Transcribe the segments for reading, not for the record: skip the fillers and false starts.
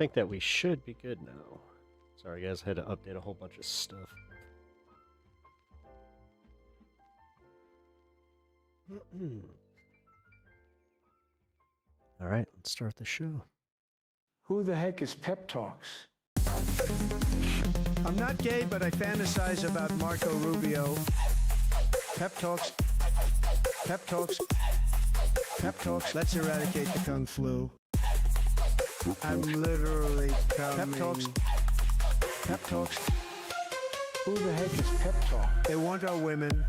think that we should be good now. Sorry, guys, I had to update a whole bunch of stuff. All right, let's start the show. Who the heck is Pep Talks? I'm not gay, but I fantasize about Marco Rubio. Pep Talks. Pep Talks. Pep Talks. Let's eradicate the Kung Flu. I'm literally coming. Pep Talks. Pep Talks. Who the heck is Pep Talk? They want our women.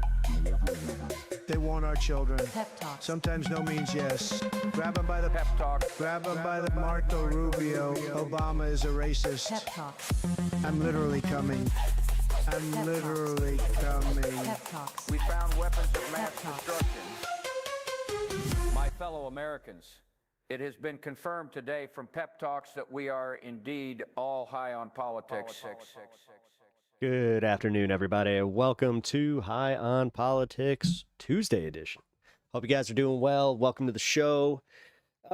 They want our children. Pep Talk. Sometimes no means yes. Grab them by the Pep Talk. Grab them by the Marco Rubio. Obama is a racist. Pep Talks. I'm literally coming. I'm Pep literally coming. Pep Talks. We found weapons of mass Pep talks. destruction. My fellow Americans, it has been confirmed today from Pep Talks that we are indeed all high on politics. Good afternoon, everybody. Welcome to High on Politics Tuesday edition. Hope you guys are doing well. Welcome to the show.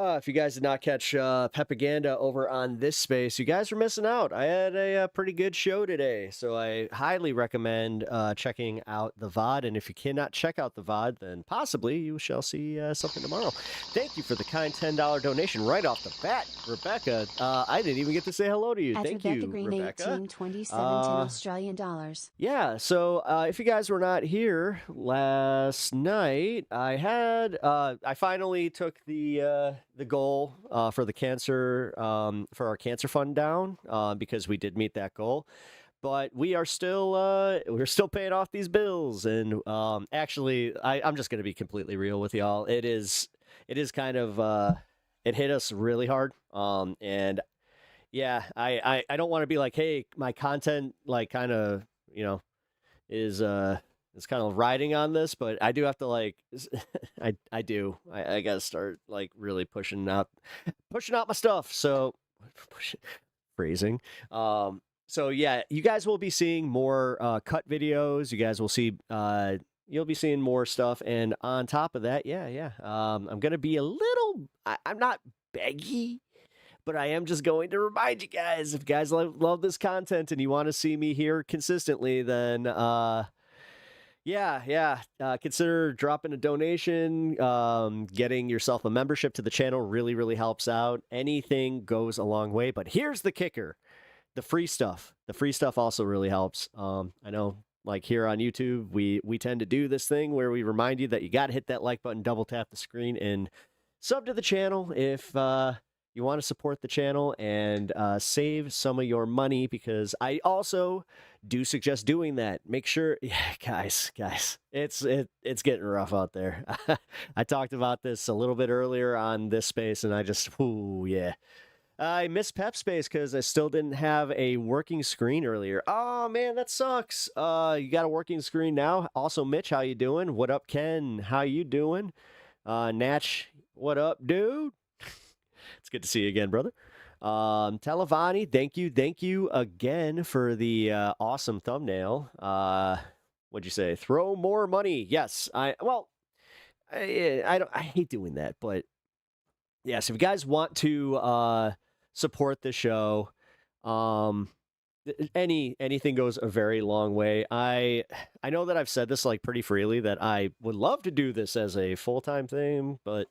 If you guys did not catch Pepaganda over on this space, you guys are missing out. I had a pretty good show today, so I highly recommend checking out the VOD. And if you cannot check out the VOD, then possibly you shall see something tomorrow. Thank you for the kind $10 donation right off the bat, Rebecca. I didn't even get to say hello to you. At Thank Rebecca you, Green, Rebecca. 1827 Australian dollars. Yeah, so if you guys were not here last night, I finally took the goal for the cancer for our cancer fund down because we did meet that goal, but we're still paying off these bills, and actually I'm just gonna be completely real with y'all. It is kind of it hit us really hard, and yeah, I don't want to be like, hey, my content like kind of is kind of riding on this, but I do have to like, I gotta start like really pushing out my stuff. So phrasing. So yeah, you guys will be seeing more cut videos. You guys will see, you'll be seeing more stuff. And on top of that, I'm gonna be a little. I'm not beggy, but I am just going to remind you guys, if you guys love this content and you want to see me here consistently, then consider dropping a donation. Getting yourself a membership to the channel really helps out. Anything goes a long way. But here's the kicker: the free stuff. The free stuff also really helps. I know, like here on YouTube, we tend to do this thing where we remind you that you got to hit that like button, double tap the screen, and sub to the channel if you want to support the channel and save some of your money, because I also do suggest doing that. Make sure, guys, it's getting rough out there. I talked about this a little bit earlier on this space, and I miss Pep Space because I still didn't have a working screen earlier. Oh man, that sucks. You got a working screen now. Also, Mitch, how you doing? What up, Ken? How you doing? Natch, what up, dude? It's good to see you again, brother. Televani, thank you again for the awesome thumbnail. What'd you say? Throw more money. Yes, I hate doing that, but yes, if you guys want to support the show, anything goes a very long way. I know that I've said this like pretty freely that I would love to do this as a full-time thing, but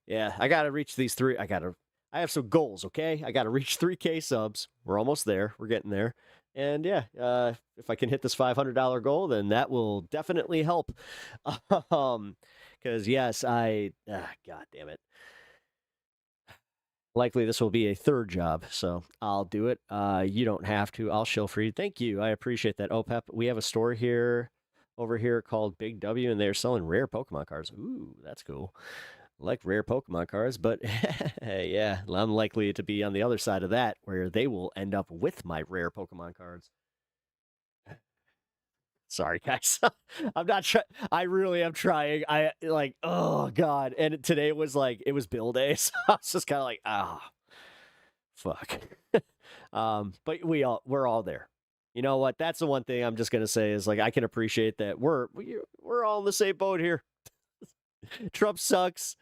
yeah, I gotta reach these three. I have some goals, okay? I gotta reach 3K subs. We're almost there. We're getting there. And yeah, if I can hit this $500 goal, then that will definitely help. Because yes, God damn it. Likely this will be a third job, so I'll do it. You don't have to. I'll shill for you. Thank you. I appreciate that. Oh, Pep, we have a store over here called Big W, and they're selling rare Pokemon cards. Ooh, that's cool. Like rare Pokemon cards, but yeah, I'm likely to be on the other side of that, where they will end up with my rare Pokemon cards. Sorry, guys. I'm not trying. I really am trying. Oh God. And today was like, it was bill day, so I was just kind of like, fuck. But we're all there. You know what? That's the one thing I'm just gonna say is like, I can appreciate that we're all in the same boat here. Trump sucks.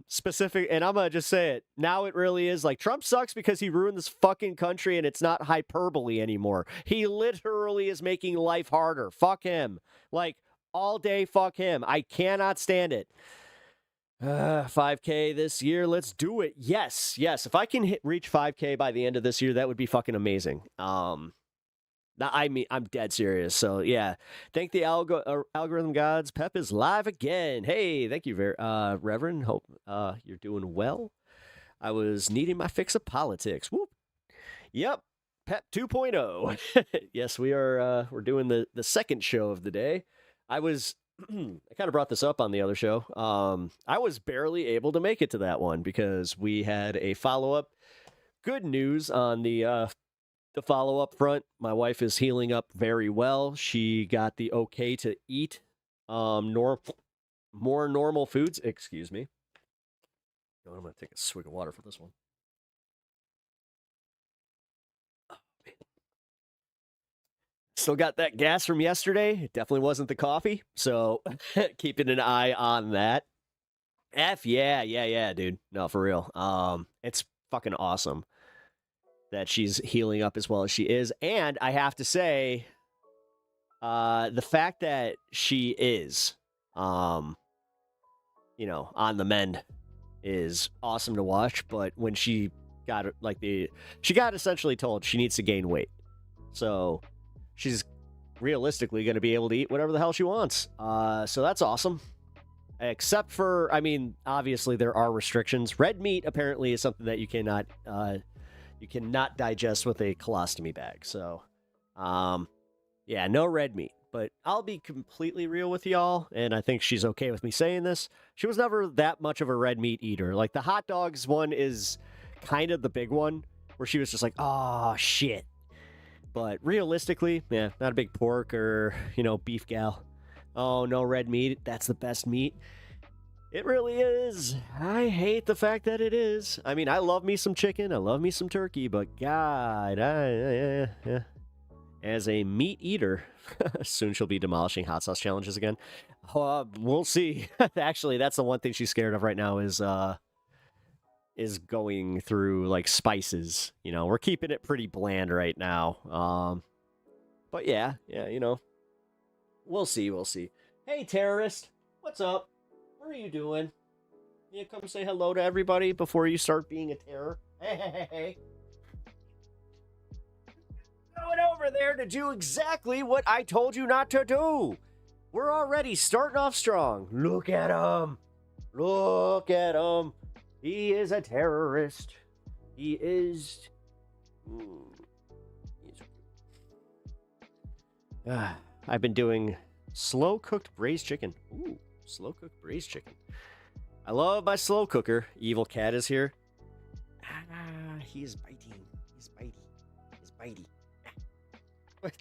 Specific, and I'm gonna just say it now. It really is like Trump sucks because he ruined this fucking country, and it's not hyperbole anymore. He literally is making life harder. Fuck him, like all day. Fuck him. I cannot stand it. 5K this year. Let's do it. Yes. If I can reach 5K by the end of this year, that would be fucking amazing. I mean, I'm dead serious. So yeah, thank the algorithm gods. Pep is live again. Hey, thank you, Reverend. Hope you're doing well. I was needing my fix of politics. Whoop. Yep, Pep 2.0. Yes, we are. We're doing the second show of the day. I was. I kind of brought this up on the other show. I was barely able to make it to that one because we had a follow-up. Good news on the follow-up front. My wife is healing up very well. She got the okay to eat more normal foods. Excuse me. I'm going to take a swig of water for this one. Still got that gas from yesterday. It definitely wasn't the coffee. So keeping an eye on that. Yeah, dude. No, for real. It's fucking awesome that she's healing up as well as she is. And I have to say, the fact that she is, on the mend is awesome to watch. But when she got she got essentially told she needs to gain weight. So she's realistically going to be able to eat whatever the hell she wants. So that's awesome. Except for, I mean, obviously there are restrictions. Red meat apparently is something that you cannot digest with a colostomy bag. So, yeah, no red meat. But I'll be completely real with y'all, and I think she's okay with me saying this. She was never that much of a red meat eater. Like, the hot dogs one is kind of the big one, where she was just like, oh, shit. But realistically, yeah, not a big pork or, beef gal. Oh, no red meat. That's the best meat. It really is. I hate the fact that it is. I mean, I love me some chicken. I love me some turkey. But God, as a meat eater, soon she'll be demolishing hot sauce challenges again. We'll see. Actually, that's the one thing she's scared of right now is going through like spices. We're keeping it pretty bland right now. But yeah, we'll see. Hey, terrorist, what's up? What are you doing? You come say hello to everybody before you start being a terror? Hey. Going over there to do exactly what I told you not to do. We're already starting off strong. Look at him. He is a terrorist. He is. I've been doing slow-cooked braised chicken. Ooh, slow-cooked braised chicken. I love my slow cooker. Evil cat is here. He is biting. He's bitey.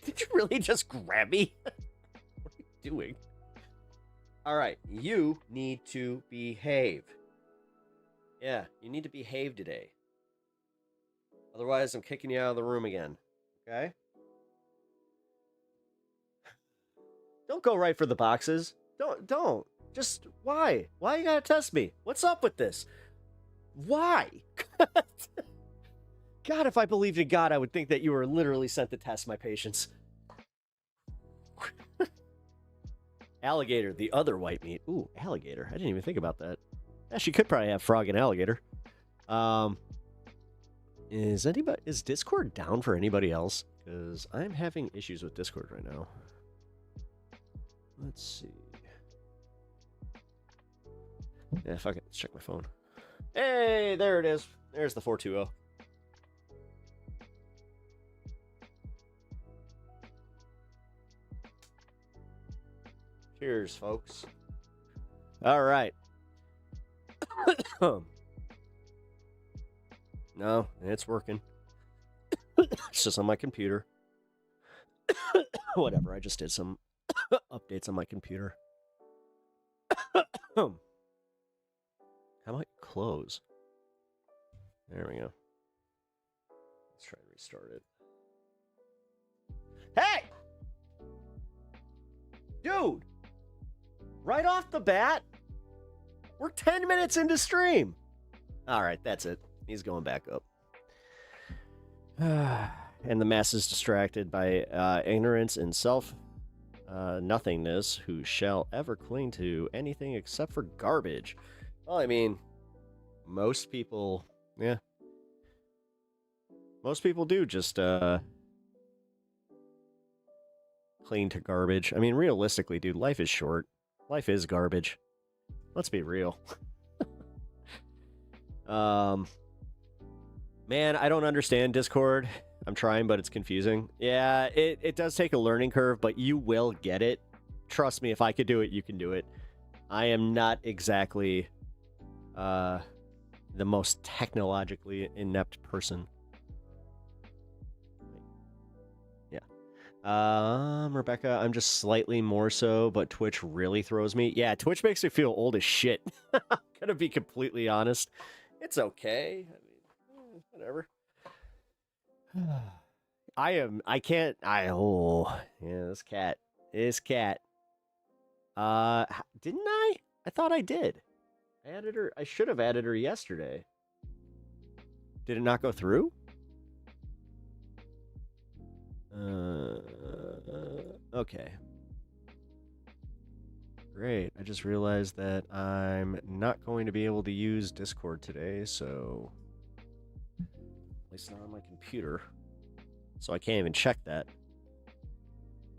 Did you really just grab me? What are you doing? All right, you need to behave. Yeah, you need to behave today. Otherwise, I'm kicking you out of the room again. Okay? Don't go right for the boxes. Don't. Just, why? Why you gotta test me? What's up with this? Why? God, if I believed in God, I would think that you were literally sent to test my patience. Alligator, the other white meat. Ooh, alligator. I didn't even think about that. Yeah, she could probably have frog and alligator. Is Discord down for anybody else? Because I'm having issues with Discord right now. Let's see. Yeah, fuck it. Let's check my phone. Hey, there it is. There's the 420. Cheers, folks. All right. No, it's working. It's just on my computer. Whatever, I just did some updates on my computer. How about close? There we go. Let's try to restart it. Hey! Dude! Right off the bat, We're 10 minutes into stream. All right, that's it. He's going back up. And the masses distracted by ignorance and nothingness, who shall ever cling to anything except for garbage. Well, I mean, most people, yeah. Most people do just cling to garbage. I mean, realistically, dude, life is short. Life is garbage. Let's be real. Man, I don't understand Discord. I'm trying, but it's confusing. Yeah, it does take a learning curve, but you will get it. Trust me, if I could do it, you can do it. I am not exactly the most technologically inept person. Yeah. Rebecca, I'm just slightly more so, but Twitch really throws me. Yeah, Twitch makes me feel old as shit. I'm gonna be completely honest. It's okay. I mean, whatever. This cat. Didn't I? I thought I did. I added her. I should have added her yesterday. Did it not go through? Okay. Great. I just realized that I'm not going to be able to use Discord today, so at least not on my computer. So I can't even check that.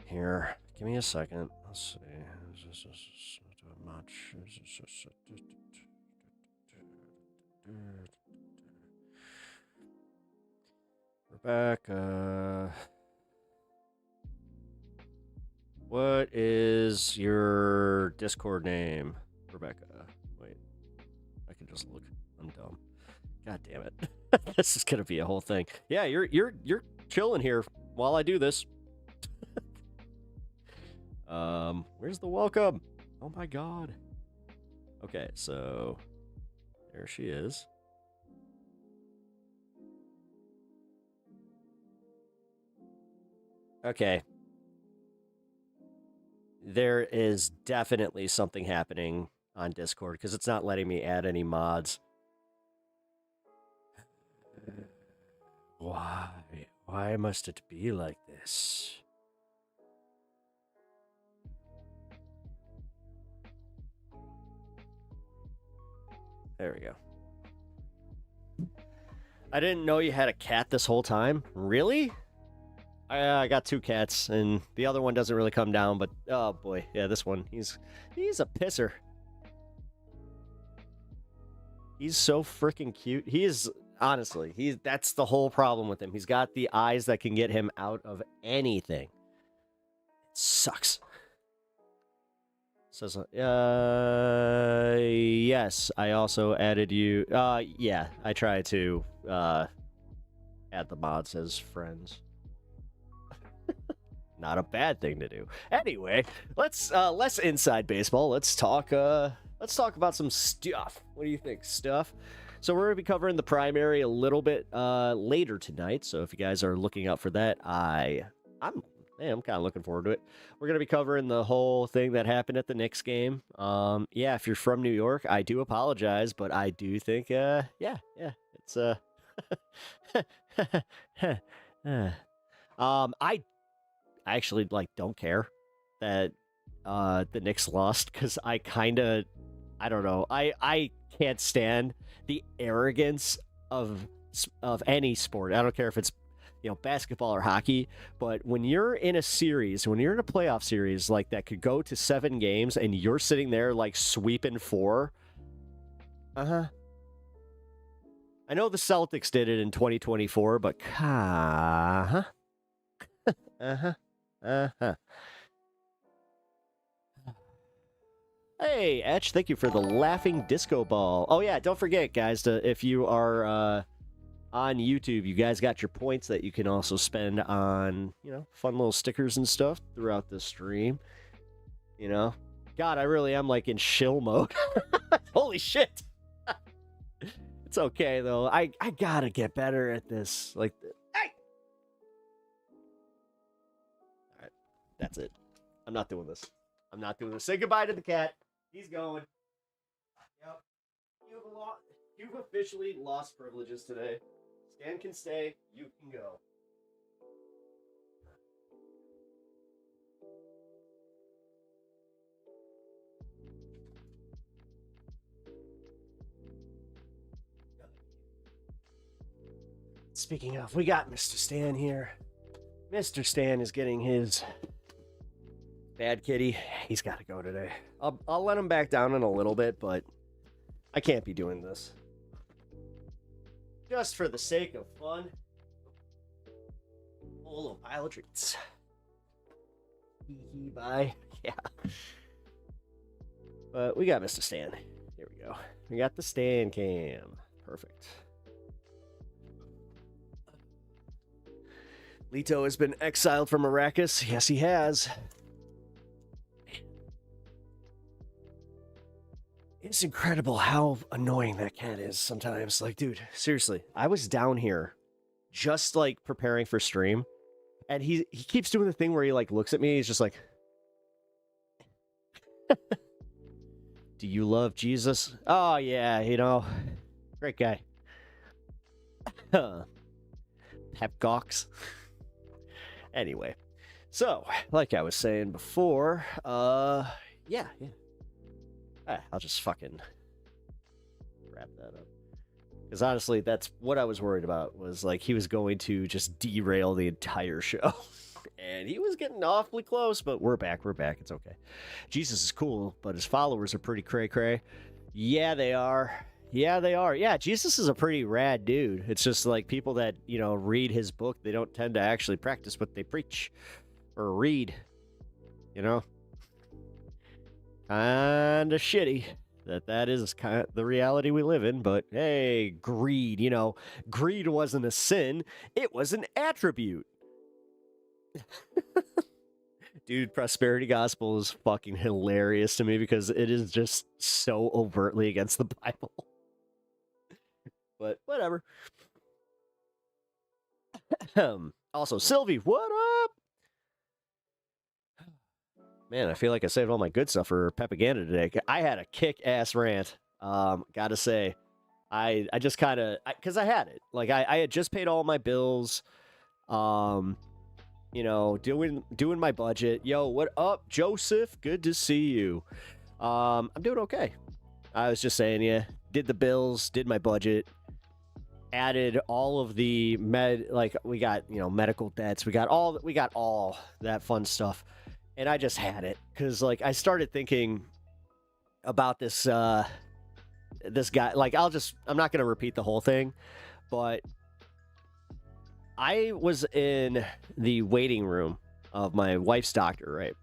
Here, give me a second. Let's see. Much. Rebecca. What is your Discord name, Rebecca? Wait, I can just look. I'm dumb. God damn it! This is gonna be a whole thing. Yeah, you're chilling here while I do this. Where's the welcome? Oh my god. Okay, so there she is. Okay. There is definitely something happening on Discord because it's not letting me add any mods. Why? Why must it be like this? There we go. I didn't know you had a cat this whole time. Really? I got two cats, and the other one doesn't really come down, but oh boy, yeah, this one, he's a pisser. He's so freaking cute. He is, honestly, that's the whole problem with him. He's got the eyes that can get him out of anything. It sucks. Says, yes, I also added you. Yeah, I try to add the mods as friends. Not a bad thing to do. Anyway, let's less inside baseball. Let's talk about some stuff. What do you think, stuff? So we're gonna be covering the primary a little bit later tonight. So if you guys are looking out for that, I'm kind of looking forward to it. We're gonna be covering the whole thing that happened at the Knicks game. Yeah, if you're from New York, I do apologize, but I do think it's I actually don't care that the Knicks lost because I don't know. I can't stand the arrogance of any sport. I don't care if it's basketball or hockey, but when you're in a series, when you're in a playoff series like that could go to 7 games and you're sitting there sweeping 4. I know the Celtics did it in 2024, but Hey, Etch, thank you for the laughing disco ball. Oh yeah, don't forget, guys, if you are on YouTube, you guys got your points that you can also spend on, fun little stickers and stuff throughout the stream. God, I really am in shill mode. Holy shit. It's okay though. I gotta get better at this. Hey. That's it. I'm not doing this. Say goodbye to the cat. He's going. Yep. You've officially lost privileges today. Stan can stay. You can go. Speaking of, we got Mr. Stan here. Mr. Stan is getting his bad kitty. He's got to go today. I'll let him back down in a little bit, but I can't be doing this. Just for the sake of fun. A little pile of treats. Hee bye. Yeah. But we got Mr. Stan. Here we go. We got the Stan cam. Perfect. Leto has been exiled from Arrakis. Yes, he has. It's incredible how annoying that cat is sometimes. Like, dude, seriously. I was down here just, like, preparing for stream. And he keeps doing the thing where he, like, looks at me. He's just like... Do you love Jesus? Oh, yeah, you know. Great guy. Pep Gox. Anyway, so like I was saying before, yeah. I'll just fucking wrap that up. Because honestly, that's what I was worried about, was like he was going to just derail the entire show. And he was getting awfully close, but we're back. It's okay. Jesus is cool, but his followers are pretty cray-cray. Yeah, they are. Yeah, Jesus is a pretty rad dude. It's just like people that, you know, read his book, they don't tend to actually practice what they preach or read. You know? Kind of shitty that is kind of the reality we live in, but hey, greed, you know, greed wasn't a sin, it was an attribute. Dude, prosperity gospel is fucking hilarious to me because it is just so overtly against the Bible. But whatever. Also, Sylvie, what up? Man, I feel like I saved all my good stuff for Pepaganda today. I had a kick-ass rant. Gotta say, I just kind of, because I had it. Like, I had just paid all my bills. You know, doing my budget. Yo, what up, Joseph? Good to see you. I'm doing okay. I was just saying, yeah, did the bills, did my budget. Added all of the we got, you know, medical debts, we got all that fun stuff, and I just had it because like I started thinking about this guy. Like I'm not gonna repeat the whole thing, but I was in the waiting room of my wife's doctor, right?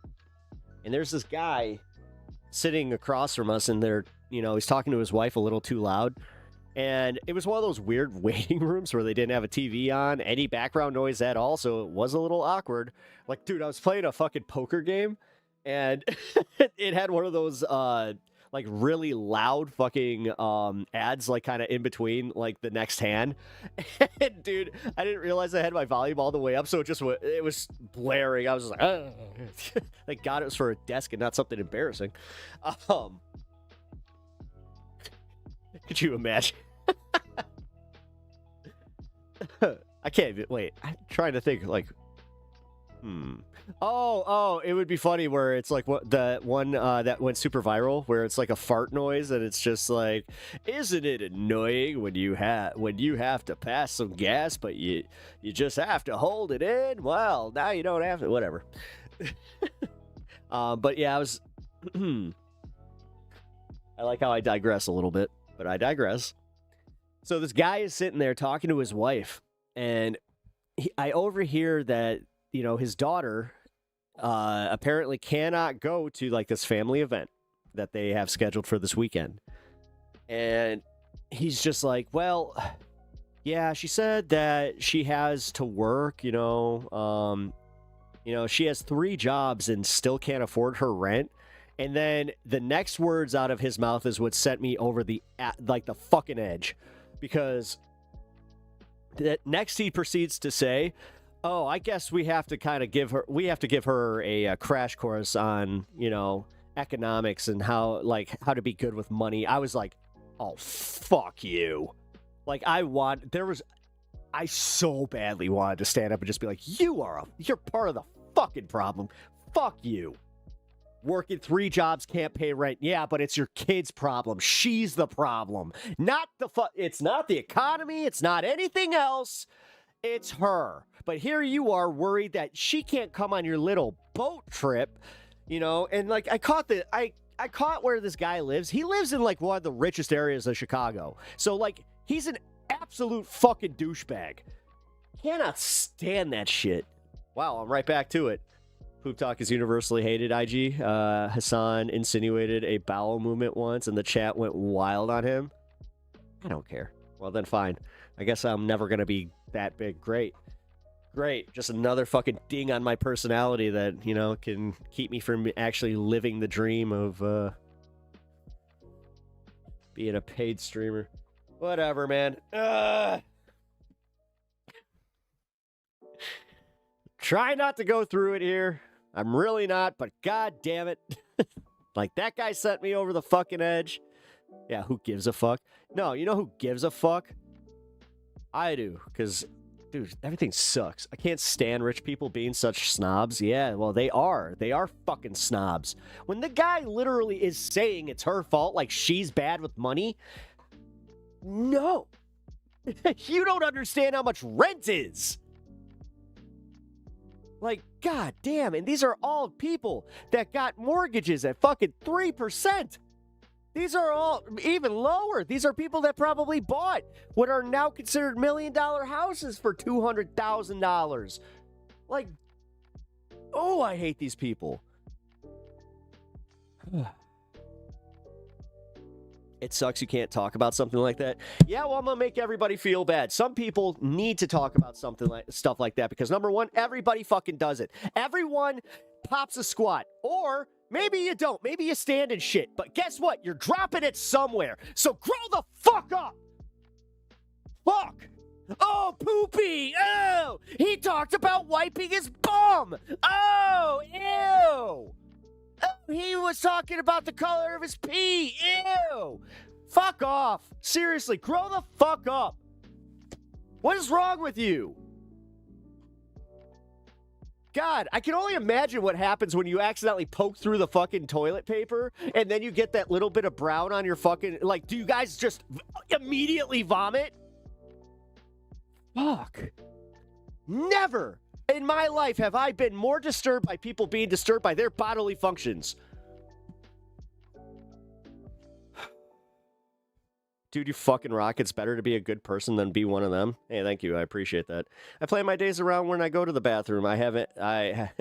And there's this guy sitting across from us, and you know, he's talking to his wife a little too loud. And it was one of those weird waiting rooms where they didn't have a TV on, any background noise at all, so it was a little awkward. Like, dude, I was playing a fucking poker game, and it had one of those, like, really loud fucking ads, like, kind of in between, like, the next hand. And, dude, I didn't realize I had my volume all the way up, so it was blaring. I was just like, thank God it was for a desk and not something embarrassing. Could you imagine? I can't even, wait, I'm trying to think, like, Oh, it would be funny where it's like what the one that went super viral, where it's like a fart noise, and it's just like, isn't it annoying when you have to pass some gas, but you just have to hold it in? Well, now you don't have to, whatever. But yeah, I like how I digress a little bit, but I digress. So this guy is sitting there talking to his wife, and I overhear that, you know, his daughter apparently cannot go to like this family event that they have scheduled for this weekend. And he's just like, well, yeah, she said that she has to work, you know, she has 3 jobs and still can't afford her rent. And then the next words out of his mouth is what sent me over the fucking edge, because next he proceeds to say, oh, I guess we have to give her a crash course on, you know, economics and how to be good with money. I was like, Oh, fuck you. Like, I so badly wanted to stand up and just be like, you're part of the fucking problem. Fuck you. Working 3 jobs, can't pay rent. Yeah, but it's your kid's problem. She's the problem. It's not the economy. It's not anything else. It's her. But here you are worried that she can't come on your little boat trip, and like I caught where this guy lives. He lives in like one of the richest areas of Chicago. So like he's an absolute fucking douchebag. Cannot stand that shit. Wow, I'm right back to it. Poop Talk is universally hated, IG. Hasan insinuated a bowel movement once, and the chat went wild on him. I don't care. Well, then fine. I guess I'm never going to be that big. Great. Just another fucking ding on my personality that, can keep me from actually living the dream of being a paid streamer. Whatever, man. Try not to go through it here. I'm really not, but god damn it. Like, that guy sent me over the fucking edge. Yeah, who gives a fuck? No, you know who gives a fuck? I do, because, dude, everything sucks. I can't stand rich people being such snobs. Yeah, well, they are. They are fucking snobs. When the guy literally is saying it's her fault, like she's bad with money, no. You don't understand how much rent is. Like, god damn, and these are all people that got mortgages at fucking 3%. These are all even lower. These are people that probably bought what are now considered $1 million houses for $200,000. Like, oh, I hate these people. It sucks you can't talk about something like that. Yeah, well, I'm gonna make everybody feel bad. Some people need to talk about stuff like that because, number one, everybody fucking does it. Everyone pops a squat, or maybe you don't. Maybe you stand in shit. But guess what? You're dropping it somewhere. So grow the fuck up. Fuck. Oh, poopy. Oh, he talked about wiping his bum. Oh, ew. Oh, he was talking about the color of his pee. Ew. Fuck off. Seriously, grow the fuck up. What is wrong with you? God, I can only imagine what happens when you accidentally poke through the fucking toilet paper and then you get that little bit of brown on your fucking... Like, do you guys just immediately vomit? Fuck. Never in my life have I been more disturbed by people being disturbed by their bodily functions. Dude, you fucking rock. It's better to be a good person than be one of them. Hey, thank you. I appreciate that. I plan my days around when I go to the bathroom. I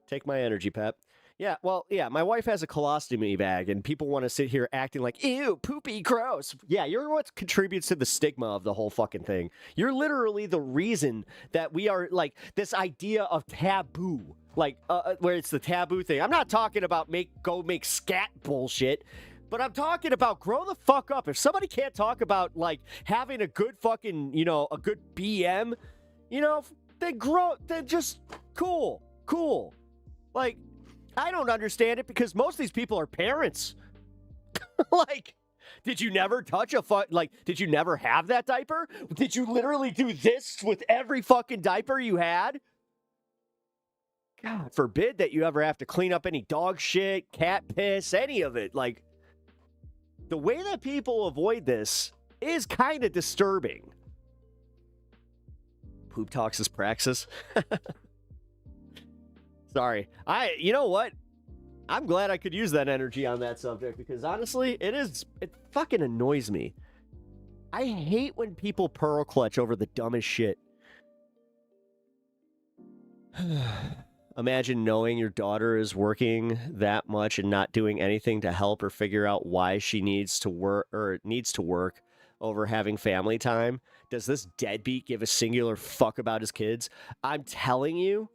take my energy, Pep. Yeah, well, yeah, my wife has a colostomy bag, and people want to sit here acting like, ew, poopy, gross. Yeah, you're what contributes to the stigma of the whole fucking thing. You're literally the reason that we are, like, this idea of taboo. Like, where it's the taboo thing. I'm not talking about go make scat bullshit. But I'm talking about grow the fuck up. If somebody can't talk about, like, having a good fucking, a good BM, then just cool. Like, I don't understand it because most of these people are parents. Like, did you never touch did you never have that diaper? Did you literally do this with every fucking diaper you had? God forbid that you ever have to clean up any dog shit, cat piss, any of it. Like, the way that people avoid this is kind of disturbing. Poop talks is praxis. Sorry. You know what? I'm glad I could use that energy on that subject because honestly, it fucking annoys me. I hate when people pearl clutch over the dumbest shit. Imagine knowing your daughter is working that much and not doing anything to help or figure out why she needs to work over having family time. Does this deadbeat give a singular fuck about his kids? I'm telling you,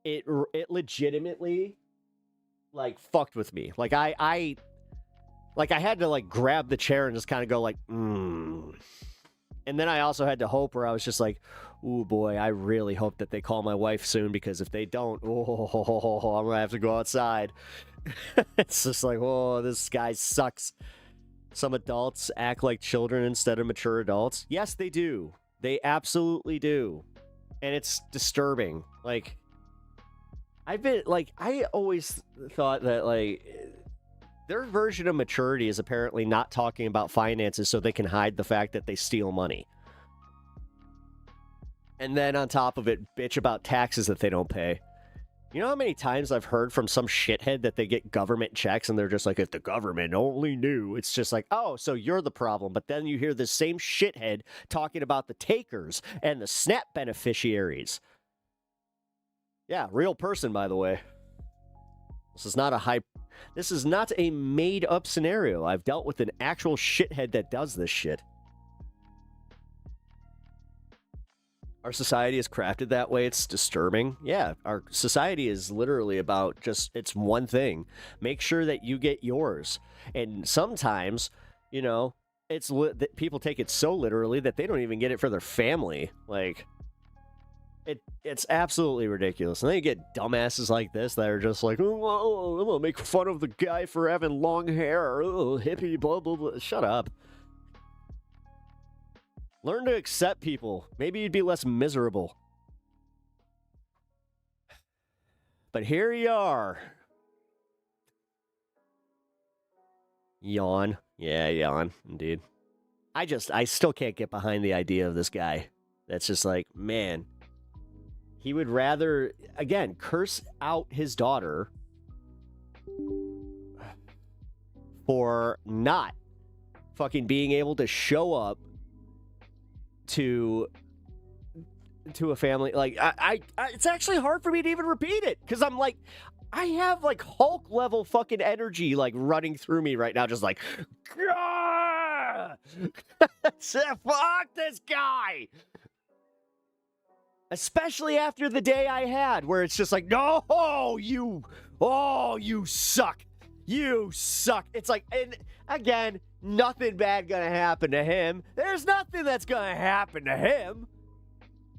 it legitimately, like, fucked with me. Like, I had to, like, grab the chair and just kind of go, like, And then I also had to hope where I was just like, ooh, boy, I really hope that they call my wife soon because if they don't, I'm going to have to go outside. It's just like, oh, this guy sucks. some adults act like children instead of mature adults. Yes, they do. They absolutely do. And it's disturbing. Like, I always thought that, like, their version of maturity is apparently not talking about finances so they can hide the fact that they steal money. And then on top of it, bitch about taxes that they don't pay. You know how many times I've heard from some shithead that they get government checks and they're just like, if the government only knew. It's just like, oh, so you're the problem. But then you hear this same shithead talking about the takers and the SNAP beneficiaries. Yeah, real person, by the way. This is not a made-up scenario. I've dealt with an actual shithead that does this shit. Our society is crafted that way. It's disturbing. Yeah, our society is literally about just, it's one thing. Make sure that you get yours. And sometimes, you know, people take it so literally that they don't even get it for their family. Like, it's absolutely ridiculous. And then you get dumbasses like this that are just like, oh, I'm going to make fun of the guy for having long hair. Oh, hippie, blah, blah, blah. Shut up. Learn to accept people. Maybe you'd be less miserable. But here you are. Yawn. Yeah, yawn. Indeed. I still can't get behind the idea of this guy. That's just like, man. He would rather, again, curse out his daughter for not fucking being able to show up to a family. Like, I it's actually hard for me to even repeat it because I'm like, I have like Hulk level fucking energy like running through me right now, just like, fuck this guy. Especially after the day I had, where it's just like, no, you suck. You suck. It's like, and again, nothing bad gonna happen to him. There's nothing that's gonna happen to him.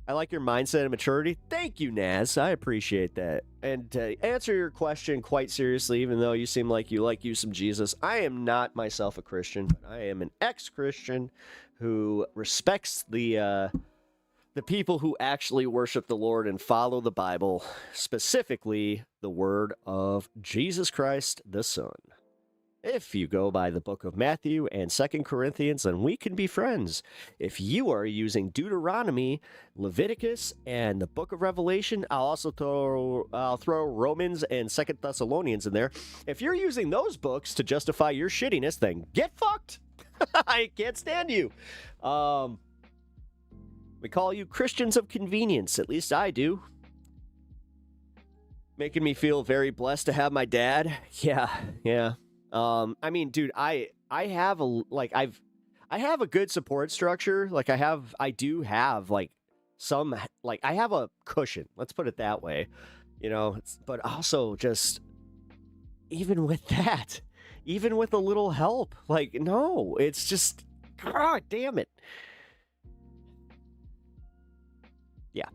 I like your mindset and maturity. Thank you, Naz. I appreciate that. And to answer your question quite seriously, even though you seem like you some Jesus, I am not myself a Christian. But I am an ex-Christian who respects the people who actually worship the Lord and follow the Bible, specifically the word of Jesus Christ, the Son. If you go by the book of Matthew and 2 Corinthians, then we can be friends. If you are using Deuteronomy, Leviticus, and the book of Revelation, I'll throw Romans and 2 Thessalonians in there. If you're using those books to justify your shittiness, then get fucked. I can't stand you. We call you Christians of convenience. At least I do. Making me feel very blessed to have my dad. Yeah. I mean, dude, I have a good support structure. Like I do have like some, like I have a cushion. Let's put it that way. You know, but also just even with that, even with a little help, like, no, it's just, God damn it. Yeah.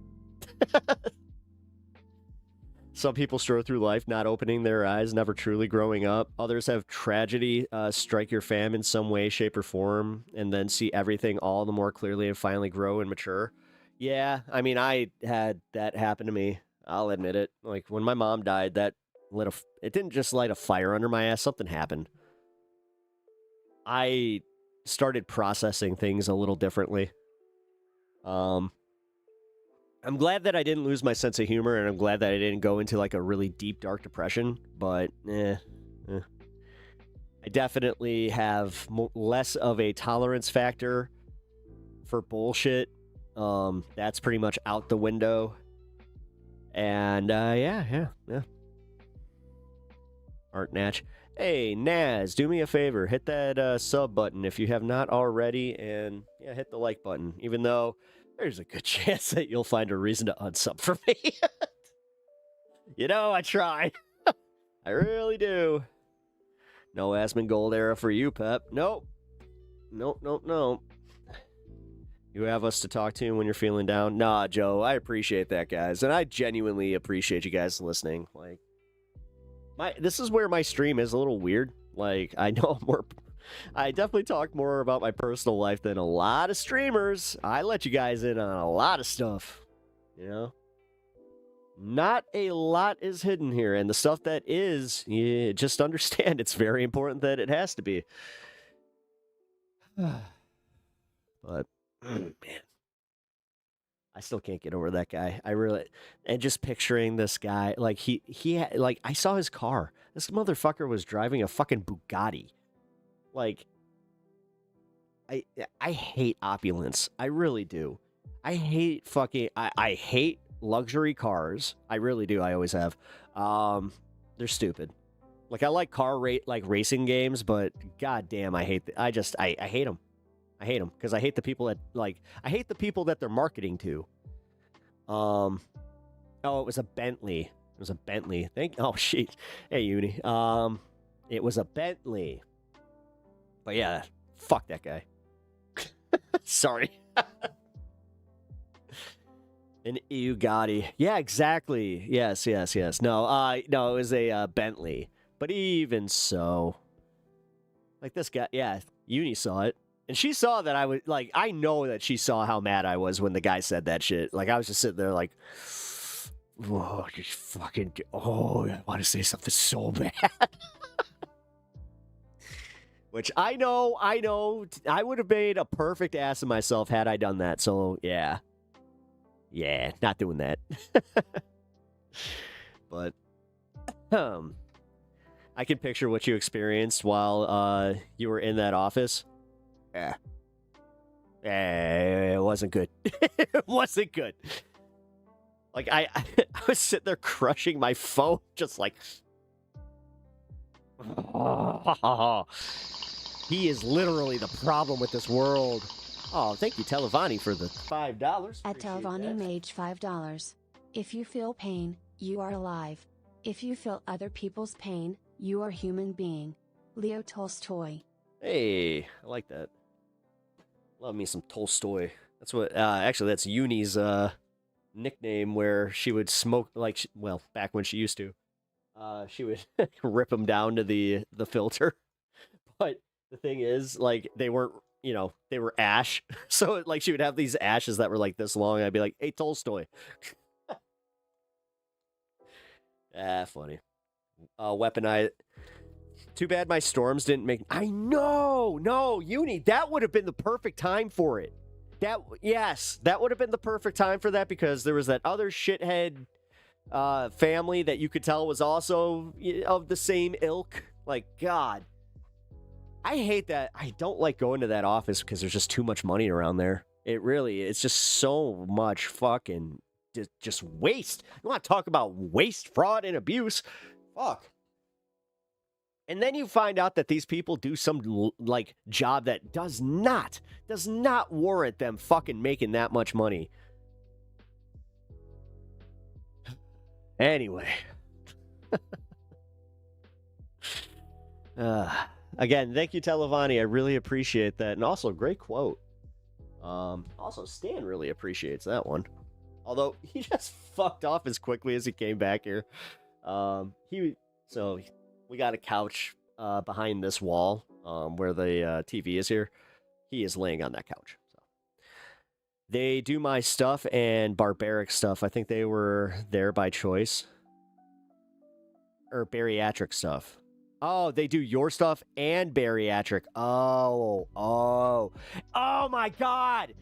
Some people stroll through life not opening their eyes, never truly growing up. Others have tragedy strike your fam in some way, shape, or form, and then see everything all the more clearly and finally grow and mature. Yeah, I mean, I had that happen to me. I'll admit it. Like, when my mom died, it didn't just light a fire under my ass. Something happened. I started processing things a little differently. I'm glad that I didn't lose my sense of humor, and I'm glad that I didn't go into like a really deep, dark depression, but I definitely have less of a tolerance factor for bullshit. That's pretty much out the window. And yeah. Art Natch. Hey, Naz, do me a favor. Hit that sub button if you have not already, and yeah, hit the like button, even though there's a good chance that you'll find a reason to unsub for me. You know, I try. I really do. No Asmongold era for you, Pep. Nope. Nope. You have us to talk to when you're feeling down. Nah, Joe, I appreciate that, guys. And I genuinely appreciate you guys listening. Like, this is where my stream is a little weird. Like, I know I definitely talk more about my personal life than a lot of streamers. I let you guys in on a lot of stuff, you know? Not a lot is hidden here, and the stuff that is, you just understand it's very important that it has to be. But, man, I still can't get over that guy. I really, and just picturing this guy, like, like, I saw his car. This motherfucker was driving a fucking Bugatti. Like, I hate opulence. I really do. I hate I hate luxury cars. I really do. I always have. They're stupid. Like, I like racing games, but goddamn, I hate. I hate them. I hate them because I hate the people that they're marketing to. Oh, it was a Bentley. It was a Bentley. Oh shit. Hey, Uni. It was a Bentley. But yeah, fuck that guy. Sorry. An Bugatti. Yeah, exactly. Yes. No, it was a Bentley. But even so, like this guy, yeah, Uni saw it. And she saw that I was, like, I know that she saw how mad I was when the guy said that shit. Like, I was just sitting there like, whoa, just fucking, oh, I want to say something so bad. Which I know, I would have made a perfect ass of myself had I done that. So, yeah. Yeah, not doing that. But, I can picture what you experienced while you were in that office. Yeah. It wasn't good. It wasn't good. Like, I was sitting there crushing my phone, just like... He is literally the problem with this world. Oh, thank you, Televani, for the $5. At Televani Mage $5. If you feel pain, you are alive. If you feel other people's pain, you are human being. Leo Tolstoy. Hey, I like that. Love me some Tolstoy. That's what, actually, that's Uni's nickname, where she would smoke, like, well, back when she used to. She would rip them down to the filter. But the thing is, like, they weren't, they were ash. So, like, she would have these ashes that were, like, this long, and I'd be like, hey, Tolstoy. Funny. Weaponize. Too bad my storms didn't make... I know! No, Uni, that would have been the perfect time for it. Yes, that would have been the perfect time for that, because there was that other shithead family that you could tell was also of the same ilk. Like, God. I hate that. I don't like going to that office because there's just too much money around there. It's just so much fucking just waste. You want to talk about waste, fraud, and abuse? Fuck. And then you find out that these people do some, like, job that does not warrant them fucking making that much money. Anyway. Again, thank you, Televani. I really appreciate that. And also, great quote. Also, Stan really appreciates that one. Although, he just fucked off as quickly as he came back here. We got a couch behind this wall where the TV is here. He is laying on that couch. So. They do my stuff and barbaric stuff. I think they were there by choice. Or bariatric stuff. Oh, they do your stuff and bariatric. Oh my God.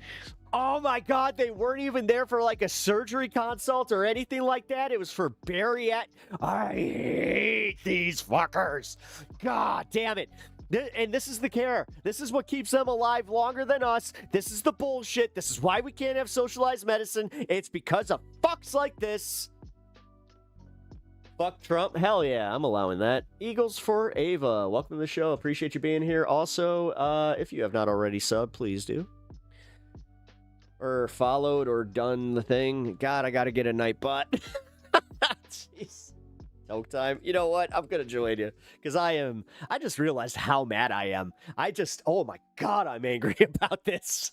Oh my God, they weren't even there for like a surgery consult or anything like that. It was for bariatric. I hate these fuckers. God damn it. And this is the care. This is what keeps them alive longer than us. This is the bullshit. This is why we can't have socialized medicine. It's because of fucks like this. Fuck Trump. Hell yeah, I'm allowing that. Eagles for Ava. Welcome to the show. Appreciate you being here. Also, if you have not already subbed, please do. Or followed or done the thing. God, I gotta get a night bot. Jeez. Toke time. You know what? I'm gonna join you. Because I just realized how mad I am. Oh my God, I'm angry about this.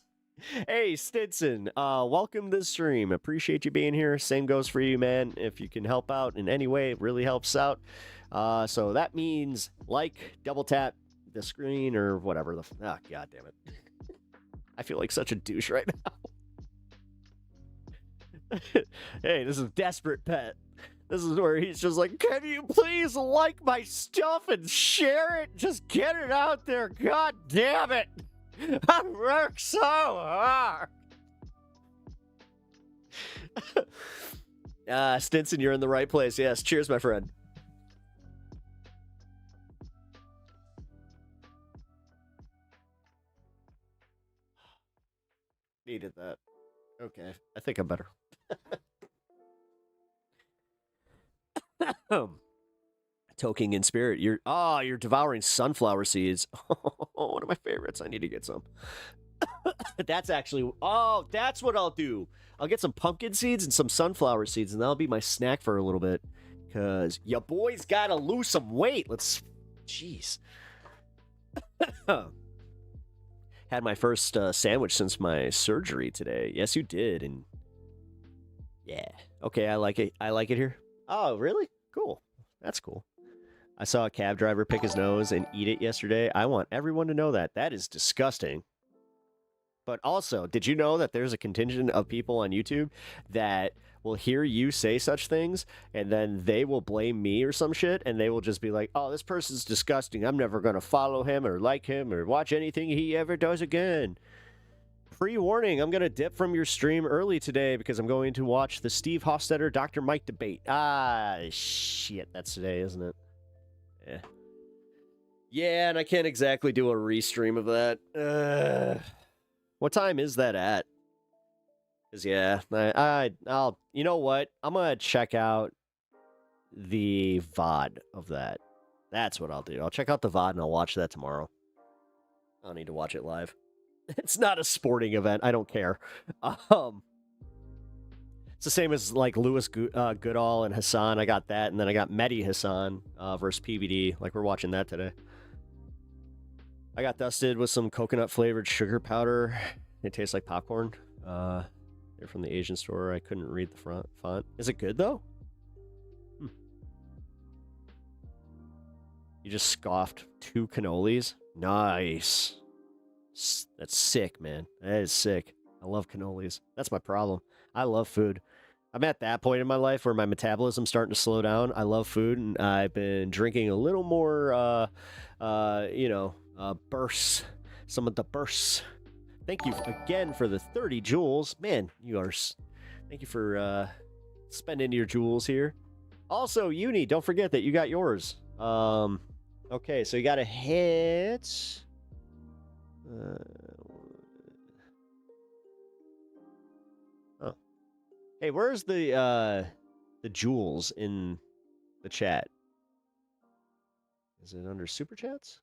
Hey, Stinson. Welcome to the stream. Appreciate you being here. Same goes for you, man. If you can help out in any way, it really helps out. So that means like, double tap, the screen or whatever. God damn it. I feel like such a douche right now. Hey, this is Desperate Pet. This is where he's just like, can you please like my stuff and share it? Just get it out there. God damn it. I work so hard. Stinson, you're in the right place. Yes. Cheers, my friend. Needed that. Okay. I think I'm better. Toking in spirit. You're devouring sunflower seeds. One of my favorites. I need to get some. That's actually, that's what I'll do. I'll get some pumpkin seeds and some sunflower seeds, and that'll be my snack for a little bit. Because your boy's got to lose some weight. Jeez. Had my first sandwich since my surgery today. Yes, you did. And yeah. Okay, I like it. I like it here. Oh, really? Cool. That's cool. I saw a cab driver pick his nose and eat it yesterday. I want everyone to know that. That is disgusting. But also, did you know that there's a contingent of people on YouTube that will hear you say such things, and then they will blame me or some shit, and they will just be like, oh, this person's disgusting. I'm never going to follow him or like him or watch anything he ever does again. Pre-warning, I'm going to dip from your stream early today because I'm going to watch the Steve Hofstetter Dr. Mike debate. Shit, that's today, isn't it? Yeah. Yeah, and I can't exactly do a restream of that. What time is that at? Because, yeah, I'll, you know what? I'm going to check out the VOD of that. That's what I'll do. I'll check out the VOD and I'll watch that tomorrow. I don't need to watch it live. It's not a sporting event. I don't care. It's the same as like Lewis Goodall and Hasan. I got that, and then I got Mehdi Hasan versus PBD. Like we're watching that today. I got dusted with some coconut flavored sugar powder. It tastes like popcorn. They're from the Asian store. I couldn't read the font. Is it good though? You just scoffed 2 cannolis. Nice. That's sick, man. That is sick. I love cannolis. That's my problem. I love food. I'm at that point in my life where my metabolism's starting to slow down. I love food, and I've been drinking a little more, bursts. Some of the bursts. Thank you again for the 30 joules. Man, thank you for spending your joules here. Also, Uni, don't forget that you got yours. Okay, so you got to hit... Hey, where's the jewels in the chat? Is it under super chats?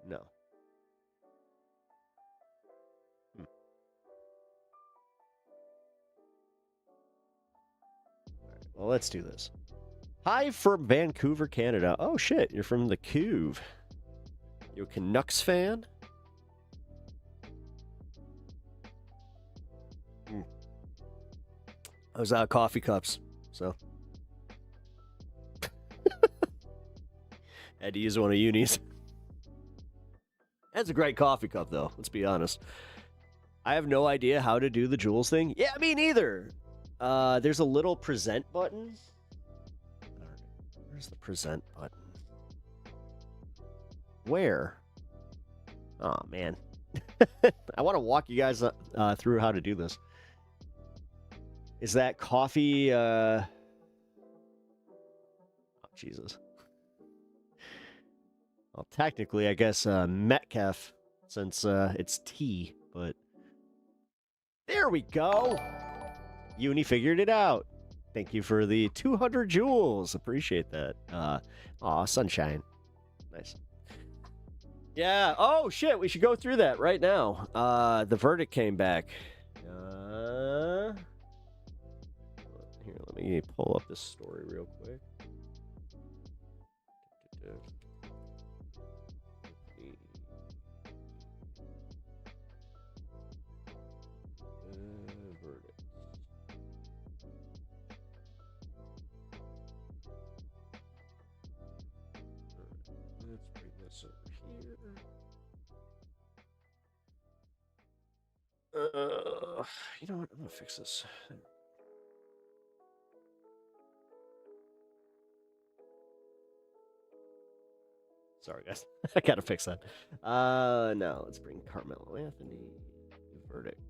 No. All right, well, let's do this. Hi from Vancouver, Canada. Oh shit, you're from the Couve. You a Canucks fan? I was out of coffee cups, so had to use one of Uni's. That's a great coffee cup, though. Let's be honest. I have no idea how to do the jewels thing. Yeah, me neither. There's a little present button. Where's the present button? Where? Oh man, I want to walk you guys through how to do this. Is that coffee? Oh, Jesus. Well, technically, I guess Metcalf, since it's tea, but there we go. Uni figured it out. Thank you for the 200 joules. Appreciate that. Aw, sunshine. Nice. Yeah. Oh shit. We should go through that right now. The verdict came back. Here, let me pull up this story real quick. Verdict. this over here. You know what? I'm gonna fix this. Sorry, guys. I gotta fix that. Now let's bring Carmelo Anthony. Verdict.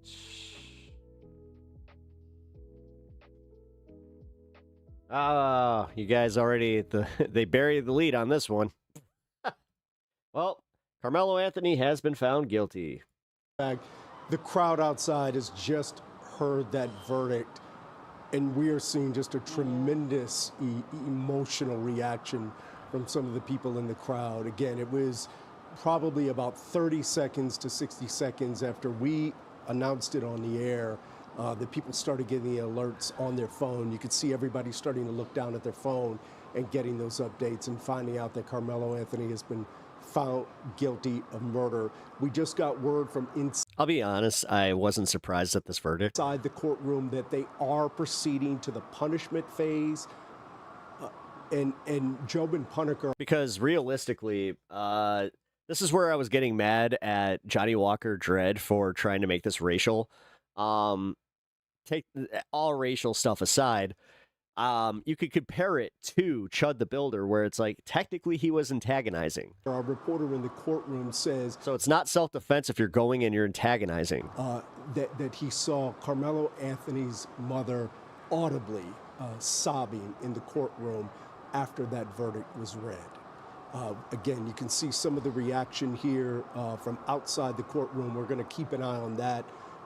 You guys already they buried the lead on this one. Well, Carmelo Anthony has been found guilty. The crowd outside has just heard that verdict, and we are seeing just a tremendous emotional reaction from some of the people in the crowd. Again, it was probably about 30 seconds to 60 seconds after we announced it on the air that people started getting the alerts on their phone. You could see everybody starting to look down at their phone and getting those updates and finding out that Carmelo Anthony has been found guilty of murder. We just got word from I'll be honest, I wasn't surprised at this verdict. inside the courtroom that they are proceeding to the punishment phase. And Jobin Puneker. Because realistically, this is where I was getting mad at Johnny Walker Dredd for trying to make this racial. Take all racial stuff aside, you could compare it to Chud the Builder, where it's like technically he was antagonizing. Our reporter in the courtroom says so it's not self-defense if you're going and you're antagonizing. That he saw Carmelo Anthony's mother audibly sobbing in the courtroom after that verdict was read. Again, you can see some of the reaction here from outside the courtroom. We're going to keep an eye on that.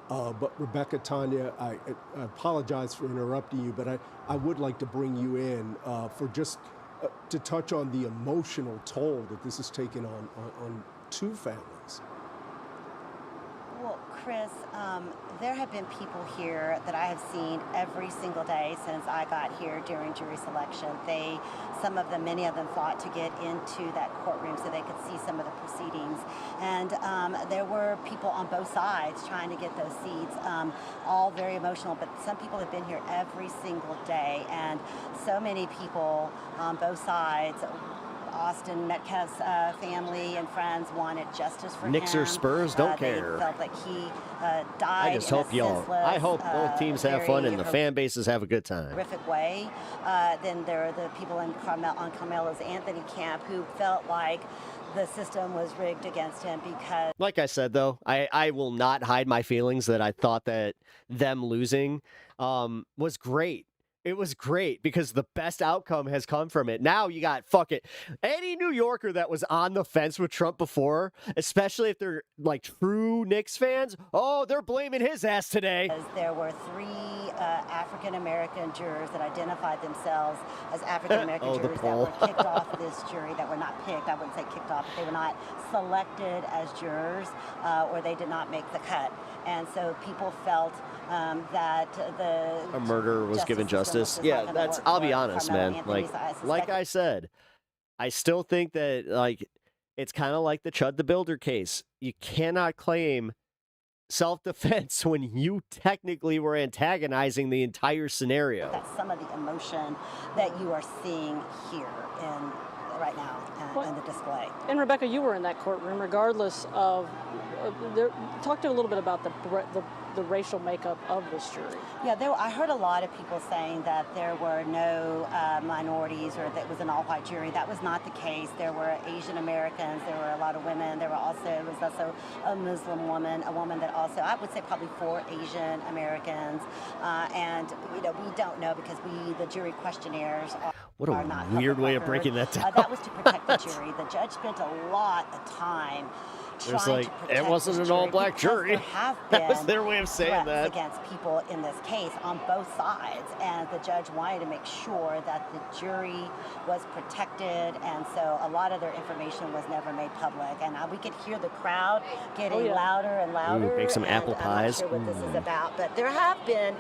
But Rebecca, Tanya, I apologize for interrupting you, but I would like to bring you in for just to touch on the emotional toll that this has taken on two families. Well, Chris, there have been people here that I have seen every single day since I got here during jury selection. Many of them fought to get into that courtroom so they could see some of the proceedings. And there were people on both sides trying to get those seats, all very emotional, but some people have been here every single day. And so many people on both sides, Austin Metcalf's family and friends wanted justice for Knicks him. or Spurs, don't They care. felt like he died. I just hope I hope both teams have fun and the fan bases have a good time. Horrific way. Then there are the people on Carmelo's Anthony camp who felt like the system was rigged against him because. Like I said, though, I will not hide my feelings that I thought that them losing was great. It was great because the best outcome has come from it. Now you got any New Yorker that was on the fence with Trump before, especially if they're like true Knicks fans. Oh, they're blaming his ass today. There were 3 African American jurors that identified themselves as African American jurors that were kicked off this jury. That were not picked. I wouldn't say kicked off, but they were not selected as jurors, or they did not make the cut. And so people felt that a murderer was given justice. Yeah, I'll be honest, man. Like I said, I still think that it's kind of like the Chud the Builder case. You cannot claim self-defense when you technically were antagonizing the entire scenario. That's some of the emotion that you are seeing here right now in the display. And Rebecca, you were in that courtroom, regardless of. Talk to a little bit about the racial makeup of this jury. Yeah, I heard a lot of people saying that there were no minorities or that it was an all-white jury. That was not the case. There were Asian Americans. There were a lot of women. There was also a Muslim woman, a woman that also, I would say probably 4 Asian Americans. And we don't know because the jury questionnaires are not What a weird way of record. breaking that down. That was to protect the jury. The judge spent a lot of time trying to protect it wasn't this an all-black jury. There have been That was their way of saying that. against people in this case on both sides, and the judge wanted to make sure that the jury was protected, and so a lot of their information was never made public. And we could hear the crowd getting louder and louder. Bake some apple pies. I'm not sure what this is about, but there have been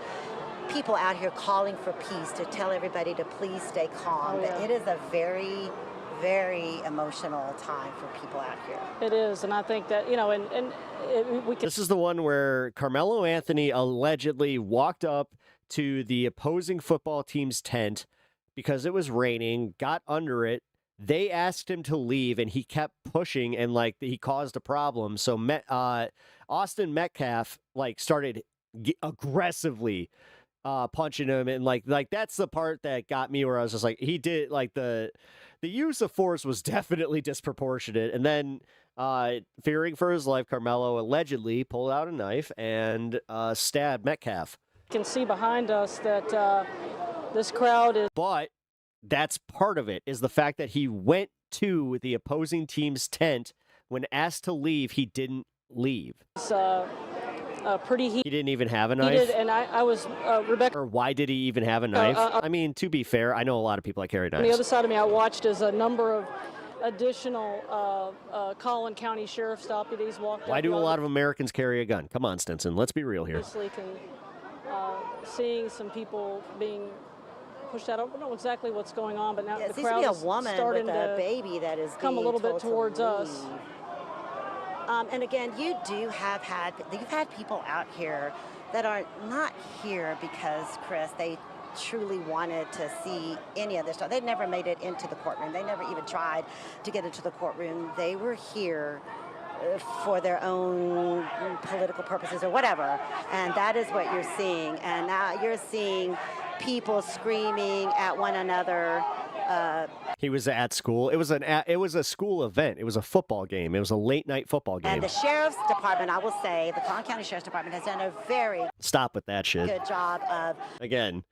people out here calling for peace to tell everybody to please stay calm. It is a very emotional time for people out here. It is, and I think that, we can. This is the one where Carmelo Anthony allegedly walked up to the opposing football team's tent because it was raining, got under it, They asked him to leave, and he kept pushing, and like he caused a problem. So Austin Metcalf like started aggressively punching him, and like that's the part that got me, where I was just like, he did like the use of force was definitely disproportionate. And then fearing for his life, Carmelo allegedly pulled out a knife and stabbed Metcalf. You can see behind us that this crowd is. But that's part of it, is the fact that he went to the opposing team's tent. When asked to leave, he didn't leave. Pretty heated. He didn't even have a knife. And I was Rebecca. Or why did he even have a knife? I mean, to be fair, I know a lot of people that carry knives. On the other side of me, I watched as a number of additional Collin County Sheriff's deputies walked. Why do a lot of Americans carry a gun? Come on, Stinson. Let's be real here. Seeing some people being pushed out. I don't know exactly what's going on, but now Yeah, the seems to crowd be a is woman starting with a to baby that is come a being little bit told to towards us. leave. And again, you've had people out here that are not here because, Chris, they truly wanted to see any of this stuff. They never made it into the courtroom. They never even tried to get into the courtroom. They were here for their own political purposes or whatever. And that is what you're seeing. And now you're seeing people screaming at one another. He was at school. It was a school event. It was a football game. It was a late night football game. And the sheriff's department, I will say, the Collin County Sheriff's Department has done a very Stop with that shit. good job of. Again,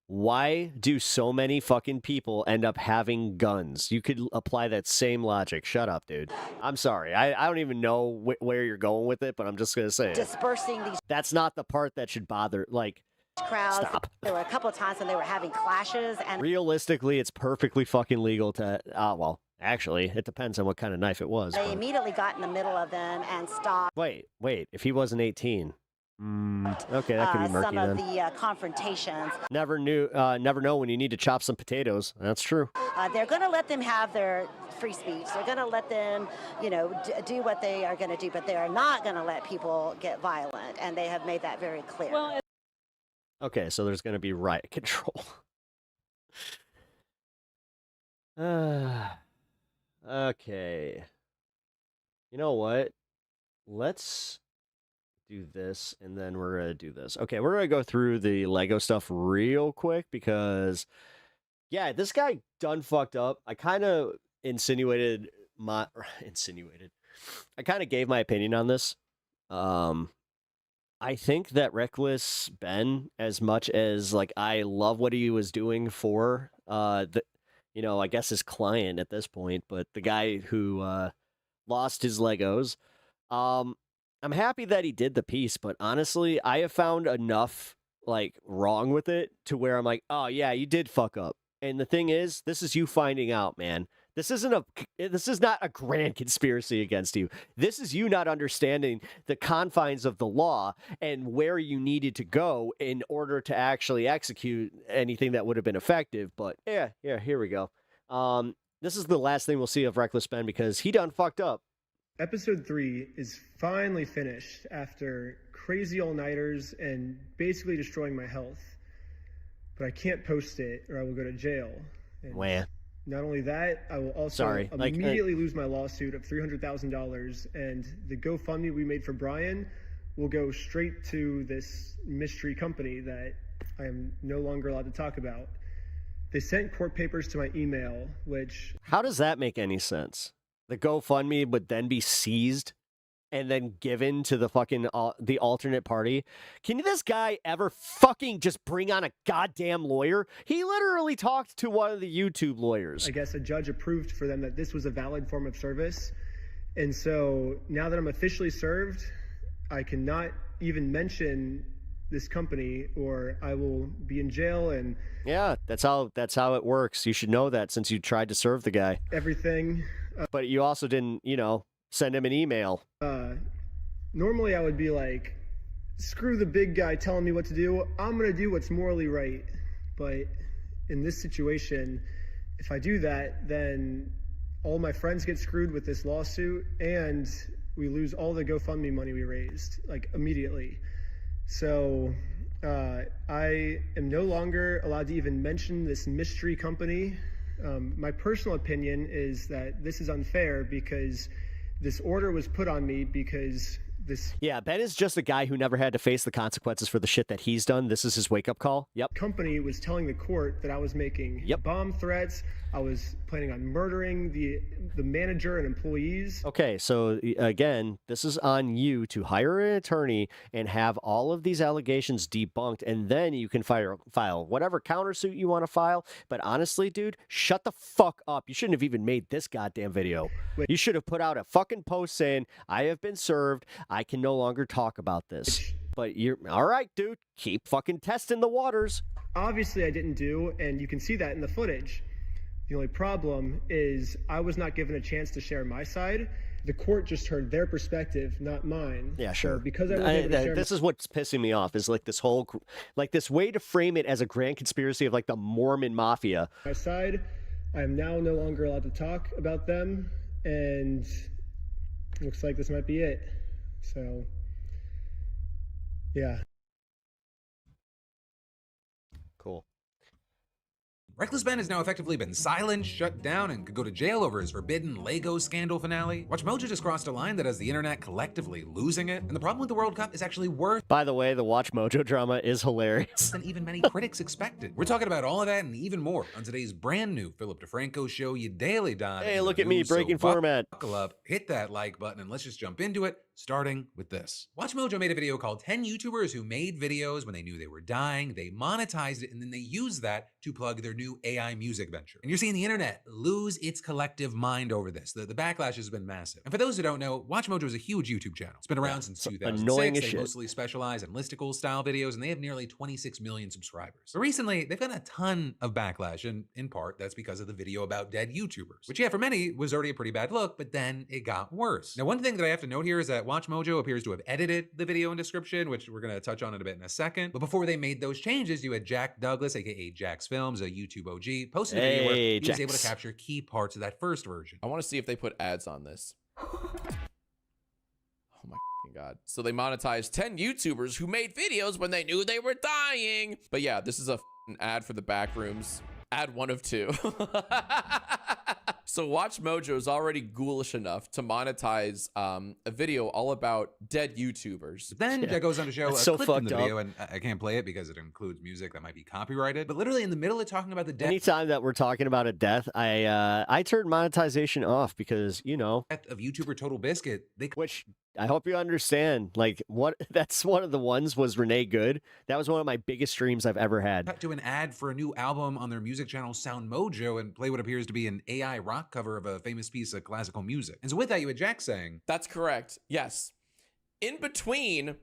why do so many fucking people end up having guns? You could apply that same logic. Shut up, dude. I'm sorry. I don't even know where you're going with it, but I'm just going to say it. Dispersing these That's not the part that should bother. Like, crowds. stop. There were a couple of times when they were having clashes, and Realistically, it's perfectly fucking legal to. Well, actually, it depends on what kind of knife it was. they but- immediately got in the middle of them and stopped Wait. If he wasn't 18. Okay, that could be murky some then. of the confrontations. Never know when you need to chop some potatoes. That's true. They're going to let them have their free speech. They're going to let them, do what they are going to do, but they are not going to let people get violent, and they have made that very clear. Well, Okay, so there's going to be riot control. Okay. You know what? Let's do this, and then we're going to do this. Okay, we're going to go through the Lego stuff real quick because, yeah, this guy done fucked up. I kind of insinuated. I kind of gave my opinion on this. I think that Reckless Ben, as much as like I love what he was doing for I guess his client at this point, but the guy who lost his Legos, I'm happy that he did the piece, but honestly, I have found enough like wrong with it to where I'm like, oh yeah, you did fuck up. And the thing is, this is you finding out, man. This is not a grand conspiracy against you. This is you not understanding the confines of the law and where you needed to go in order to actually execute anything that would have been effective. But yeah, here we go. This is the last thing we'll see of Reckless Ben because he done fucked up. Episode 3 is finally finished after crazy all-nighters and basically destroying my health. But I can't post it or I will go to jail. And Wah. not only that, I will also immediately lose my lawsuit of $300,000, and the GoFundMe we made for Brian will go straight to this mystery company that I am no longer allowed to talk about. They sent court papers to my email, which... How does that make any sense? The GoFundMe would then be seized and then given to the fucking the alternate party. Can this guy ever fucking just bring on a goddamn lawyer? He literally talked to one of the YouTube lawyers. I guess a judge approved for them that this was a valid form of service. And so now that I'm officially served, I cannot even mention this company or I will be in jail. And yeah, that's how it works. You should know that since you tried to serve the guy. Everything. But you also didn't, send him an email. Normally I would be like, screw the big guy telling me what to do. I'm going to do what's morally right. But in this situation, if I do that, then all my friends get screwed with this lawsuit and we lose all the GoFundMe money we raised, like immediately. So I am no longer allowed to even mention this mystery company My personal opinion is that this is unfair because this order was put on me because this Yeah, Ben is just a guy who never had to face the consequences for the shit that he's done. This is his wake-up call. Yep. company was telling the court that I was making bomb threats. I was planning on murdering the manager and employees. Okay, so again, this is on you to hire an attorney and have all of these allegations debunked, and then you can file whatever countersuit you want to file. But honestly, dude, shut the fuck up. You shouldn't have even made this goddamn video. You should have put out a fucking post saying, I have been served. I can no longer talk about this. But you're all right, dude. Keep fucking testing the waters. Obviously, I didn't do, and you can see that in the footage. The only problem is I was not given a chance to share my side. The court just heard their perspective, not mine. Yeah, sure. So because I was able to share this is what's pissing me off is like this whole, like this way to frame it as a grand conspiracy of like the Mormon mafia. my side, I am now no longer allowed to talk about them, and it looks like this might be it. So, yeah. Cool. Reckless Ben has now effectively been silenced, shut down, and could go to jail over his forbidden Lego scandal finale. Watch Mojo just crossed a line that has the internet collectively losing it, and the problem with the World Cup is actually worse By the way, the Watch Mojo drama is hilarious. than even many critics expected. We're talking about all of that and even more on today's brand new Philip DeFranco show, You Daily Dive. Hey, into look the at me, news, so breaking format. Buckle up, hit that like button, and let's just jump into it, starting with this. Watch Mojo made a video called 10 YouTubers who made videos when they knew they were dying. They monetized it, and then they used that to plug their new AI music venture. And you're seeing the internet lose its collective mind over this. The backlash has been massive. And for those who don't know, Watch Mojo is a huge YouTube channel. It's been around since 2006. annoying as They shit. mostly specialize in listicle style videos, and they have nearly 26 million subscribers. But recently, they've gotten a ton of backlash, and in part, that's because of the video about dead YouTubers, which, yeah, for many was already a pretty bad look, but then it got worse. Now, one thing that I have to note here is that Watch Mojo appears to have edited the video and description, which we're going to touch on in a bit in a second. But before they made those changes, you had Jack Douglas, aka Jack's Films, a YouTube OG, posted a video where he was able to Jax. capture key parts of that first version. I want to see if they put ads on this. Oh my God. So they monetized 10 YouTubers who made videos when they knew they were dying. But yeah, this is a ad for the back rooms. Ad 1 of 2. So Watch Mojo is already ghoulish enough to monetize a video all about dead YouTubers. Then that goes on to show That's a so clip from the fucked video, up. and I can't play it because it includes music that might be copyrighted. But literally in the middle of talking about the death Anytime that we're talking about a death, I turn monetization off because, you know, of YouTuber Total Biscuit, they which I hope you understand. Like, what that's one of the ones was Renee Good. That was one of my biggest streams I've ever had. cut to an ad for a new album on their music channel Sound Mojo and play what appears to be an AI rock cover of a famous piece of classical music. And so with that, you had Jack saying, That's correct. Yes. In between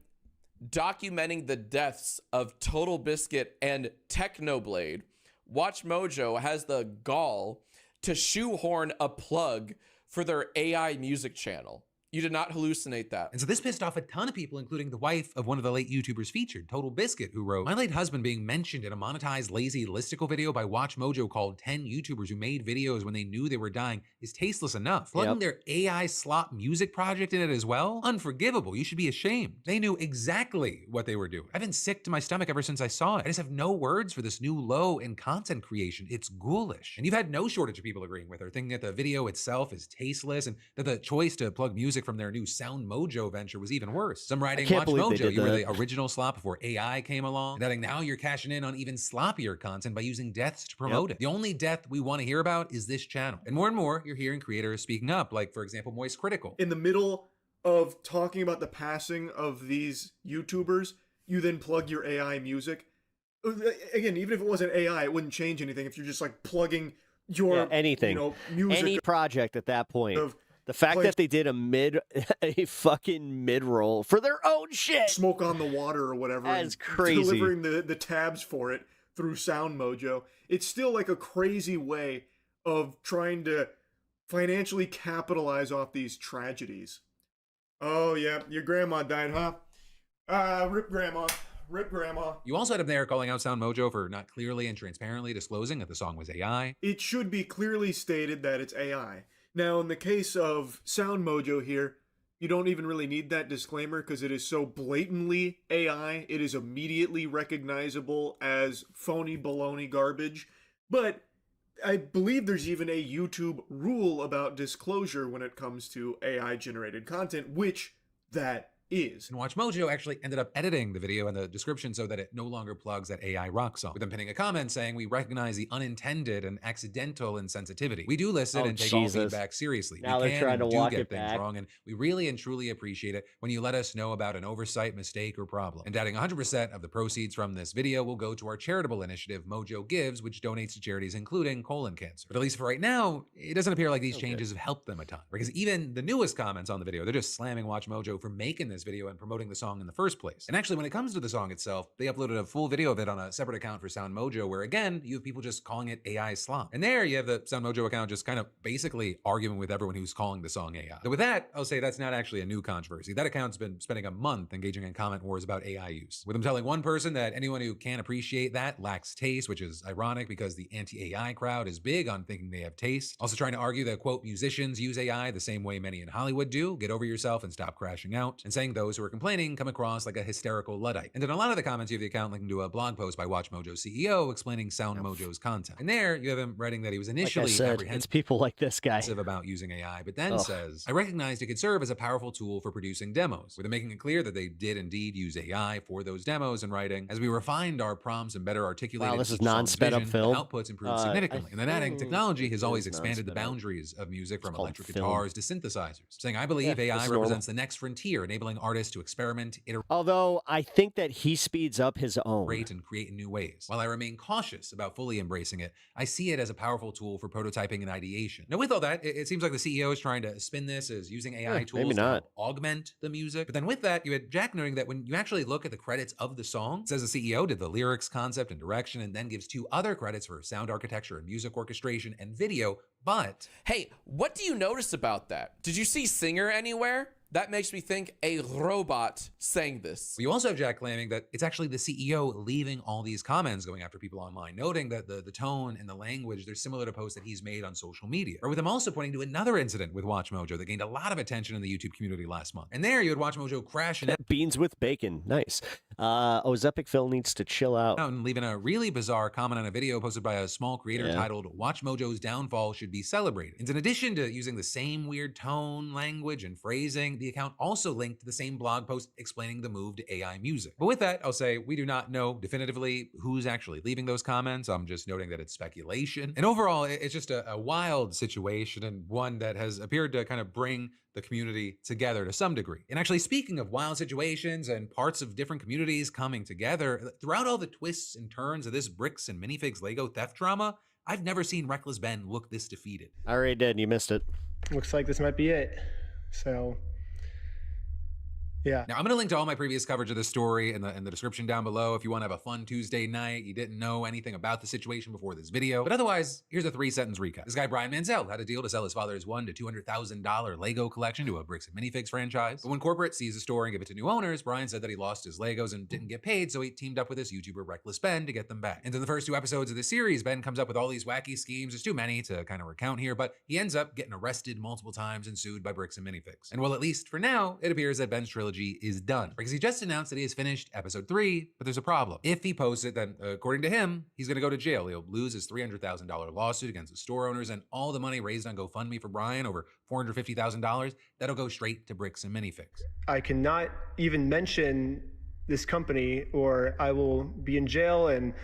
documenting the deaths of Total Biscuit and Technoblade, Watch Mojo has the gall to shoehorn a plug for their AI music channel. You did not hallucinate that. and so this pissed off a ton of people, including the wife of one of the late YouTubers featured, Total Biscuit, who wrote, my late husband being mentioned in a monetized lazy listicle video by Watch Mojo called 10 YouTubers who made videos when they knew they were dying is tasteless enough. Plugging their AI slop music project in it as well? Unforgivable. You should be ashamed. They knew exactly what they were doing. I've been sick to my stomach ever since I saw it. I just have no words for this new low in content creation. It's ghoulish. And you've had no shortage of people agreeing with her, thinking that the video itself is tasteless and that the choice to plug music from their new Sound Mojo venture was even worse. Some writing, can't Watch believe they Mojo, did you were that. the original slop before AI came along. And adding, now you're cashing in on even sloppier content by using deaths to promote it. The only death we want to hear about is this channel. And more, you're hearing creators speaking up, like, for example, Moist Critical. In the middle of talking about the passing of these YouTubers, you then plug your AI music. Again, even if it wasn't AI, it wouldn't change anything if you're just like plugging your anything, music. any project at that point. Of The fact play- that they did a fucking mid-roll for their own shit. Smoke on the Water or whatever. That's and crazy. Delivering the tabs for it through Sound Mojo. It's still like a crazy way of trying to financially capitalize off these tragedies. Oh, yeah, your grandma died, huh? Rip grandma. Rip grandma. You also had him there calling out Sound Mojo for not clearly and transparently disclosing that the song was AI. It should be clearly stated that it's AI. Now, in the case of Sound Mojo here, you don't even really need that disclaimer because it is so blatantly AI. It is immediately recognizable as phony baloney garbage. But I believe there's even a YouTube rule about disclosure when it comes to AI generated content, which that is. And WatchMojo actually ended up editing the video and the description so that it no longer plugs that AI rock song, with them pinning a comment saying, "We recognize the unintended and accidental insensitivity. We do listen and take all feedback seriously. Now we they're can trying to and do walk get it things back. wrong, and we really and truly appreciate it when you let us know about an oversight, mistake, or problem." And adding 100% of the proceeds from this video will go to our charitable initiative, Mojo Gives, which donates to charities including colon cancer. But at least for right now, it doesn't appear like these changes have helped them a ton, because even the newest comments on the video, they're just slamming WatchMojo for making this video and promoting the song in the first place. And actually, when it comes to the song itself, they uploaded a full video of it on a separate account for Sound Mojo, where again, you have people just calling it AI slop. And there you have the Sound Mojo account just kind of basically arguing with everyone who's calling the song AI. But with that, I'll say that's not actually a new controversy. That account's been spending a month engaging in comment wars about AI use, with them telling one person that anyone who can't appreciate that lacks taste, which is ironic because the anti-AI crowd is big on thinking they have taste. Also trying to argue that, quote, musicians use AI the same way many in Hollywood do, get over yourself and stop crashing out, and saying those who are complaining come across like a hysterical Luddite. And in a lot of the comments, you have the account linking to a blog post by WatchMojo's CEO explaining Sound Mojo's content. And there you have him writing that he was initially apprehensive. It's people like this guy about using AI, but then says, "I recognized it could serve as a powerful tool for producing demos," with them making it clear that they did indeed use AI for those demos and writing, "As we refined our prompts and better articulated this is each song's non-sped up vision, film. the outputs improved significantly." And then adding, "Technology has always expanded the boundaries of music from electric guitars to synthesizers," saying, "I believe AI represents the next frontier, enabling artists to experiment, iterate, Although I think that he speeds up his own. and create in new ways. While I remain cautious about fully embracing it, I see it as a powerful tool for prototyping and ideation." Now, with all that, it seems like the CEO is trying to spin this as using AI tools to help augment the music. But then with that, you had Jack noting that when you actually look at the credits of the song, it says the CEO did the lyrics, concept, and direction, and then gives 2 other credits for sound architecture and music orchestration and video. But hey, what do you notice about that? Did you see singer anywhere? That makes me think a robot sang this. You also have Jack claiming that it's actually the CEO leaving all these comments going after people online, noting that the tone and the language, they're similar to posts that he's made on social media. Or with him also pointing to another incident with WatchMojo that gained a lot of attention in the YouTube community last month. And there you had WatchMojo crash and beans with bacon. Nice. Zepic Phil needs to chill out. And leaving a really bizarre comment on a video posted by a small creator titled, "WatchMojo's downfall should be celebrated." And in addition to using the same weird tone, language, and phrasing, the account also linked to the same blog post explaining the move to AI music. But with that, I'll say we do not know definitively who's actually leaving those comments. I'm just noting that it's speculation. And overall, it's just a wild situation, and one that has appeared to kind of bring the community together to some degree. And actually, speaking of wild situations and parts of different communities coming together, throughout all the twists and turns of this Bricks and Minifigs Lego theft drama, I've never seen Reckless Ben look this defeated. I already did, and you missed it. Looks like this might be it. So, yeah. Now, I'm going to link to all my previous coverage of this story in the description down below if you want to have a fun Tuesday night, you didn't know anything about the situation before this video. But otherwise, here's a 3-sentence recap. This guy, Brian Manziel, had a deal to sell his father's $100,000 to $200,000 Lego collection to a Bricks and Minifigs franchise. But when corporate seized the store and gave it to new owners, Brian said that he lost his Legos and didn't get paid, so he teamed up with his YouTuber Reckless Ben to get them back. And in the first 2 episodes of the series, Ben comes up with all these wacky schemes. There's too many to kind of recount here, but he ends up getting arrested multiple times and sued by Bricks and Minifigs. And well, at least for now, it appears that Ben's trilogy is done, because he just announced that he has finished episode 3, but there's a problem. If he posts it, then according to him, he's gonna go to jail. He'll lose his $300,000 lawsuit against the store owners, and all the money raised on GoFundMe for Brian, over $450,000, that'll go straight to Bricks and Minifigs. I cannot even mention this company or I will be in jail and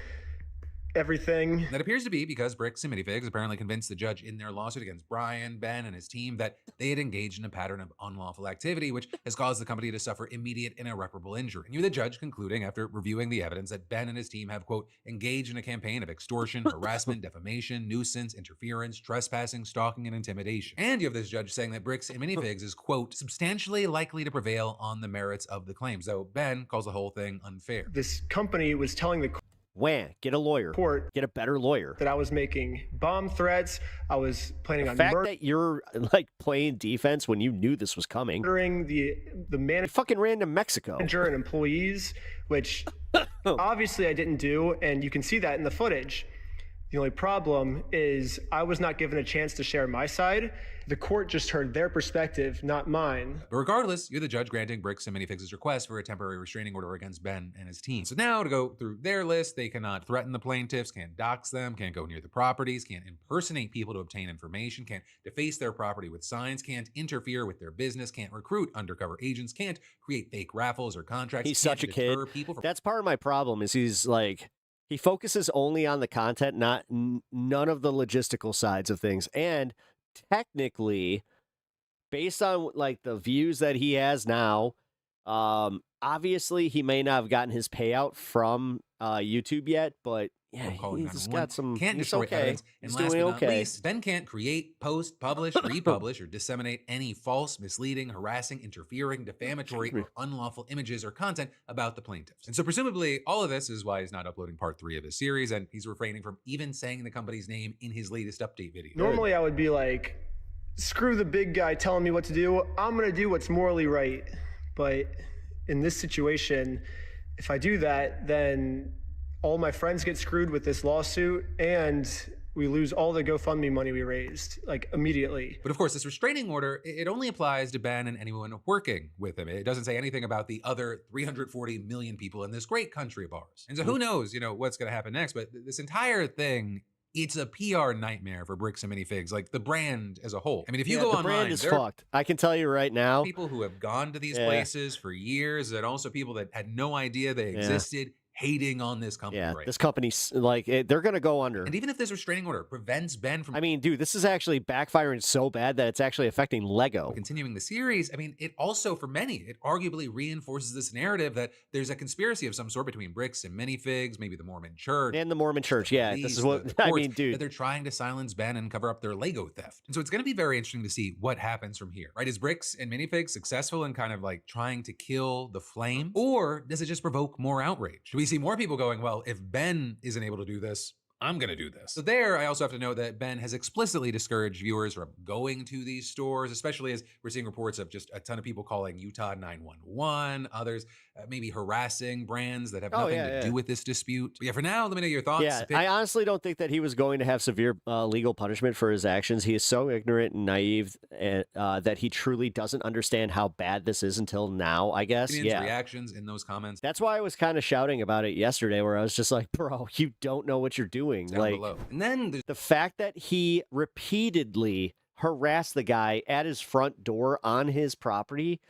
everything. That appears to be because Bricks and Minifigs apparently convinced the judge in their lawsuit against Brian, Ben, and his team that they had engaged in a pattern of unlawful activity, which has caused the company to suffer immediate and irreparable injury. And you the judge concluding, after reviewing the evidence, that Ben and his team have, quote, engaged in a campaign of extortion, harassment, defamation, nuisance, interference, trespassing, stalking, and intimidation. And you have this judge saying that Bricks and Minifigs is, quote, substantially likely to prevail on the merits of the claims, though Ben calls the whole thing unfair. This company was telling the get a lawyer. Get a better lawyer. That I was making bomb threats. I was planning on the fact that you're like playing defense when you knew this was coming. Murdering the man. Fucking ran to Mexico. Manager and employees, which obviously I didn't do, and you can see that in the footage. The only problem is I was not given a chance to share my side, the court just heard their perspective, not mine. But regardless, you're the judge granting Bricks and Minifig's request for a temporary restraining order against Ben and his team. So now to go through their list, they cannot threaten the plaintiffs, can't dox them, can't go near the properties, can't impersonate people to obtain information, can't deface their property with signs, can't interfere with their business, can't recruit undercover agents, can't create fake raffles or contracts. He's such a kid. That's part of my problem is he's like, he focuses only on the content, none of the logistical sides of things. And technically, based on like the views that he has now, obviously he may not have gotten his payout from YouTube yet, but yeah, he's got some. Can't he's destroy okay. evidence. And He's last doing but not okay. least, Ben can't create, post, publish, republish, or disseminate any false, misleading, harassing, interfering, defamatory, or unlawful images or content about the plaintiffs. And so presumably all of this is why he's not uploading part 3 of his series, and he's refraining from even saying the company's name in his latest update video. Normally I would be like, screw the big guy telling me what to do. I'm going to do what's morally right. But in this situation, if I do that, then all my friends get screwed with this lawsuit and we lose all the GoFundMe money we raised, like immediately. But of course, this restraining order, it only applies to Ben and anyone working with him. It doesn't say anything about the other 340 million people in this great country of ours. And so who knows, what's going to happen next, but this entire thing, it's a PR nightmare for Bricks and Minifigs, like the brand as a whole. I mean, if you go the online, brand is fucked. I can tell you right now. People who have gone to these places for years, and also people that had no idea they existed, hating on this company. Yeah, right this company's like, they're going to go under. And even if this restraining order prevents Ben from... I mean, dude, this is actually backfiring so bad that it's actually affecting Lego. Continuing the series, I mean, it also, for many, it arguably reinforces this narrative that there's a conspiracy of some sort between Bricks and Minifigs, maybe the Mormon Church. And the Mormon Church, yeah. This is what, I mean, dude. That they're trying to silence Ben and cover up their Lego theft. And so it's going to be very interesting to see what happens from here, right? Is Bricks and Minifigs successful in kind of like trying to kill the flame? Or does it just provoke more outrage? Do we see more people going, well, if Ben isn't able to do this, I'm going to do this. So there, I also have to note that Ben has explicitly discouraged viewers from going to these stores, especially as we're seeing reports of just a ton of people calling Utah 911, others maybe harassing brands that have nothing to do with this dispute. But yeah, for now, let me know your thoughts. Yeah, I honestly don't think that he was going to have severe legal punishment for his actions. He is so ignorant and naive that he truly doesn't understand how bad this is until now, I guess. Yeah. Reactions in those comments. That's why I was kind of shouting about it yesterday, where I was just like, bro, you don't know what you're doing. Down below. And then the fact that he repeatedly harassed the guy at his front door on his property,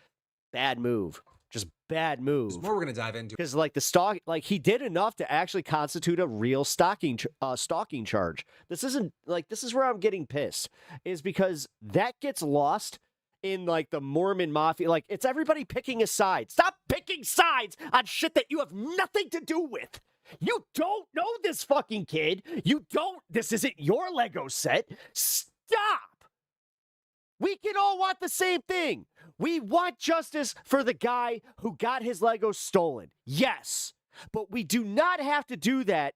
bad move. Just bad move. There's more we're going to dive into. Because like he did enough to actually constitute a real stalking charge. This is where I'm getting pissed, is because that gets lost in like the Mormon mafia. Like, it's everybody picking a side. Stop picking sides on shit that you have nothing to do with. You don't know this fucking kid. This isn't your Lego set. Stop. We can all want the same thing. We want justice for the guy who got his Lego stolen. Yes. But we do not have to do that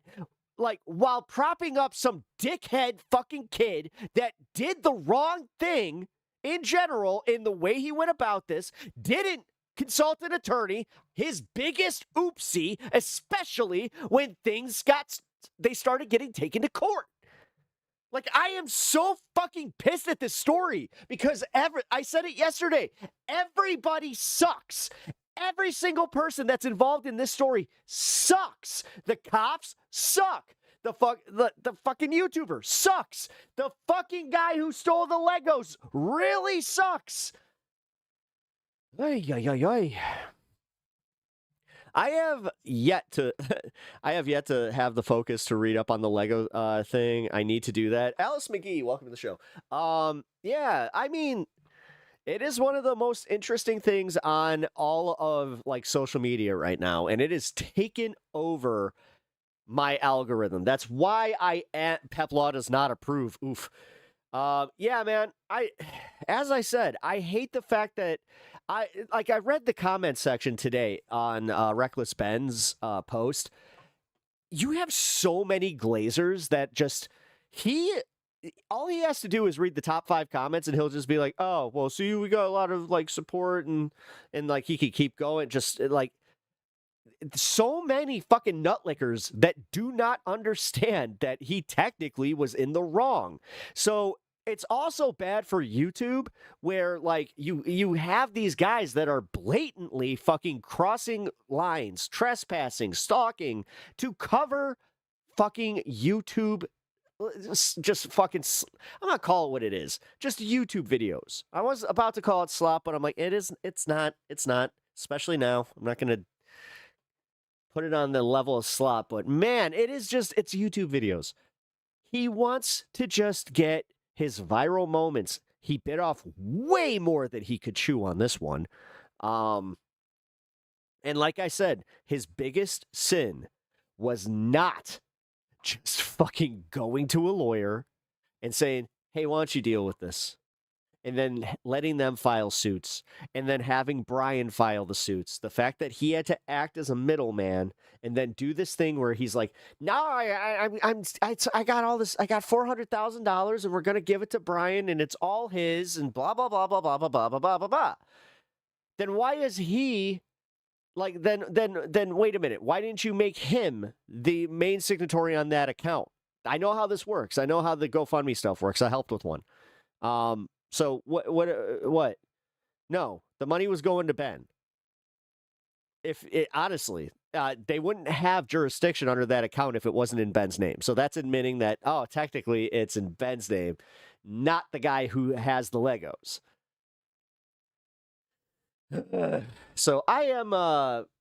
like while propping up some dickhead fucking kid that did the wrong thing in general in the way he went about this, didn't consult an attorney, his biggest oopsie, especially when they started getting taken to court. Like, I am so fucking pissed at this story because I said it yesterday. Everybody sucks. Every single person that's involved in this story sucks. The cops suck. The fucking YouTuber sucks. The fucking guy who stole the Legos really sucks. Ay, ay, ay, ay. I have yet to have the focus to read up on the Lego thing. I need to do that. Alice McGee, welcome to the show. Yeah, I mean, it is one of the most interesting things on all of like social media right now, and it has taken over my algorithm. That's why Pep Law does not approve. Oof. Yeah, man. As I said, I hate the fact that I read the comment section today on Reckless Ben's post. You have so many glazers that just all he has to do is read the top 5 comments and he'll just be like, oh, well, see, we got a lot of like support and like he could keep going. Just like so many fucking nutlickers that do not understand that he technically was in the wrong. So it's also bad for YouTube, where like you have these guys that are blatantly fucking crossing lines, trespassing, stalking to cover fucking YouTube. Just fucking, I'm not calling it what it is. Just YouTube videos. I was about to call it slop, but I'm like, it's not, especially now. I'm not going to put it on the level of slop, but man, it's YouTube videos. He wants to just get his viral moments. He bit off way more than he could chew on this one. And like I said, his biggest sin was not just fucking going to a lawyer and saying, hey, why don't you deal with this? And then letting them file suits, and then having Brian file the suits. The fact that he had to act as a middleman and then do this thing where he's like, no, I got all this, I got $400,000 and we're going to give it to Brian and it's all his and blah, blah, blah, blah, blah, blah, blah, blah, blah, blah, blah. Then why is he like, then wait a minute. Why didn't you make him the main signatory on that account? I know how this works. I know how the GoFundMe stuff works. I helped with one. So what? No, the money was going to Ben. Honestly, they wouldn't have jurisdiction under that account if it wasn't in Ben's name. So that's admitting that, oh, technically it's in Ben's name, not the guy who has the Legos. So I am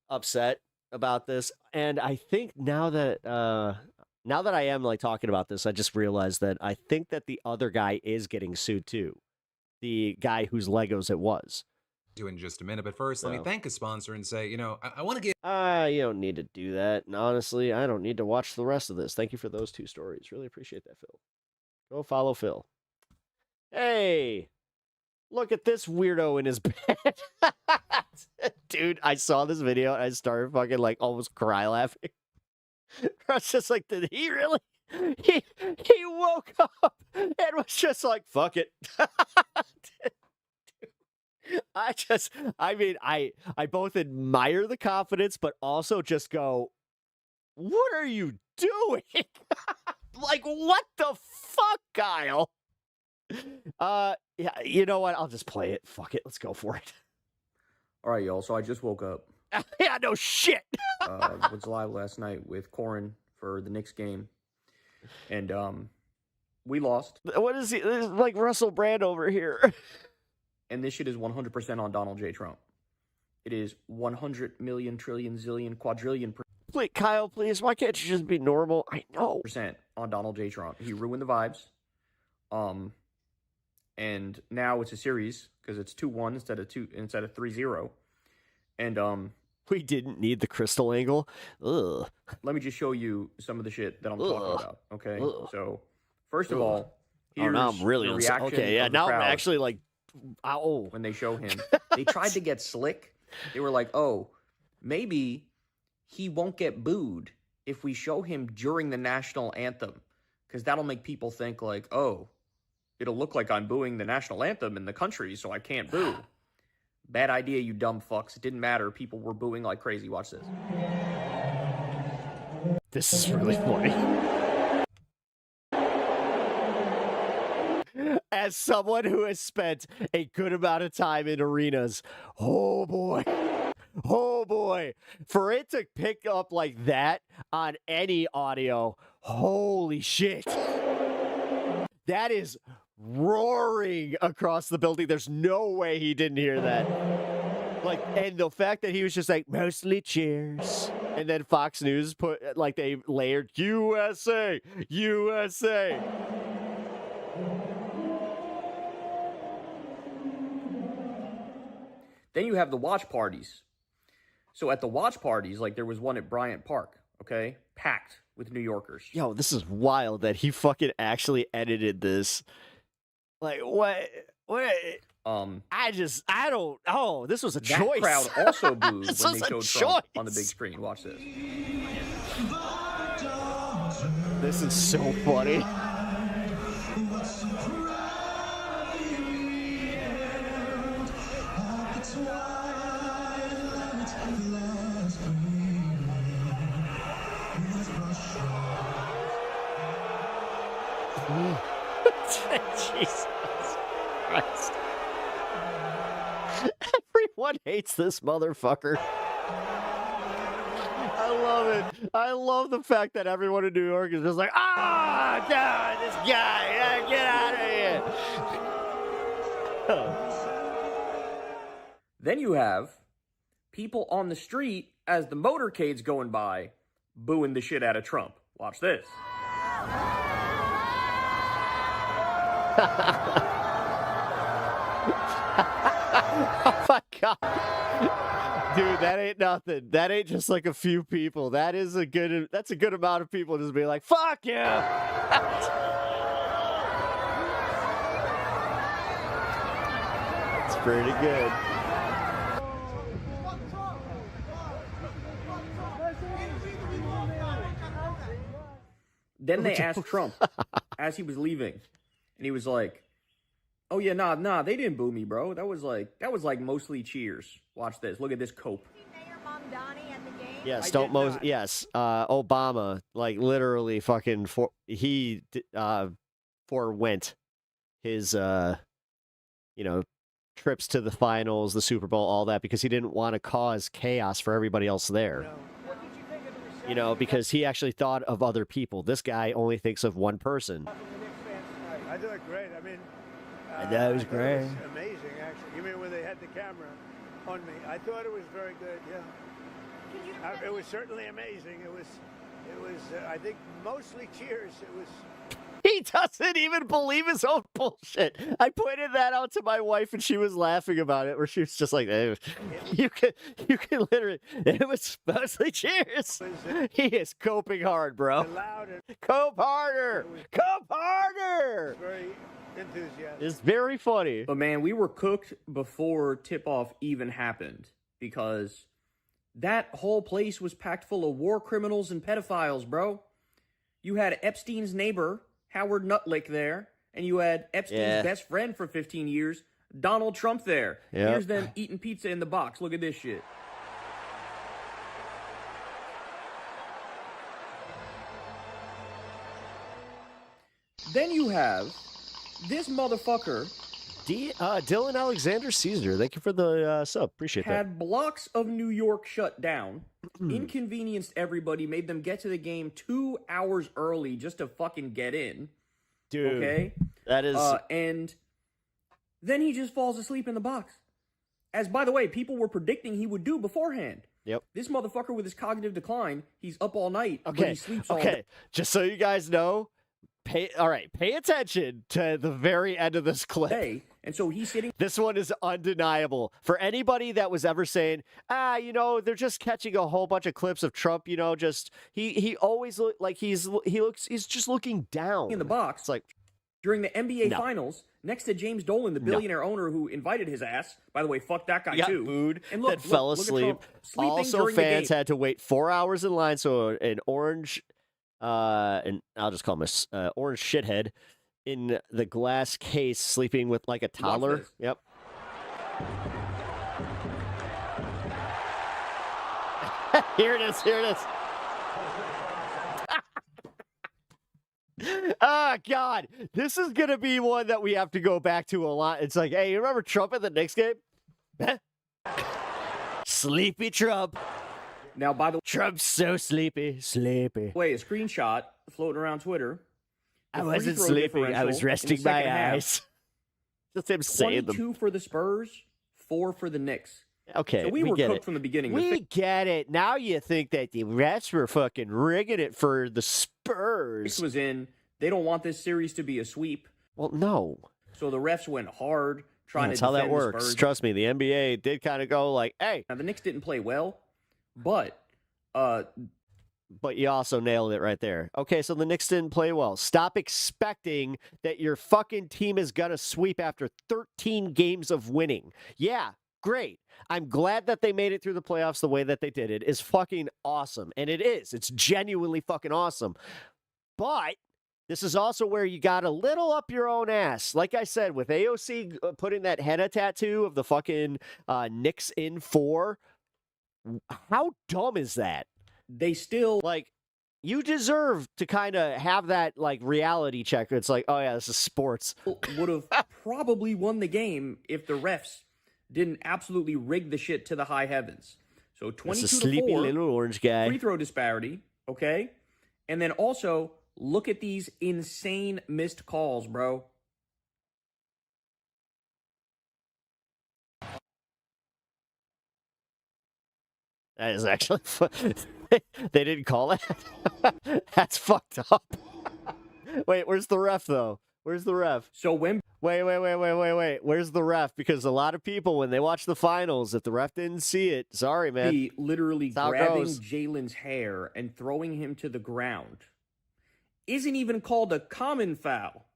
upset about this, and I think now that I am like talking about this, I just realized that I think that the other guy is getting sued too. The guy whose Legos it was. Do in just a minute, but first, let me thank a sponsor and say, I want to give. You don't need to do that. And honestly, I don't need to watch the rest of this. Thank you for those 2 stories. Really appreciate that, Phil. Go follow Phil. Hey, look at this weirdo in his bed. Dude, I saw this video and I started fucking like almost cry laughing. I was just like, did he really? He woke up and was just like, fuck it. I both admire the confidence, but also just go, what are you doing? Like, what the fuck, Kyle? Yeah, you know what? I'll just play it. Fuck it. Let's go for it. All right, y'all. So I just woke up. Yeah, no shit. Was live last night with Corin for the Knicks game. And we lost. What is he? This is like Russell Brand over here. And this shit is 100% on Donald J. Trump. It is 100 million, trillion, zillion, quadrillion Please, Kyle, please. Why can't you just be normal? I know. % on Donald J. Trump. He ruined the vibes. And now it's a series because it's 2-1 instead of 3-0. And we didn't need the crystal angle. Ugh. Let me just show you some of the shit that I'm talking about. Okay. Ugh. So first of all, here's now I'm really the reaction. Okay, yeah. Of the Now I'm crowd actually like, ow. When they show him, they tried to get slick. They were like, oh, maybe he won't get booed if we show him during the national anthem, because that'll make people think like, oh, it'll look like I'm booing the national anthem in the country, so I can't boo. Bad idea, you dumb fucks. It didn't matter. People were booing like crazy. Watch this. This is really funny. As someone who has spent a good amount of time in arenas, oh boy, for it to pick up like that on any audio, holy shit. That is roaring across the building. There's no way he didn't hear that. Like, and the fact that he was just like, mostly cheers. And then Fox News put, like, they layered USA. Then you have the watch parties. So at the watch parties, like there was one at Bryant Park, okay? Packed with New Yorkers. Yo, this is wild that he fucking actually edited this. Like, what? This was a choice. That crowd also booed when they showed choice. Trump on the big screen. Watch this. This is so funny. Jesus Christ. Everyone hates this motherfucker. I love it. I love the fact that everyone in New York is just like, God, this guy, get out of here. Then you have people on the street as the motorcade's going by, booing the shit out of Trump. Watch this. Oh my God. Dude, that ain't nothing. That ain't just like a few people. That's a good amount of people just being like, fuck you. It's pretty good. Then they asked Trump as he was leaving, and he was like, "Oh yeah, nah, they didn't boo me, bro. That was like mostly cheers. Watch this. Look at this cope." Yes, yes. Obama, like literally fucking forewent his trips to the finals, the Super Bowl, all that, because he didn't want to cause chaos for everybody else there. Because he actually thought of other people. This guy only thinks of one person. I thought it was great. I mean, that was great. It was amazing, actually. You mean when they had the camera on me? I thought it was very good. Yeah. It was certainly amazing. It was. I think mostly cheers. It was. He doesn't even believe his own bullshit. I pointed that out to my wife, and she was laughing about it. Where she was just like, hey, "You can literally." It was mostly cheers. He is coping hard, bro. Cope harder. Cope harder. Very enthusiastic. It's very funny. But man, we were cooked before tip-off even happened, because that whole place was packed full of war criminals and pedophiles, bro. You had Epstein's neighbor, Howard Nutlick, there, and you had Epstein's best friend for 15 years, Donald Trump, there. Yep. Here's them eating pizza in the box. Look at this shit. Then you have this motherfucker. Dylan Alexander Caesar, thank you for the sub. Appreciate that. Had blocks of New York shut down, inconvenienced everybody, made them get to the game 2 hours early just to fucking get in. Dude, okay? That is... and then he just falls asleep in the box. As, by the way, people were predicting he would do beforehand. Yep. This motherfucker with his cognitive decline, he's up all night, but he sleeps all day. Just so you guys know, pay attention to the very end of this clip. And so he's sitting. This one is undeniable. For anybody that was ever saying, they're just catching a whole bunch of clips of Trump, just he always look like he's just looking down in the box. It's like during the NBA Finals next to James Dolan, the billionaire owner who invited his ass. By the way, fuck that guy too. Booed, and look, fell asleep. Also, fans had to wait 4 hours in line. So an orange, and I'll just call him a orange shithead in the glass case, sleeping with like a toddler. Yep. Here it is. Oh, God. This is going to be one that we have to go back to a lot. It's like, hey, you remember Trump at the Knicks game? Sleepy Trump. Now, by the way, Trump's so sleepy. Wait, a screenshot floating around Twitter. I wasn't sleeping. I was resting my eyes. Just him saying them. 22 for the Spurs, 4 for the Knicks. Okay, so we were cooked it from the beginning. We get it. Now you think that the refs were fucking rigging it for the Spurs. This was in. They don't want this series to be a sweep. Well, no. So the refs went hard trying to defend the That's how that works. Spurs. Trust me, the NBA did kind of go like, hey. Now, the Knicks didn't play well, but you also nailed it right there. Okay, so the Knicks didn't play well. Stop expecting that your fucking team is going to sweep after 13 games of winning. Yeah, great. I'm glad that they made it through the playoffs the way that they did. It is fucking awesome. And it is. It's genuinely fucking awesome. But this is also where you got a little up your own ass. Like I said, with AOC putting that henna tattoo of the fucking Knicks in 4, how dumb is that? They still, like, You deserve to kind of have that like reality check. It's like, oh yeah, this is sports. Would have probably won the game if the refs didn't absolutely rig the shit to the high heavens. So 22 It's a to sleepy 4 little orange guy. free throw disparity, okay? And then also look at these insane missed calls, bro. That is actually they didn't call it. That's fucked up. Wait, where's the ref though? Where's the ref? So when wait. Where's the ref? Because a lot of people, when they watch the finals, if the ref didn't see it, sorry, man. He literally That's how it grabbing goes. Jalen's hair and throwing him to the ground isn't even called a common foul.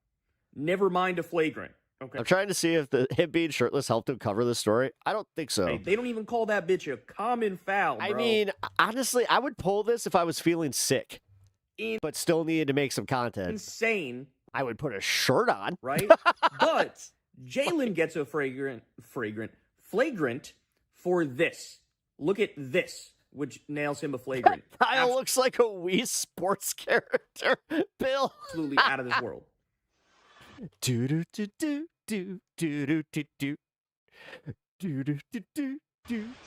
Never mind a flagrant. Okay. I'm trying to see if him being shirtless helped him cover the story. I don't think so. Hey, they don't even call that bitch a common foul, bro. I mean, honestly, I would pull this if I was feeling sick, but still needed to make some content. Insane. I would put a shirt on. Right? But Jalen gets a flagrant for this. Look at this, which nails him a flagrant. Kyle looks like a Wii Sports character. Bill. Absolutely out of this world. Do do do do do do do do do do do do do do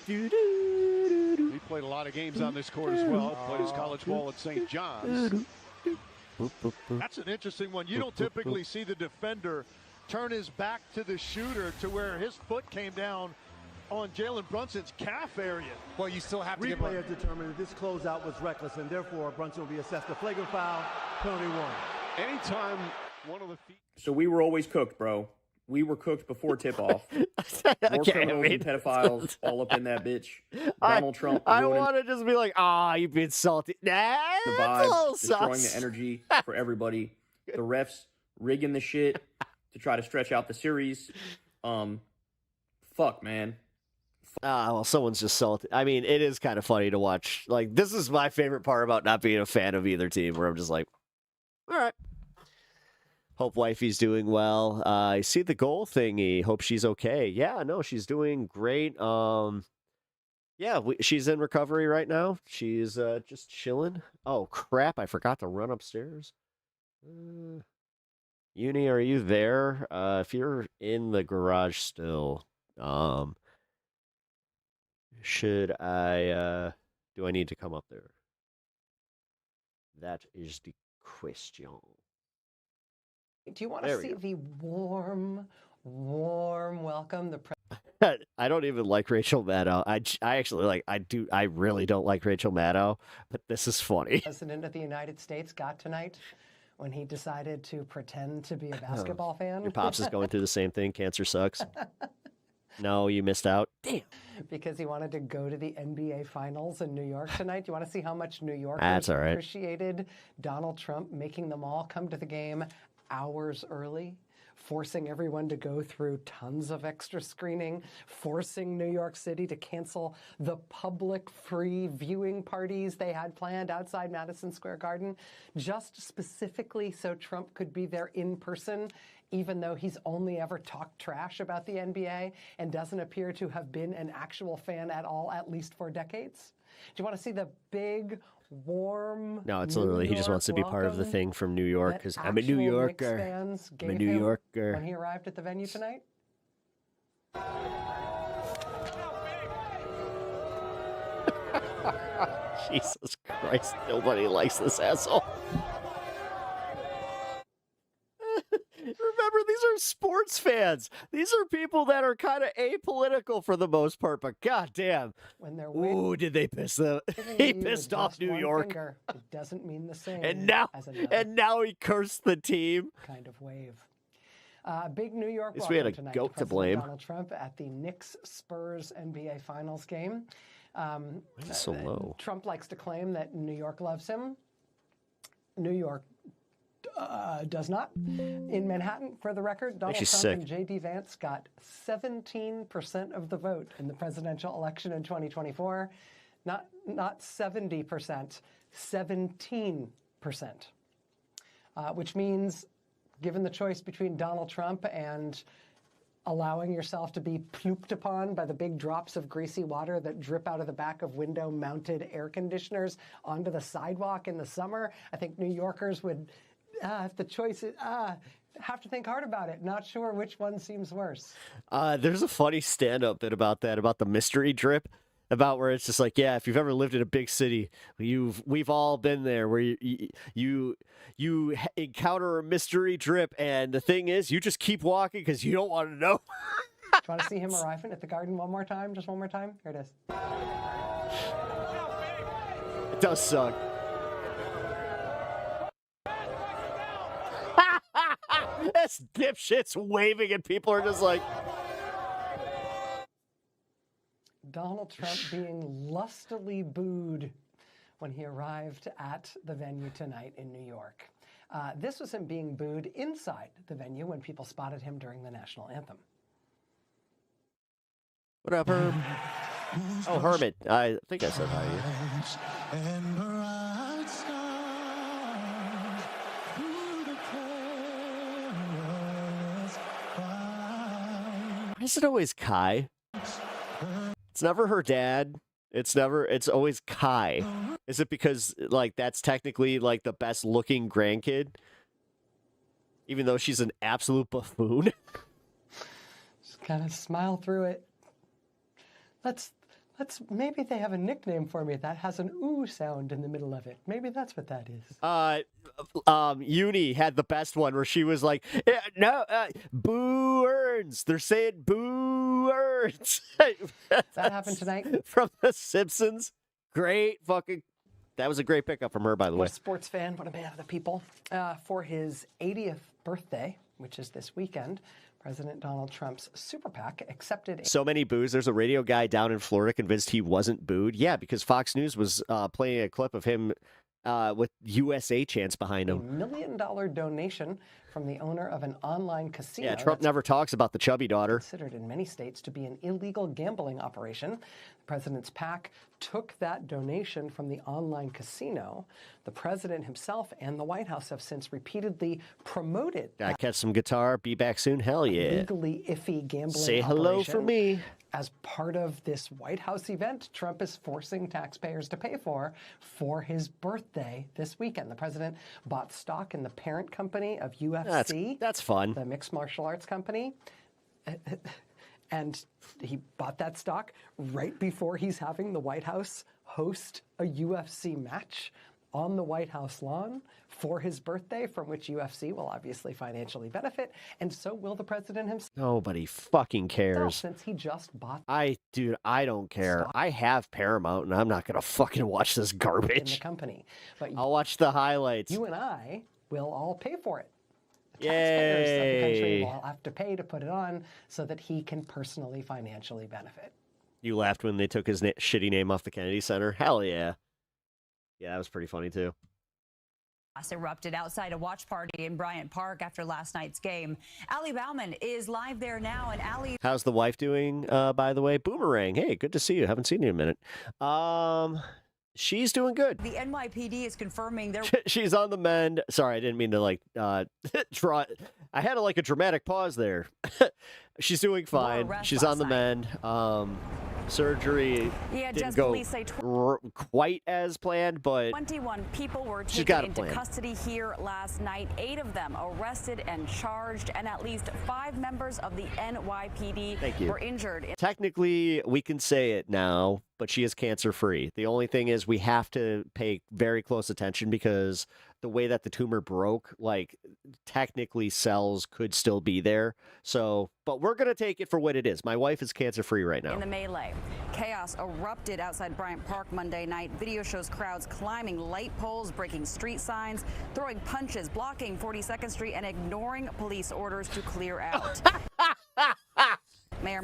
do do. He played a lot of games on this court as well. Played his college ball at St. John's. That's an interesting one. You don't typically see the defender turn his back to the shooter to where his foot came down on Jalen Brunson's calf area. Well, you still have to Replay has determined that this closeout was reckless, and therefore Brunson will be assessed a flagrant foul, penalty 1. Anytime one of the feet. So we were always cooked, bro. We were cooked before tip-off. More criminals and pedophiles all up in that bitch. Donald Trump. I want to just be like, you've been salty. Nah, the that's a little vibe, destroying sus. the energy for everybody. The refs rigging the shit to try to stretch out the series. Fuck, man. Well, someone's just salty. I mean, it is kind of funny to watch. Like, this is my favorite part about not being a fan of either team, where I'm just like, all right. Hope wifey's doing well. I see the goal thingy. Hope she's okay. Yeah, no, she's doing great. Yeah, she's in recovery right now. She's just chilling. Oh, crap. I forgot to run upstairs. Uni, are you there? If you're in the garage still, should I, do I need to come up there? That is the question. Do you want to see the warm welcome? I don't even like Rachel Maddow. I actually I really don't like Rachel Maddow, but this is funny. President of the United States got tonight when he decided to pretend to be a basketball fan. Your pops is going through the same thing. Cancer sucks. No, you missed out. Damn. Because he wanted to go to the NBA Finals in New York tonight. Do you want to see how much New Yorkers That's all right. appreciated Donald Trump making them all come to the game hours early, forcing everyone to go through tons of extra screening, forcing New York City to cancel the public free viewing parties they had planned outside Madison Square Garden, just specifically so Trump could be there in person, even though he's only ever talked trash about the NBA and doesn't appear to have been an actual fan at all, at least for decades. Do you want to see the big, warm, No, it's literally, he just wants to be part of the thing from New York because I'm a New Yorker. I'm a New Yorker. When he arrived at the venue tonight? Jesus Christ, nobody likes this asshole. Remember, these are sports fans. These are people that are kind of apolitical for the most part, but goddamn. When they're ooh, did they piss them? He pissed off New York. Finger, it doesn't mean the same. And now he cursed the team. Kind of wave. Big New York At least we had a tonight goat to President blame. Donald Trump at the Knicks Spurs NBA Finals game. Why is it so low? Trump likes to claim that New York loves him. New York does not. In Manhattan, for the record, Donald Makes you Trump sick. and J.D. Vance got 17% of the vote in the presidential election in 2024. Not 70%, 17%. Which means, given the choice between Donald Trump and allowing yourself to be plooped upon by the big drops of greasy water that drip out of the back of window-mounted air conditioners onto the sidewalk in the summer. I think New Yorkers would, if the choice is, have to think hard about it. Not sure which one seems worse. There's a funny stand-up bit about that, about the mystery drip, about where it's just like, yeah, if you've ever lived in a big city, we've all been there, where you encounter a mystery drip, and the thing is, you just keep walking because you don't want to know. Do you want to see him arriving at the Garden one more time? Just one more time? Here it is. It does suck. This dipshit's waving and people are just like... Donald Trump being lustily booed when he arrived at the venue tonight in New York. This was him being booed inside the venue when people spotted him during the national anthem. What up, Herb? Oh, Hermit. I think I said hi to you. Why is it always Kai? It's never her dad. It's always Kai. Is it because, like, that's technically, like, the best looking grandkid? Even though she's an absolute buffoon? Just kind of smile through it. Maybe they have a nickname for me that has an ooh sound in the middle of it. Maybe that's what that is. Uni had the best one where she was like, boo earns. They're saying boo earns. That happened tonight. From The Simpsons. Great fucking... That was a great pickup from her, by the way. What a sports fan. What a man of the people. For his 80th birthday, which is this weekend, President Donald Trump's super PAC accepted... So many boos. There's a radio guy down in Florida convinced he wasn't booed. Yeah, because Fox News was playing a clip of him with USA chants behind him. $1 million donation from the owner of an online casino. Yeah, Trump never talks about the chubby daughter. Considered in many states to be an illegal gambling operation. The president's PAC took that donation from the online casino. The president himself and the White House have since repeatedly promoted Gotta catch some guitar, be back soon. Hell yeah. Legally iffy gambling Say hello operation. for me. As part of this White House event, Trump is forcing taxpayers to pay for his birthday this weekend. The president bought stock in the parent company of UFC. That's fun. The mixed martial arts company. And he bought that stock right before he's having the White House host a UFC match on the White House lawn for his birthday, from which UFC will obviously financially benefit, and so will the president himself. Nobody fucking cares. Since he just bought... I don't care. Stock. I have Paramount, and I'm not going to fucking watch this garbage. In the company. But I'll watch the highlights. You and I will all pay for it. The taxpayers of the country will all have to pay to put it on so that he can personally financially benefit. You laughed when they took his shitty name off the Kennedy Center? Hell yeah. Yeah, that was pretty funny, too. Erupted outside a watch party in Bryant Park after last night's game. Allie Bauman is live there now, and Allie... How's the wife doing, by the way? Boomerang. Hey, good to see you. Haven't seen you in a minute. She's doing good. The NYPD is confirming their... She's on the mend. Sorry, I didn't mean to, like, draw... I had, a dramatic pause there. She's doing fine. She's on the mend. Surgery didn't go quite as planned, but 21 people were taken into custody here last night. 8 of them arrested and charged, and at least 5 members of the NYPD were injured. Technically, we can say it now, but she is cancer-free. The only thing is we have to pay very close attention because the way that the tumor broke, technically cells could still be there. So, but we're going to take it for what it is. My wife is cancer-free right now. In the melee, chaos erupted outside Bryant Park Monday night. Video shows crowds climbing light poles, breaking street signs, throwing punches, blocking 42nd Street, and ignoring police orders to clear out. Mayor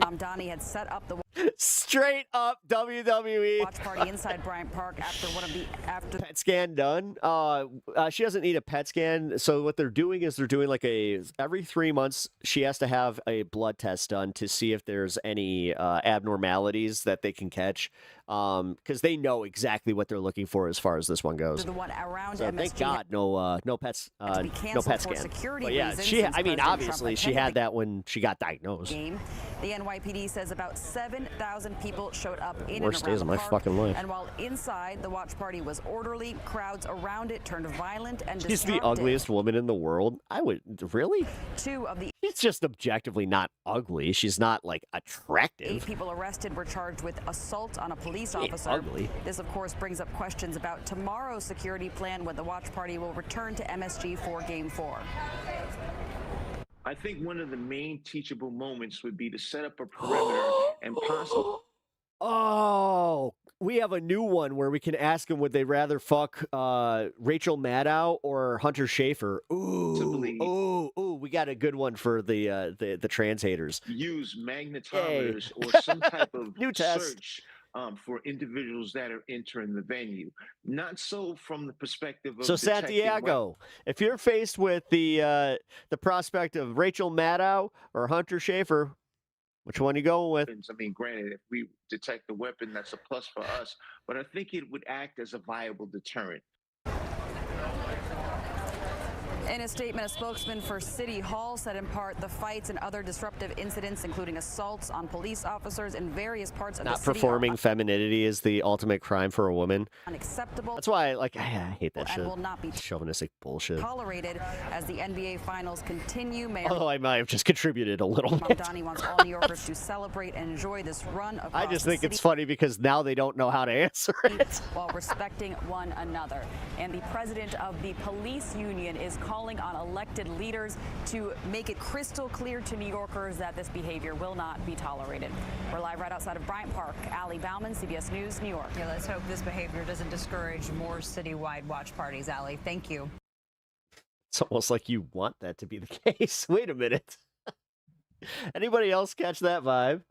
Mamdani had set up the Straight up WWE. watch party inside Bryant Park after pet scan done. She doesn't need a pet scan. So what they're doing is they're doing like every 3 months she has to have a blood test done to see if there's any abnormalities that they can catch. Because they know exactly what they're looking for as far as this one goes. the one around So MSG. thank God, no pets, no pet for scan. security But yeah, reasons she. since I mean, President Trump obviously, she attended had that when she got diagnosed. game. The NYPD says about 7,000 people showed up in Worst and around days the of my park. fucking life. And while inside, the watch party was orderly. Crowds around it turned violent and She's the disruptive. ugliest woman in the world. I would really. Two of the She's just objectively not ugly. She's not like 8 attractive. people arrested were charged with assault on a police Ain't officer. ugly. This, of course, brings up questions about tomorrow's security plan when the watch party will return to MSG for Game 4. I think one of the main teachable moments would be to set up a perimeter and possibly. Oh, we have a new one where we can ask them would they rather fuck Rachel Maddow or Hunter Schafer. Ooh, we got a good one for the trans haters. Use magnetometers or some type of New test. search for individuals that are entering the venue. Not so from the perspective of So detecting Santiago, if you're faced with the prospect of Rachel Maddow or Hunter Schafer, which one are you going with? weapons. I mean, granted, if we detect a weapon, that's a plus for us, but I think it would act as a viable deterrent. In a statement, a spokesman for City Hall said in part the fights and other disruptive incidents, including assaults on police officers in various parts of Not the city, performing are femininity is the ultimate crime for a woman. unacceptable. That's why I hate that and shit. will not be Chauvinistic bullshit. tolerated as the NBA finals continue. Mayor Although I might have just contributed a little bit. Mamdani wants all New Yorkers to celebrate and enjoy this run across I just the think city it's funny because now they don't know how to answer it. while respecting one another. And the president of the police union is calling on elected leaders to make it crystal clear to New Yorkers that this behavior will not be tolerated. We're live right outside of Bryant Park. Allie Bauman, CBS News, New York. Yeah, let's hope this behavior doesn't discourage more citywide watch parties, Allie. Thank you. It's almost like you want that to be the case. Wait a minute. Anybody else catch that vibe?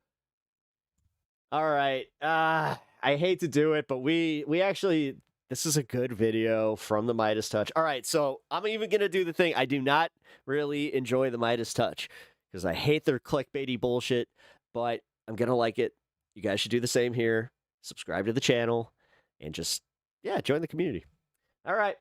All right. I hate to do it, but we actually, this is a good video from the Midas Touch. All right, so I'm even going to do the thing. I do not really enjoy the Midas Touch because I hate their clickbaity bullshit, but I'm going to like it. You guys should do the same here. Subscribe to the channel and just, join the community. All right.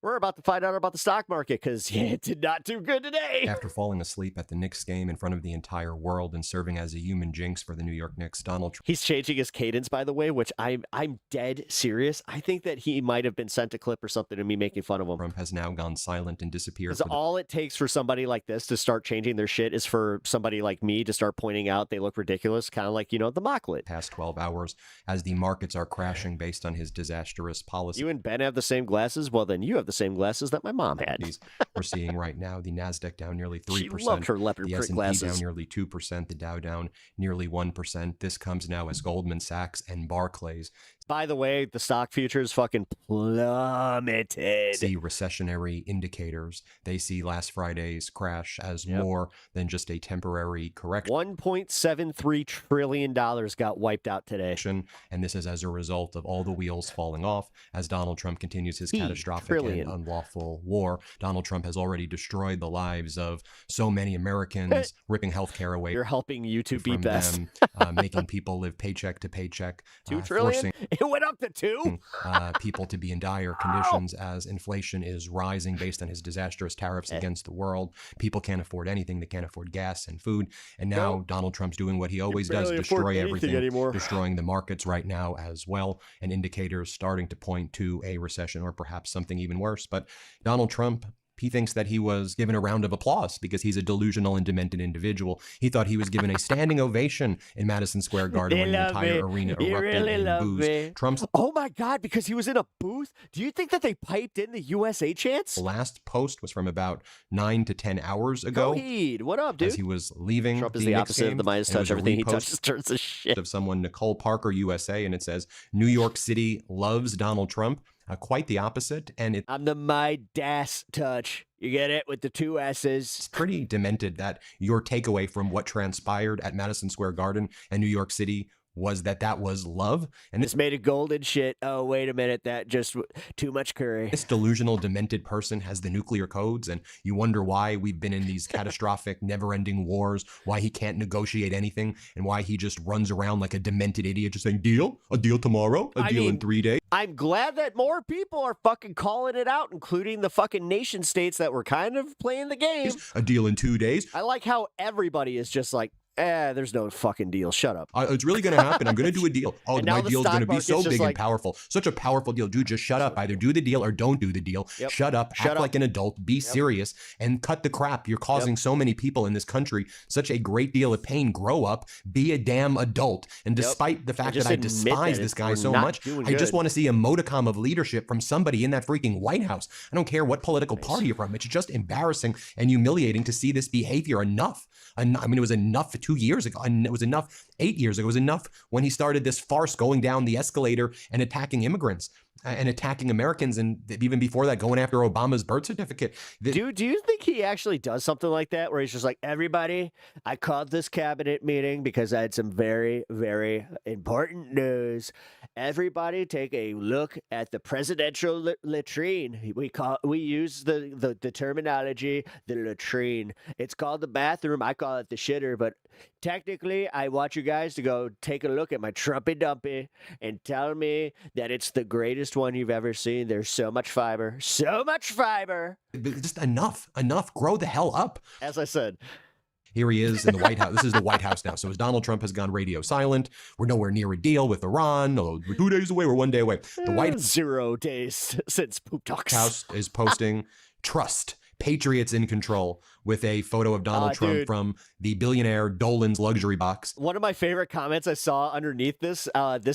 We're about to find out about the stock market because it did not do good today. After falling asleep at the Knicks game in front of the entire world and serving as a human jinx for the New York Knicks, Donald Trump. He's changing his cadence, by the way, which I'm dead serious. I think that he might have been sent a clip or something of me making fun of him. Trump has now gone silent and disappeared. Because all it takes for somebody like this to start changing their shit is for somebody like me to start pointing out they look ridiculous, kind of like, the mocklet. Past 12 hours as the markets are crashing based on his disastrous policy. You and Ben have the same glasses? Well, then you have the same glasses that my mom had. We're seeing right now the NASDAQ down nearly 3%. She loved her leopard the print S&P glasses. down nearly 2%. The Dow down nearly 1%. This comes now as Goldman Sachs and Barclays. By the way, the stock futures fucking plummeted. See recessionary indicators. They see last Friday's crash as more than just a temporary correction. $1.73 trillion got wiped out today. And this is as a result of all the wheels falling off as Donald Trump continues his catastrophic and unlawful war. Donald Trump has already destroyed the lives of so many Americans, ripping healthcare away. You're helping YouTube be best. Them, making people live paycheck to paycheck. $2 trillion? Forcing it went up to 2? People to be in dire conditions as inflation is rising based on his disastrous tariffs against the world. People can't afford anything. They can't afford gas and food. And now Donald Trump's doing what he always does, destroy everything anymore. Destroying the markets right now as well. And indicators starting to point to a recession or perhaps something even worse. But Donald Trump, he thinks that he was given a round of applause because he's a delusional and demented individual. He thought he was given a standing ovation in Madison Square Garden when the entire arena erupted in booze. Trump's oh my God, because he was in a booth? Do you think that they piped in the USA chants? Last post was from about 9 to 10 hours ago. Coheed, what up, dude? As he was leaving Trump is the opposite of the Midas Touch. Everything he touches turns to shit. Of someone, Nicole Parker, USA, and it says, New York City loves Donald Trump. Quite the opposite. And I'm the Midas touch. You get it with the 2 S's. It's pretty demented that your takeaway from what transpired at Madison Square Garden and New York City was that was love. And it's made of golden shit. Oh, wait a minute. That just too much curry. This delusional, demented person has the nuclear codes, and you wonder why we've been in these catastrophic, never-ending wars, why he can't negotiate anything, and why he just runs around like a demented idiot just saying, deal? A deal tomorrow? A deal in 3 days? I'm glad that more people are fucking calling it out, including the fucking nation states that were kind of playing the game. A deal in 2 days? I like how everybody is just like, there's no fucking deal. Shut up. It's really going to happen. I'm going to do a deal. Oh, my deal's going to be so big like, and powerful. Such a powerful deal. Dude, just shut up. Either do the deal or don't do the deal. Shut up. Act like an adult. Be serious and cut the crap. You're causing so many people in this country such a great deal of pain. Grow up. Be a damn adult. And despite the fact that I despise this guy so much, I just want to see a modicum of leadership from somebody in that freaking White House. I don't care what political party you're from. It's just embarrassing and humiliating to see this behavior. Enough. I mean, it was enough 2 years ago. And it was enough 8 years ago. It was enough when he started this farce going down the escalator and attacking immigrants and attacking Americans. And even before that, going after Obama's birth certificate. Do you think he actually does something like that where he's just like, everybody, I called this cabinet meeting because I had some very, very important news. Everybody take a look at the presidential latrine. We use the terminology, the latrine. It's called the bathroom. I call it the shitter, but technically, I want you guys to go take a look at my Trumpy Dumpy and tell me that it's the greatest one you've ever seen. There's so much fiber. So much fiber. Just enough. Grow the hell up. As I said. Here he is in the White House. This is the White House now. So as Donald Trump has gone radio silent, we're nowhere near a deal with Iran. No, we're 2 days away. We're 1 day away. The White 0 days since Poop Talks. House is posting trust. Patriots in control with a photo of Donald Trump from the billionaire Dolan's luxury box. One of my favorite comments I saw underneath this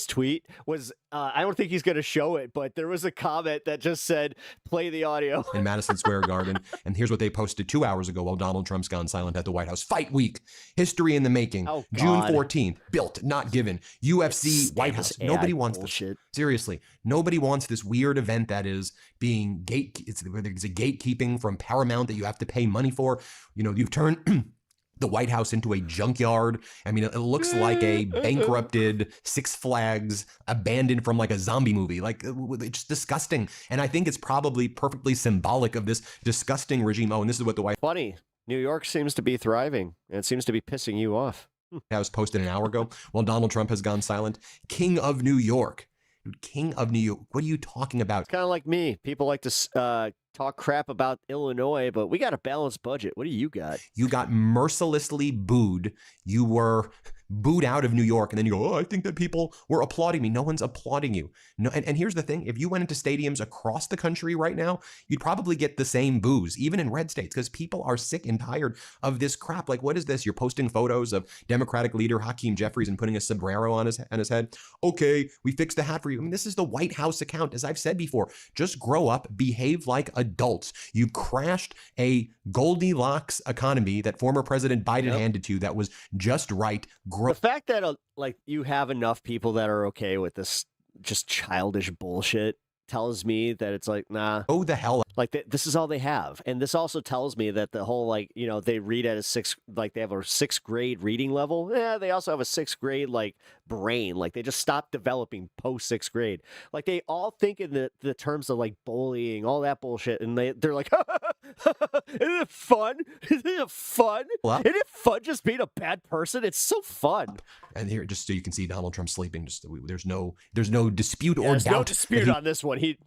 tweet was, I don't think he's going to show it, but there was a comment that just said, play the audio. In Madison Square Garden. And here's what they posted 2 hours ago while Donald Trump's gone silent at the White House. Fight week. History in the making. Oh, June 14th. Built, not given. UFC White House. Nobody wants bullshit. This. Seriously. Nobody wants this weird event that is being it's a gatekeeping from Paramount that you have to pay money for. You know, you've turned the White House into a junkyard. I mean, it looks like a bankrupted Six Flags abandoned from like a zombie movie. Like, it's disgusting. And I think it's probably perfectly symbolic of this disgusting regime. Oh, and this is what the White Funny. New York seems to be thriving, and it seems to be pissing you off. House posted an hour ago while Donald Trump has gone silent. King of New York. Dude, King of New York. What are you talking about? It's kind of like me. People like to talk crap about Illinois, but we got a balanced budget. What do you got? You got mercilessly booed. You were booed out of New York, and then you go, oh, I think that people were applauding me. No one's applauding you. No, and here's the thing. If you went into stadiums across the country right now, you'd probably get the same boos, even in red states, because people are sick and tired of this crap. Like, what is this? You're posting photos of Democratic leader Hakeem Jeffries and putting a sombrero on his head. Okay, we fixed the hat for you. I mean, this is the White House account. As I've said before, just grow up, behave like adults. You crashed a Goldilocks economy that former President Biden handed to you that was just right. The fact that like you have enough people that are okay with this just childish bullshit tells me that it's like, nah. Oh, the hell. Like, this is all they have. And this also tells me that the whole, like, you know, they read at they have a 6th grade reading level. Yeah, they also have a 6th grade, like, brain. Like, they just stopped developing post 6th grade. Like, they all think in the terms of, like, bullying, all that bullshit. And they're like, isn't it fun? Isn't it fun? Well, isn't it fun just being a bad person? It's so fun. And here, just so you can see Donald Trump sleeping, just there's no dispute or there's doubt. No dispute on this one. He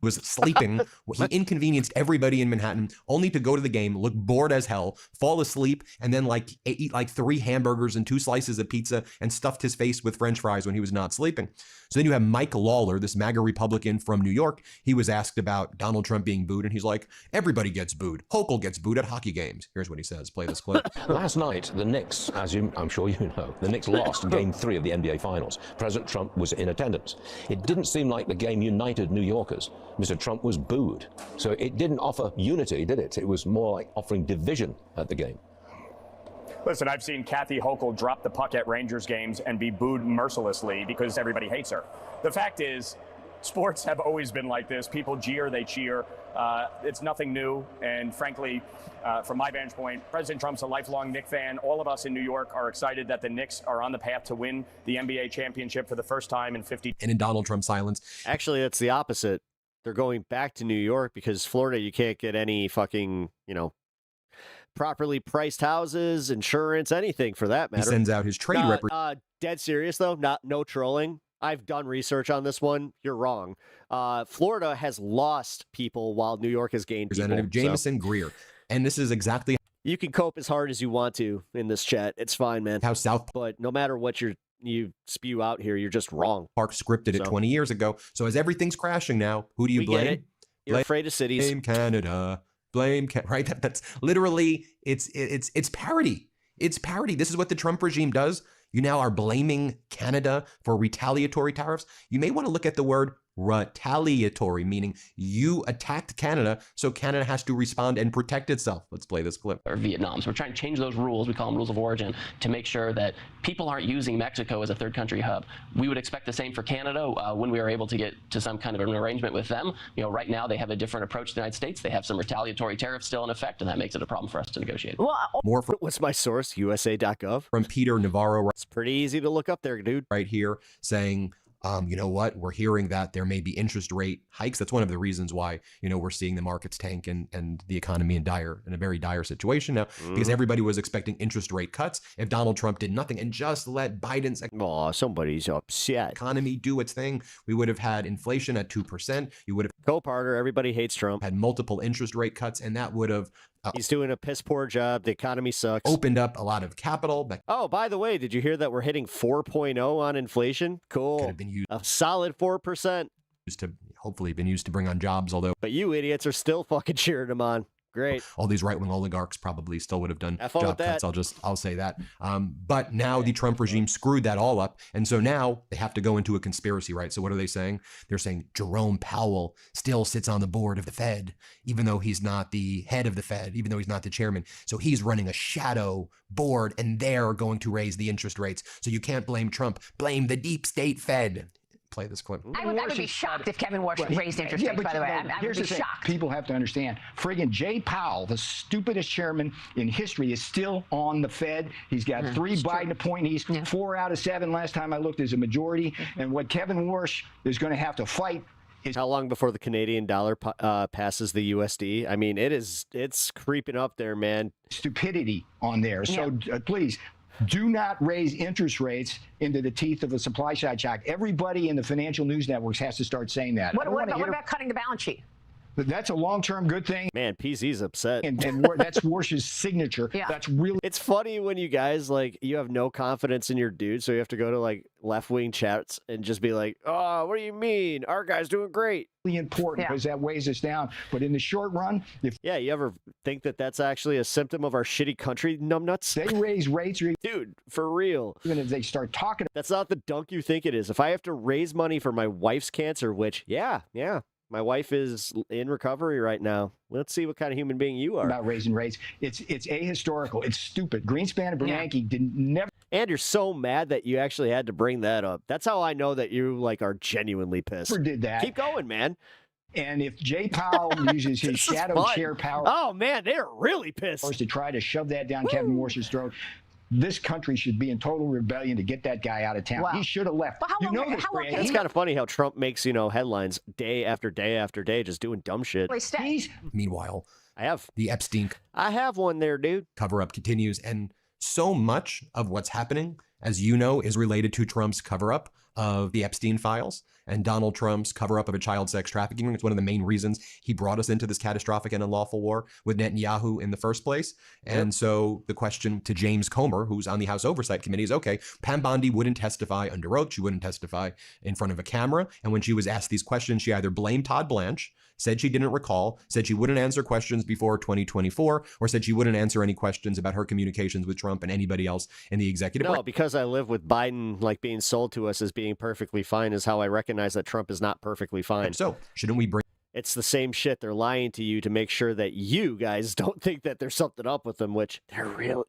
was sleeping. He inconvenienced everybody in Manhattan only to go to the game, look bored as hell, fall asleep, and then like eat like 3 hamburgers and 2 slices of pizza and stuffed his face with French fries when he was not sleeping. So then you have Mike Lawler, this MAGA Republican from New York. He was asked about Donald Trump being booed, and he's like, everybody gets booed. Hochul gets booed at hockey games. Here's what he says. Play this clip. Last night, the Knicks, I'm sure you know, the Knicks lost Game 3 of the NBA Finals. President Trump was in attendance. It didn't seem like the game united New Yorkers. Mr. Trump was booed. So it didn't offer unity, did it? It was more like offering division at the game. Listen, I've seen Kathy Hochul drop the puck at Rangers games and be booed mercilessly because everybody hates her. The fact is, sports have always been like this. People jeer, they cheer. It's nothing new. And frankly, from my vantage point, President Trump's a lifelong Knicks fan. All of us in New York are excited that the Knicks are on the path to win the NBA championship for the first time in 50. And in Donald Trump's silence. Actually, it's the opposite. They're going back to New York because Florida, you can't get any fucking, properly priced houses, insurance, anything for that matter. He sends out his trade representative. Dead serious, though. No trolling. I've done research on this one. You're wrong. Florida has lost people while New York has gained people. Representative Jameson Greer. And this is exactly... You can cope as hard as you want to in this chat. It's fine, man. How South... But no matter what you spew out here, you're just wrong. Park scripted it 20 years ago. So as everything's crashing now, who do you blame? Get it. You're afraid of cities. Blame Canada. Right? That's literally, it's parody. It's parody. This is what the Trump regime does. You now are blaming Canada for retaliatory tariffs. You may want to look at the word retaliatory, meaning you attacked Canada, so Canada has to respond and protect itself. Let's play this clip. Or Vietnam. So we're trying to change those rules, we call them rules of origin, to make sure that people aren't using Mexico as a third country hub. We would expect the same for Canada when we are able to get to some kind of an arrangement with them. Right now they have a different approach to the United States. They have some retaliatory tariffs still in effect, and that makes it a problem for us to negotiate. More from... What's my source? USA.gov? From Peter Navarro. It's pretty easy to look up there, dude. Right here saying... you know what? We're hearing that there may be interest rate hikes. That's one of the reasons why, we're seeing the markets tank and the economy in a very dire situation now, because everybody was expecting interest rate cuts if Donald Trump did nothing and just let Biden's somebody's upset economy do its thing. We would have had inflation at 2%. You would have Parter. Everybody hates Trump. Had multiple interest rate cuts, and that would have he's doing a piss poor job. The economy sucks. Opened up a lot of capital. Oh, by the way, did you hear that we're hitting 4.0 on inflation? Cool. Could have been used a solid 4%. Hopefully been used to bring on jobs, although. But you idiots are still fucking cheering them on. Great. All these right-wing oligarchs probably still would have done Have fun job with that. cuts. I'll say that. But now the Trump regime screwed that all up. And so now they have to go into a conspiracy, right? So what are they saying? They're saying Jerome Powell still sits on the board of the Fed, even though he's not the head of the Fed, even though he's not the chairman. So he's running a shadow board, and they're going to raise the interest rates. So you can't blame Trump. Blame the deep state Fed. Play this clip. I would be shocked if Kevin Warsh raised interest rates, by the way. I would be shocked. People have to understand. Friggin' Jay Powell, the stupidest chairman in history, is still on the Fed. He's got 3 Biden appointees, 4 out of 7 last time I looked is a majority. And what Kevin Warsh is going to have to fight is... How long before the Canadian dollar passes the USD? I mean, it's creeping up there, man. Stupidity on there. So please... do not raise interest rates into the teeth of a supply side shock. Everybody in the financial news networks has to start saying that. What about cutting the balance sheet? That's a long-term good thing. Man, PZ's upset. And that's Warsh's signature. Yeah. That's really... It's funny when you guys, you have no confidence in your dude, so you have to go to, left-wing chats and just be like, oh, what do you mean? Our guy's doing great. Important because that weighs us down. But in the short run... you ever think that that's actually a symptom of our shitty country, numbnuts? They raise rates... Dude, for real. Even if they start talking... That's not the dunk you think it is. If I have to raise money for my wife's cancer, which, my wife is in recovery right now. Let's see what kind of human being you are. About raising rates. It's ahistorical. It's stupid. Greenspan and Bernanke never... And you're so mad that you actually had to bring that up. That's how I know that you are genuinely pissed. Never did that. Keep going, man. And if Jay Powell uses his shadow chair power... Oh, man, they're really pissed. ...to try to shove that down Kevin Warsh's throat... This country should be in total rebellion to get that guy out of town. Wow. He should have left. It's kind of funny how Trump makes, headlines day after day after day, just doing dumb shit. Meanwhile, I have the Epstein. I have one there, dude. Cover-up continues, and so much of what's happening, as you know, is related to Trump's cover-up of the Epstein files and Donald Trump's cover-up of a child sex trafficking ring. It's one of the main reasons he brought us into this catastrophic and unlawful war with Netanyahu in the first place. And so the question to James Comer, who's on the House Oversight Committee, is, okay, Pam Bondi wouldn't testify under oath. She wouldn't testify in front of a camera. And when she was asked these questions, she either blamed Todd Blanche, said she didn't recall, said she wouldn't answer questions before 2024, or said she wouldn't answer any questions about her communications with Trump and anybody else in the executive branch. No, because I live with Biden, being sold to us as being perfectly fine is how I recognize that Trump is not perfectly fine. And so, shouldn't we bring... It's the same shit. They're lying to you to make sure that you guys don't think that there's something up with them, which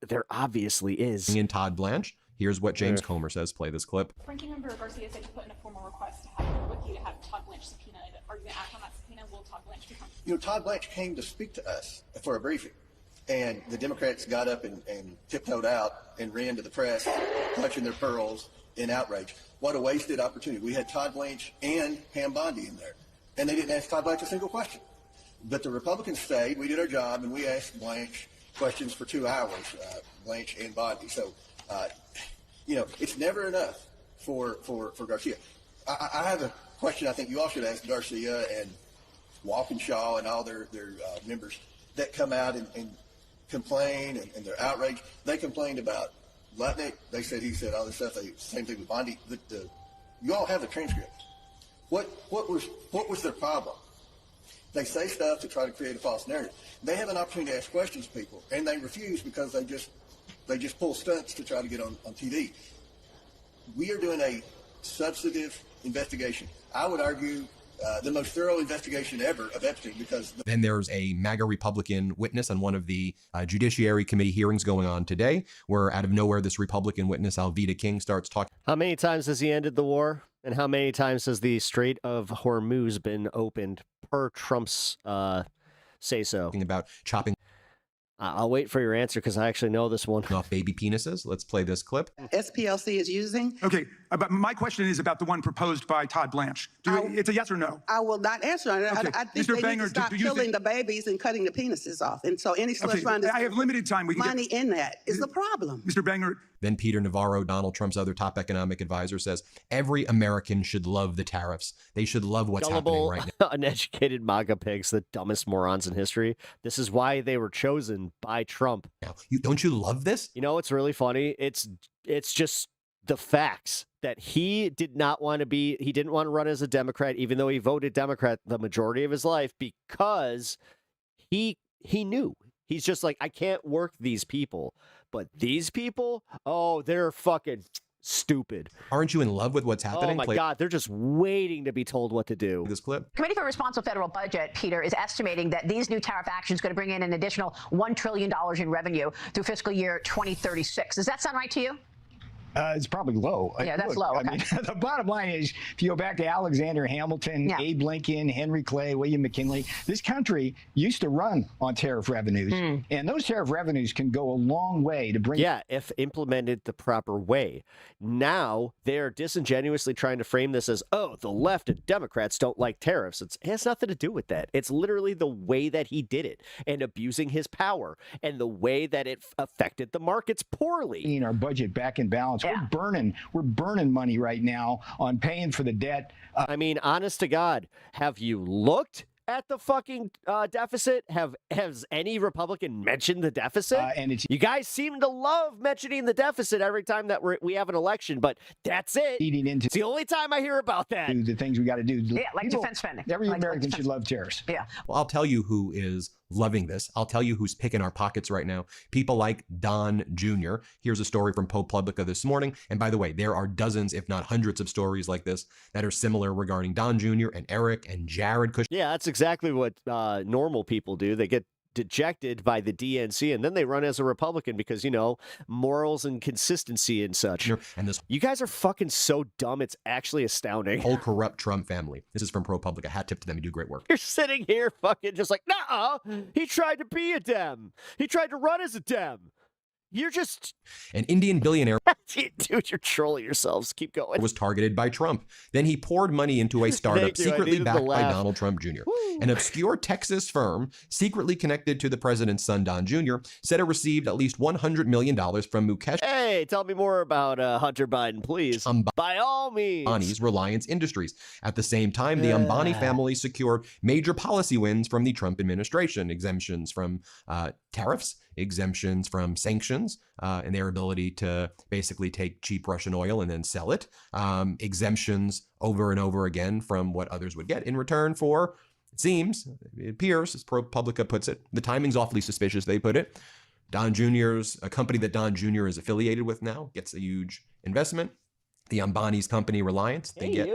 there obviously is. In Todd Blanche, here's what James Comer says. Play this clip. Ranking Member Garcia said to put in a formal request to have the wiki you to have Todd Blanche subpoenaed. Are you going to act on that subpoena? Will Todd Blanche become? Todd Blanche came to speak to us for a briefing, and the Democrats got up and tiptoed out and ran to the press, clutching their pearls in outrage. What a wasted opportunity. We had Todd Blanche and Pam Bondi in there, and they didn't ask Todd Blanche a single question. But the Republicans stayed. We did our job, and we asked Blanche questions for 2 hours, Blanche and Bondi. So, it's never enough for Garcia. I have a question I think you all should ask Garcia and Walkinshaw and all their members that come out and complain and they're outraged. They complained about Lutnick. They said he said all this stuff. Same thing with Bondi. You all have the transcript. What was their problem? They say stuff to try to create a false narrative. They have an opportunity to ask questions to people, and they refuse because they just pull stunts to try to get on TV. We are doing a substantive investigation. I would argue the most thorough investigation ever of Epstein, because Then there's a MAGA Republican witness on one of the Judiciary Committee hearings going on today, where out of nowhere, this Republican witness, Alveda King, starts talking. How many times has he ended the war? And how many times has the Strait of Hormuz been opened per Trump's say-so? About chopping. I'll wait for your answer because I actually know this one. Off baby penises. Let's play this clip. SPLC is using? Okay, but my question is about the one proposed by Todd Blanche. It's a yes or no? I will not answer on it. Okay. I think Mr. they Banger, need to stop killing the babies and cutting the penises off. And so any slush fund I have limited time. We can money in that is the problem. Mr. Banger. Then Peter Navarro, Donald Trump's other top economic advisor, says every American should love the tariffs. They should love what's happening right now. Uneducated MAGA pigs, the dumbest morons in history. This is why they were chosen by Trump. Now, don't you love this? You know, it's really funny. It's just the facts that he didn't want to run as a Democrat, even though he voted Democrat the majority of his life, because he knew. He's just like, I can't work these people. But these people, they're fucking stupid. Aren't you in love with what's happening? Oh my God, they're just waiting to be told what to do. This clip. Committee for Responsible Federal Budget, Peter, is estimating that these new tariff actions are going to bring in an additional $1 trillion in revenue through fiscal year 2036. Does that sound right to you? It's probably low. Yeah, that's low. Okay. I mean, the bottom line is, if you go back to Alexander Hamilton, Abe Lincoln, Henry Clay, William McKinley, this country used to run on tariff revenues, and those tariff revenues can go a long way to bring. Yeah, if implemented the proper way. Now they're disingenuously trying to frame this as, the left and Democrats don't like tariffs. It has nothing to do with that. It's literally the way that he did it and abusing his power and the way that it affected the markets poorly. In our budget back in balance. We're burning money right now on paying for the debt. I mean, honest to God, have you looked at the fucking deficit? Has any Republican mentioned the deficit? You guys seem to love mentioning the deficit every time that we have an election, but that's it. It's the only time I hear about that. The things we got to do. Yeah, like defense spending. Every American should love tariffs. Yeah. Well, I'll tell you who is loving this. I'll tell you who's picking our pockets right now. People like Don Jr. Here's a story from ProPublica this morning. And by the way, there are dozens, if not hundreds of stories like this that are similar regarding Don Jr. and Eric and Jared Kushner. Yeah, that's exactly what normal people do. They get dejected by the DNC and then they run as a Republican because, morals and consistency and such. And this, you guys are fucking so dumb. It's actually astounding. Whole corrupt Trump family. This is from ProPublica. Hat tip to them. You do great work. You're sitting here fucking just like, nah, he tried to be a Dem. He tried to run as a Dem. You're just an Indian billionaire. Dude, you're trolling yourselves. Keep going. Was targeted by Trump. Then he poured money into a startup secretly backed by Donald Trump Jr. Woo. An obscure Texas firm secretly connected to the president's son, Don Jr., said it received at least $100 million from Mukesh. Hey, tell me more about Hunter Biden, please. By all means. Ambani's Reliance Industries. At the same time, the Ambani family secured major policy wins from the Trump administration, exemptions from tariffs, exemptions from sanctions, and their ability to basically take cheap Russian oil and then sell it, exemptions over and over again from what others would get in return for, it appears, as ProPublica puts it, the timing's awfully suspicious, they put it. A company that Don Jr. is affiliated with now, gets a huge investment. The Ambani's company, Reliance, they get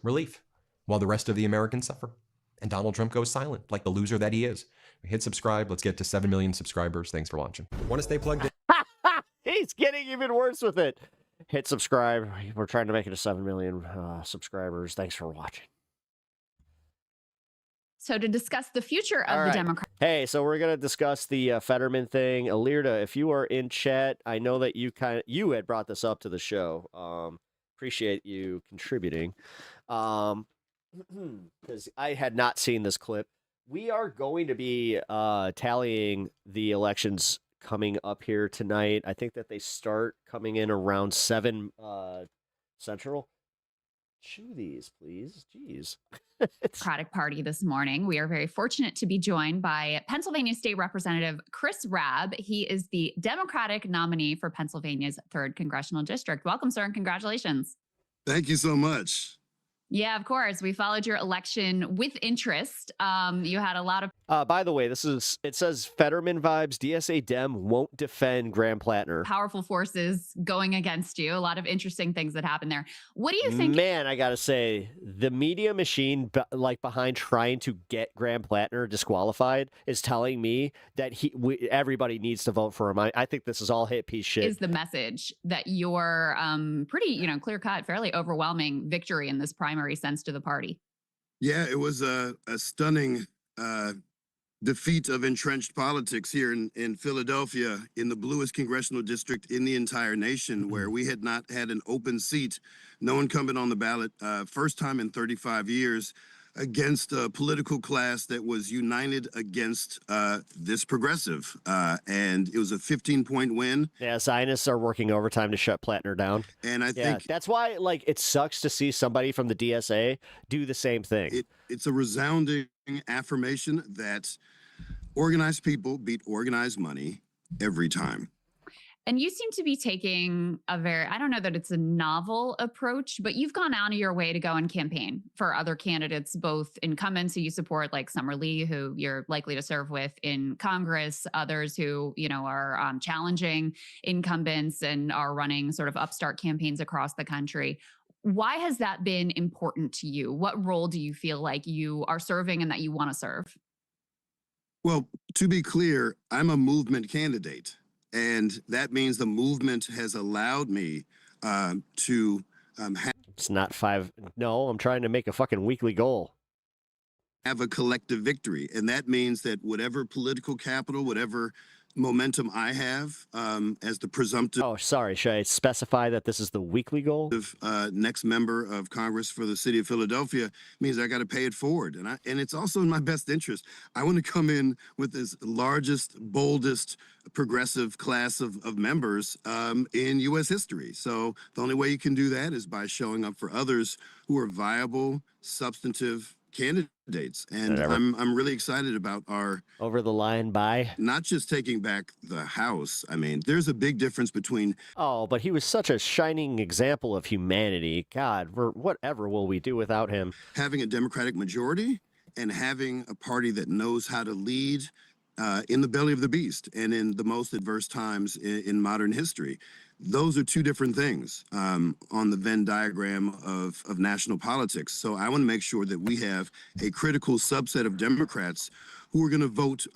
relief, while the rest of the Americans suffer. And Donald Trump goes silent, like the loser that he is. Hit subscribe. Let's get to 7 million subscribers. Thanks for watching. Want to stay plugged in? He's getting even worse with it. Hit subscribe. We're trying to make it to 7 million subscribers. Thanks for watching. So to discuss the future of All the right. Democrat. Hey, so we're gonna discuss the Fetterman thing. Alirda, if you are in chat, I know that you had brought this up to the show. Appreciate you contributing. Because I had not seen this clip. We are going to be tallying the elections coming up here tonight. I think that they start coming in around 7 Central. Chew these, please. Jeez. Democratic Party this morning. We are very fortunate to be joined by Pennsylvania State Representative Chris Rabb. He is the Democratic nominee for Pennsylvania's 3rd Congressional District. Welcome, sir, and congratulations. Thank you so much. Yeah, of course. We followed your election with interest. You had a lot of. By the way, it says Fetterman vibes. DSA Dem won't defend Graham Platner. Powerful forces going against you. A lot of interesting things that happened there. What do you think? Man, I gotta say, the media machine, behind trying to get Graham Platner disqualified, is telling me that everybody needs to vote for him. I think this is all hit piece shit. Is the message that your pretty, clear cut, fairly overwhelming victory in this primary sense to the party? Yeah, it was a stunning defeat of entrenched politics here in Philadelphia, in the bluest congressional district in the entire nation, where we had not had an open seat, no incumbent on the ballot, first time in 35 years, against a political class that was united against this progressive. And it was a 15-point win. Yeah, Zionists are working overtime to shut Platner down. And I think that's why, it sucks to see somebody from the DSA do the same thing. It's a resounding affirmation that organized people beat organized money every time. And you seem to be taking I don't know that it's a novel approach, but you've gone out of your way to go and campaign for other candidates, both incumbents who you support, like Summer Lee, who you're likely to serve with in Congress, others who, are challenging incumbents and are running sort of upstart campaigns across the country. Why has that been important to you? What role do you feel like you are serving and that you want to serve? Well, to be clear, I'm a movement candidate. And that means the movement has allowed me to have. It's not 5. No, I'm trying to make a fucking weekly goal. Have a collective victory. And that means that whatever political capital, whatever momentum I have as the presumptive. Oh, sorry. Should I specify that this is the weekly goal? Next member of Congress for the city of Philadelphia means I got to pay it forward. And it's also in my best interest. I want to come in with this largest, boldest, progressive class of members in U.S. history. So the only way you can do that is by showing up for others who are viable, substantive candidates. And I'm really excited about our over the line by not just taking back the House. I mean, there's a big difference between. Oh, but he was such a shining example of humanity. God, whatever will we do without him? Having a Democratic majority and having a party that knows how to lead in the belly of the beast and in the most adverse times in modern history. Those are two different things on the Venn diagram of national politics. So I want to make sure that we have a critical subset of Democrats who are going to vote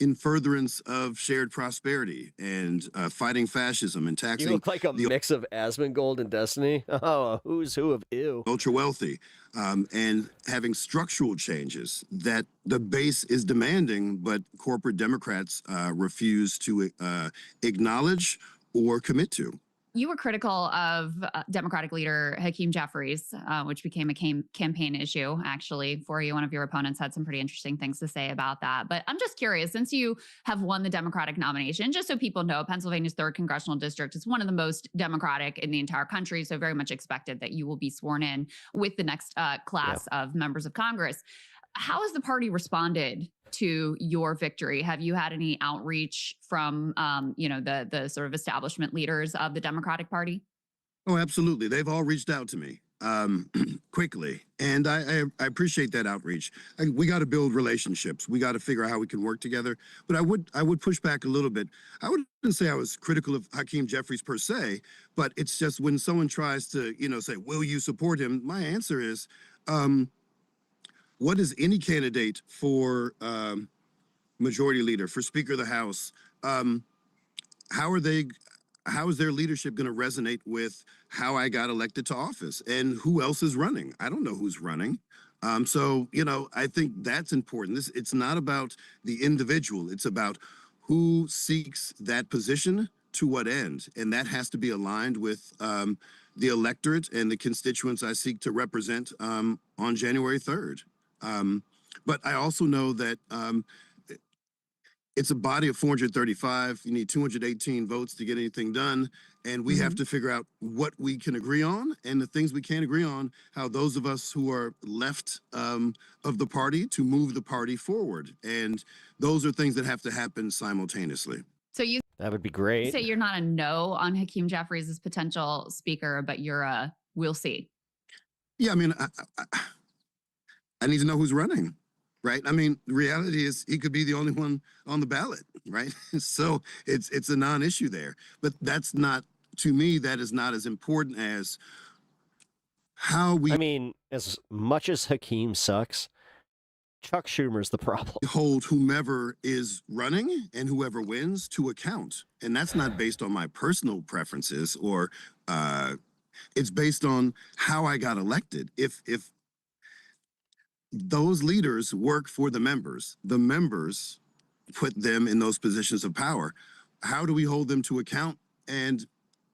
in furtherance of shared prosperity and fighting fascism and taxing. You look like a mix of Asmongold and Destiny. Oh, a who's who of ew. Ultra wealthy, and having structural changes that the base is demanding, but corporate Democrats refuse to acknowledge or commit to. You were critical of Democratic leader Hakeem Jeffries, which became a campaign issue, actually, for you. One of your opponents had some pretty interesting things to say about that. But I'm just curious, since you have won the Democratic nomination, just so people know, Pennsylvania's 3rd Congressional District is one of the most Democratic in the entire country, so very much expected that you will be sworn in with the next class of members of Congress. How has the party responded to your victory? Have you had any outreach from, the sort of establishment leaders of the Democratic Party? Oh, absolutely. They've all reached out to me quickly, and I appreciate that outreach. We got to build relationships. We got to figure out how we can work together. But I would push back a little bit. I wouldn't say I was critical of Hakeem Jeffries per se, but it's just when someone tries to, say, will you support him? My answer is, what is any candidate for majority leader, for Speaker of the House? How is their leadership going to resonate with how I got elected to office and who else is running? I don't know who's running. So, I think that's important. It's not about the individual. It's about who seeks that position to what end. And that has to be aligned with the electorate and the constituents I seek to represent on January 3rd. But I also know that it's a body of 435. You need 218 votes to get anything done. And we have to figure out what we can agree on and the things we can't agree on, how those of us who are left of the party to move the party forward. And those are things that have to happen simultaneously. So that would be great. Say you're not a no on Hakeem Jeffries as potential speaker, but you're a we'll see. Yeah, I mean, I need to know who's running. Right. I mean, the reality is he could be the only one on the ballot. Right. So it's a non-issue there. But that's not, to me, that is not as important as how we. I mean, as much as Hakeem sucks, Chuck Schumer's the problem. Hold whomever is running and whoever wins to account. And that's not based on my personal preferences or it's based on how I got elected. If those leaders work for the members put them in those positions of power. How do we hold them to account? And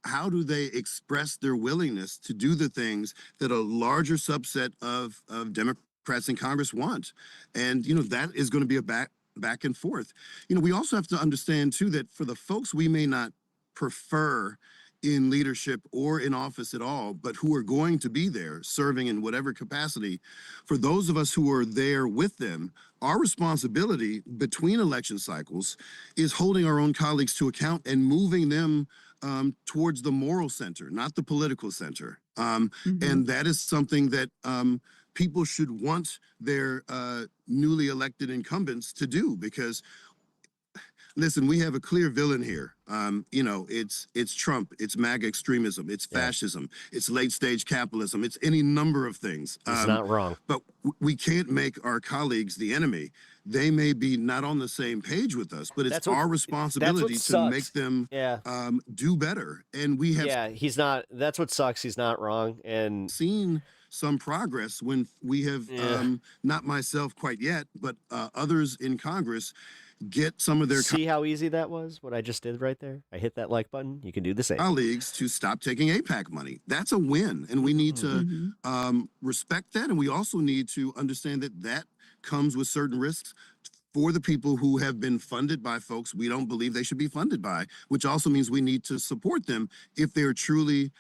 how do they express their willingness to do the things that a larger subset of Democrats in Congress want? And, that is going to be a back and forth. We also have to understand, too, that for the folks we may not prefer in leadership or in office at all, but who are going to be there serving in whatever capacity, for those of us who are there with them, our responsibility between election cycles is holding our own colleagues to account and moving them towards the moral center, not the political center. And that is something that people should want their newly elected incumbents to do, because listen, we have a clear villain here. It's Trump, it's MAGA extremism, it's fascism, it's late stage capitalism, it's any number of things. It's not wrong. But we can't make our colleagues the enemy. They may be not on the same page with us, but it's our responsibility to make them do better. And we have he's not, that's what sucks. He's not wrong. And seen some progress when we have not myself quite yet, but others in Congress get some of their see how easy that was, what I just did right there. I hit that like button. You can do the same. Colleagues to stop taking AIPAC money. That's a win, and we need to respect that, and we also need to understand that that comes with certain risks for the people who have been funded by folks we don't believe they should be funded by, which also means we need to support them if they're truly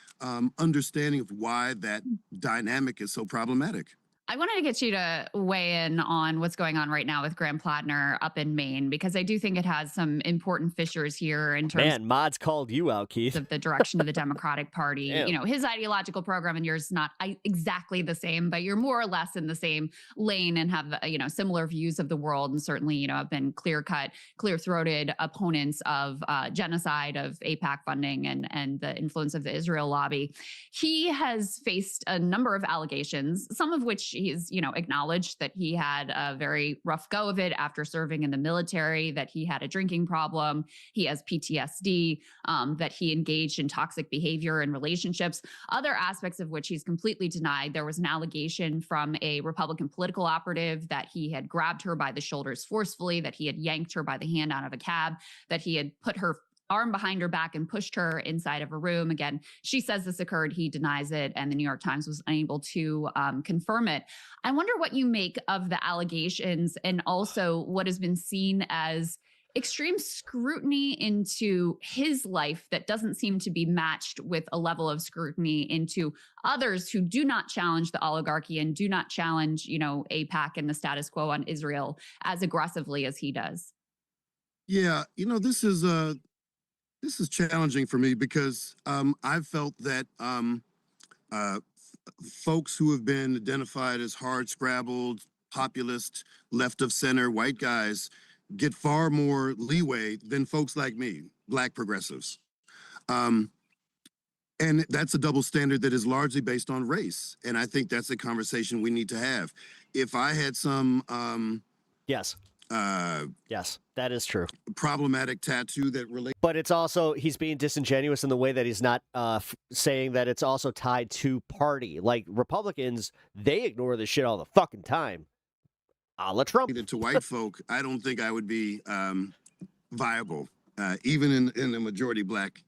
understanding of why that dynamic is so problematic. I wanted to get you to weigh in on what's going on right now with Graham Platner up in Maine, because I do think it has some important fissures here in terms Mods called you out, Keith. of the direction of the Democratic Party. His ideological program and yours not exactly the same, but you're more or less in the same lane and have, similar views of the world, and certainly, have been clear-cut, clear-throated opponents of genocide, of AIPAC funding, and the influence of the Israel lobby. He has faced a number of allegations, some of which he's, acknowledged that he had a very rough go of it after serving in the military, that he had a drinking problem, he has PTSD, that he engaged in toxic behavior in relationships, other aspects of which he's completely denied. There was an allegation from a Republican political operative that he had grabbed her by the shoulders forcefully, that he had yanked her by the hand out of a cab, that he had put her arm behind her back and pushed her inside of a room. Again, she says this occurred. He denies it. And the New York Times was unable to confirm it. I wonder what you make of the allegations and also what has been seen as extreme scrutiny into his life that doesn't seem to be matched with a level of scrutiny into others who do not challenge the oligarchy and do not challenge, AIPAC and the status quo on Israel as aggressively as he does. Yeah, this is challenging for me because I've felt that folks who have been identified as hard-scrabbled, populist, left of center, white guys get far more leeway than folks like me, Black progressives. And that's a double standard that is largely based on race. And I think that's a conversation we need to have. If I had some Yes, that is true. Problematic tattoo that relates. But it's also, he's being disingenuous in the way that he's not saying that it's also tied to party. Like Republicans, they ignore this shit all the fucking time. A la Trump. To white folk, I don't think I would be viable, even in a majority black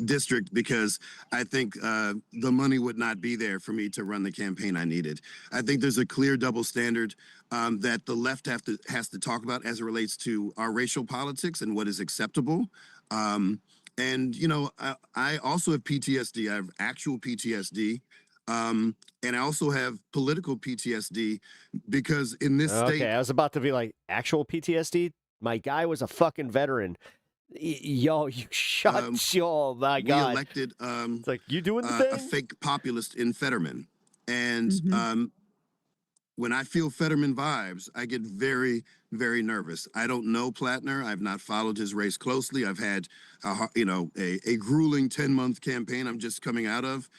district, because I think the money would not be there for me to run the campaign I needed. I think there's a clear double standard that the left has to talk about as it relates to our racial politics and what is acceptable. And, you know, I also have PTSD. I have actual PTSD. And I also have political PTSD because in this state. Okay, I was about to be like, actual PTSD? My guy was a fucking veteran. Yo, you shut your, my God. We elected it's like, you doing the thing? A fake populist in Fetterman. And when I feel Fetterman vibes, I get very, very nervous. I don't know Platner. I've not followed his race closely. I've had, a grueling 10-month campaign I'm just coming out of.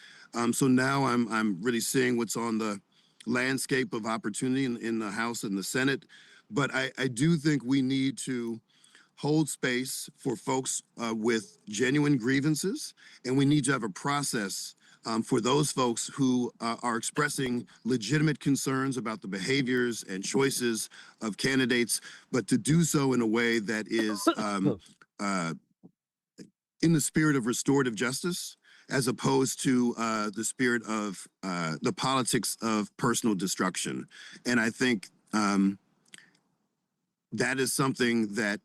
So now I'm really seeing what's on the landscape of opportunity in the House and the Senate. But I do think we need to hold space for folks with genuine grievances, and we need to have a process for those folks who are expressing legitimate concerns about the behaviors and choices of candidates, but to do so in a way that is in the spirit of restorative justice, as opposed to the spirit of the politics of personal destruction. And I think that is something that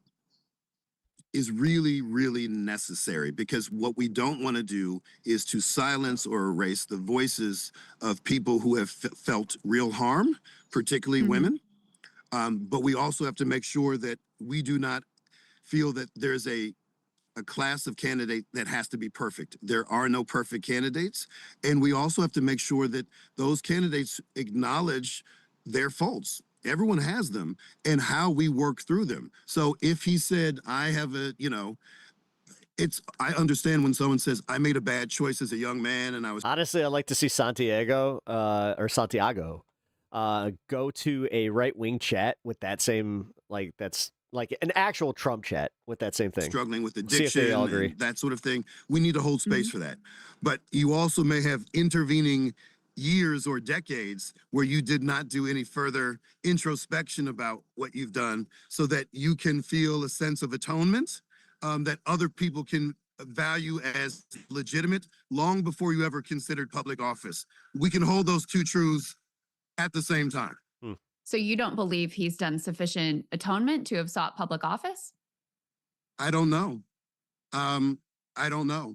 is really, really necessary, because what we don't want to do is to silence or erase the voices of people who have felt real harm, particularly women. But we also have to make sure that we do not feel that there's a class of candidate that has to be perfect. There are no perfect candidates. And we also have to make sure that those candidates acknowledge their faults. Everyone has them, and how we work through them. So if he said, I have a, I understand when someone says, I made a bad choice as a young man and I was. Honestly, I'd like to see Santiago go to a right-wing chat with that same, that's like an actual Trump chat with that same thing. Struggling with See if addiction they all agree. and that sort of thing. We need to hold space for that. But you also may have intervening years or decades where you did not do any further introspection about what you've done, so that you can feel a sense of atonement that other people can value as legitimate long before you ever considered public office. We can hold those two truths at the same time. So you don't believe he's done sufficient atonement to have sought public office? I don't know. I don't know.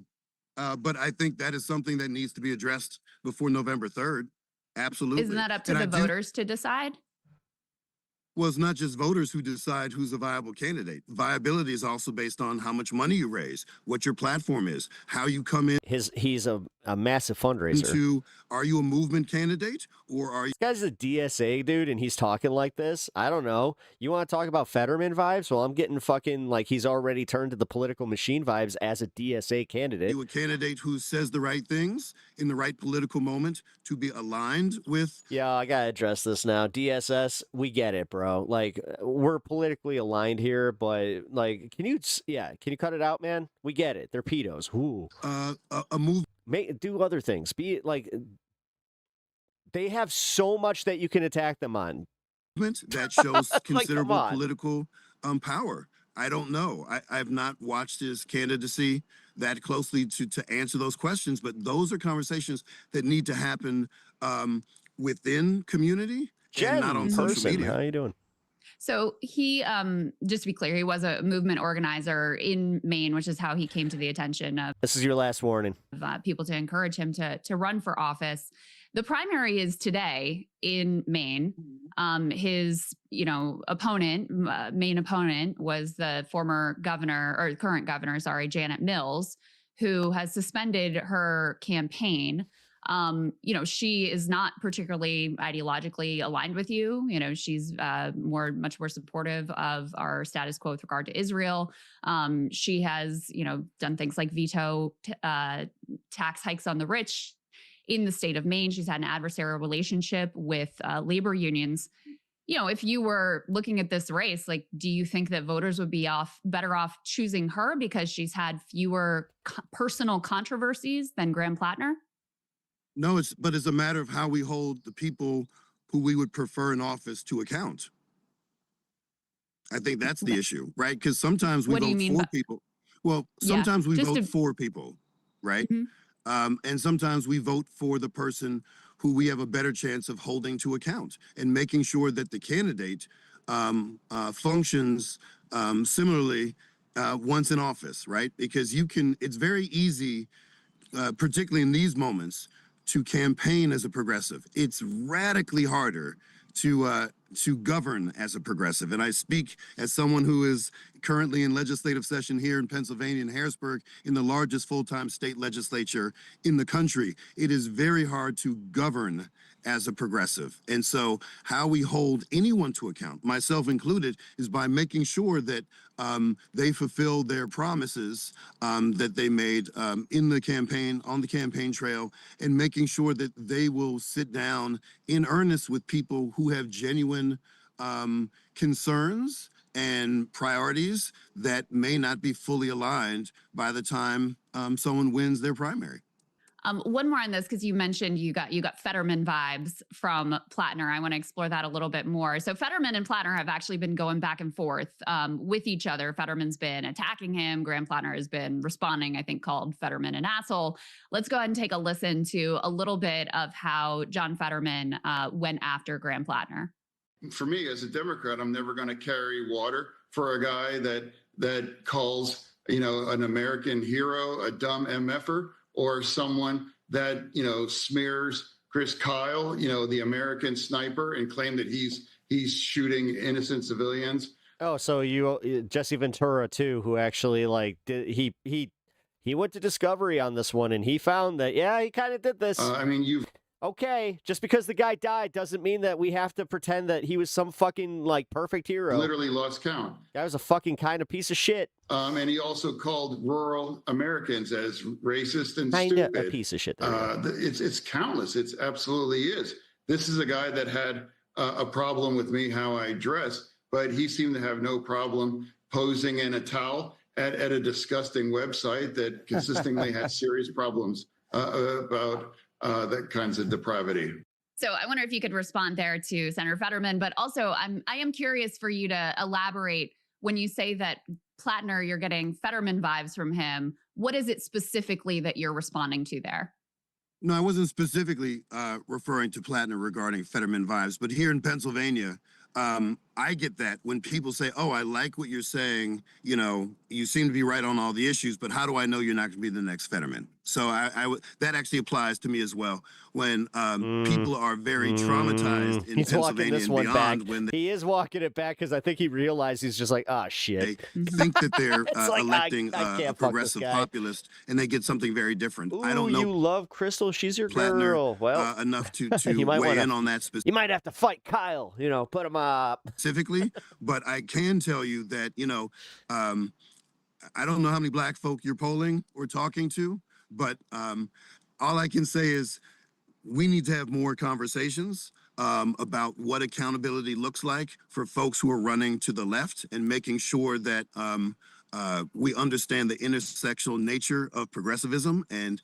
But I think that is something that needs to be addressed before November 3rd. Absolutely. Isn't that up to the voters to decide? Well, it's not just voters who decide who's a viable candidate. Viability is also based on how much money you raise, what your platform is, how you come in. He's a massive fundraiser. Are you a movement candidate, or are you? This guy's a DSA dude, and he's talking like this. I don't know. You want to talk about Fetterman vibes? Well, I'm getting fucking like he's already turned to the political machine vibes as a DSA candidate. You a candidate who says the right things in the right political moment to be aligned with? Yeah, I gotta address this now. DSS, we get it, bro. Like, we're politically aligned here, but like, can you cut it out, man? We get it. They're pedos. Ooh. A move. Do other things. Be like, they have so much that you can attack them on. That shows considerable like, political power. I don't know. I've not watched his candidacy that closely to answer those questions, but those are conversations that need to happen within community and not on social media. How you doing? So he, just to be clear, he was a movement organizer in Maine, which is how he came to the attention of. This is your last warning. People to encourage him to run for office. The primary is today in Maine. His, opponent, main opponent, was the former governor, or current governor, Janet Mills, who has suspended her campaign. She is not particularly ideologically aligned with you. She's much more supportive of our status quo with regard to Israel. She has, done things like veto tax hikes on the rich in the state of Maine. She's had an adversarial relationship with labor unions. if you were looking at this race, like, do you think that voters would be better off choosing her because she's had fewer personal controversies than Graham Platner? No, but it's a matter of how we hold the people who we would prefer in office to account. I think that's the issue, right? Because sometimes we vote for people. Well, sometimes we vote for people, right? And sometimes we vote for the person who we have a better chance of holding to account and making sure that the candidate functions similarly once in office, right? Because it's very easy, particularly in these moments, to campaign as a progressive. It's radically harder to govern as a progressive. And I speak as someone who is currently in legislative session here in Pennsylvania, in Harrisburg, in the largest full-time state legislature in the country. It is very hard to govern as a progressive. And so how we hold anyone to account, myself included, is by making sure that they fulfill their promises that they made in the campaign, on the campaign trail, and making sure that they will sit down in earnest with people who have genuine concerns and priorities that may not be fully aligned by the time someone wins their primary. One more on this, because you mentioned you got Fetterman vibes from Platner. I want to explore that a little bit more. So Fetterman and Platner have actually been going back and forth with each other. Fetterman's been attacking him. Graham Platner has been responding, I think, called Fetterman an asshole. Let's go ahead and take a listen to a little bit of how John Fetterman went after Graham Platner. For me, as a Democrat, I'm never going to carry water for a guy that calls, an American hero a dumb MFer, or someone that, smears Chris Kyle, the American sniper, and claim that he's shooting innocent civilians. Oh, so Jesse Ventura too, who actually he went to Discovery on this one, and he found that he kind of did this. Okay, just because the guy died doesn't mean that we have to pretend that he was some fucking perfect hero. Literally lost count. That was a fucking kind of piece of shit. And he also called rural Americans as racist and Kinda stupid. a piece of shit. It's countless. It absolutely is. This is a guy that had a problem with me, how I dress, but he seemed to have no problem posing in a towel at a disgusting website that consistently had serious problems about that kinds of depravity. So I wonder if you could respond there to Senator Fetterman, but also I am curious for you to elaborate when you say that Platner, you're getting Fetterman vibes from him. What is it specifically that you're responding to there? No, I wasn't specifically referring to Platner regarding Fetterman vibes, but here in Pennsylvania, I get that when people say, oh, I like what you're saying, you seem to be right on all the issues, but how do I know you're not going to be the next Fetterman? So that actually applies to me as well. When people are very traumatized in Pennsylvania and beyond, he is walking it back because I think he realized he's just like, ah, shit. They think that they're like, electing I a progressive populist, and they get something very different. Ooh, I don't know. You love Crystal. She's your Platner, girl. Well, enough to you might weigh in on that specifically. You might have to fight Kyle. Put him up specifically. But I can tell you that I don't know how many black folk you're polling or talking to, but all I can say is we need to have more conversations about what accountability looks like for folks who are running to the left, and making sure that we understand the intersectional nature of progressivism, and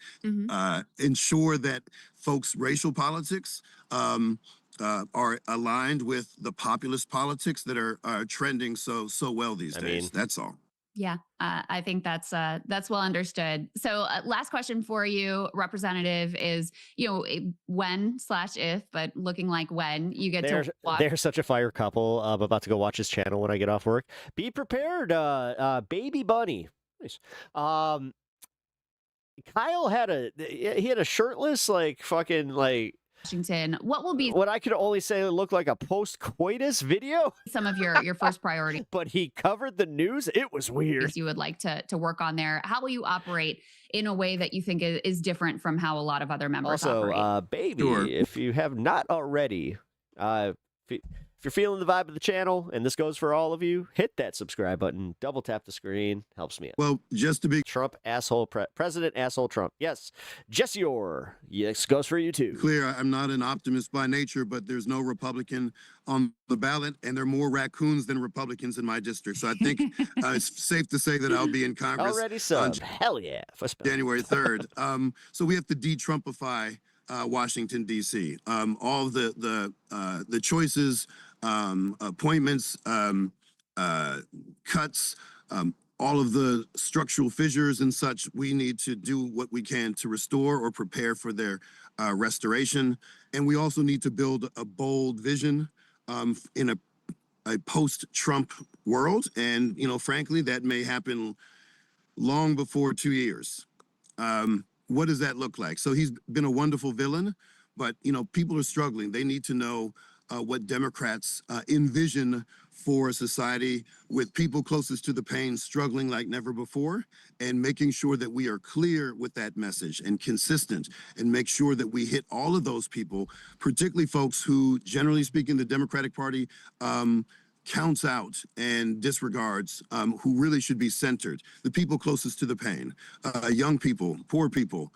ensure that folks' racial politics are aligned with the populist politics that are trending so well these days. That's all. Yeah, I think that's well understood. So last question for you, Representative, is, when/if, but looking like when you get to watch. They're such a fire couple. I'm about to go watch his channel when I get off work. Be prepared, Baby Bunny. Nice. Kyle had a shirtless, Washington. What will be what I could only say looked like a post-coitus video? Some of your first priority. But he covered the news. It was weird. You would like to work on there. How will you operate in a way that you think is different from how a lot of other members operate? Also, baby, if you have not already, If you're feeling the vibe of the channel, and this goes for all of you, hit that subscribe button, double tap the screen, helps me out. Well, just to be Trump asshole, President asshole Trump. Yes, Jesse Orr. Yes, goes for you too. clear, I'm not an optimist by nature, but there's no Republican on the ballot, and there are more raccoons than Republicans in my district. So I think it's safe to say that I'll be in Congress Already sub. Hell yeah. January 3rd. So we have to de-Trumpify Washington, D.C. All of the choices, appointments, cuts, all of the structural fissures and such, we need to do what we can to restore or prepare for their restoration. And we also need to build a bold vision in a post-Trump world. And, you know, frankly, that may happen long before 2 years. What does that look like? So he's been a wonderful villain, but, you know, people are struggling. They need to know what Democrats envision for a society with people closest to the pain struggling like never before, and making sure that we are clear with that message and consistent, and make sure that we hit all of those people, particularly folks who, generally speaking, the Democratic Party counts out and disregards, who really should be centered. The people closest to the pain, young people, poor people,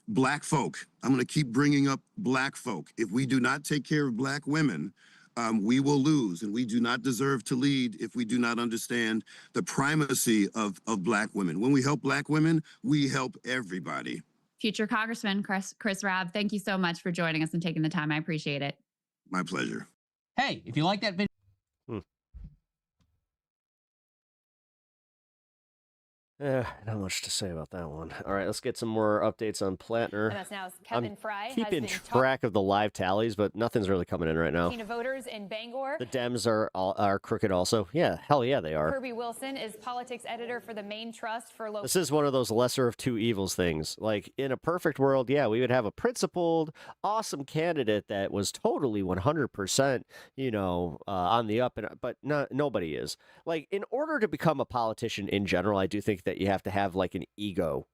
black folk. I'm going to keep bringing up black folk. If we do not take care of black women, we will lose, and we do not deserve to lead if we do not understand the primacy of black women. When we help black women, we help everybody. Future Congressman Chris Rabb, thank you so much for joining us and taking the time. I appreciate it. My pleasure. Hey, if you like that video. Not much to say about that one. All right, let's get some more updates on Platner. MS Now's Kevin Fry has keeping been track of the live tallies, but nothing's really coming in right now. talking to voters in Bangor. The Dems are crooked also. Yeah, hell yeah, they are. Kirby Wilson is politics editor for the Maine Trust for Local. This is one of those lesser of two evils things. Like, in a perfect world, yeah, we would have a principled, awesome candidate that was totally 100%, you know, on the up, but nobody is. Like, in order to become a politician in general, I do think that you have to have like an ego,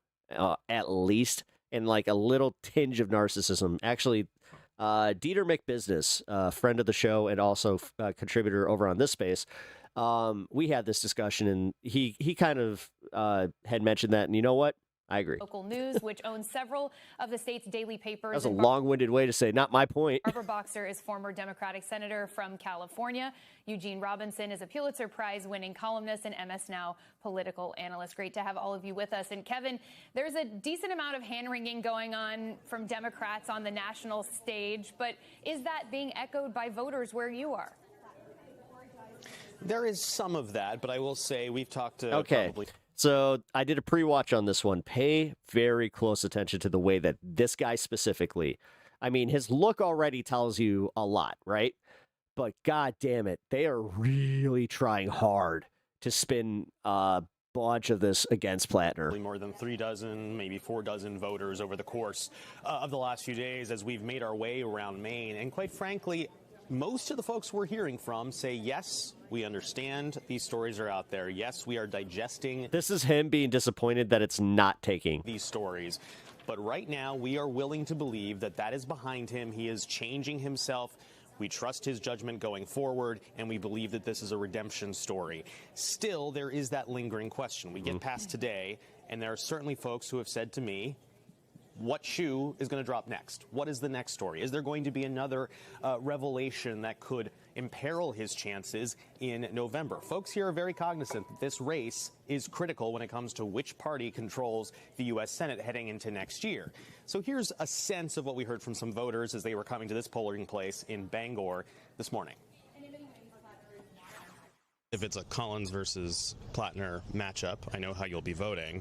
at least, and like a little tinge of narcissism. Actually, Dieter McBusiness, friend of the show and also contributor over on this space, we had this discussion, and he kind of had mentioned that, and you know what? I agree. Local News, which owns several of the state's daily papers. That's a long-winded way to say, not my point. Barbara Boxer is former Democratic senator from California. Eugene Robinson is a Pulitzer Prize-winning columnist and MS Now political analyst. Great to have all of you with us. And Kevin, there's a decent amount of hand-wringing going on from Democrats on the national stage, but is that being echoed by voters where you are? There is some of that, but I will say we've talked to probably... So I did a pre-watch on this one. Pay very close attention to the way that this guy specifically, I mean, his look already tells you a lot, right? But God damn it, they are really trying hard to spin a bunch of this against Platner. More than 3 dozen, maybe 4 dozen voters over the course of the last few days as we've made our way around Maine. And quite frankly, most of the folks we're hearing from say, yes, we understand these stories are out there. Yes, we are digesting. This is him being disappointed that it's not taking these stories. But right now, we are willing to believe that that is behind him. He is changing himself. We trust his judgment going forward, and we believe that this is a redemption story. Still, there is that lingering question. We get past today, and there are certainly folks who have said to me, what shoe is going to drop next? What is the next story? Is there going to be another revelation that could imperil his chances in November? Folks here are very cognizant that this race is critical when it comes to which party controls the U.S. Senate heading into next year. So here's a sense of what we heard from some voters as they were coming to this polling place in Bangor this morning. If it's a Collins versus Platner matchup, I know how you'll be voting.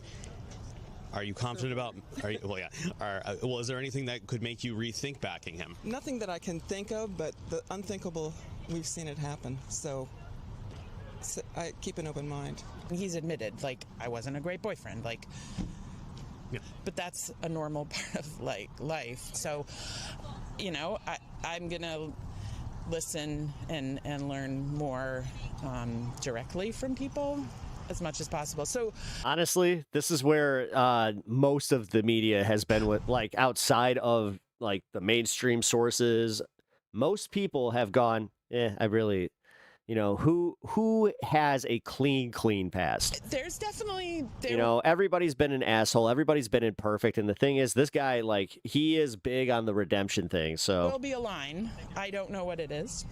Are you confident about? Well, is there anything that could make you rethink backing him? Nothing that I can think of, but the unthinkable, we've seen it happen. So I keep an open mind. He's admitted, like, I wasn't a great boyfriend, like, yeah. But that's a normal part of life. So, you know, I'm gonna listen and learn more directly from people as much as possible. So honestly, this is where most of the media has been with, like, outside of like the mainstream sources. Most people have gone, I really, who has a clean past? There's definitely Everybody's been an asshole. Everybody's been imperfect. And the thing is, this guy, like, he is big on the redemption thing. So will be a line. I don't know what it is,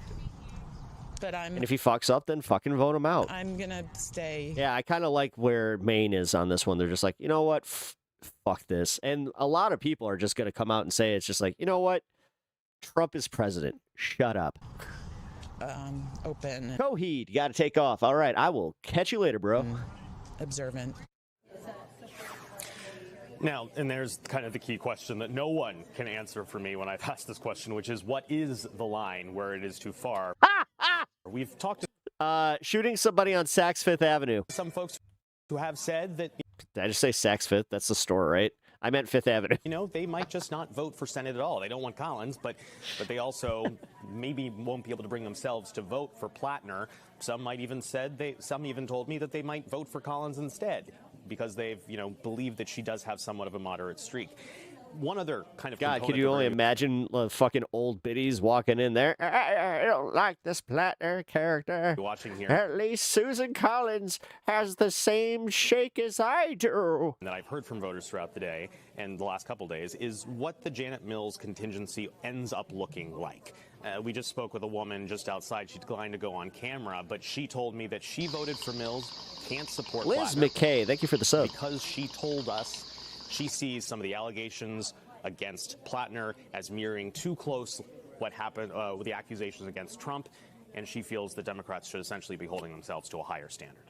but and if he fucks up, then fucking vote him out. I'm gonna stay. Yeah, I kind of like where Maine is on this one. They're just like, you know what? Fuck this. And a lot of people are just going to come out and say, it's just like, you know what? Trump is president. Shut up. Open. Coheed, you got to take off. All right, I will catch you later, bro. Observant. Now, and there's kind of the key question that no one can answer for me when I've asked this question, which is, what is the line where it is too far? We've talked to shooting somebody on Saks Fifth Avenue. Some folks who have said that. Did I just say Saks Fifth? That's the store, right? I meant Fifth Avenue. They might just not vote for Senate at all. They don't want Collins, but they also maybe won't be able to bring themselves to vote for Platner. Some even told me that they might vote for Collins instead because they've, believed that she does have somewhat of a moderate streak. One other kind of God, could you only imagine fucking old biddies walking in there? I don't like this Platner character. Watching here. At least Susan Collins has the same shake as I do. That I've heard from voters throughout the day and the last couple days is what the Janet Mills contingency ends up looking like. We just spoke with a woman just outside. She declined to go on camera, but she told me that she voted for Mills, can't support Liz Platner McKay, thank you for the sub. Because she told us she sees some of the allegations against Platner as mirroring too close what happened with the accusations against Trump, and she feels the Democrats should essentially be holding themselves to a higher standard.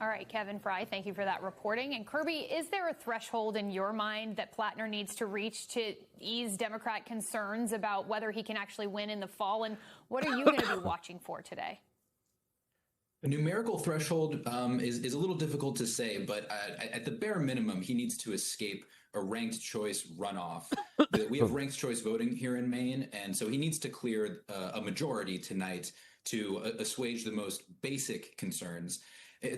All right, Kevin Fry, thank you for that reporting. And Kirby, is there a threshold in your mind that Platner needs to reach to ease Democrat concerns about whether he can actually win in the fall? And what are you going to be watching for today? A numerical threshold is a little difficult to say, but at the bare minimum, he needs to escape a ranked choice runoff. We have ranked choice voting here in Maine, and so he needs to clear a majority tonight to assuage the most basic concerns.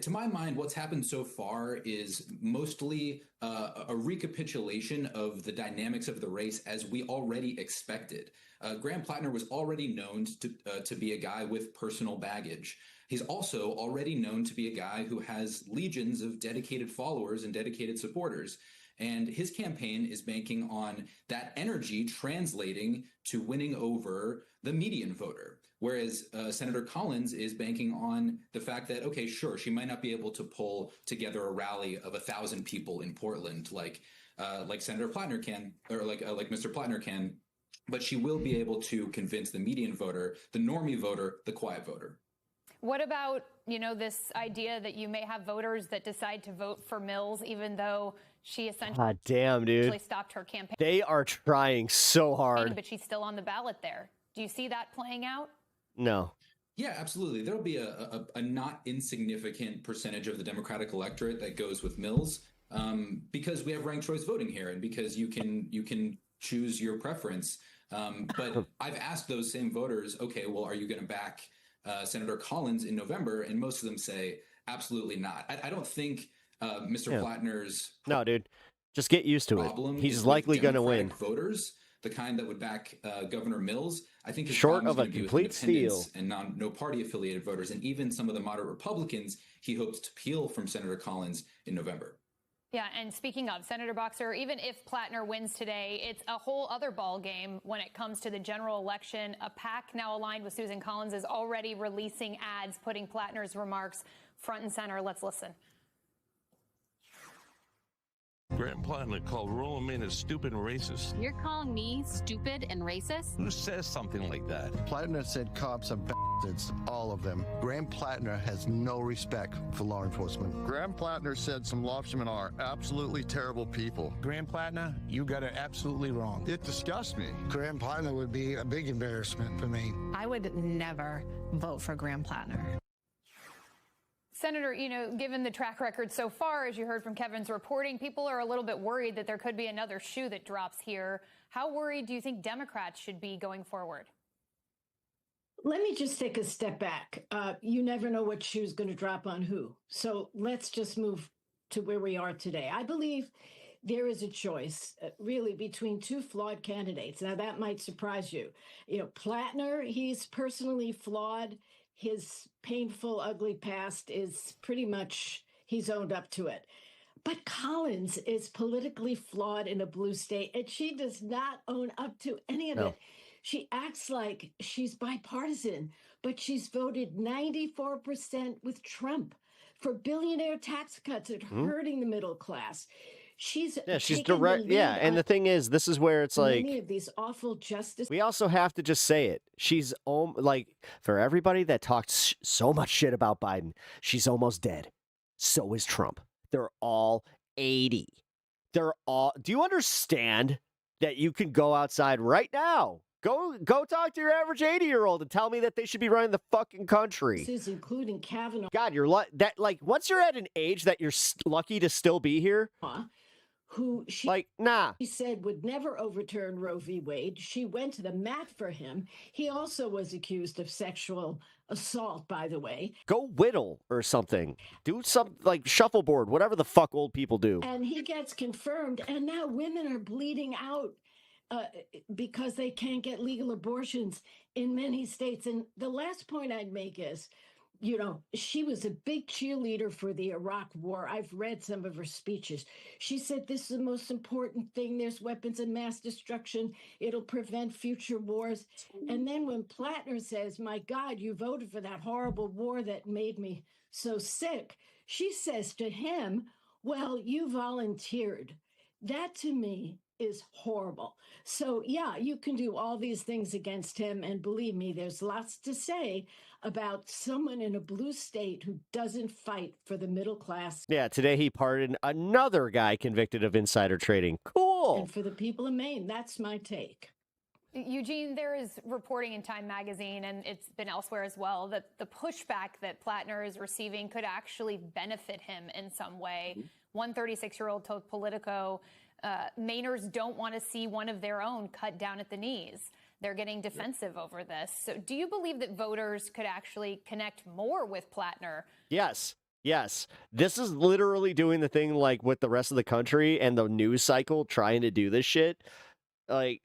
To my mind, what's happened so far is mostly a recapitulation of the dynamics of the race as we already expected. Graham Platner was already known to be a guy with personal baggage. He's also already known to be a guy who has legions of dedicated followers and dedicated supporters. And his campaign is banking on that energy translating to winning over the median voter. Whereas Senator Collins is banking on the fact that, okay, sure, she might not be able to pull together a rally of 1,000 people in Portland like Senator Platner can, or like Mr. Platner can, but she will be able to convince the median voter, the normie voter, the quiet voter. What about, this idea that you may have voters that decide to vote for Mills, even though she essentially stopped her campaign? They are trying so hard. But she's still on the ballot there. Do you see that playing out? No. Yeah, absolutely. There'll be a not insignificant percentage of the Democratic electorate that goes with Mills because we have ranked choice voting here and because you can choose your preference. But I've asked those same voters, okay, well, are you going to back Senator Collins in November? And most of them say, absolutely not. I don't think Mr. Platner's no, dude, just get used to it. He's likely going to win. Voters, the kind that would back Governor Mills, I think his short of a be complete steal and no party affiliated voters, and even some of the moderate Republicans he hopes to peel from Senator Collins in November. Yeah, and speaking of Senator Boxer, even if Platner wins today, it's a whole other ball game when it comes to the general election. A PAC now aligned with Susan Collins is already releasing ads putting Platner's remarks front and center. Let's listen. Graham Platner called rural Maine stupid and racist. You're calling me stupid and racist? Who says something like that? Platner said cops are bastards, all of them. Graham Platner has no respect for law enforcement. Graham Platner said some lobstermen are absolutely terrible people. Graham Platner, you got it absolutely wrong. It disgusts me. Graham Platner would be a big embarrassment for me. I would never vote for Graham Platner. Senator, given the track record so far, as you heard from Kevin's reporting, people are a little bit worried that there could be another shoe that drops here. How worried do you think Democrats should be going forward? Let me just take a step back. You never know what shoe's going to drop on who. So let's just move to where we are today. I believe there is a choice, really, between two flawed candidates. Now, that might surprise you. You know, Platner, he's personally flawed. His painful, ugly past is pretty much, he's owned up to it. But Collins is politically flawed in a blue state, and she does not own up to any of it. She acts like she's bipartisan, but she's voted 94% with Trump for billionaire tax cuts and hurting the middle class. She's she's taken direct. the lead Yeah, and on the thing is, this is where it's like many of these awful justice. we also have to just say it. She's like, for everybody that talked so much shit about Biden, she's almost dead. So is Trump. They're all 80. They're all. Do you understand that you can go outside right now? Go talk to your average 80-year-old and tell me that they should be running the fucking country. This is including Kavanaugh. God, you're once you're at an age that you're lucky to still be here. Who she she said would never overturn Roe v. Wade. She went to the mat for him. He also was accused of sexual assault, by the way. Go whittle or something. Do some like shuffleboard, whatever the fuck old people do. And he gets confirmed, and now women are bleeding out because they can't get legal abortions in many states. And the last point I'd make is, you know, she was a big cheerleader for the Iraq war. I've read some of her speeches. She said, this is the most important thing. There's weapons of mass destruction. It'll prevent future wars. And then when Platner says, my God, you voted for that horrible war that made me so sick, she says to him, well, you volunteered. That to me is horrible. So, yeah, you can do all these things against him. And believe me, there's lots to say about someone in a blue state who doesn't fight for the middle class. Yeah, today he pardoned another guy convicted of insider trading. Cool. And for the people of Maine, that's my take. Eugene, there is reporting in Time magazine, and it's been elsewhere as well, that the pushback that Platner is receiving could actually benefit him in some way. One 36-year-old told Politico, Mainers don't want to see one of their own cut down at the knees. They're getting defensive over this. So do you believe that voters could actually connect more with Platner? Yes. This is literally doing the thing like with the rest of the country and the news cycle trying to do this shit. Like,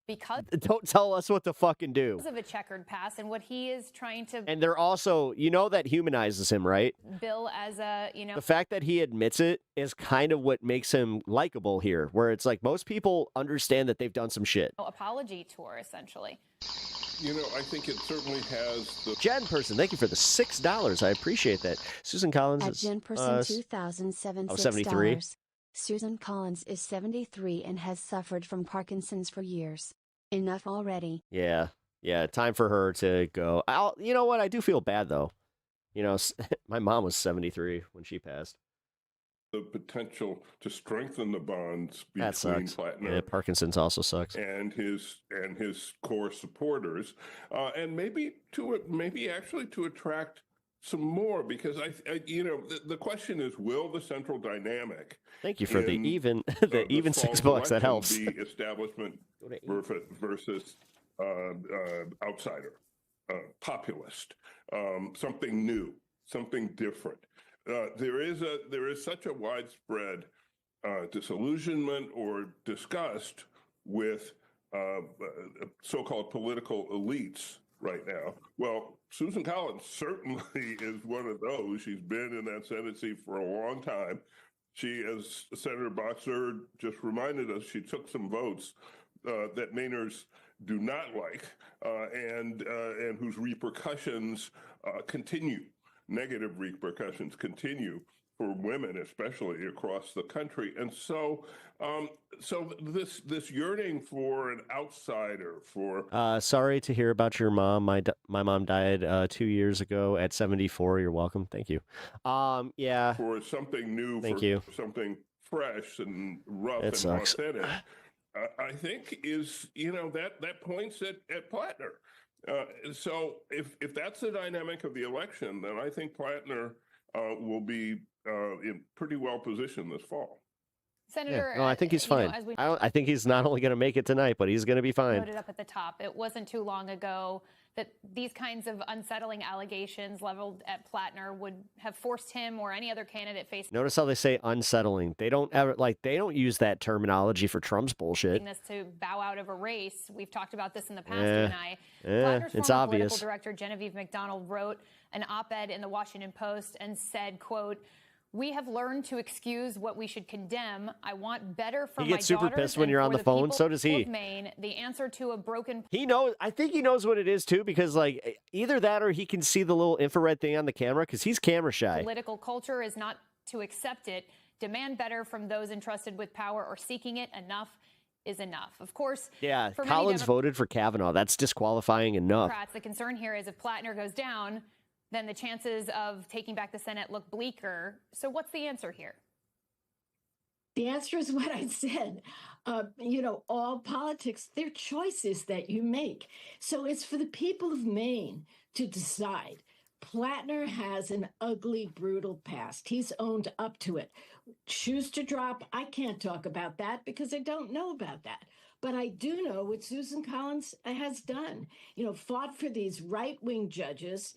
because don't tell us what to fucking do. Because of a checkered past and what he is trying to And they're also, that humanizes him, right? bill as a, The fact that he admits it is kind of what makes him likable here, where it's like most people understand that they've done some shit. apology tour, essentially. I think it certainly has the... Jen Person, thank you for the $6. I appreciate that. Susan Collins At is... Jen Person 2007 73. Susan Collins is 73 and has suffered from Parkinson's for years. Enough already. Yeah, time for her to go. You know what? I do feel bad, though. My mom was 73 when she passed. The potential to strengthen the bonds That between sucks. Platner Yeah, Parkinson's also sucks. and his core supporters, and maybe actually to attract some more, because the question is, will the central dynamic? Thank you for the in, even the even fall's $6. That election helps. Be establishment versus outsider, populist, something new, something different. There is such a widespread disillusionment or disgust with so-called political elites right now. Well, Susan Collins certainly is one of those. She's been in that Senate seat for a long time. She, as Senator Boxer just reminded us, she took some votes that Mainers do not like, and whose repercussions continue. Negative repercussions continue for women, especially across the country. And so, this yearning for an outsider, for Sorry to hear about your mom. My mom died 2 years ago at 74. You're welcome. Thank you. Yeah. For something new, Thank for you. something fresh and rough It and sucks. authentic, I think is that points at Platner. So if that's the dynamic of the election, then I think Platner will be in pretty well positioned this fall. Senator, No, I think he's fine. as we I think he's not only going to make it tonight, but he's going to be fine. noted up at the top, it wasn't too long ago that these kinds of unsettling allegations leveled at Platner would have forced him or any other candidate facing Notice how they say unsettling. They don't ever they don't use that terminology for Trump's bullshit. this to bow out of a race. We've talked about this in the past, you and I. Platner's it's former obvious. political director, Genevieve McDonald, wrote an op-ed in the Washington Post and said, quote, "We have learned to excuse what we should condemn. I want better for my daughters. He gets super pissed when you're on the phone. So does he. Of Maine, the answer to a broken. He knows. I think he knows what it is too, because like either that or he can see the little infrared thing on the camera because he's camera shy. Political culture is not to accept it. Demand better from those entrusted with power or seeking it. Enough is enough." Of course. Yeah, for Collins voted for Kavanaugh. That's disqualifying enough. Democrats, the concern here is if Platner goes down, then the chances of taking back the Senate look bleaker. So what's the answer here? The answer is what I said. All politics, they're choices that you make. So it's for the people of Maine to decide. Platner has an ugly, brutal past. He's owned up to it. Shoes to drop, I can't talk about that because I don't know about that. But I do know what Susan Collins has done. Fought for these right-wing judges.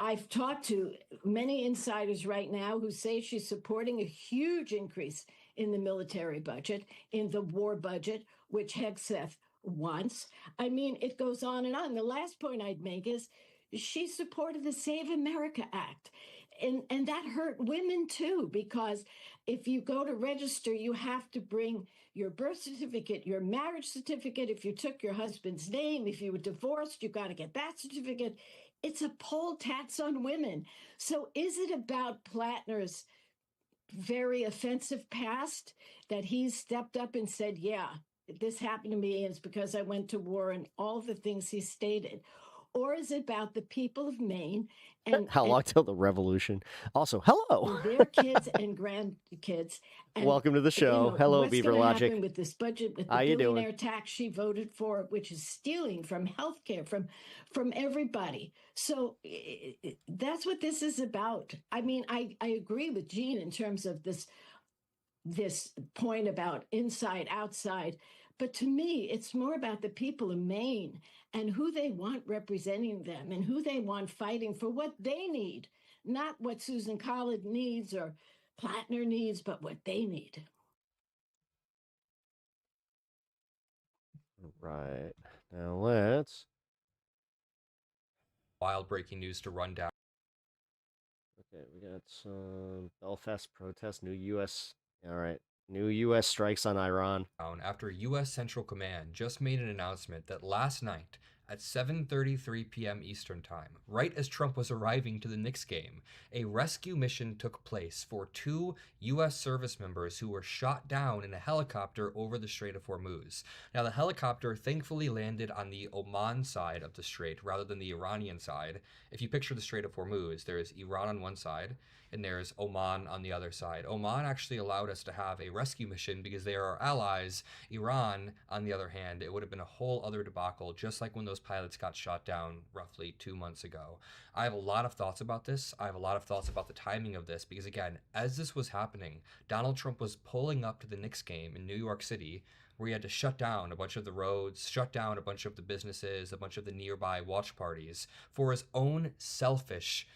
I've talked to many insiders right now who say she's supporting a huge increase in the military budget, in the war budget, which Hegseth wants. I mean, it goes on and on. The last point I'd make is she supported the Save America Act. And that hurt women too, because if you go to register, you have to bring your birth certificate, your marriage certificate. If you took your husband's name, if you were divorced, you got to get that certificate. It's a poll tax on women. So is it about Platner's very offensive past that he's stepped up and said, yeah, this happened to me and it's because I went to war and all the things he stated? Or is it about the people of Maine and how long till the revolution? Also, hello. their kids and grandkids. And, welcome to the show. Hello, what's Beaver gonna Logic. happen with this budget, with the How you billionaire doing? tax she voted for, which is stealing from healthcare, from everybody. So that's what this is about. I mean, I agree with Jean in terms of this point about inside, outside. But to me, it's more about the people of Maine and who they want representing them and who they want fighting for what they need, not what Susan Collins needs or Platner needs, but what they need. Right. Now let's. Wild breaking news to run down. Okay, we got some Belfast protests, new U.S. All right. New U.S. strikes on Iran. After U.S. Central Command just made an announcement that last night at 7:33 p.m. Eastern Time, right as Trump was arriving to the Knicks game, a rescue mission took place for 2 U.S. service members who were shot down in a helicopter over the Strait of Hormuz. Now, the helicopter thankfully landed on the Oman side of the strait rather than the Iranian side. If you picture the Strait of Hormuz, there's Iran on one side, and there's Oman on the other side. Oman actually allowed us to have a rescue mission because they are our allies. Iran, on the other hand, it would have been a whole other debacle, just like when those pilots got shot down roughly 2 months ago. I have a lot of thoughts about this. I have a lot of thoughts about the timing of this because, again, as this was happening, Donald Trump was pulling up to the Knicks game in New York City, where he had to shut down a bunch of the roads, shut down a bunch of the businesses, a bunch of the nearby watch parties for his own selfish,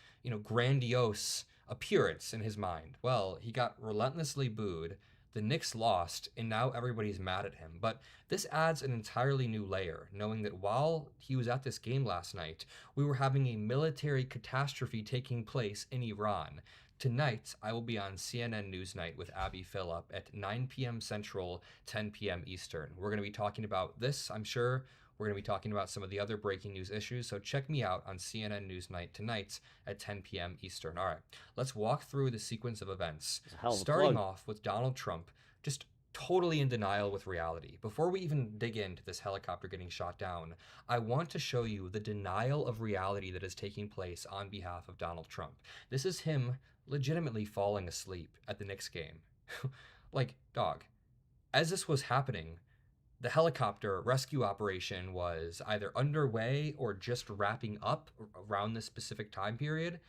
grandiose appearance in his mind. Well, he got relentlessly booed, the Knicks lost, and now everybody's mad at him. But this adds an entirely new layer, knowing that while he was at this game last night, we were having a military catastrophe taking place in Iran. Tonight, I will be on CNN Newsnight with Abby Phillip at 9 p.m. Central, 10 p.m. Eastern. We're going to be talking about this, I'm sure. We're going to be talking about some of the other breaking news issues, so check me out on CNN Newsnight tonight at 10 p.m. Eastern. All right, let's walk through the sequence of events, starting off with Donald Trump just totally in denial with reality. Before we even dig into this helicopter getting shot down, I want to show you the denial of reality that is taking place on behalf of Donald Trump. This is him legitimately falling asleep at the Knicks game. Like, dog, as this was happening, the helicopter rescue operation was either underway or just wrapping up around this specific time period.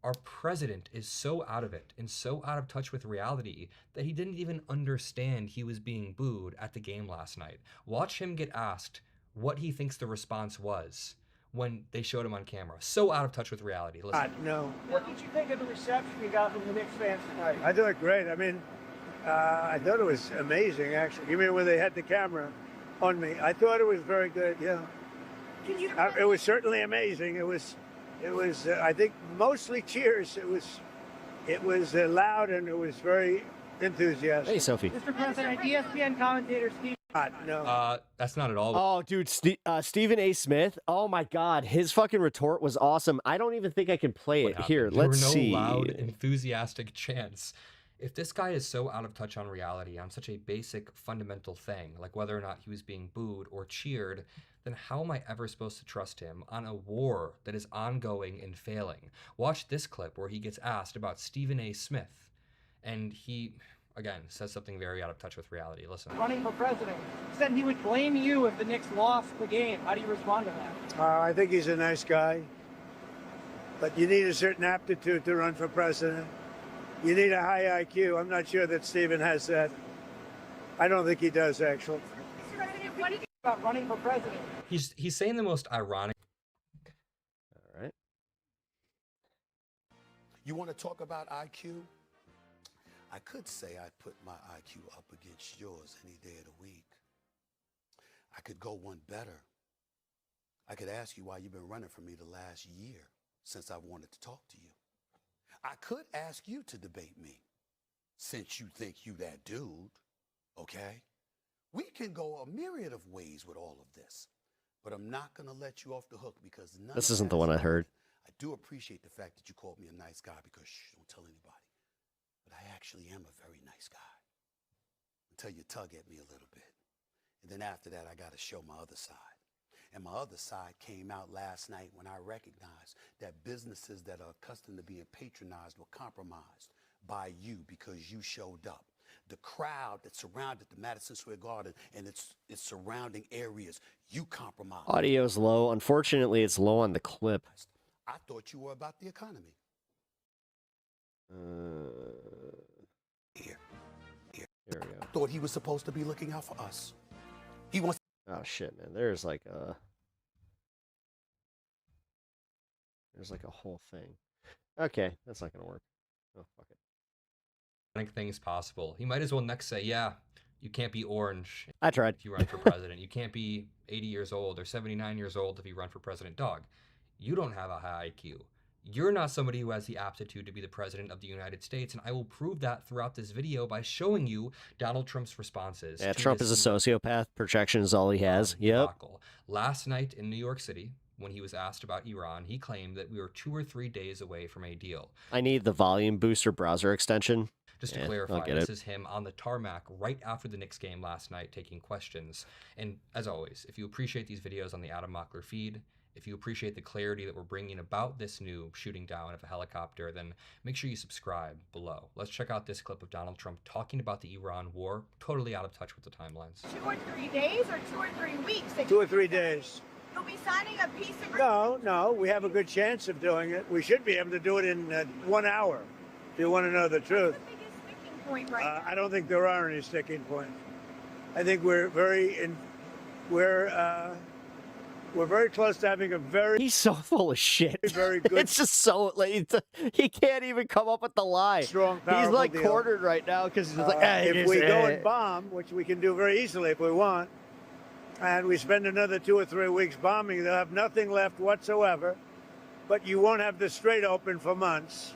Our president is so out of it and so out of touch with reality that he didn't even understand he was being booed at the game last night. Watch him get asked what he thinks the response was when they showed him on camera. So out of touch with reality. Listen. No. What did you think of the reception you got from the Knicks fans tonight? I thought it great. I mean, I thought it was amazing, actually. You mean when they had the camera on me? I thought it was very good, yeah. It was certainly amazing. It was, I think, mostly cheers. It was loud and it was very enthusiastic. Hey, Sophie. Mr. President, ESPN commentator Steve. No. That's not at all. Oh, dude, Stephen A. Smith. Oh my God, his fucking retort was awesome. I don't even think I can play it. Here, let's see. There were no loud, enthusiastic chants. If this guy is so out of touch on reality, on such a basic, fundamental thing, like whether or not he was being booed or cheered, then how am I ever supposed to trust him on a war that is ongoing and failing? Watch this clip where he gets asked about Stephen A. Smith, and he, again, says something very out of touch with reality. Listen. Running for president. Said he would blame you if the Knicks lost the game. How do you respond to that? I think he's a nice guy, but you need a certain aptitude to run for president. You need a high IQ. I'm not sure that Stephen has that. I don't think he does, actually. What do you think about running for president? He's saying the most ironic. All right. You want to talk about IQ? I could say I put my IQ up against yours any day of the week. I could go one better. I could ask you why you've been running for me the last year since I've wanted to talk to you. I could ask you to debate me, since you think you that dude, okay? We can go a myriad of ways with all of this, but I'm not going to let you off the hook because none This of isn't that the one is I heard. I do appreciate the fact that you called me a nice guy because, shh, don't tell anybody. But I actually am a very nice guy until you tug at me a little bit. And then after that, I got to show my other side. And my other side came out last night when I recognized that businesses that are accustomed to being patronized were compromised by you because you showed up. The crowd that surrounded the Madison Square Garden and its surrounding areas, you compromised. Audio's low. Unfortunately, it's low on the clip. I thought you were about the economy. Here we go. I thought he was supposed to be looking out for us. He wants. Oh shit, man. There's like a whole thing. Okay, that's not gonna work. Oh fuck it. Things possible. He might as well next say, yeah, you can't be orange. I tried. If you run for president, you can't be 80 years old or 79 years old if you run for president. Dog, you don't have a high IQ. You're not somebody who has the aptitude to be the president of the United States, and I will prove that throughout this video by showing you Donald Trump's responses. Yeah, Trump is a sociopath. Projection is all he has. Yep. Debacle. Last night in New York City, when he was asked about Iran, he claimed that we were 2 or 3 days away from a deal. I need the volume booster browser extension. Just to Yeah, clarify, I'll get this it. is him on the tarmac right after the Knicks game last night taking questions. And as always, if you appreciate these videos on the Adam Mockler feed, if you appreciate the clarity that we're bringing about this new shooting down of a helicopter, then make sure you subscribe below. Let's check out this clip of Donald Trump talking about the Iran war, totally out of touch with the timelines. 2 or 3 days or 2 or 3 weeks? 2 or 3 days. You'll be signing a peace agreement? No, we have a good chance of doing it. We should be able to do it in 1 hour, if you want to know the truth. What's the biggest sticking point right now? I don't think there are any sticking points. I think we're very close to having a very. He's so full of shit. Very good. It's just so like he can't even come up with the lie. Strong, He's powerful like deal. cornered right now because he's just like, if we go and bomb, which we can do very easily if we want, and we spend another 2 or 3 weeks bombing, they'll have nothing left whatsoever. But you won't have the Strait open for months.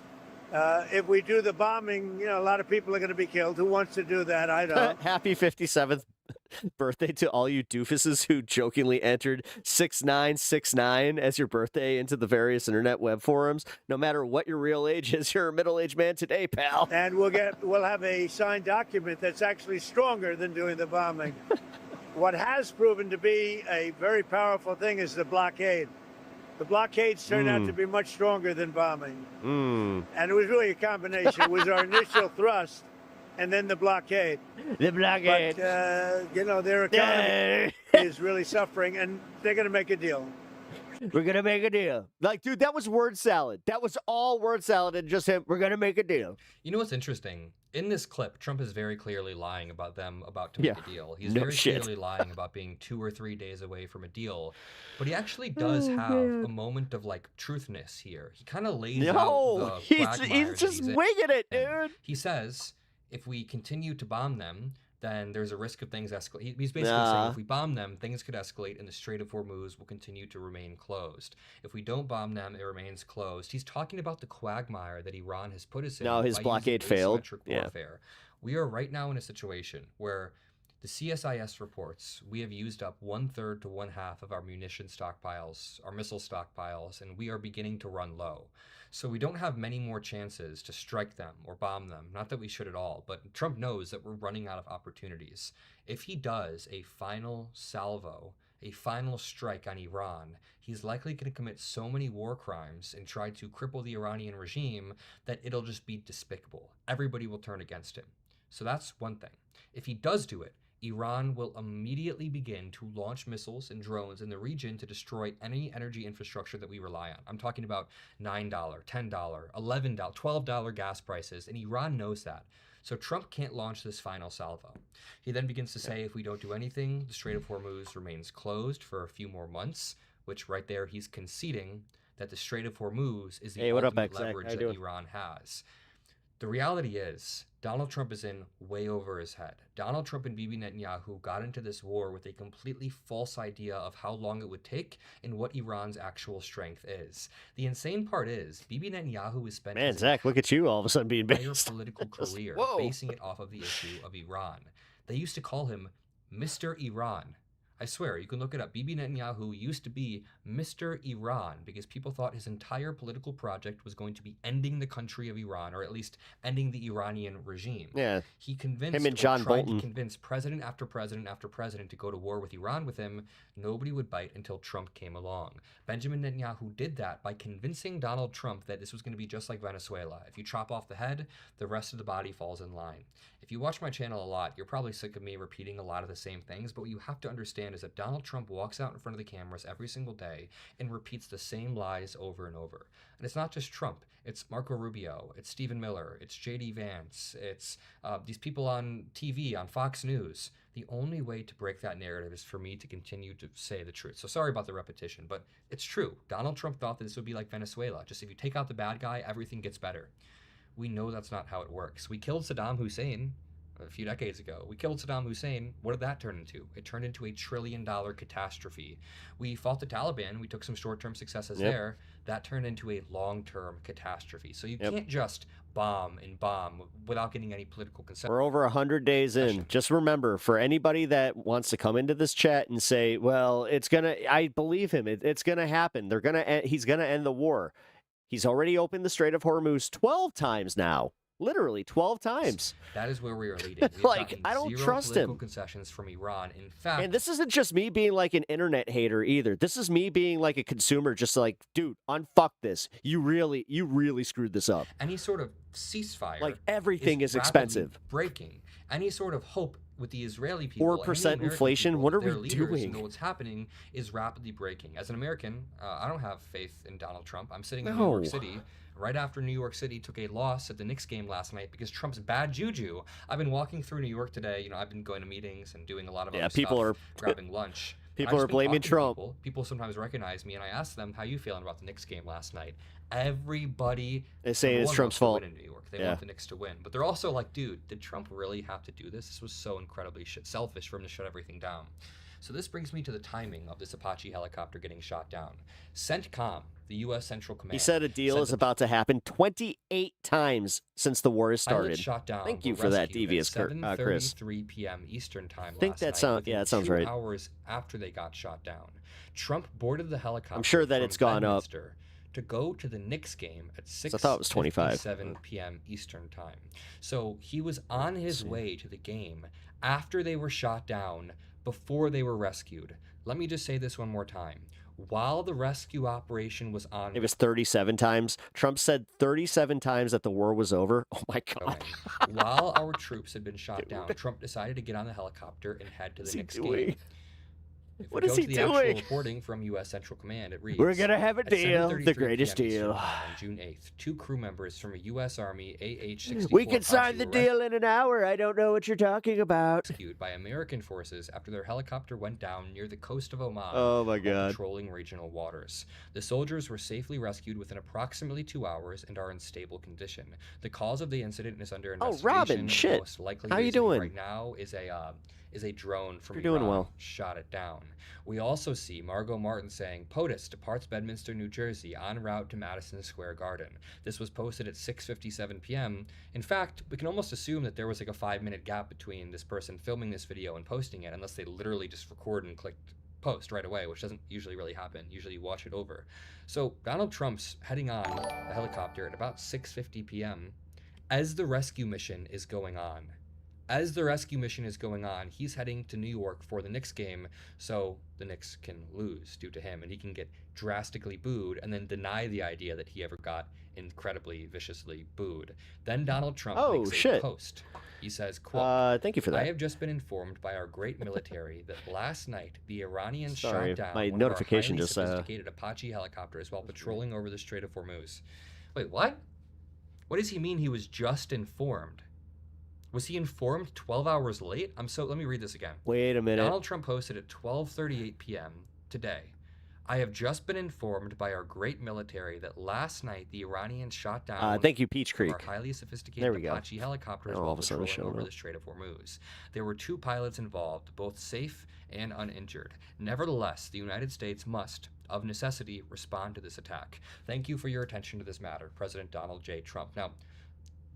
If we do the bombing, a lot of people are going to be killed. Who wants to do that? I don't. Happy 57th birthday to all you doofuses who jokingly entered 6969 as your birthday into the various internet web forums. No matter what your real age is, you're a middle-aged man today, pal. And we'll have a signed document that's actually stronger than doing the bombing. What has proven to be a very powerful thing is the blockade. The blockades turned out to be much stronger than bombing. And it was really a combination. It was our initial thrust and then the blockade. The blockade. But, their economy is really suffering, and they're going to make a deal. We're going to make a deal. Like, dude, that was word salad. That was all word salad and just him. We're going to make a deal. You know what's interesting In this clip, Trump is very clearly lying about them about to make a deal. He's no very shit. clearly lying about being 2 or 3 days away from a deal. But he actually does have a moment of like truthness here. He kind of lays out the quagmire he's just winging it, dude. He says, if we continue to bomb them, then there's a risk of things escalate. He's basically saying if we bomb them, things could escalate and the Strait of Hormuz will continue to remain closed. If we don't bomb them, it remains closed. He's talking about the quagmire that Iran has put us in. No, his by blockade using failed. asymmetric warfare. We are right now in a situation where the CSIS reports we have used up 1/3 to 1/2 of our munition stockpiles, our missile stockpiles, and we are beginning to run low. So we don't have many more chances to strike them or bomb them. Not that we should at all, but Trump knows that we're running out of opportunities. If he does a final salvo, a final strike on Iran, he's likely going to commit so many war crimes and try to cripple the Iranian regime that it'll just be despicable. Everybody will turn against him. So that's one thing. If he does do it, Iran will immediately begin to launch missiles and drones in the region to destroy any energy infrastructure that we rely on. I'm talking about $9, $10, $11, $12 gas prices, and Iran knows that. So Trump can't launch this final salvo. He then begins to say if we don't do anything, the Strait of Hormuz remains closed for a few more months, which right there he's conceding that the Strait of Hormuz is the ultimate leverage that Iran has. The reality is, Donald Trump is in way over his head. Donald Trump and Bibi Netanyahu got into this war with a completely false idea of how long it would take and what Iran's actual strength is. The insane part is, Bibi Netanyahu has spent his Zach, look at you all of a sudden being entire based. political career basing it off of the issue of Iran. They used to call him Mr. Iran. I swear, you can look it up. Bibi Netanyahu used to be Mr. Iran because people thought his entire political project was going to be ending the country of Iran, or at least ending the Iranian regime. Yeah. He convinced, him and John tried Bolton. to convince president after president after president to go to war with Iran with him. Nobody would bite until Trump came along. Benjamin Netanyahu did that by convincing Donald Trump that this was going to be just like Venezuela. If you chop off the head, the rest of the body falls in line. If you watch my channel a lot, you're probably sick of me repeating a lot of the same things, but what you have to understand is that Donald Trump walks out in front of the cameras every single day and repeats the same lies over and over. And it's not just Trump. It's Marco Rubio. It's Stephen Miller. It's J.D. Vance. It's these people on TV, on Fox News. The only way to break that narrative is for me to continue to say the truth. So sorry about the repetition, but it's true. Donald Trump thought that this would be like Venezuela. Just if you take out the bad guy, everything gets better. We know that's not how it works. We killed Saddam Hussein a few decades ago. We killed Saddam Hussein. What did that turn into? It turned into $1 trillion catastrophe. We fought the Taliban. We took some short-term successes there. That turned into a long-term catastrophe. So you can't just bomb and bomb without getting any political consent. We're over 100 days in. Just remember, for anybody that wants to come into this chat and say, well, it's going to, I believe him. It's going to happen. He's going to end the war. He's already opened the Strait of Hormuz 12 times now. Literally 12 times. That is where we are leading. Like, I don't trust political him. Concessions from Iran. In fact, and this isn't just me being like an internet hater either. This is me being like a consumer, just like, dude, unfuck this. You really screwed this up. Any sort of ceasefire, like everything is rapidly expensive. Breaking any sort of hope with the Israeli people, 4% inflation. People, what are their we leaders doing? Know what's happening is rapidly breaking. As an American, I don't have faith in Donald Trump. I'm sitting in New York City. Right after New York City took a loss at the Knicks game last night because Trump's bad juju. I've been walking through New York today. You know, I've been going to meetings and doing a lot of other people stuff, are grabbing lunch. People are blaming Trump. People sometimes recognize me, and I ask them, "How you feeling about the Knicks game last night?" Everybody is saying it's Trump's fault. In New York, they want the Knicks to win, but they're also like, "Dude, did Trump really have to do this? This was so incredibly selfish for him to shut everything down." So this brings me to the timing of this Apache helicopter getting shot down. CENTCOM, the U.S. Central Command. He said a deal is about to happen 28 times since the war has started. Shot down. Thank you for that, devious Chris. 7:33 p.m. Eastern time. I think that sounds. Yeah, that sounds right. 2 hours after they got shot down, Trump boarded the helicopter. I'm sure that it's gone up. To go to the Knicks game at 6:57 p.m. Eastern time. So he was on his way to the game after they were shot down, before they were rescued. Let me just say this one more time. While the rescue operation was on... It was 37 times. Trump said 37 times that the war was over. Oh, my God. While our troops had been shot down, Trump decided to get on the helicopter and head to the Knicks game. If What we is go he to the actual doing? reporting from U.S. Central Command, it reads, We're gonna have a at deal, the 7:33 greatest p.m. Eastern deal. Time on June 8th, 2 crew members from a U.S. Army AH-64 We can posse sign the were deal in an hour. I don't know what you're talking about. rescued by American forces after their helicopter went down near the coast of Oman Oh my while God. patrolling regional waters. The soldiers were safely rescued within approximately 2 hours and are in stable condition. The cause of the incident is under Oh, investigation. Robin, The shit. most likely How you reason doing? right now is a drone from You're doing Iran well. shot it down. We also see Margot Martin saying, POTUS departs Bedminster, New Jersey, en route to Madison Square Garden. This was posted at 6:57 p.m. In fact, we can almost assume that there was like a 5-minute gap between this person filming this video and posting it, unless they literally just record and clicked post right away, which doesn't usually really happen. Usually you watch it over. So Donald Trump's heading on the helicopter at about 6:50 p.m. as the rescue mission is going on. As the rescue mission is going on, he's heading to New York for the Knicks game, so the Knicks can lose due to him, and he can get drastically booed and then deny the idea that he ever got incredibly viciously booed. Then Donald Trump makes a post. He says, quote, thank you for that. I have just been informed by our great military that last night the Iranians Sorry, shot down my one notification of our just, highly sophisticated Apache helicopters while patrolling over the Strait of Hormuz. Wait, what? What does he mean he was just informed? Was he informed 12 hours late? Let me read this again. Wait a minute. Donald Trump posted at 12:38 p.m. today. I have just been informed by our great military that last night the Iranians shot down thank you, Peach Creek. our highly sophisticated There we go. Apache helicopters Now all while of a sudden it's patrolling showing over up. the Strait of Hormuz. There were 2 pilots involved, both safe and uninjured. Nevertheless, the United States must, of necessity, respond to this attack. Thank you for your attention to this matter, President Donald J. Trump. Now,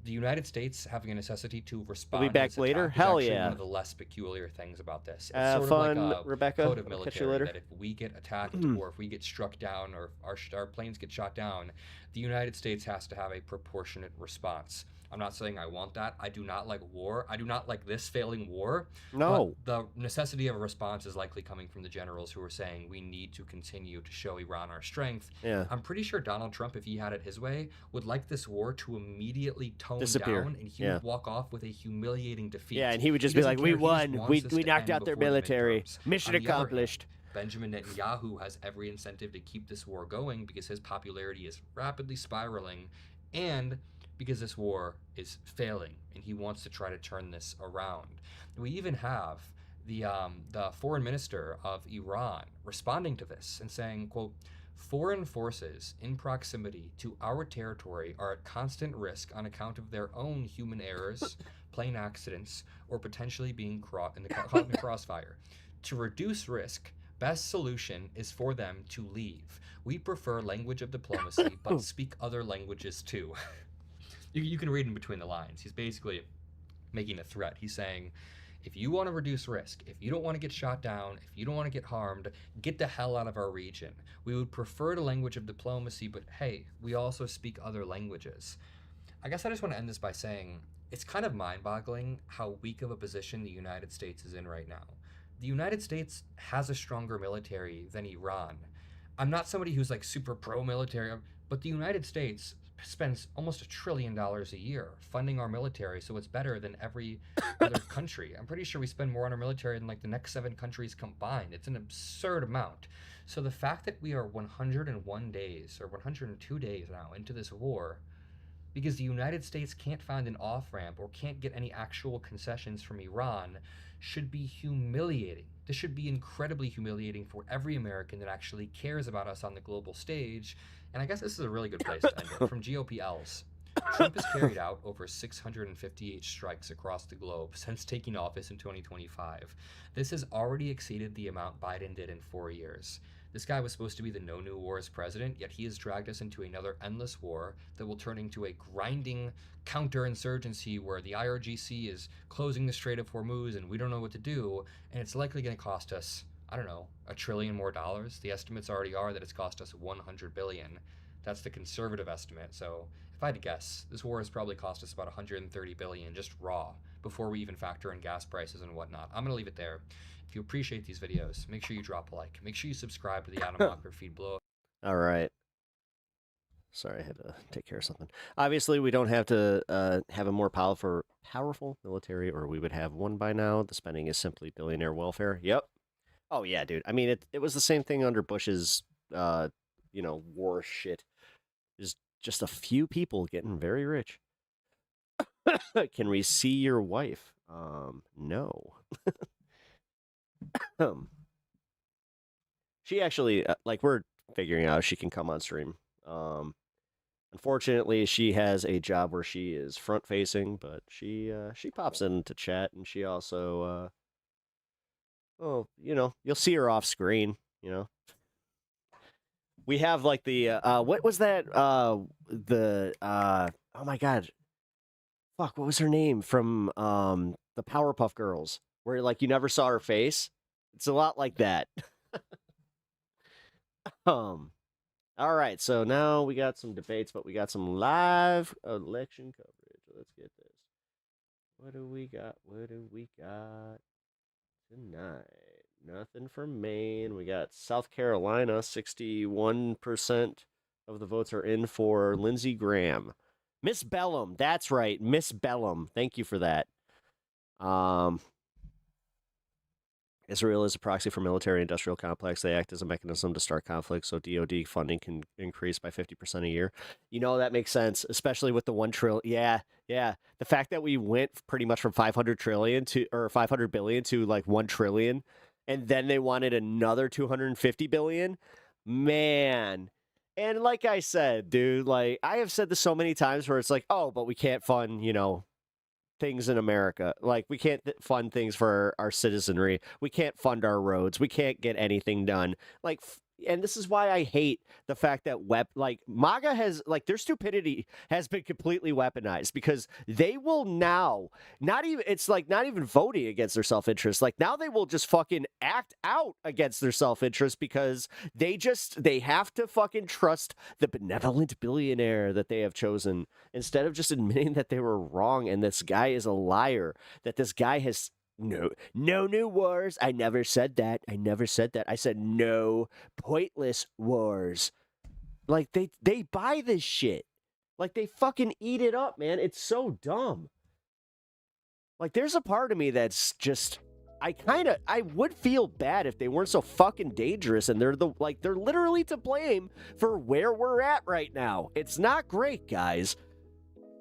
the United States having a necessity to respond We'll be back to this later? attack Hell is actually yeah. one of the less peculiar things about this. It's Have sort fun, of like a Rebecca. code of I'll catch you military later. that if we get attacked or if we get struck down or our planes get shot down, the United States has to have a proportionate response. I'm not saying I want that. I do not like war. I do not like this failing war. No. But the necessity of a response is likely coming from the generals who are saying we need to continue to show Iran our strength. Yeah. I'm pretty sure Donald Trump, if he had it his way, would like this war to immediately tone Disappear. down and he Yeah. would walk off with a humiliating defeat. Yeah, and he would just be doesn't like, "We care. He just won. wants We this to knocked end out their before the military. midterms." Mission On the other hand, accomplished." Benjamin Netanyahu has every incentive to keep this war going because his popularity is rapidly spiraling and because this war is failing and he wants to try to turn this around. We even have the foreign minister of Iran responding to this and saying, quote, foreign forces in proximity to our territory are at constant risk on account of their own human errors, plane accidents, or potentially being caught in the crossfire. To reduce risk, best solution is for them to leave. We prefer language of diplomacy, but speak other languages too. You can read in between the lines. He's basically making a threat. He's saying, if you want to reduce risk, if you don't want to get shot down, if you don't want to get harmed, get the hell out of our region. We would prefer the language of diplomacy, but hey, we also speak other languages. I guess I just want to end this by saying it's kind of mind-boggling how weak of a position the United States is in right now. The United States has a stronger military than Iran. I'm not somebody who's like super pro-military, but the United States spends almost $1 trillion a year funding our military, so it's better than every other country. I'm pretty sure we spend more on our military than like the next 7 countries combined. It's an absurd amount. So the fact that we are 101 days or 102 days now into this war because the United States can't find an off-ramp or can't get any actual concessions from Iran should be humiliating. This should be incredibly humiliating for every American that actually cares about us on the global stage. And I guess this is a really good place to end it. From GOPLs, Trump has carried out over 658 strikes across the globe since taking office in 2025. This has already exceeded the amount Biden did in 4 years. This guy was supposed to be the no new wars president, yet he has dragged us into another endless war that will turn into a grinding counterinsurgency where the IRGC is closing the Strait of Hormuz and we don't know what to do, and it's likely going to cost us, I don't know, $1 trillion more. The estimates already are that it's cost us $100 billion. That's the conservative estimate. So if I had to guess, this war has probably cost us about $130 billion just raw before we even factor in gas prices and whatnot. I'm going to leave it there. If you appreciate these videos, make sure you drop a like. Make sure you subscribe to the Adam Walker feed below. All right. Sorry, I had to take care of something. Obviously, we don't have to have a more powerful military, or we would have one by now. The spending is simply billionaire welfare. Yep. Oh yeah, dude. I mean, it was the same thing under Bush's, war shit. There's just a few people getting very rich. Can we see your wife? No. She actually, we're figuring out if she can come on stream. Unfortunately, she has a job where she is front facing, but she pops into chat, and she also, you'll see her off screen. We have like the what was that? Oh my god, fuck, what was her name from the Powerpuff Girls? Where like you never saw her face. It's a lot like that. All right, so now we got some debates, but we got some live election coverage. Let's get this. What do we got? What do we got tonight? Nothing from Maine. We got South Carolina. 61% of the votes are in for Lindsey Graham. Miss Bellum. That's right. Miss Bellum. Thank you for that. Israel is a proxy for military-industrial complex. They act as a mechanism to start conflicts, so DoD funding can increase by 50% a year. That makes sense, especially with the $1 trillion. Yeah. The fact that we went pretty much from 500 billion to like 1 trillion, and then they wanted another 250 billion. Man. And like I said, dude, like I have said this so many times where it's like, oh, but we can't fund, things in America. Like we can't fund things for our citizenry. We can't fund our roads. We can't get anything done. And this is why I hate the fact that MAGA has their stupidity has been completely weaponized, because they will now not even voting against their self-interest. Like now they will just fucking act out against their self-interest because they have to fucking trust the benevolent billionaire that they have chosen, instead of just admitting that they were wrong and this guy is a liar, that this guy has no new wars. I never said that. I said no pointless wars. Like they buy this shit. Like they fucking eat it up, man. It's so dumb. Like there's a part of me that's just I would feel bad if they weren't so fucking dangerous, and they're literally to blame for where we're at right now. It's not great, guys.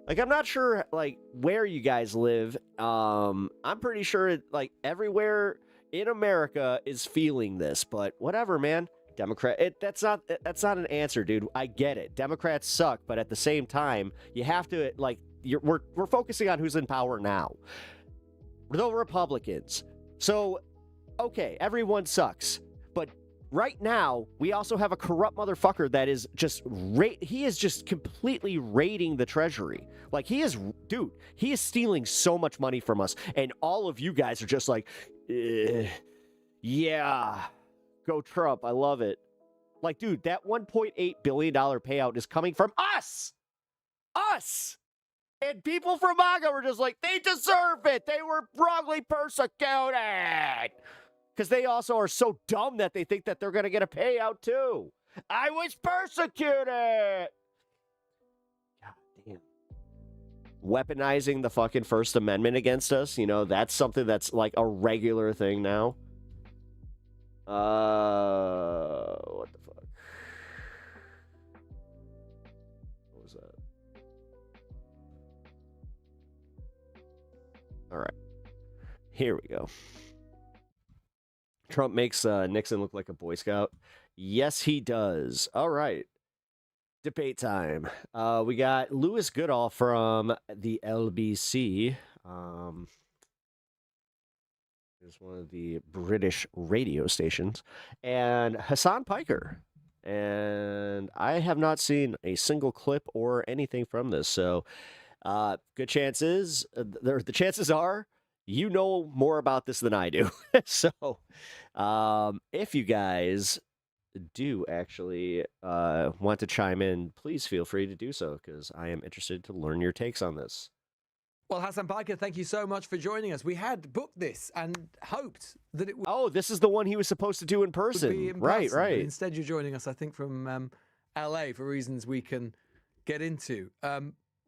Like, I'm not sure, where you guys live. I'm pretty sure, everywhere in America is feeling this. But whatever, man. That's not an answer, dude. I get it. Democrats suck, but at the same time, you have to, we're focusing on who's in power now. The Republicans. So, okay, everyone sucks. But right now, we also have a corrupt motherfucker that is he is just completely raiding the treasury. He is stealing so much money from us. And all of you guys are just like, yeah, go Trump. I love it. Dude, that $1.8 billion payout is coming from us. Us. And people from MAGA were just like, they deserve it. They were wrongly persecuted. Because they also are so dumb that they think that they're going to get a payout too. I was persecuted. God damn. Weaponizing the fucking First Amendment against us, that's something that's like a regular thing now. What the fuck? What was that? All right. Here we go. Trump makes Nixon look like a Boy Scout. Yes, he does. All right. Debate time. We got Louis Goodall from the LBC. It's one of the British radio stations. And Hasan Piker. And I have not seen a single clip or anything from this. So good chances. The chances are you know more about this than I do. So if you guys do actually want to chime in, please feel free to do so, because I am interested to learn your takes on this. Well, Hasan Piker, thank you so much for joining us. We had booked this and hoped that it would... Oh, this is the one he was supposed to do in person. Right. But instead, you're joining us, I think, from LA for reasons we can get into.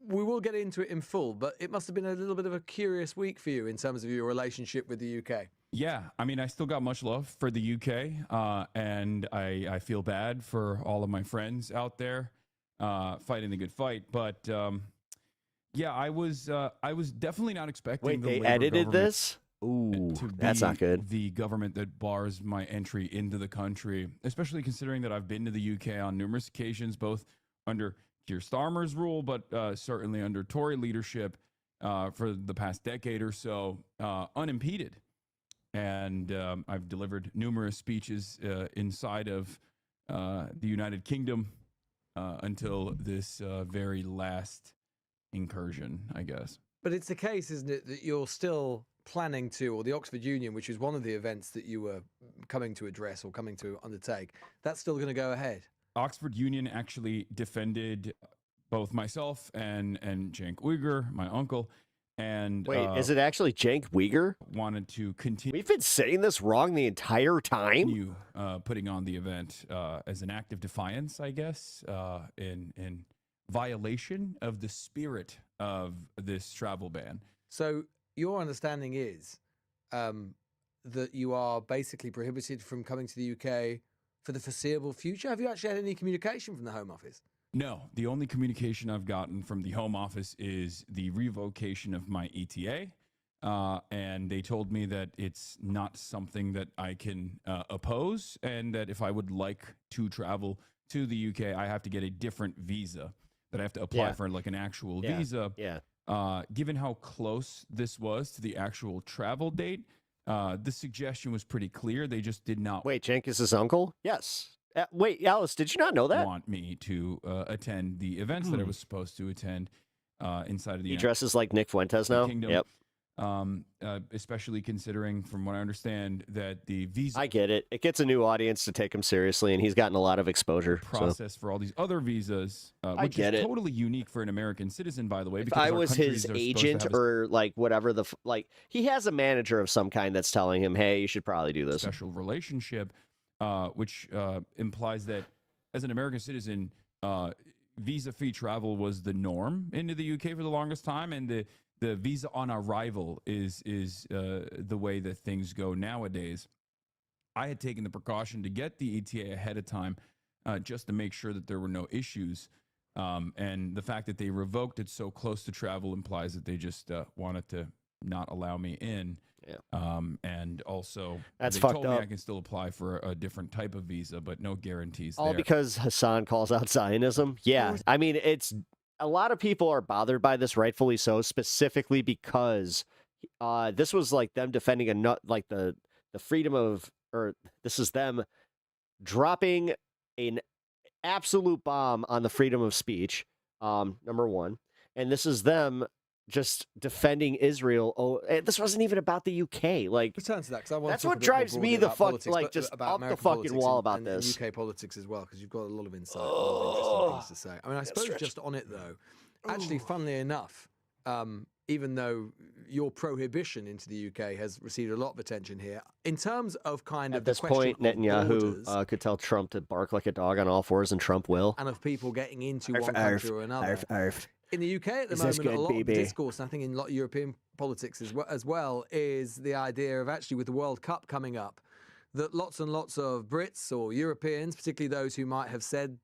We will get into it in full, but it must have been a little bit of a curious week for you in terms of your relationship with the UK. Yeah, I mean, I still got much love for the UK, and I feel bad for all of my friends out there fighting the good fight. But yeah, I was definitely not expecting Wait, the they Labour edited government this? Ooh, to that's not be good. the government that bars my entry into the country, especially considering that I've been to the UK on numerous occasions, both under Keir Starmer's rule, but certainly under Tory leadership for the past decade or so, unimpeded. And I've delivered numerous speeches inside of the United Kingdom until this very last incursion, I guess. But it's the case, isn't it, that you're still planning to, or the Oxford Union, which is one of the events that you were coming to address or coming to undertake, that's still going to go ahead? Oxford Union actually defended both myself and Cenk Uygur, my uncle, and Wait, is it actually Cenk Uygur? Wanted to continue. We've been saying this wrong the entire time. Putting on the event as an act of defiance, I guess, in violation of the spirit of this travel ban. So your understanding is that you are basically prohibited from coming to the UK for the foreseeable future. Have you actually had any communication from the Home Office? No, the only communication I've gotten from the Home Office is the revocation of my ETA. And they told me that it's not something that I can oppose, and that if I would like to travel to the UK, I have to get a different visa, that I have to apply for like an actual visa. Yeah. Given how close this was to the actual travel date, the suggestion was pretty clear. They just did not. Wait, Cenk is his uncle? Yes. Wait, Alice, did you not know that? Want me to attend the events that I was supposed to attend inside of the He dresses like Nick Fuentes now? Kingdom. Yep. Especially considering, from what I understand, that the visa I get it. It gets a new audience to take him seriously, and he's gotten a lot of exposure. process for all these other visas, which get is it. totally unique for an American citizen, by the way. If Because I our was countries his are supposed to agent have a or like whatever he has a manager of some kind that's telling him, hey, you should probably do this. special relationship, which implies that as an American citizen, visa-free travel was the norm into the UK for the longest time, and the visa on arrival is the way that things go nowadays. I had taken the precaution to get the ETA ahead of time just to make sure that there were no issues. And the fact that they revoked it so close to travel implies that they just wanted to not allow me in. Yeah. And also, That's they fucked told me up. I can still apply for a different type of visa, but no guarantees All there. because Hasan calls out Zionism. Yeah. I mean, it's a lot of people are bothered by this, rightfully so, specifically because this was like them defending the freedom of, or this is them dropping an absolute bomb on the freedom of speech, number one. And this is them just defending Israel. Oh, this wasn't even about the UK. Like, return to that, because I want that's to talk what a bit more drives me broadly the about fuck, politics, like, but just about up the American fucking politics wall and- about and this. UK politics as well, because you've got a lot of insight, a lot of interesting things to say. I mean, I suppose stretch. just on it though, actually, funnily enough, even though your prohibition into the UK has received a lot of attention here, in terms of kind of At this the question point, of Netanyahu borders could tell Trump to bark like a dog on all fours, and Trump will. and of people getting into Arf, one arf, country or another. arf, arf. In the UK at the Is this moment, a good, lot of the baby? discourse, and I think in a lot of European politics as well, is the idea of actually with the World Cup coming up, that lots and lots of Brits or Europeans, particularly those who might have said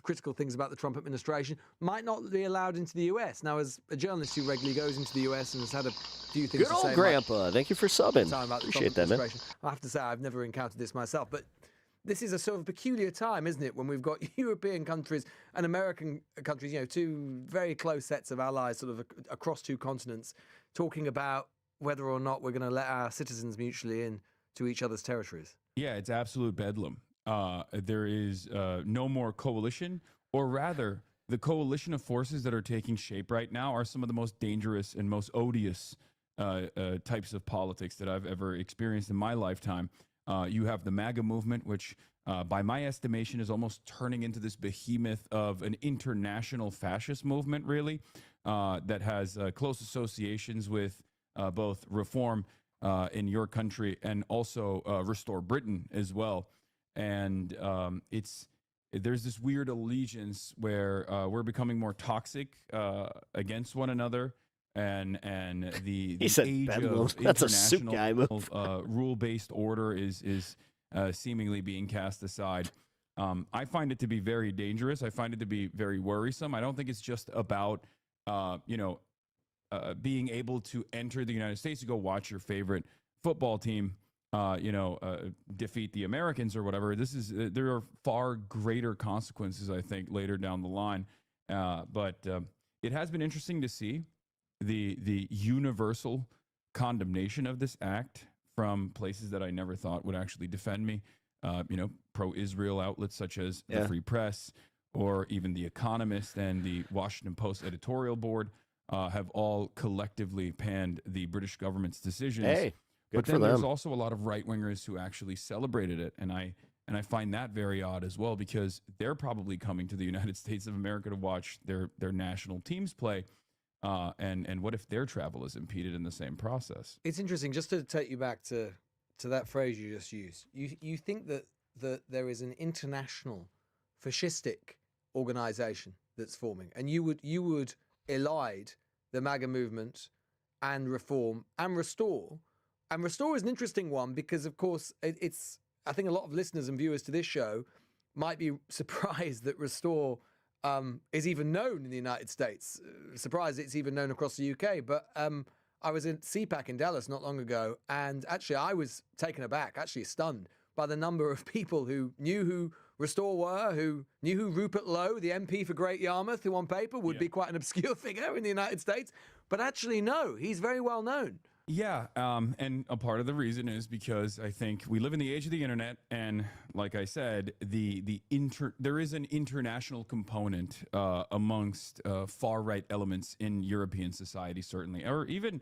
critical things about the Trump administration, might not be allowed into the US. Now, as a journalist who regularly goes into the US and has had a few things Good to old say grandpa. Thank you for subbing. about the Trump Appreciate that, man. administration, I have to say I've never encountered this myself, but this is a sort of peculiar time, isn't it, when we've got European countries and American countries, two very close sets of allies sort of across two continents, talking about whether or not we're going to let our citizens mutually in to each other's territories. Yeah, it's absolute bedlam. There is no more coalition, or rather, the coalition of forces that are taking shape right now are some of the most dangerous and most odious types of politics that I've ever experienced in my lifetime. You have the MAGA movement, which by my estimation is almost turning into this behemoth of an international fascist movement, really, that has close associations with both reform in your country and also Restore Britain as well. And there's this weird allegiance where we're becoming more toxic against one another and He the said age Bedlam. of That's a soup guy move. international rule-based order is seemingly being cast aside. I find it to be very dangerous. I find it to be very worrisome. I don't think it's just about being able to enter the United States to go watch your favorite football team, defeat the Americans or whatever. There are far greater consequences, I think, later down the line. But it has been interesting to see the universal condemnation of this act from places that I never thought would actually defend me. Pro-Israel outlets such as the Free Press or even The Economist and the Washington Post editorial board have all collectively panned the British government's decisions. Hey, good but for then there's them. also a lot of right-wingers who actually celebrated it, and I find that very odd as well, because they're probably coming to the United States of America to watch their national teams play. And what if their travel is impeded in the same process? It's interesting, just to take you back to that phrase you just used. You think that there is an international fascistic organization that's forming, and you would elide the MAGA movement and reform and restore. And restore is an interesting one because, of course, it's. I think a lot of listeners and viewers to this show might be surprised that restore is even known in the United States. Surprised it's even known across the UK. But I was in CPAC in Dallas not long ago, and actually I was taken aback, actually stunned, by the number of people who knew who Restore were, who knew who Rupert Lowe, the MP for Great Yarmouth, who on paper would be quite an obscure figure in the United States, but actually no, he's very well known. Yeah, and a part of the reason is because I think we live in the age of the internet, and like I said, there is an international component amongst far-right elements in European society, certainly, or even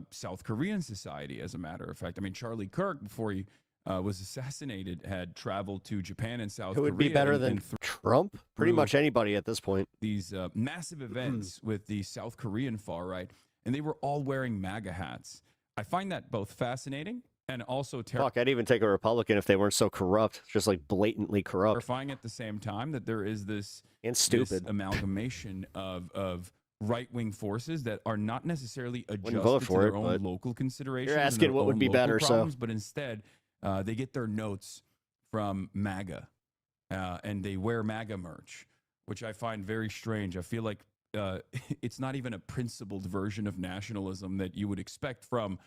South Korean society, as a matter of fact. I mean, Charlie Kirk, before he was assassinated, had traveled to Japan and South Korea. Who would be better than Trump? Pretty much anybody at this point. These massive events with the South Korean far-right, and they were all wearing MAGA hats. I find that both fascinating and also Fuck, I'd even take a Republican if they weren't so corrupt, just like blatantly corrupt. terrifying at the same time, that there is this stupid this amalgamation of right-wing forces that are not necessarily vote adjusted to for their it, own but local considerations. you're and asking their what would own be local better, so- problems, but instead they get their notes from MAGA, and they wear MAGA merch, which I find very strange. I feel like it's not even a principled version of nationalism that you would expect from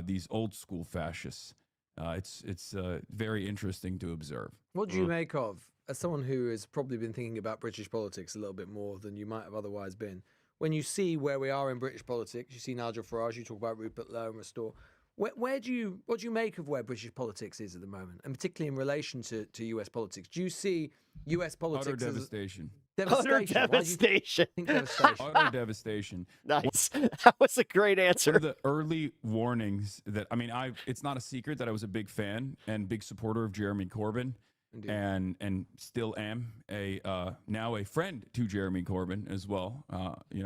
these old school fascists. It's very interesting to observe. What do you make of, as someone who has probably been thinking about British politics a little bit more than you might have otherwise been, when you see where we are in British politics, you see Nigel Farage, you talk about Rupert Lowe and Restore. What do you make of where British politics is at the moment, and particularly in relation to US politics? Do you see US politics Utter as devastation. Utter devastation. Utter devastation. Nice. That was a great answer. One of the early warnings that, I mean, it's not a secret that I was a big fan and big supporter of Jeremy Corbyn. Indeed. And still am now a friend to Jeremy Corbyn as well.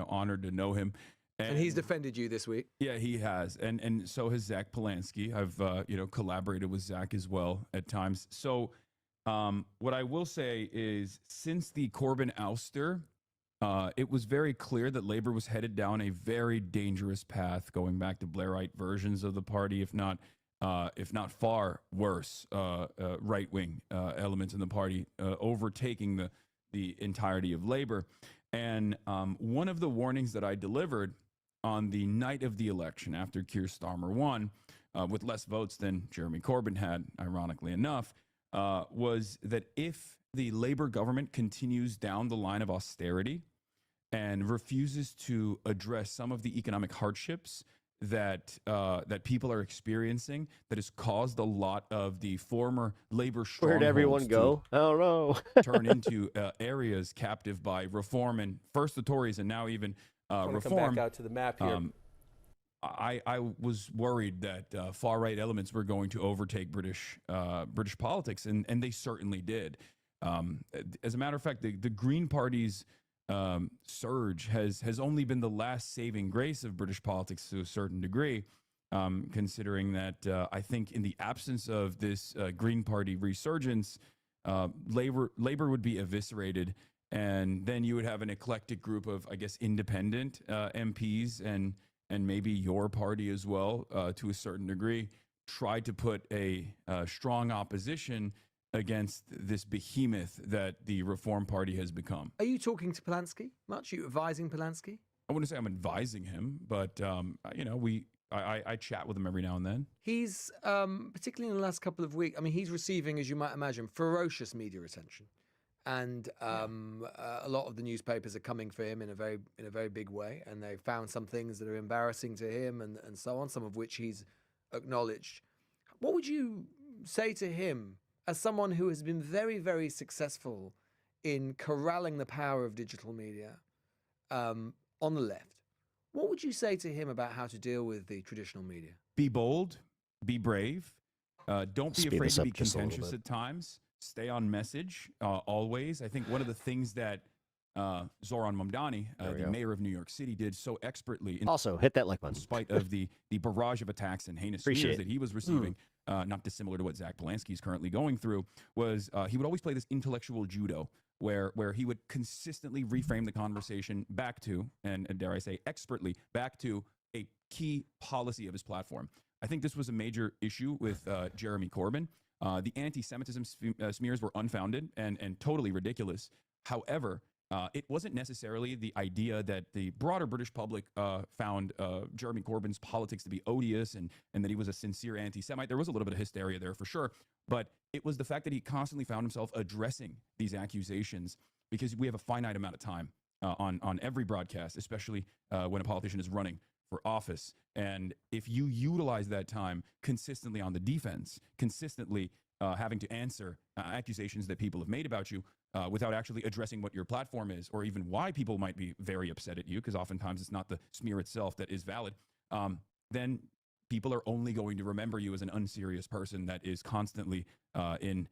Honored to know him. And he's defended you this week. Yeah, he has, and so has Zach Polanski. I've collaborated with Zach as well at times. So what I will say is, since the Corbyn ouster, it was very clear that Labour was headed down a very dangerous path, going back to Blairite versions of the party, if not far worse, right-wing elements in the party overtaking the entirety of Labour. And one of the warnings that I delivered on the night of the election, after Keir Starmer won, with less votes than Jeremy Corbyn had, ironically enough, was that if the Labour government continues down the line of austerity and refuses to address some of the economic hardships that people are experiencing, that has caused a lot of the former Labour strongholds Where'd everyone go? I don't know. turn into areas captive by reform, and first the Tories and now even reform. Come back out to the map here. I was worried that far right elements were going to overtake British politics, and they certainly did. As a matter of fact, the Green Party's surge has only been the last saving grace of British politics to a certain degree, considering that I think in the absence of this Green Party resurgence, Labour would be eviscerated and then you would have an eclectic group of, I guess, independent MPs and maybe your party as well, to a certain degree, try to put a strong opposition against this behemoth that the Reform Party has become. Are you talking to Polanski much? Are you advising Polanski? I wouldn't say I'm advising him, but I chat with him every now and then. He's particularly in the last couple of weeks. I mean, he's receiving, as you might imagine, ferocious media attention, and a lot of the newspapers are coming for him in a very big way. And they found some things that are embarrassing to him, and so on. Some of which he's acknowledged. What would you say to him as someone who has been very, very successful in corralling the power of digital media on the left? What would you say to him about how to deal with the traditional media? Be bold, be brave, don't be Speed afraid this to up be just a little contentious bit. at times. Stay on message always. I think one of the things that Zoran Mamdani, the mayor of New York City, did so expertly. Also, hit that like button. In spite of the barrage of attacks and heinous Appreciate smears it. that he was receiving, not dissimilar to what Zach Polanski is currently going through, was he would always play this intellectual judo where he would consistently reframe the conversation back to, and dare I say expertly, back to a key policy of his platform. I think this was a major issue with Jeremy Corbyn. The anti-Semitism smears were unfounded and totally ridiculous. However, it wasn't necessarily the idea that the broader British public found Jeremy Corbyn's politics to be odious and that he was a sincere anti-Semite. There was a little bit of hysteria there for sure, but it was the fact that he constantly found himself addressing these accusations, because we have a finite amount of time on every broadcast, especially when a politician is running for office. And if you utilize that time consistently on the defense, consistently having to answer accusations that people have made about you, without actually addressing what your platform is, or even why people might be very upset at you, because oftentimes it's not the smear itself that is valid, then people are only going to remember you as an unserious person that is constantly in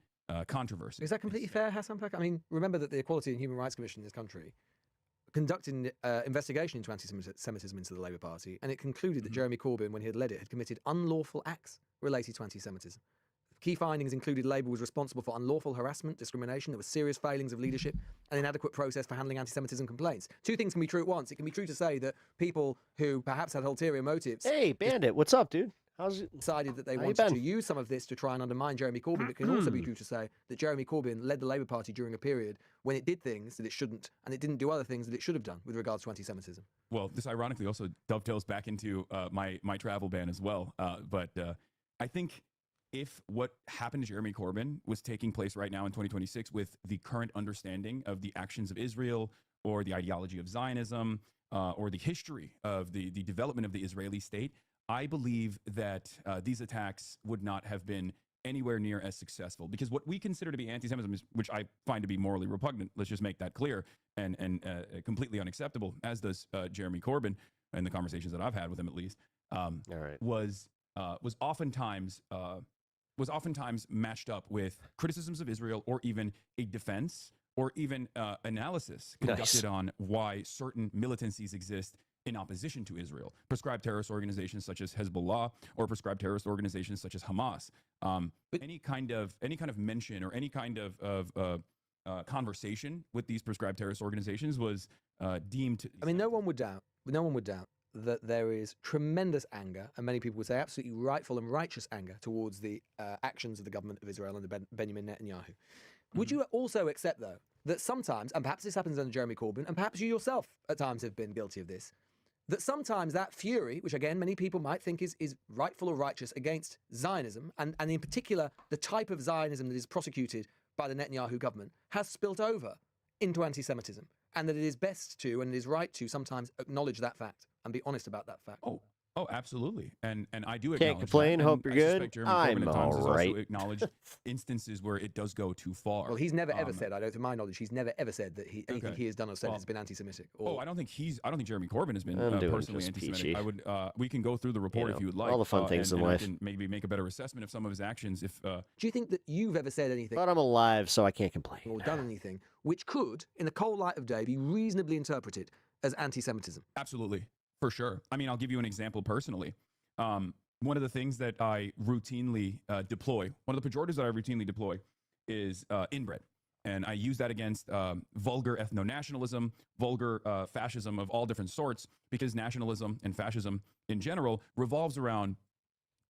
controversy. Is that completely fair, Hasan Pak? I mean, remember that the Equality and Human Rights Commission in this country conducted an investigation into anti-Semitism into the Labour Party, and it concluded that Jeremy Corbyn, when he had led it, had committed unlawful acts related to anti-Semitism. Key findings included Labour was responsible for unlawful harassment, discrimination, there were serious failings of leadership, and inadequate process for handling anti-Semitism complaints. Two things can be true at once. It can be true to say that people who perhaps had ulterior motives... Hey, Bandit, what's up, dude? How's it? Decided that they How you wanted been? to use some of this to try and undermine Jeremy Corbyn, but it can also be true to say that Jeremy Corbyn led the Labour Party during a period when it did things that it shouldn't, and it didn't do other things that it should have done with regards to anti-Semitism. Well, this ironically also dovetails back into my travel ban as well. But I think if what happened to Jeremy Corbyn was taking place right now in 2026 with the current understanding of the actions of Israel or the ideology of Zionism or the history of the development of the Israeli state, I believe that these attacks would not have been anywhere near as successful, because what we consider to be anti-Semitism, which I find to be morally repugnant, let's just make that clear, and completely unacceptable, as does Jeremy Corbyn in the conversations that I've had with him at least, was oftentimes matched up with criticisms of Israel, or even a defense, or even analysis conducted on why certain militancies exist in opposition to Israel, prescribed terrorist organizations such as Hezbollah, or prescribed terrorist organizations such as Hamas. Any kind of mention or any kind of conversation with these prescribed terrorist organizations was deemed. I mean, no one would doubt that there is tremendous anger, and many people would say absolutely rightful and righteous anger towards the actions of the government of Israel under Benjamin Netanyahu. Would you also accept, though, that sometimes, and perhaps this happens under Jeremy Corbyn, and perhaps you yourself at times have been guilty of this, that sometimes that fury, which again many people might think is rightful or righteous against Zionism, and in particular the type of Zionism that is prosecuted by the Netanyahu government, has spilt over into anti-Semitism, and that it is best to, and it is right to, sometimes acknowledge that fact and be honest about that fact? Oh, absolutely. And I do acknowledge Can't complain. that. Hope And you're I good. suspect Jeremy I'm Corbyn at times has all right. also acknowledged instances where it does go too far. Well, he's never ever said, I don't, to my knowledge, he's never ever said that anything he has done or said has been anti-Semitic. I don't think Jeremy Corbyn has been I'm doing personally just anti-Semitic. peachy. I would. We can go through the report if you would like. all the fun things in and I life. can maybe make a better assessment of some of his actions. If Do you think that you've ever said anything, But I'm alive, so I can't complain. or done anything, which could, in the cold light of day, be reasonably interpreted as anti-Semitism? Absolutely, for sure. I mean, I'll give you an example personally. One of the things that I routinely deploy, one of the pejoratives that I routinely deploy is inbred. And I use that against vulgar ethno-nationalism, vulgar fascism of all different sorts, because nationalism and fascism in general revolves around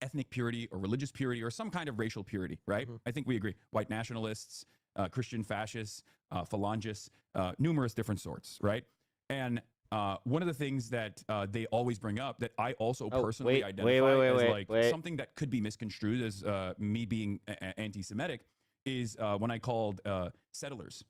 ethnic purity or religious purity or some kind of racial purity, right? I think we agree. White nationalists, Christian fascists, phalangists, numerous different sorts, right? And one of the things that they always bring up that I also personally identify as something that could be misconstrued as me being anti-Semitic is when I called settlers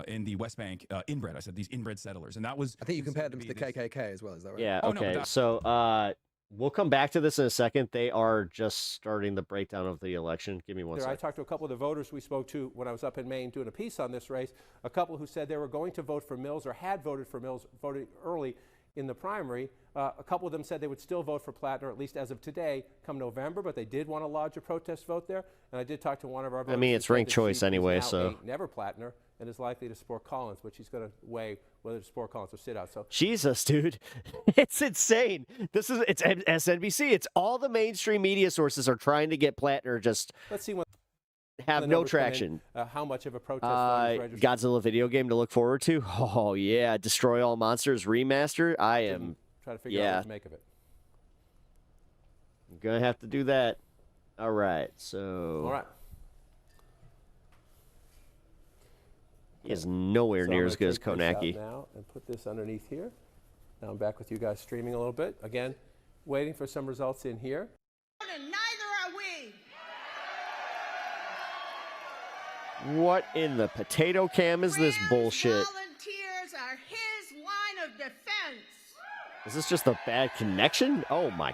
in the West Bank inbred. I said these inbred settlers, and that was. I think you compared them to the KKK as well. Is that right? Yeah. Oh, Okay. no, So we'll come back to this in a second. They are just starting the breakdown of the election. Give me one I second. talked to a couple of the voters we spoke to when I was up in Maine doing a piece on this race. A couple who said they were going to vote for Mills or had voted for Mills, voted early in the primary. A couple of them said they would still vote for Platner, at least as of today, come November, but they did want to lodge a protest vote there. And I did talk to one of our voters. I mean, it's ranked choice anyway, so. Never Platner, and is likely to support Collins, but she's going to weigh whether to support Collins or sit out. So Jesus, dude, it's insane. It's SNBC. It's all the mainstream media sources are trying to get Platner just. Let's see when. Have no traction. How much of a protest registered? Godzilla video game to look forward to. Oh yeah, Destroy All Monsters remaster. I am trying to figure out what to make of it. I'm gonna have to do that. All right, so. All right. He is nowhere near as good as Konaki. Now and put this underneath here. Now I'm back with you guys streaming a little bit. Again, waiting for some results in here. What in the potato cam is this bullshit? Volunteers are his line of defense. Is this just a bad connection? Oh my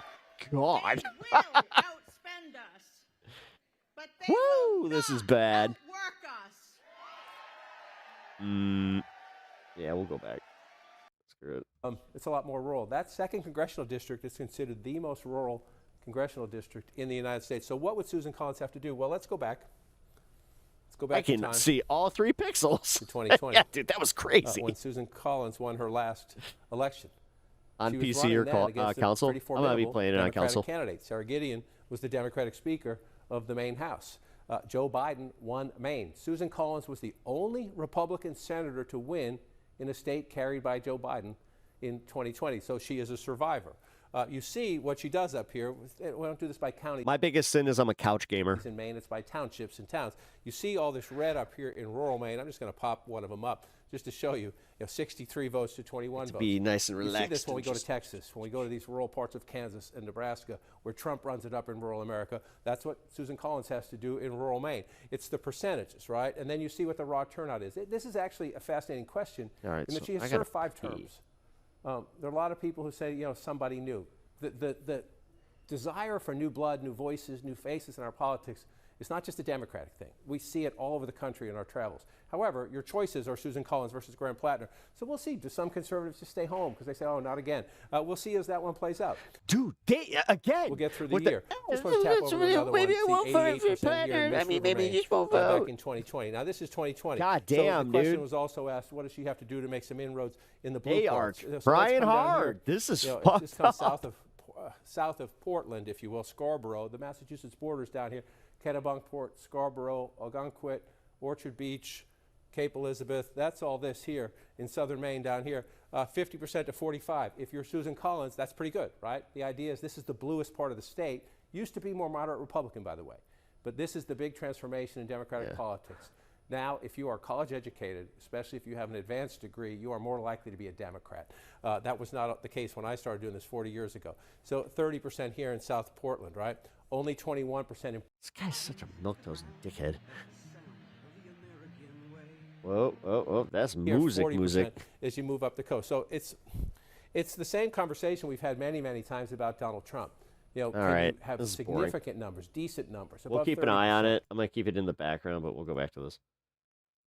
god. Will outspend us. But they Woo, this is bad. outwork us. Yeah, we'll go back. Screw it. It's a lot more rural. That second congressional district is considered the most rural congressional district in the United States. So what would Susan Collins have to do? Well, let's go back. Go back I can in time see all 3 pixels. to 2020. Yeah, dude, that was crazy. When Susan Collins won her last election. On She was PC running or then against a council? pretty I'm going to be formidable playing it on Democratic council. Candidate. Sarah Gideon was the Democratic Speaker of the Maine House. Joe Biden won Maine. Susan Collins was the only Republican senator to win in a state carried by Joe Biden in 2020. So she is a survivor. You see what she does up here. We don't do this by county. My biggest sin is I'm a couch gamer. In Maine, it's by townships and towns. You see all this red up here in rural Maine. I'm just going to pop one of them up just to show you. 63 votes to 21 votes. Be nice and relaxed. You see this when we go to Texas, when we go to these rural parts of Kansas and Nebraska, where Trump runs it up in rural America. That's what Susan Collins has to do in rural Maine. It's the percentages, right? And then you see what the raw turnout is. This is actually a fascinating question. All right, in that so she has I gotta served 5 pee. terms. There are a lot of people who say, somebody new. The desire for new blood, new voices, new faces in our politics is not just a Democratic thing. We see it all over the country in our travels. However, your choices are Susan Collins versus Graham Platner. So we'll see. Do some conservatives just stay home because they say, oh, not again? We'll see as that one plays out. Dude, again. We'll get through the year. Just want to tap over another maybe I one. won't vote for Platner. I mean, maybe you just won't vote. Back in 2020. Now, this is 2020. God so damn, the question dude. was also asked, what does she have to do to make some inroads in the blue They cards? are So let's trying come down hard. here. This is It fucked just comes up. south of Portland, if you will, Scarborough, the Massachusetts border's down here, Kennebunkport, Scarborough, Algonquit, Orchard Beach, Cape Elizabeth. That's all this here in southern Maine down here. 50% to 45. If you're Susan Collins, that's pretty good, right? The idea is this is the bluest part of the state. Used to be more moderate Republican, by the way. But this is the big transformation in Democratic politics. Now, if you are college educated, especially if you have an advanced degree, you are more likely to be a Democrat. That was not the case when I started doing this 40 years ago. So 30% here in South Portland, right? Only 21% in... This guy's such a milquetoast dickhead. Whoa, that's music. As you move up the coast. So it's the same conversation we've had many, many times about Donald Trump. Can you have significant numbers, decent numbers? We'll keep an eye on it. I'm going to keep it in the background, but we'll go back to this.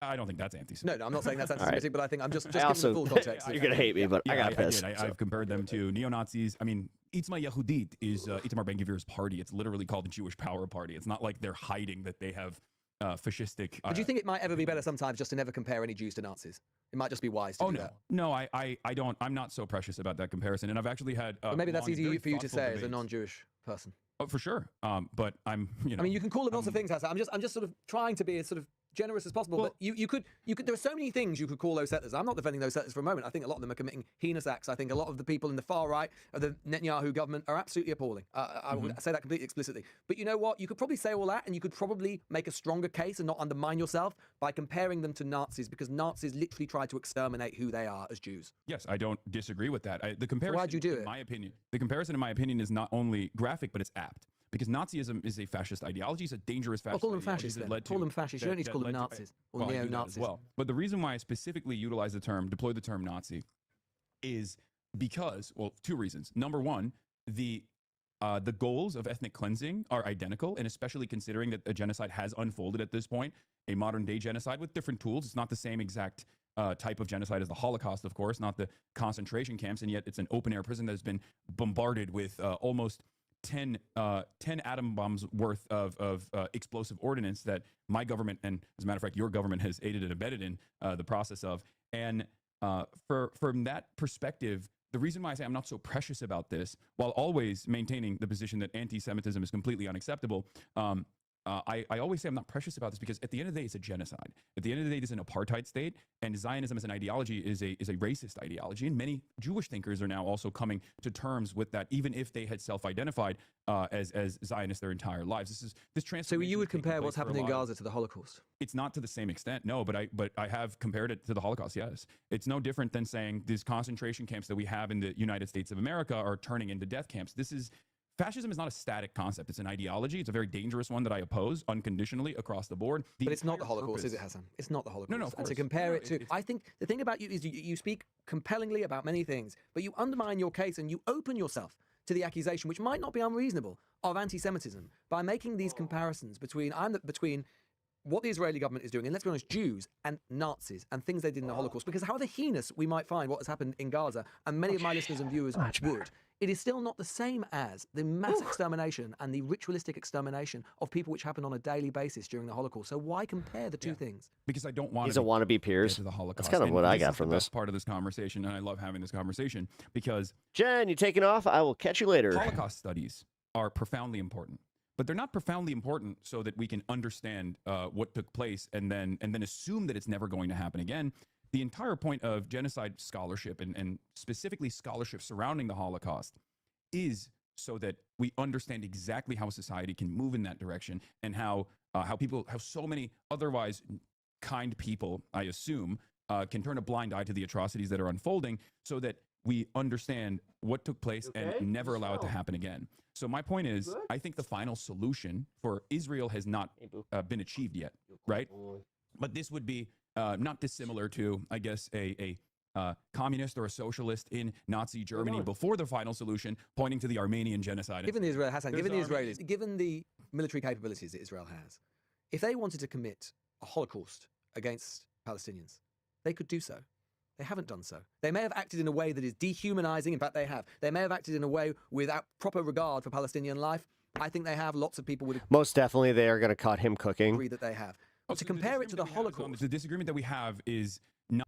I don't think that's anti-Semitic. No, I'm not saying that's anti-Semitic, but I think I'm just giving also, the full context. You're going to hate me, but I got pissed. I've compared them to neo-Nazis. I mean, Itzma Yehudit is Itamar Ben-Gvir's party. It's literally called the Jewish Power Party. It's not like they're hiding that they have fascistic... But do you think it might ever be better sometimes just to never compare any Jews to Nazis? It might just be wise to do that. No, I don't. I'm not so precious about that comparison. And I've actually had... But maybe that's easy for you to say as a non-Jewish person. Oh, for sure. But I'm, I mean, you can call them lots of things, Hasan. I'm just sort of trying to be as sort of generous as possible. But you could. There are so many things you could call those settlers. I'm not defending those settlers for a moment. I think a lot of them are committing heinous acts. I think a lot of the people in the far right of the Netanyahu government are absolutely appalling. I would say that completely explicitly. But you know what? You could probably say all that, and you could probably make a stronger case and not undermine yourself by comparing them to Nazis, because Nazis literally tried to exterminate who they are as Jews. Yes, I don't disagree with that. The comparison, why'd you do it? My opinion, the comparison, in my opinion, is not only graphic, but it's apt. Because Nazism is a fascist ideology. It's a dangerous fascist call them ideology fascists that then. led Call to- them fascists. You don't need to call them Nazis or I do that as neo-Nazis. well. But the reason why I specifically utilize deploy the term Nazi, is because, well, two reasons. Number one, the goals of ethnic cleansing are identical, and especially considering that a genocide has unfolded at this point, a modern day genocide with different tools. It's not the same exact type of genocide as the Holocaust, of course, not the concentration camps, and yet it's an open air prison that has been bombarded with almost 10 atom bombs worth of explosive ordnance that my government, and as a matter of fact, your government has aided and abetted in the process of. And from that perspective, the reason why I say I'm not so precious about this, while always maintaining the position that anti-Semitism is completely unacceptable, I always say I'm not precious about this because at the end of the day, it's a genocide. At the end of the day, it's an apartheid state, and Zionism as an ideology is a racist ideology. And many Jewish thinkers are now also coming to terms with that, even if they had self-identified as Zionists their entire lives. This transformation. So you would compare what's happened in Gaza to the Holocaust? It's not to the same extent, no. But I have compared it to the Holocaust. Yes, it's no different than saying these concentration camps that we have in the United States of America are turning into death camps. Fascism is not a static concept. It's an ideology. It's a very dangerous one that I oppose unconditionally across the board. But it's not the Holocaust, is it, Hasan? It's not the Holocaust. No, of And course. to compare it to, I think the thing about you is you speak compellingly about many things, but you undermine your case and you open yourself to the accusation, which might not be unreasonable, of anti-Semitism by making these comparisons between what the Israeli government is doing, and let's be honest, Jews and Nazis and things they did in the Holocaust, because however heinous we might find what has happened in Gaza, and many of my listeners and viewers would, it is still not the same as the mass extermination and the ritualistic extermination of people which happened on a daily basis during the Holocaust. So why compare the two things? Because I don't want He's a wannabe Piers. to the Holocaust. That's kind of And what I this got is from the this. best part of this conversation, and I love having this conversation because Jen, you taking off? I will catch you later. Holocaust studies are profoundly important. But they're not profoundly important so that we can understand what took place and then assume that it's never going to happen again. The entire point of genocide scholarship and specifically scholarship surrounding the Holocaust is so that we understand exactly how society can move in that direction and how so many otherwise kind people, I assume, can turn a blind eye to the atrocities that are unfolding so that we understand what took place and never allow it to happen again. So my point is, I think the final solution for Israel has not been achieved yet, right? But this would be not dissimilar to, I guess, a communist or a socialist in Nazi Germany before the final solution, pointing to the Armenian genocide. Given the Israelis, given the military capabilities that Israel has, if they wanted to commit a Holocaust against Palestinians, they could do so. They haven't done so. They may have acted in a way that is dehumanizing. In fact, they have. They may have acted in a way without proper regard for Palestinian life. I think they have. Lots of people would Most definitely, they are going to cut him cooking. agree that they have. But to compare it to the Holocaust, The disagreement that we have is not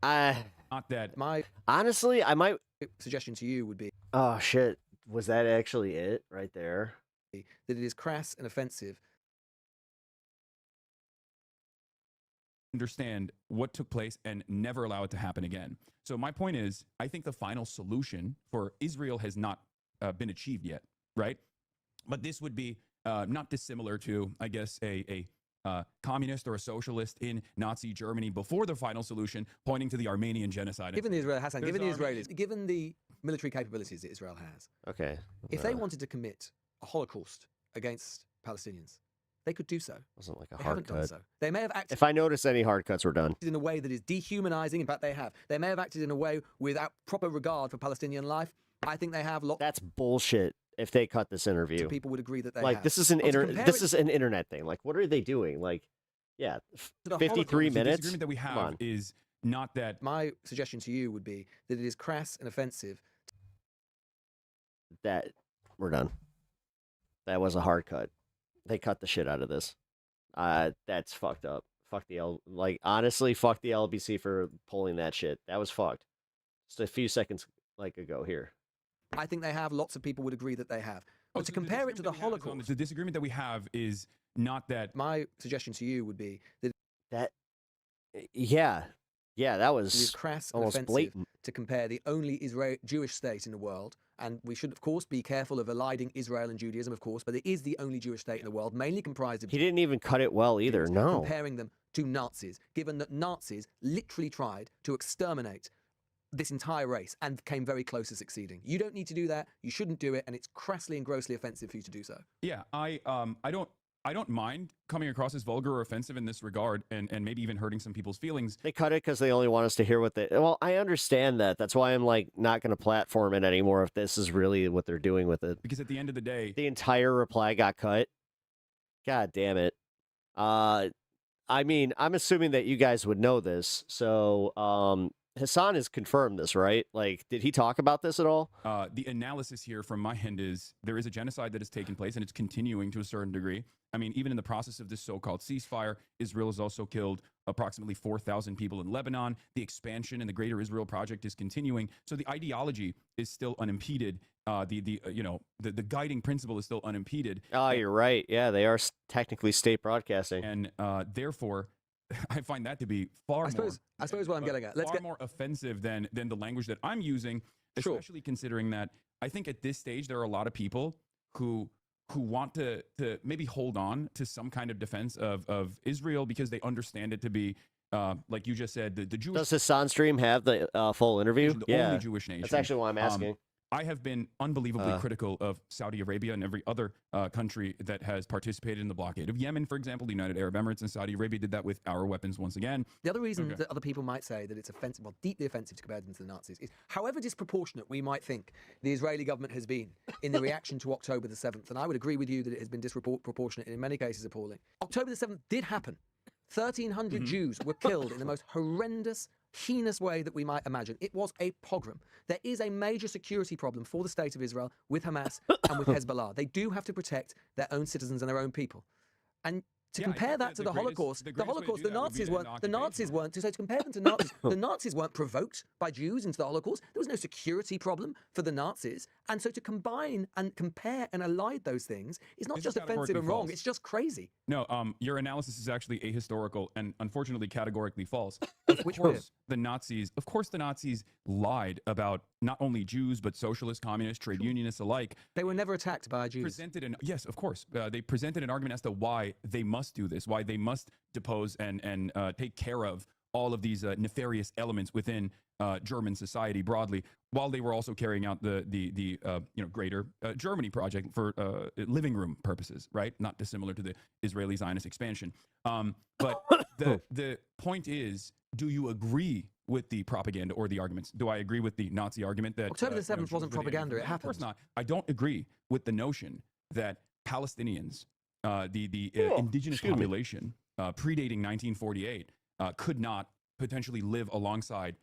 that. My honestly, I might suggestion to you would be, oh shit, was that actually it right there? that it is crass and offensive. Understand what took place and never allow it to happen again. So my point is, I think the final solution for Israel has not been achieved yet, right? But this would be not dissimilar to, I guess, a communist or a socialist in Nazi Germany before the final solution, pointing to the Armenian genocide. Given the Israelis, given the military capabilities that Israel has, Okay. if they wanted to commit a Holocaust against Palestinians, they could do so. Wasn't like a They hard haven't done cut. so. They may have acted If I notice any hard cuts, we're done. in a way that is dehumanizing. In fact, they have. They may have acted in a way without proper regard for Palestinian life. I think they have. That's bullshit. If they cut this interview, People would agree that they like have. this is an But to compare this it- is an internet thing. Like, what are they doing? Like, yeah, the 53 Holocaust, minutes. The disagreement that we Come have on. is not that. My suggestion to you would be that it is crass and offensive. That we're done. That was a hard cut. They cut the shit out of this. That's fucked up. Fuck like honestly, fuck the LBC for pulling that shit. That was fucked. Just a few seconds ago here. I think they have. Lots of people would agree that they have. But to compare it to the Holocaust, The disagreement that we have is not that. My suggestion to you would be that Yeah, that It was is crass and almost offensive blatant. to compare the only Jewish state in the world, and we should, of course, be careful of eliding Israel and Judaism, of course, but it is the only Jewish state in the world, mainly comprised of He didn't even cut it well either. Jews, No. comparing them to Nazis, given that Nazis literally tried to exterminate this entire race and came very close to succeeding. You don't need to do that. You shouldn't do it, and it's crassly and grossly offensive for you to do so. Yeah, I don't mind coming across as vulgar or offensive in this regard, and maybe even hurting some people's feelings. They cut it because they only want us to hear what they. Well, I understand that. That's why I'm like not going to platform it anymore if this is really what they're doing with it. Because at the end of the day, the entire reply got cut. God damn it. I mean, I'm assuming that you guys would know this. So, Hasan has confirmed this, right? Like, did he talk about this at all? The analysis here from my end is there is a genocide that has taken place, and it's continuing to a certain degree. I mean, even in the process of this so-called ceasefire, Israel has also killed approximately 4,000 people in Lebanon. The expansion and the Greater Israel Project is continuing. So the ideology is still unimpeded. The guiding principle is still unimpeded. Oh, you're right. Yeah, they are technically state broadcasting, and therefore, I find that to be far more. I suppose what I'm getting at. Far more offensive than the language that I'm using, especially considering that I think at this stage there are a lot of people who want to maybe hold on to some kind of defense of Israel because they understand it to be like you just said, the Jewish. Does Hasan stream have the full interview? The only Jewish nation. That's actually why I'm asking. I have been unbelievably critical of Saudi Arabia and every other country that has participated in the blockade of Yemen, for example. The United Arab Emirates and Saudi Arabia did that with our weapons once again. The other reason that other people might say that it's offensive, well, deeply offensive to compare them to the Nazis, is however disproportionate we might think the Israeli government has been in the reaction to October the 7th, and I would agree with you that it has been disproportionate and in many cases appalling. October the 7th did happen. 1,300 Jews were killed in the most horrendous, heinous way that we might imagine. It was a pogrom. There is a major security problem for the state of Israel with Hamas and with Hezbollah. They do have to protect their own citizens and their own people. And to compare that to the Holocaust, the Nazis weren't, to compare them to Nazis, the Nazis weren't provoked by Jews into the Holocaust. There was no security problem for the Nazis. And so to combine and compare and elide those things is not just offensive and wrong, it's just crazy. No, your analysis is actually ahistorical and unfortunately categorically false. Which way? The Nazis lied about not only Jews, but socialists, communists, trade unionists alike. They were never attacked by Jews. Yes, of course. They presented an argument as to why they must do this, why they must depose and take care of all of these nefarious elements within German society broadly, while they were also carrying out the Greater Germany project for living room purposes, right? Not dissimilar to the Israeli Zionist expansion. But the point is, do you agree with the propaganda or the arguments? Do I agree with the Nazi argument that October the 7th wasn't propaganda? It happened. Of course not. I don't agree with the notion that Palestinians, the indigenous population predating 1948, could not potentially live alongside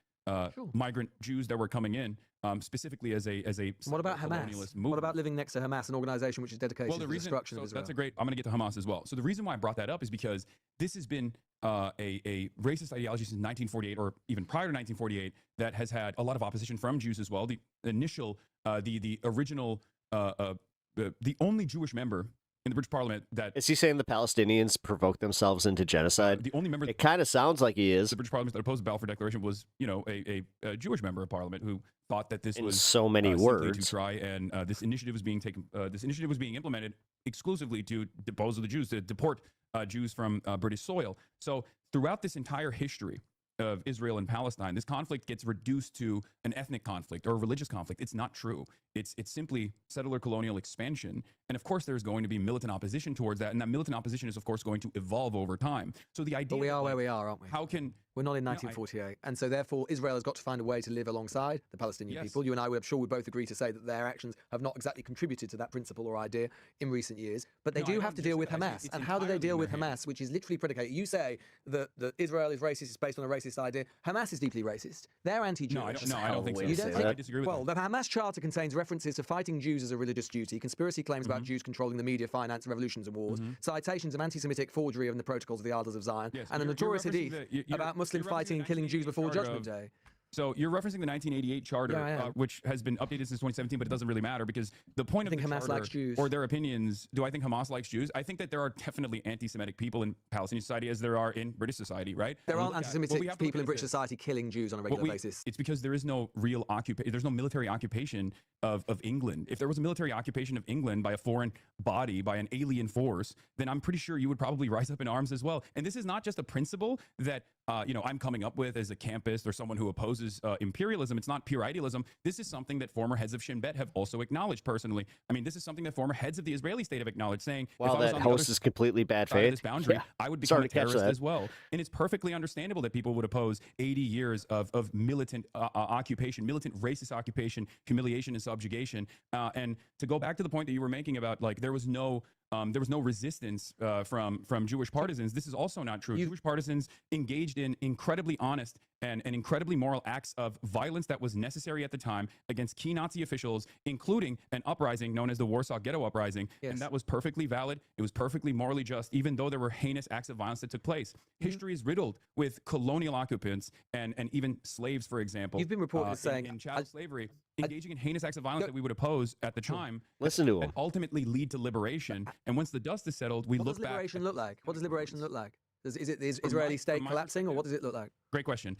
migrant Jews that were coming in, specifically as a what about Hamas? Movement. What about living next to Hamas, an organization which is dedicated to the destruction of Israel? That's a great. I'm going to get to Hamas as well. So the reason why I brought that up is because this has been a racist ideology since 1948, or even prior to 1948, that has had a lot of opposition from Jews as well. The initial, the original, the only Jewish member in the British Parliament that is he saying the Palestinians provoked themselves into genocide? The only member. It kind of sounds like he is. The British Parliament that opposed the Balfour Declaration was, a Jewish member of Parliament who thought that this was so many words to try, and this initiative was being taken. This initiative was being implemented exclusively to depose of the Jews, to deport Jews from British soil. So throughout this entire history of Israel and Palestine, this conflict gets reduced to an ethnic conflict or a religious conflict. It's not true. It's simply settler colonial expansion. And of course, there's going to be militant opposition towards that. And that militant opposition is, of course, going to evolve over time. So the idea. But we are where we are, aren't we? How can. We're not in 1948. And so therefore, Israel has got to find a way to live alongside the Palestinian people. You and I would, I'm sure, would both agree to say that their actions have not exactly contributed to that principle or idea in recent years. But they do have to deal with Hamas. And how do they deal with Hamas, which is literally predicated? You say that Israel is racist, it's based on a racist idea. Hamas is deeply racist. They're anti-Jewish. No, I don't think so. You don't think I disagree with that. Well, the Hamas Charter contains references to fighting Jews as a religious duty, conspiracy claims about Jews controlling the media, finance, revolutions and wars, citations of anti-Semitic forgery of the protocols of the Elders of Zion, and a notorious hadith about Muslims fighting and killing Jews before Judgment Day. So you're referencing the 1988 charter, Yeah, I am. which has been updated since 2017, but it doesn't really matter because the point of the Hamas charter likes Jews. or their opinions. Do I think Hamas likes Jews? I think that there are definitely anti-Semitic people in Palestinian society as there are in British society, right? There When aren't we look at- anti-Semitic what we have to look people at in is British this. society killing Jews on a regular basis. It's because there is no real occupation. There's no military occupation of England. If there was a military occupation of England by a foreign body, by an alien force, then I'm pretty sure you would probably rise up in arms as well. And this is not just a principle that I'm coming up with as a campist or someone who opposes imperialism. It's not pure idealism. This is something that former heads of Shin Bet have also acknowledged personally. I mean, this is something that former heads of the Israeli state have acknowledged, saying, Wow, if I was that on the host other is completely bad side of faith. this boundary, Yeah. I would become Sorry a to catch terrorist that. as well. And it's perfectly understandable that people would oppose 80 years of militant occupation, militant racist occupation, humiliation and subjugation. And to go back to the point that you were making about like there was no resistance from Jewish partisans. This is also not true. Jewish partisans engaged in incredibly honest and incredibly moral acts of violence that was necessary at the time against key Nazi officials, including an uprising known as the Warsaw Ghetto Uprising. Yes. And that was perfectly valid. It was perfectly morally just, even though there were heinous acts of violence that took place. History is riddled with colonial occupants and even slaves, for example. You've been reported as saying in chattel slavery, engaging in heinous acts of violence that we would oppose at the time. Listen to that him. ultimately lead to liberation. And once the dust is settled, we What look does back. liberation look like? What does liberation look like? Is it the From Israeli my- state from my collapsing, or what does it look like? Great question.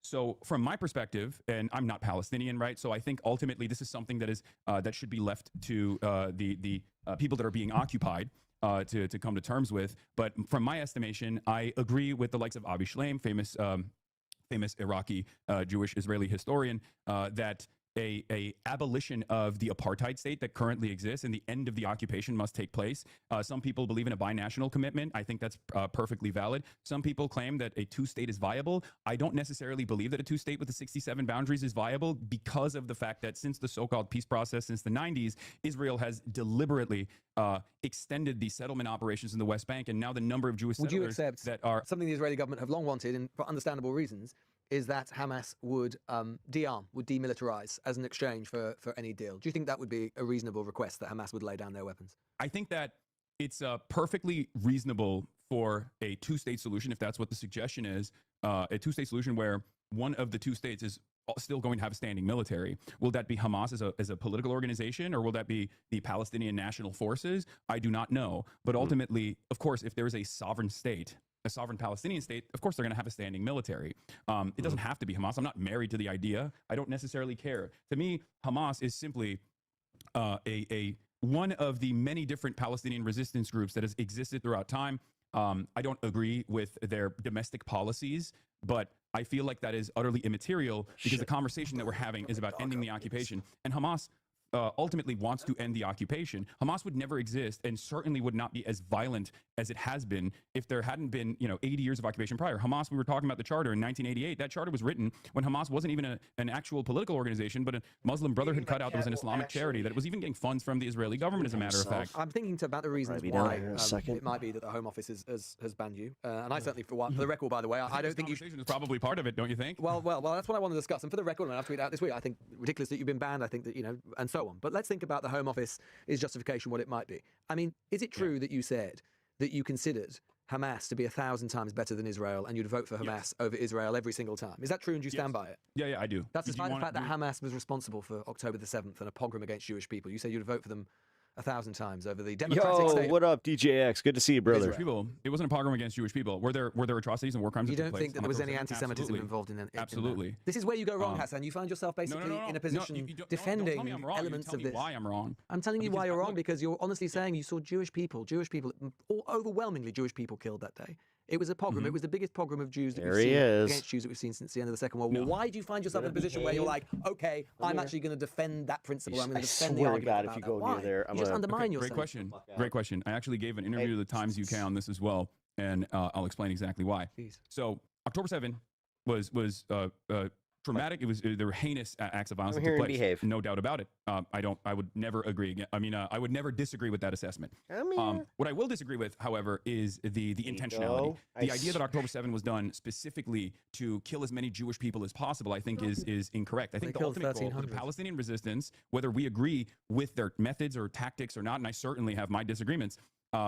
So from my perspective, and I'm not Palestinian, right? So I think ultimately this is something that is that should be left to the people that are being occupied to come to terms with. But from my estimation, I agree with the likes of Avi Shleim, famous Iraqi Jewish Israeli historian, that a abolition of the apartheid state that currently exists and the end of the occupation must take place. Some people believe in a binational commitment. I think that's perfectly valid. Some people claim that a two-state is viable. I don't necessarily believe that a two-state with the 67 boundaries is viable because of the fact that since the so-called peace process since the 90s, Israel has deliberately extended the settlement operations in the West Bank, and now the number of Jewish Would you settlers accept that are something the Israeli government have long wanted, and for understandable reasons, is that Hamas would de-arm, would demilitarize as an exchange for any deal? Do you think that would be a reasonable request, that Hamas would lay down their weapons? I think that it's perfectly reasonable for a two-state solution, if that's what the suggestion is, a two-state solution where one of the two states is still going to have a standing military. Will that be Hamas as a political organization, or will that be the Palestinian National Forces? I do not know. But ultimately, of course, if there is a sovereign state, a sovereign Palestinian state, of course they're going to have a standing military. It doesn't have to be Hamas. I'm not married to the idea. I don't necessarily care. To me, Hamas is simply a one of the many different Palestinian resistance groups that has existed throughout time. I don't agree with their domestic policies, but I feel like that is utterly immaterial because the conversation that we're having is about ending the occupation. And Hamas ultimately wants to end the occupation. Hamas would never exist and certainly would not be as violent as it has been if there hadn't been, 80 years of occupation prior. Hamas, we were talking about the charter in 1988. That charter was written when Hamas wasn't even an actual political organization, but a Muslim Brotherhood cutout that was an Islamic charity that was even getting funds from the Israeli government, as a matter of fact. I'm thinking about the reasons Right, be down why here in a second. it might be that the Home Office has banned you. And I certainly, for the record, by the way, I don't think you should. Is probably part of it, don't you think? Well, that's what I want to discuss. And for the record, and I've tweeted out this week, I think ridiculous that you've been banned. I think that, and so on. But let's think about the Home Office's justification, what it might be. I mean, is it true that you said that you considered Hamas to be 1,000 times better than Israel, and you'd vote for Hamas over Israel every single time? Is that true, and do you stand by it? Yeah, I do. That's Do you despite the wanna fact that do- Hamas was responsible for October the 7th and a pogrom against Jewish people. You said you'd vote for them 1,000 times over the democratic Yo, state. what up, DJX? Good to see you, brother. Jewish people. It wasn't a pogrom against Jewish people. Were there atrocities and war crimes? You that took don't place think that on there was October any 7th? anti-Semitism Absolutely. involved in that? Absolutely. This is where you go wrong, Hasan. You find yourself basically in a position defending tell me I'm wrong. elements Tell of me this. why I'm wrong. I'm telling you Because why you're wrong, look- because you're honestly saying you saw Jewish people, overwhelmingly Jewish people killed that day. It was a pogrom. It was the biggest pogrom of Jews that There we've he seen is. against Jews that we've seen since the end of the Second World War. Why do you find yourself in a position where you're like, okay, I'm actually going to defend that principle. I'm going I to defend the swear to argument God, about if you that. go Why? near there, I'm you just gonna- undermine yourself. Great question. Great question. I actually gave an interview to the Times UK on this as well, and I'll explain exactly why. Please. So October 7 was traumatic. There were heinous acts of violence I'm that took hearing place. behave. No doubt about it. I would never agree again. I would never disagree with that assessment. Come here. What I will disagree with, however, is the intentionality. The idea that October 7 was done specifically to kill as many Jewish people as possible, I think is incorrect. I think They the killed ultimate goal for the 1,300. Palestinian resistance, whether we agree with their methods or tactics or not, and I certainly have my disagreements,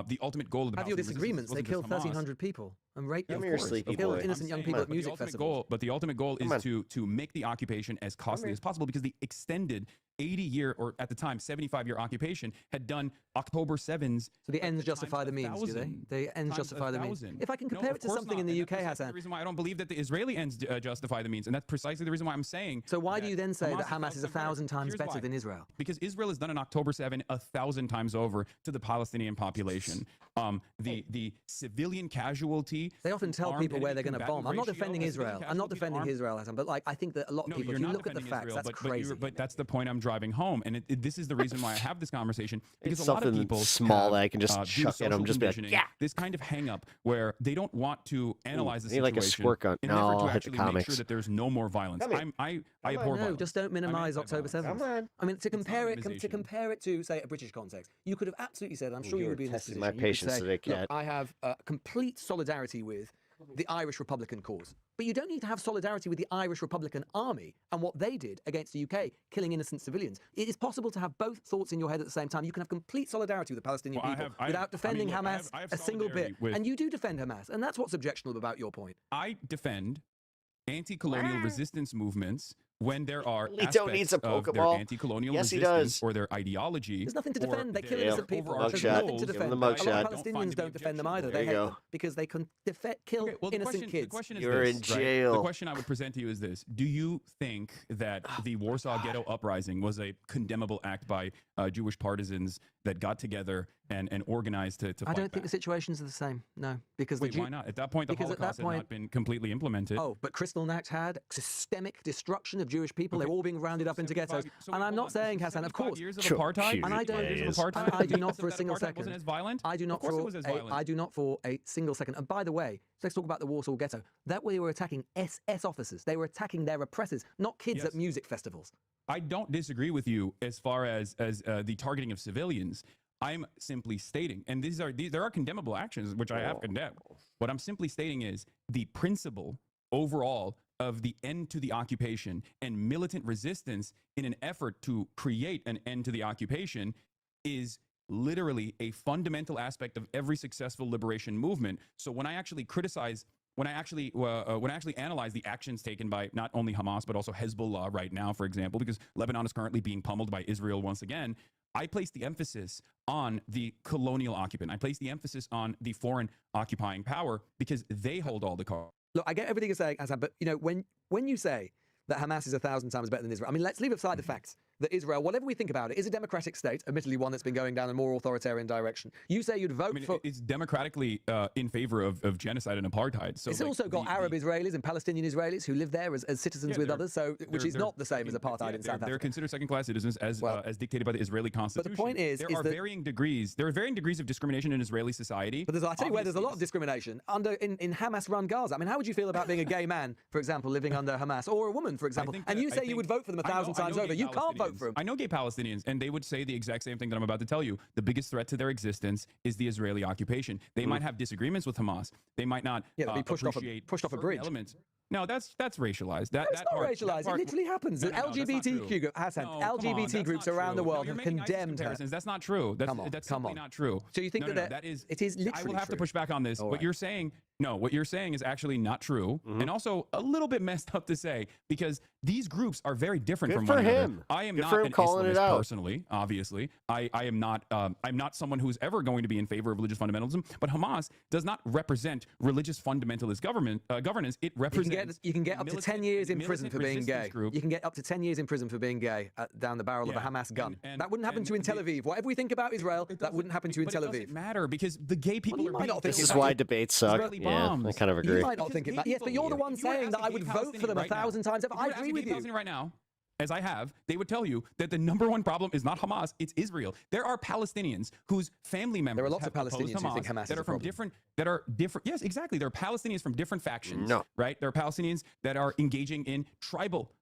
the ultimate goal of the Have your Palestinian disagreements. They resistance killed wasn't just Hamas. 1,300 people and raped Come them. here, sleepy Killed boy. innocent young people at music festivals. But the ultimate goal is to make the occupation as costly as possible, because the extended 80-year, or at the time 75-year occupation had done October 7's. So the ends justify the means, do they? The ends justify the means. If I can compare it to something in the UK, Hasan. That's the reason why I don't believe that the Israeli ends justify the means, and that's precisely the reason why I'm saying. So why do you then say that Hamas is 1,000 times Here's better why. than Israel? Because Israel has done an October 7 1,000 times over to the Palestinian population. The civilian casualty. They often tell armed people where they're enemy going to bomb. combatant I'm not ratio, defending the Israel. civilian I'm not casualty defending armed- Israel, Hasan. But like, I think that a lot of No, people, you're if you not look at the defending facts, Israel, that's but crazy. but that's the point I'm driving home, and this is the reason why I have this conversation, because It's a lot of something people small have, that I can just due to chuck at 'em, social just be like, conditioning, yeah. this kind of hang up where they don't want to analyze the need like a situation squirt gun. in No, an effort I'll to hit the actually make sure comics. that there's no more violence. Come here. I Come abhor on. No, violence. just don't minimize October 7th. Come on. I mean, to compare it minimization. to compare it to, say, a British context, you could have absolutely said, I'm sure you You're would be in this testing position. my you could patience say, today, "Look, Cat." I have complete solidarity with the Irish Republican cause. But you don't need to have solidarity with the Irish Republican Army and what they did against the UK, killing innocent civilians. It is possible to have both thoughts in your head at the same time. You can have complete solidarity with the Palestinian Well, I people have- without defending look, Hamas I have a single bit. solidarity with- And you do defend Hamas, and that's what's objectionable about your point. I defend anti-colonial resistance movements when there are Lito needs aspects a of their Pokeball. anti-colonial Yes, he resistance does. or their ideology. There's nothing to or defend. They kill their innocent people. overarching There's nothing Mugshot. to Give him defend. the A lot mugshot. of Palestinians don't defend them either. There you go. Because they can kill innocent kids. The question is You're this, in right? jail. The question I would present to you is this: do you think that the Warsaw Ghetto Uprising was a condemnable act by Jewish partisans that got together and organized to I fight don't think the back? situations are the same. No, because Wait, why not? At that point, the because at Holocaust that had point- not been completely implemented. Oh, but Kristallnacht had systemic destruction of Jewish people. They're all being rounded up into ghettos. And I'm not saying, Hassan, of course. Years of apartheid. And I don't. Years of apartheid. I do not for a That single apartheid second. wasn't as violent. I do not Of course for it was as violent. I do not for a single second. And by the way, let's talk about the Warsaw Ghetto. That way, they were attacking SS officers. They were attacking their oppressors, not kids Yes. at music festivals. I don't disagree with you as far as the targeting of civilians. I'm simply stating, and there are condemnable actions which I have condemned. What I'm simply stating is the principle overall of the end to the occupation and militant resistance in an effort to create an end to the occupation is literally a fundamental aspect of every successful liberation movement. So when I actually criticize, when I actually analyze the actions taken by not only Hamas but also Hezbollah right now, for example, because Lebanon is currently being pummeled by Israel once again, I place the emphasis on the colonial occupant. I place the emphasis on the foreign occupying power because they hold all the cards. Look, I get everything you're saying, Hassan, but you know, when you say that Hamas is 1,000 times better than Israel, I mean, let's leave aside the facts that Israel, whatever we think about it, is a democratic state, admittedly one that's been going down a more authoritarian direction. You say you'd vote for... It's democratically in favor of genocide and apartheid. So It's also got Arab Israelis and Palestinian Israelis who live there as citizens with others, so which is not the same as apartheid in South They're Africa. considered second-class citizens as dictated by the Israeli constitution. But the point is there are varying degrees. There are varying degrees of discrimination in Israeli society. But I tell you where there's a lot of discrimination in Hamas-run Gaza. I mean, how would you feel about being a gay man, for example, living under Hamas, or a woman, for example? And you say you would vote for them 1,000 times over. You can't vote for them. I know gay Palestinians, and they would say the exact same thing that I'm about to tell you. The biggest threat to their existence is the Israeli occupation. They might have disagreements with Hamas. They might not be pushed off a bridge. Elements. No, that's racialized. It's not racialized. It literally happens. LGBTQ groups, Hassan, LGBT groups around the world have condemned her. That's not true. That's simply not true. So you think that it is literally I will have to true? push back on this. All What right. you're saying, what you're saying is actually not true, and also a little bit messed up to say because these groups are very different Good from for one another. him. I am Good not for him an calling it Islamist out. personally. Obviously, I am not. I'm not someone who's ever going to be in favor of religious fundamentalism. But Hamas does not represent religious fundamentalist governance. It represents. You can get up to 10 years in prison for being gay. Group. You can get up to 10 years in prison for being gay down the barrel of a Hamas gun. That wouldn't happen to you in Tel Aviv. Whatever we think about Israel, that wouldn't happen to you in Tel It Aviv. doesn't matter because the gay people you are might being not think This is about why it. debates suck. Israeli Yeah, I bombs. kind of agree. You might not think it matters. Yes, but you're the one saying that I would vote for them 1,000 times over. I agree with you. Right now, as I have, they would tell you that the number one problem is not Hamas, it's Israel. There are Palestinians whose family members There are lots of have opposed Palestinians who think Hamas that is are a from problem. different. Yes, exactly. There are Palestinians from different factions. Right. There are Palestinians that are engaging in tribal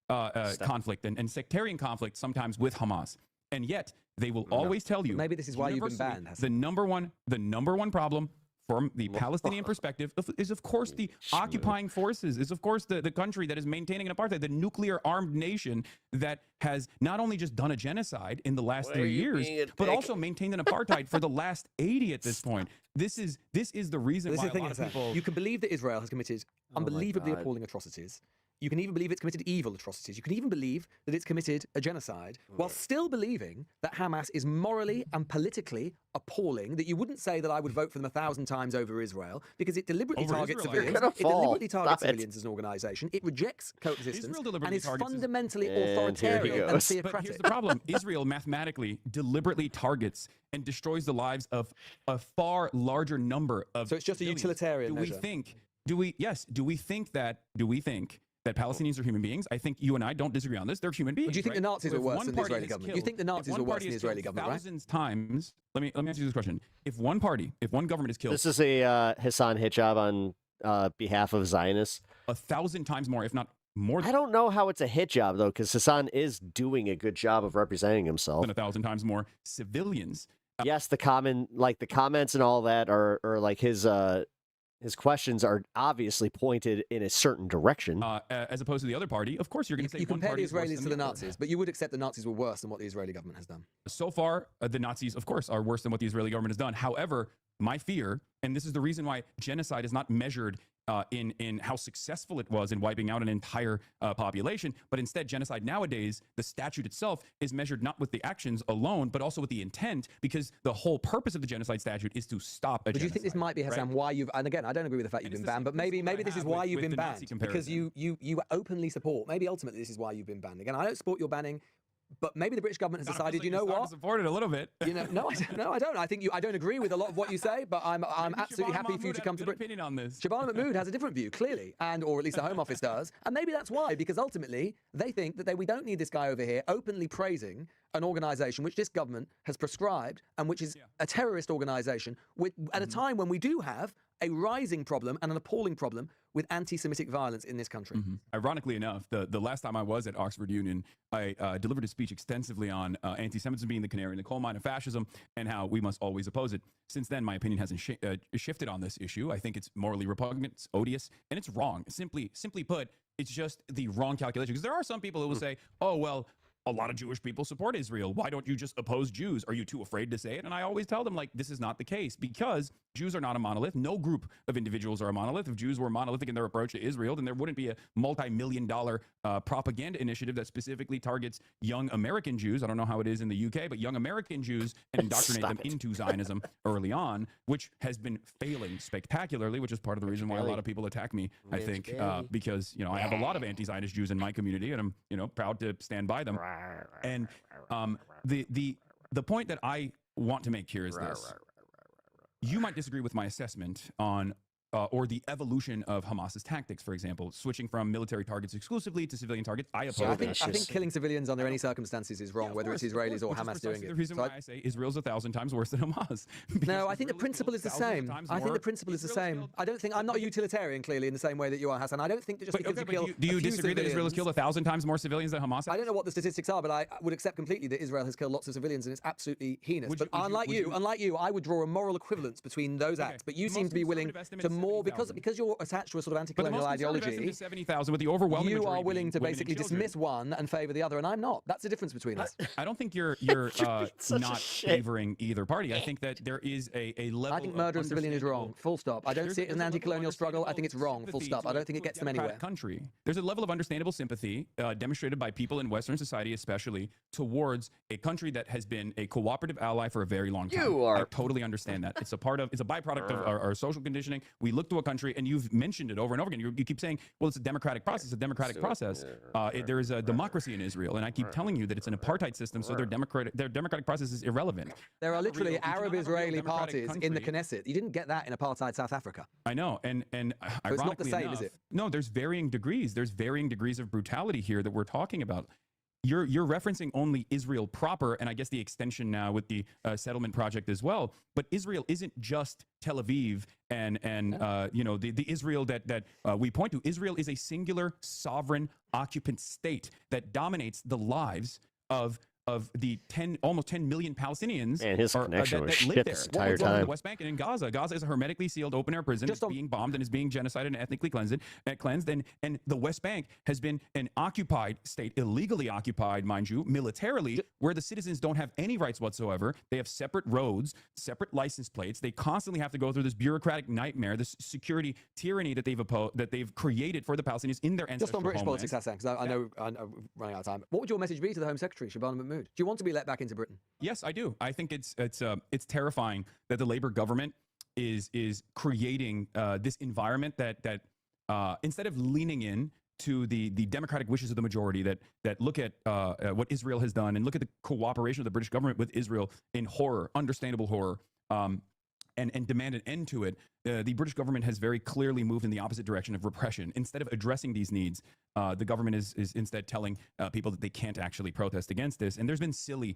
conflict and sectarian conflict, sometimes with Hamas, and yet they will always tell you. Maybe this is why you've been universally, banned, Hassan. The number one problem from the Palestinian perspective is, of course, the occupying forces, is, of course, the country that is maintaining an apartheid, the nuclear armed nation that has not only just done a genocide in the last 3 years, but also maintained an apartheid for the last 80 at this point. This is the reason why a lot of people... You can believe that Israel has committed unbelievably appalling atrocities. You can even believe it's committed evil atrocities. You can even believe that it's committed a genocide while still believing that Hamas is morally and politically appalling, that you wouldn't say that I would vote for them 1,000 times over Israel because it deliberately targets civilians. It deliberately targets civilians as an organization. It rejects coexistence and is fundamentally authoritarian and theocratic. But here's the problem. Israel mathematically deliberately targets and destroys the lives of a far larger number of So it's just civilians. A utilitarian measure. Do we think that Palestinians are human beings? I think you and I don't disagree on this. They're human beings. But do you think the Nazis were worse than the Israeli government? You think the Nazis were worse than the Israeli government, right? Thousands times. Let me answer you this question. If one government is killed... This is a Hasan hit job on behalf of Zionists. 1,000 times more, if not more. I don't know how it's a hit job, though, because Hasan is doing a good job of representing himself. Than 1,000 times more civilians. Yes, the comments and all that are like his questions are obviously pointed in a certain direction. As opposed to the other party, of course, you're going to say you compare the Israelis to the Nazis, but you would accept the Nazis were worse than what the Israeli government has done. So far, the Nazis, of course, are worse than what the Israeli government has done. However, my fear, and this is the reason why genocide is not measured in how successful it was in wiping out an entire population, but instead genocide nowadays, the statute itself is measured not with the actions alone, but also with the intent, because the whole purpose of the genocide statute is to stop a genocide. But do you think this might be, Hasan, why you've, and again, I don't agree with the fact you've been banned, but maybe this is why you've been banned, because you openly support, maybe ultimately this is why you've been banned. Again, I don't support your banning, but maybe the British government has decided, you know what? Support it a little bit. No, I don't. I don't agree with a lot of what you say, but I'm absolutely happy for you to come to Britain. Opinion on this. Shabana Mahmood has a different view, clearly, or at least the Home Office does, and maybe that's why, because ultimately they think that we don't need this guy over here openly praising an organisation which this government has prescribed and which is a terrorist organisation at a time when we do have a rising problem and an appalling problem with anti-Semitic violence in this country. Ironically enough, the last time I was at Oxford Union, I delivered a speech extensively on anti-Semitism being the canary in the coal mine of fascism and how we must always oppose it. Since then, my opinion hasn't shifted on this issue. I think it's morally repugnant, it's odious, and it's wrong. Simply put, it's just the wrong calculation. Because there are some people who will say, oh, well, a lot of Jewish people support Israel. Why don't you just oppose Jews? Are you too afraid to say it? And I always tell them, like, this is not the case, because Jews are not a monolith. No group of individuals are a monolith. If Jews were monolithic in their approach to Israel, then there wouldn't be a multi-million-dollar propaganda initiative that specifically targets young American Jews. I don't know how it is in the UK, but young American Jews and indoctrinate them into Zionism early on, which has been failing spectacularly, which is part of the reason why a lot of people attack me, I think, because, I have a lot of anti-Zionist Jews in my community, and I'm, proud to stand by them. And the point that I want to make here is this. You might disagree with my assessment on or the evolution of Hamas's tactics, for example, switching from military targets exclusively to civilian targets. I oppose I think killing civilians under any circumstances is wrong, whether it's Israelis or Hamas doing it. The reason why I say Israel's 1,000 times worse than Hamas. No, I think the principle is the same. I think the principle is the same. I'm not a utilitarian, clearly, in the same way that you are, Hasan. I don't think that just because you kill do you disagree that Israel has killed 1,000 times more civilians than Hamas? I don't know what the statistics are, but I would accept completely that Israel has killed lots of civilians, and it's absolutely heinous. But unlike you, I would draw a moral equivalence between those acts. But you seem to be willing to more because you're attached to a sort of anti-colonial ideology. 70,000 with the overwhelming you are willing to basically dismiss one and favour the other, and I'm not. That's the difference between us. I don't think you're not favoring either party. I think that there is a level. I think murder of civilian is wrong. Full stop. I don't see it as an anti-colonial struggle. I think it's wrong. Full stop. I don't think it gets them anywhere. There's a level of understandable sympathy demonstrated by people in Western society, especially towards a country that has been a cooperative ally for a very long time. I totally understand that. It's a byproduct of our social conditioning. We look to a country, and you've mentioned it over and over again. You keep saying, well, it's a democratic process. There is a democracy in Israel, and I keep telling you that it's an apartheid system, so their democratic process is irrelevant. There are literally Arab-Israeli parties in the Knesset. You didn't get that in apartheid South Africa. I know, and ironically it's not the same, enough, is it? No, there's varying degrees. There's varying degrees of brutality here that we're talking about. You're referencing only Israel proper, and I guess the extension now with the settlement project as well. But Israel isn't just Tel Aviv and the Israel that we point to. Israel is a singular sovereign occupant state that dominates the lives of of the almost 10 million Palestinians and his connection was that shit live there. this entire time. In the West Bank and in Gaza. Gaza is a hermetically sealed open-air prison. It's being bombed and is being genocided and ethnically cleansed. And the West Bank has been an occupied state, illegally occupied, mind you, militarily, where the citizens don't have any rights whatsoever. They have separate roads, separate license plates. They constantly have to go through this bureaucratic nightmare, this security tyranny that they've created for the Palestinians in their ancestral Just on British homeland. politics, Hasan, because I know I'm running out of time. What would your message be to the Home Secretary, Shabana Mahmood? Do you want to be let back into Britain? Yes, I do. I think it's terrifying that the Labour government is creating this environment that instead of leaning in to the democratic wishes of the majority that look at what Israel has done and look at the cooperation of the British government with Israel in horror, understandable horror, and demand an end to it, the British government has very clearly moved in the opposite direction of repression. Instead of addressing these needs, the government is instead telling people that they can't actually protest against this. And there's been silly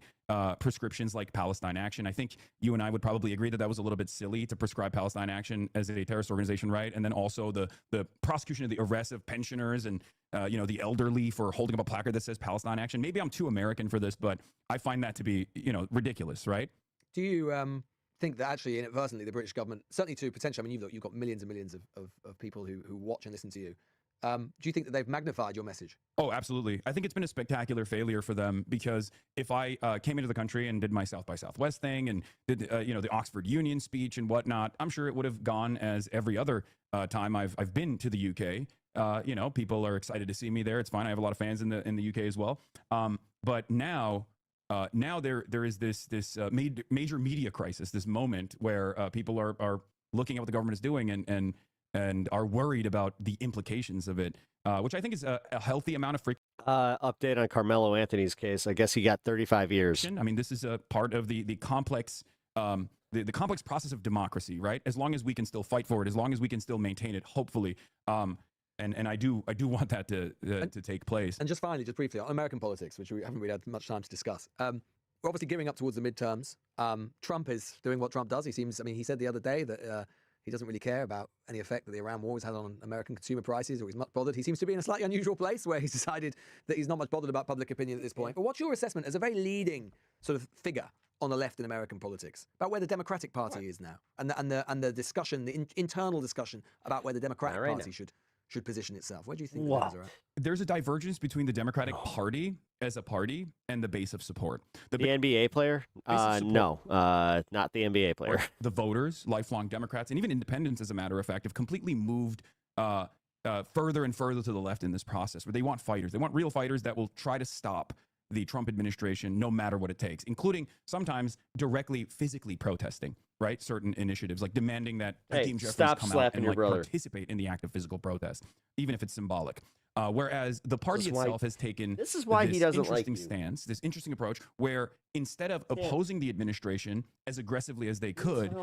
prescriptions like Palestine Action. I think you and I would probably agree that was a little bit silly to prescribe Palestine Action as a terrorist organization, right? And then also the prosecution of the arrest of pensioners and the elderly for holding up a placard that says Palestine Action. Maybe I'm too American for this, but I find that to be ridiculous, right? Do you think that actually inadvertently the British government, certainly to potentially, I mean, you've got millions and millions of people who watch and listen to you. Do you think that they've magnified your message? Oh, absolutely. I think it's been a spectacular failure for them because if I came into the country and did my South by Southwest thing and did the Oxford Union speech and whatnot, I'm sure it would have gone as every other time I've been to the UK. People are excited to see me there. It's fine. I have a lot of fans in the UK as well. But now there is this major media crisis, this moment where people are looking at what the government is doing and are worried about the implications of it, which I think is a healthy amount of friction. Update on Carmelo Anthony's case. I guess he got 35 years. I mean, this is a part of the complex the complex process of democracy, right? As long as we can still fight for it, as long as we can still maintain it, hopefully. And I do want that to take place. And just finally, just briefly, on American politics, which we haven't really had much time to discuss. We're obviously gearing up towards the midterms. Trump is doing what Trump does. He said the other day that he doesn't really care about any effect that the Iran war has had on American consumer prices, or he's not bothered. He seems to be in a slightly unusual place where he's decided that he's not much bothered about public opinion at this point. But what's your assessment as a very leading sort of figure on the left in American politics about where the Democratic Party is now, and the discussion, the internal discussion about where the Democratic Party should position itself? Where do you think the numbers are at? There's a divergence between the Democratic Party as a party and the base of support. The NBA player? No, not the NBA player. The voters, lifelong Democrats, and even independents, as a matter of fact, have completely moved further and further to the left in this process, where they want fighters. They want real fighters that will try to stop the Trump administration no matter what it takes, including sometimes directly physically protesting, right? Certain initiatives, like demanding that Hakeem Jeffries come out and participate in the act of physical protest, even if it's symbolic. Whereas the party itself has taken this stance, this interesting approach, where instead of opposing the administration as aggressively as they could,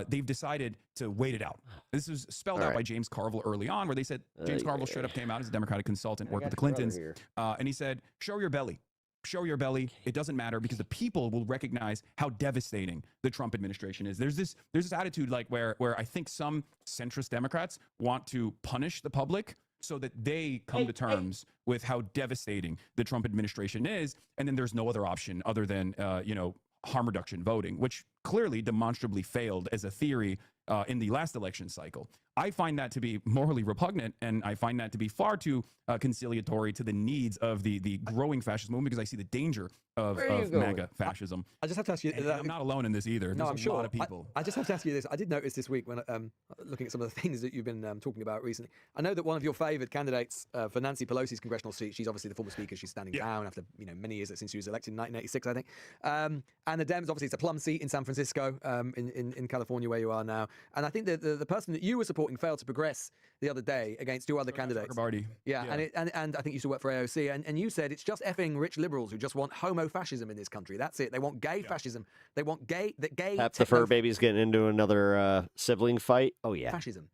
they've decided to wait it out. This was spelled out by James Carville early on, where they said James Carville came out as a Democratic consultant, worked with the Clintons, and he said, show your belly. Show your belly. It doesn't matter because the people will recognize how devastating the Trump administration is. There's this attitude like where I think some centrist Democrats want to punish the public so that they come to terms with how devastating the Trump administration is, and then there's no other option other than harm reduction voting, which clearly demonstrably failed as a theory in the last election cycle. I find that to be morally repugnant, and I find that to be far too conciliatory to the needs of the growing fascist movement, because I see the danger of MAGA fascism. I just have to ask you. I'm not alone in this either. No, There's I'm a sure. lot of people. I just have to ask you this. I did notice this week when looking at some of the things that you've been talking about recently. I know that one of your favoured candidates for Nancy Pelosi's congressional seat, she's obviously the former speaker. She's standing down after many years since she was elected in 1986, I think. And the Dems, obviously, it's a plum seat in San Francisco, in California, where you are now. And I think that the person that you were supporting failed to progress the other day against two other candidates. Yeah. And I think you used to work for AOC, and you said it's just effing rich liberals who just want homo-fascism in this country. That's it. They want gay fascism. They want gay. Perhaps the fur baby's getting into another sibling fight. Oh yeah, fascism.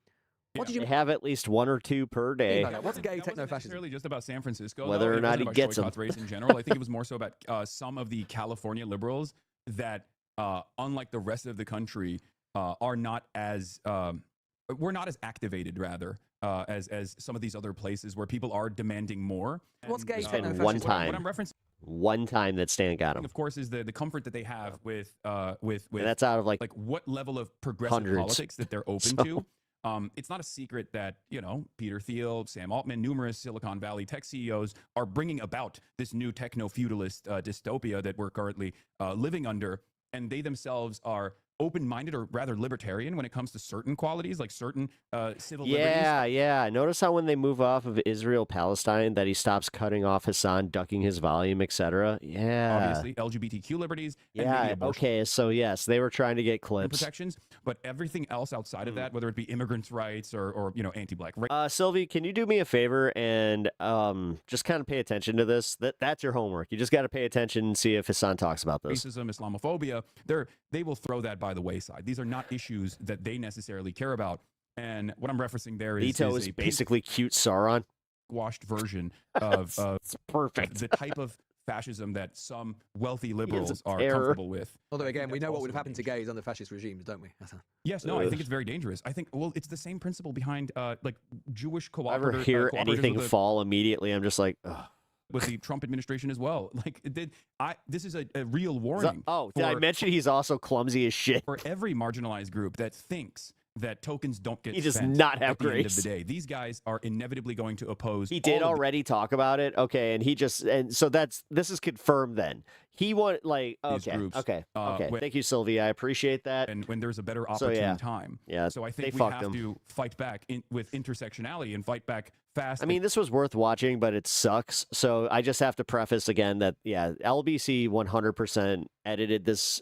What did you have? At least one or two per day. What's gay techno-fascism? Necessarily just about San Francisco, whether or not he gets them. Race in general. I think it was more so about some of the California liberals that, unlike the rest of the country, are not as we're not as activated, rather, as some of these other places where people are demanding more. What's gay techno-fascism? One time. What I'm referencing. one time that Stan got him. Of course, is the comfort that they have with And that's out of like what level of progressive hundreds. politics that they're open So- to. It's not a secret that, Peter Thiel, Sam Altman, numerous Silicon Valley tech CEOs are bringing about this new techno-feudalist dystopia that we're currently living under. And they themselves are open-minded, or rather libertarian, when it comes to certain qualities, like certain civil liberties. Yeah. Notice how when they move off of Israel-Palestine that he stops cutting off Hasan, ducking his volume, etc. Yeah. Obviously, LGBTQ liberties. And Yeah. maybe abortion Okay. So yes, they were trying to get clips. protections, but everything else outside of that, whether it be immigrants' rights or anti-black Sylvie, can you do me a favor and just kind of pay attention to this? That's your homework. You just got to pay attention and see if Hasan talks about this. racism, Islamophobia, they will throw that by the wayside. These are not issues that they necessarily care about. And what I'm referencing there Leto is is a basically cute Sauron. washed version of It's perfect. the type of fascism that some wealthy liberals are terror. comfortable with. Although again, we know what would have happened to gays under fascist regimes, don't we? Yes, no, I think it's very dangerous. I think, well, it's the same principle behind like Jewish If I ever cooperatives. hear cooperatives anything with the- fall immediately, I'm just like, ugh. with the Trump administration as well. Like, this is a real warning. Did I mention he's also clumsy as shit? For every marginalized group that thinks that tokens don't get He does spent not have at the end of grace. the day, these guys are inevitably going to oppose. He did all of the- already talk about it. Okay, and so this is confirmed then. He want like these okay, groups, okay. when- Thank you, Sylvia. I appreciate that. And when there's a better So, opportune yeah. time. Yeah, So I they think we fucked have him. to fight back with intersectionality and fight back fast. I mean, this was worth watching, but it sucks. So I just have to preface again that LBC 100% edited this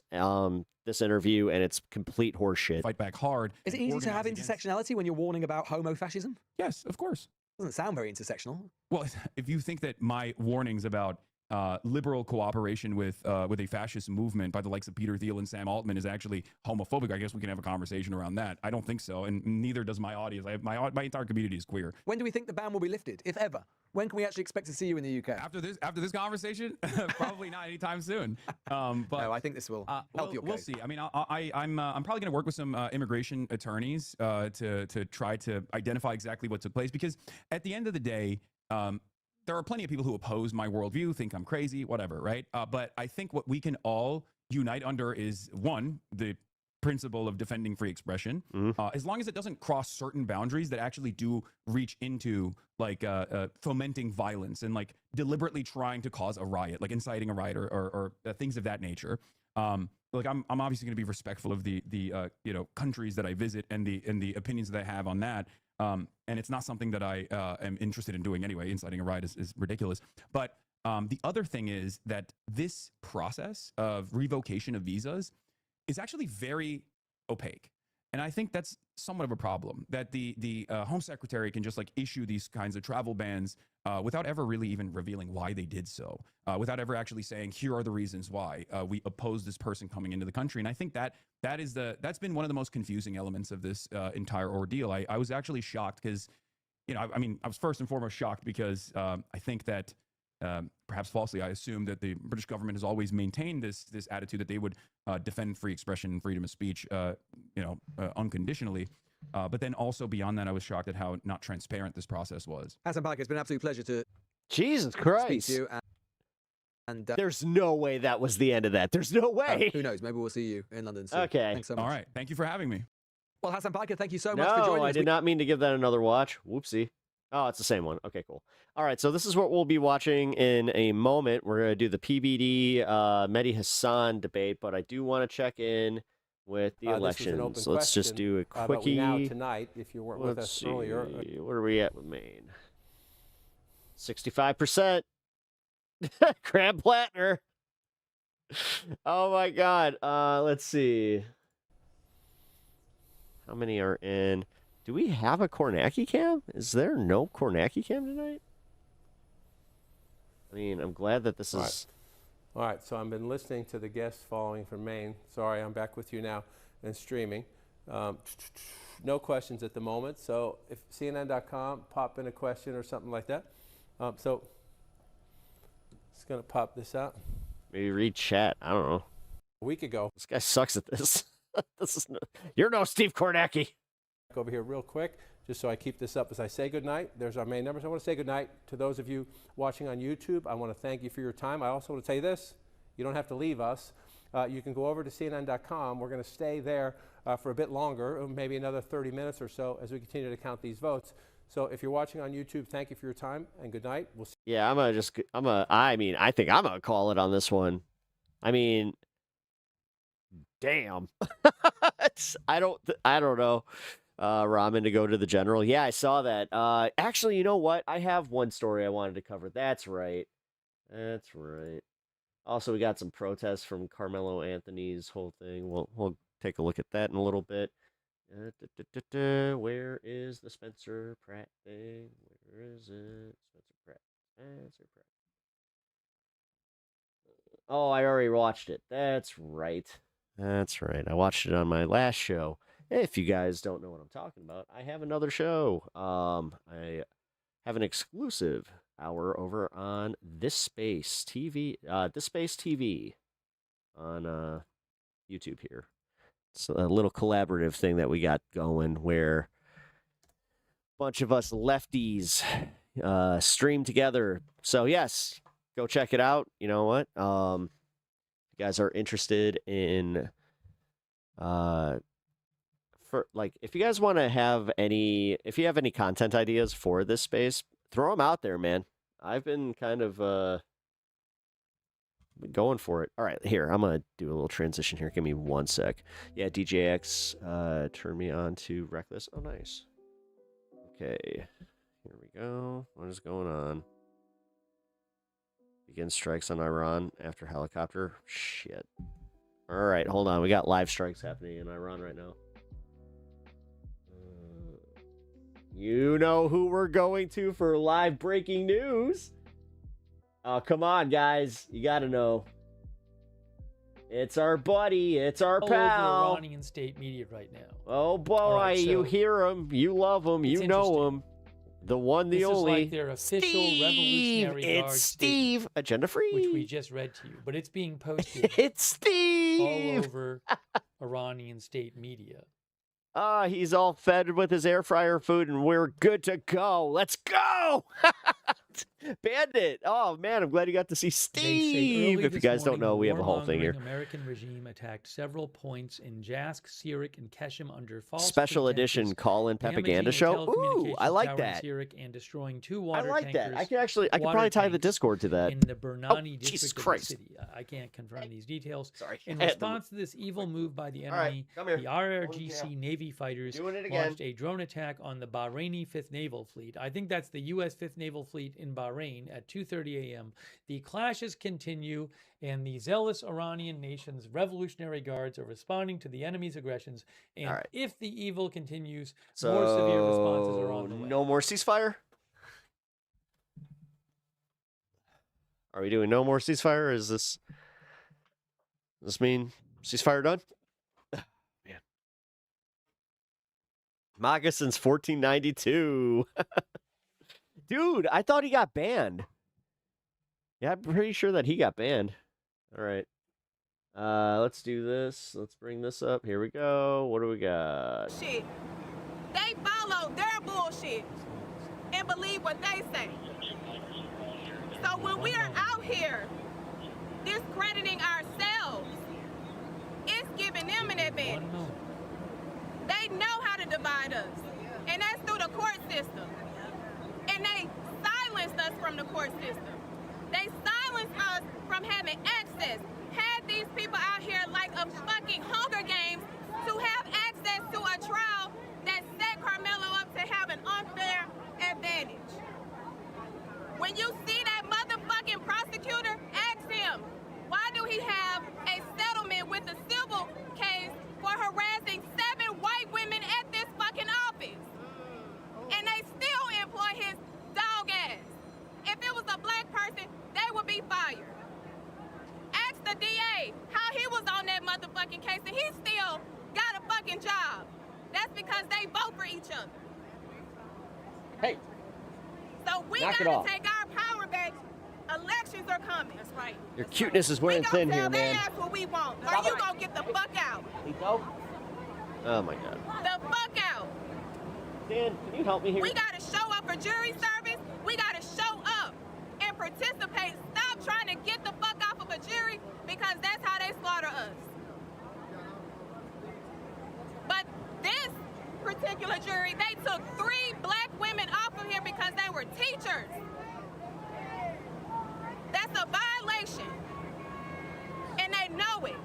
this interview, and it's complete horseshit. Fight back hard. Is it easy to have intersectionality when you're warning about homo-fascism? Yes, of course. Doesn't sound very intersectional. Well, if you think that my warnings about liberal cooperation with a fascist movement by the likes of Peter Thiel and Sam Altman is actually homophobic, I guess we can have a conversation around that. I don't think so, and neither does my audience. My entire community is queer. When do we think the ban will be lifted, if ever? When can we actually expect to see you in the UK? After this conversation, probably not anytime soon. But no, I think this will help your case. We'll see. I mean, I'm probably going to work with some immigration attorneys to try to identify exactly what took place, because at the end of the day, there are plenty of people who oppose my worldview, think I'm crazy, whatever, right? But I think what we can all unite under is, one, the principle of defending free expression, as long as it doesn't cross certain boundaries that actually do reach into like fomenting violence and like deliberately trying to cause a riot, like inciting a riot or things of that nature. Like I'm obviously going to be respectful of the countries that I visit and the opinions that I have on that. And it's not something that I am interested in doing anyway. Inciting a riot is ridiculous. But the other thing is that this process of revocation of visas is actually very opaque. And I think that's somewhat of a problem, that the Home Secretary can just like issue these kinds of travel bans without ever really even revealing why they did so, without ever actually saying, here are the reasons why we oppose this person coming into the country. And I think that's been one of the most confusing elements of this entire ordeal. I was actually shocked because, I mean, I was first and foremost shocked because I think that perhaps falsely, I assumed that the British government has always maintained this attitude that they would defend free expression and freedom of speech, unconditionally. But then also beyond that, I was shocked at how not transparent this process was. Hasan Parker, it's been an absolute pleasure to Jesus Christ. speak to you. And There's no way that was the end of that. There's no way. who knows? Maybe we'll see you in London soon. Okay. Thanks so much. All right. Thank you for having me. Well, Hasan Parker, thank you so much for No, joining us. I did not mean to give that another watch. Whoopsie. Oh, it's the same one. Okay, cool. All right, so this is what we'll be watching in a moment. We're going to do the PBD Mehdi Hasan debate, but I do want to check in with the elections. So let's just do a But quickie. we now tonight, if you weren't with us earlier. Where are we at with Maine? 65%. Graham Platner. Oh my God. Let's see. How many are in? Do we have a Kornacki cam? Is there no Kornacki cam tonight? I mean, I'm glad that this is. All right, so I've been listening to the guests following from Maine. Sorry, I'm back with you now and streaming. No questions at the moment, so if CNN.com, pop in a question or something like that. So it's going to pop this out. Maybe read chat. I don't know. A week ago. This guy sucks at this. You're no Steve Kornacki. over here real quick, just so I keep this up as I say goodnight. There's our main numbers. I want to say goodnight to those of you watching on YouTube. I want to thank you for your time. I also want to tell you this. You don't have to leave us. You can go over to CNN.com. We're going to stay there for a bit longer, maybe another 30 minutes or so, as we continue to count these votes. So if you're watching on YouTube, thank you for your time and good night. We'll see. Yeah, I think I'm gonna call it on this one. I mean, damn. I don't know. Ramen to go to the general. Yeah, I saw that. Actually, you know what? I have one story I wanted to cover. That's right. Also, we got some protests from Carmelo Anthony's whole thing. We'll take a look at that in a little bit. Where is the Spencer Pratt thing? Where is it? Spencer Pratt. Oh, I already watched it. That's right. I watched it on my last show. If you guys don't know what I'm talking about, I have another show. I have an exclusive hour over on This Space TV on YouTube here. It's a little collaborative thing that we got going where a bunch of us lefties stream together. So yes, go check it out. You know what? If you guys are interested in if you guys want to have if you have any content ideas for This Space, throw them out there, man. I've been kind of going for it. All right, here, I'm going to do a little transition here. Give me 1 sec. Yeah, DJX turned me on to Reckless. Oh, nice. Okay, here we go. What is going on? Begin strikes on Iran after helicopter. Shit. All right, hold on. We got live strikes happening in Iran right now. You know who we're going to for live breaking news. Oh, come on, guys. You got to know. It's our buddy. It's our pal. Over Iranian state media right now. Oh, boy. Right, so you hear him. You love him. You know him. The one, the only. This is like their official Revolutionary Guard It's Steve. Agenda free. Which we just read to you. But it's being posted. It's Steve. All over Iranian state media. He's all fed with his air fryer food, and we're good to go. Let's go! Bandit! Oh, man, I'm glad you got to see Steve. If you guys don't know, we have a whole thing here. The American regime attacked several points in Jask, Sirik, and Keshem under false Special edition call-in propaganda show. Ooh, I like that. Sirik and destroying 2 water I like tankers, that. I can probably tie the Discord to that. In the Burnani district Jesus of the Christ. city. I can't confirm these details. Sorry. In response to this evil move by the enemy, the RRGC Navy fighters launched a drone attack on the Bahraini 5th Naval Fleet. I think that's the U.S. 5th Naval Fleet in Bahrain at 2:30 a.m. The clashes continue, and the zealous Iranian nation's Revolutionary Guards are responding to the enemy's aggressions. And if the evil continues, more severe responses are on the way. No more ceasefire? Are we doing no more ceasefire? Does this mean ceasefire done? Man. Moccasins 1492. Dude, I thought he got banned. Yeah, I'm pretty sure that he got banned. All right. Let's do this. Let's bring this up. Here we go. What do we got? Shit. They follow their bullshit and believe what they say. So when we are out here discrediting ourselves, it's giving them an advantage. They know how to divide us, and that's through the court system. And they silenced us from the court system. They silenced us from having access. Had these people out here like a fucking Hunger Games to have access to a trial that set Carmelo up to have an unfair advantage. When you see that motherfucking prosecutor, ask him, why do he have a settlement with the civil case for harassing 7 white women at this fucking office? And they still employ his dog ass. If it was a black person, they would be fired. Ask the DA how he was on that motherfucking case and he still got a fucking job. That's because they vote for each other. Hey. So we gotta take our power back. Elections are coming. That's right. Your cuteness is wearing thin here, man. That's what we want. Or you gonna get the fuck out. Oh my God. The fuck out. Dan, can you help me here? We got to show up for jury service. We got to show up and participate. Stop trying to get the fuck off of a jury because that's how they slaughter us. But this particular jury, they took 3 black women off of here because they were teachers. That's a violation. And they know it.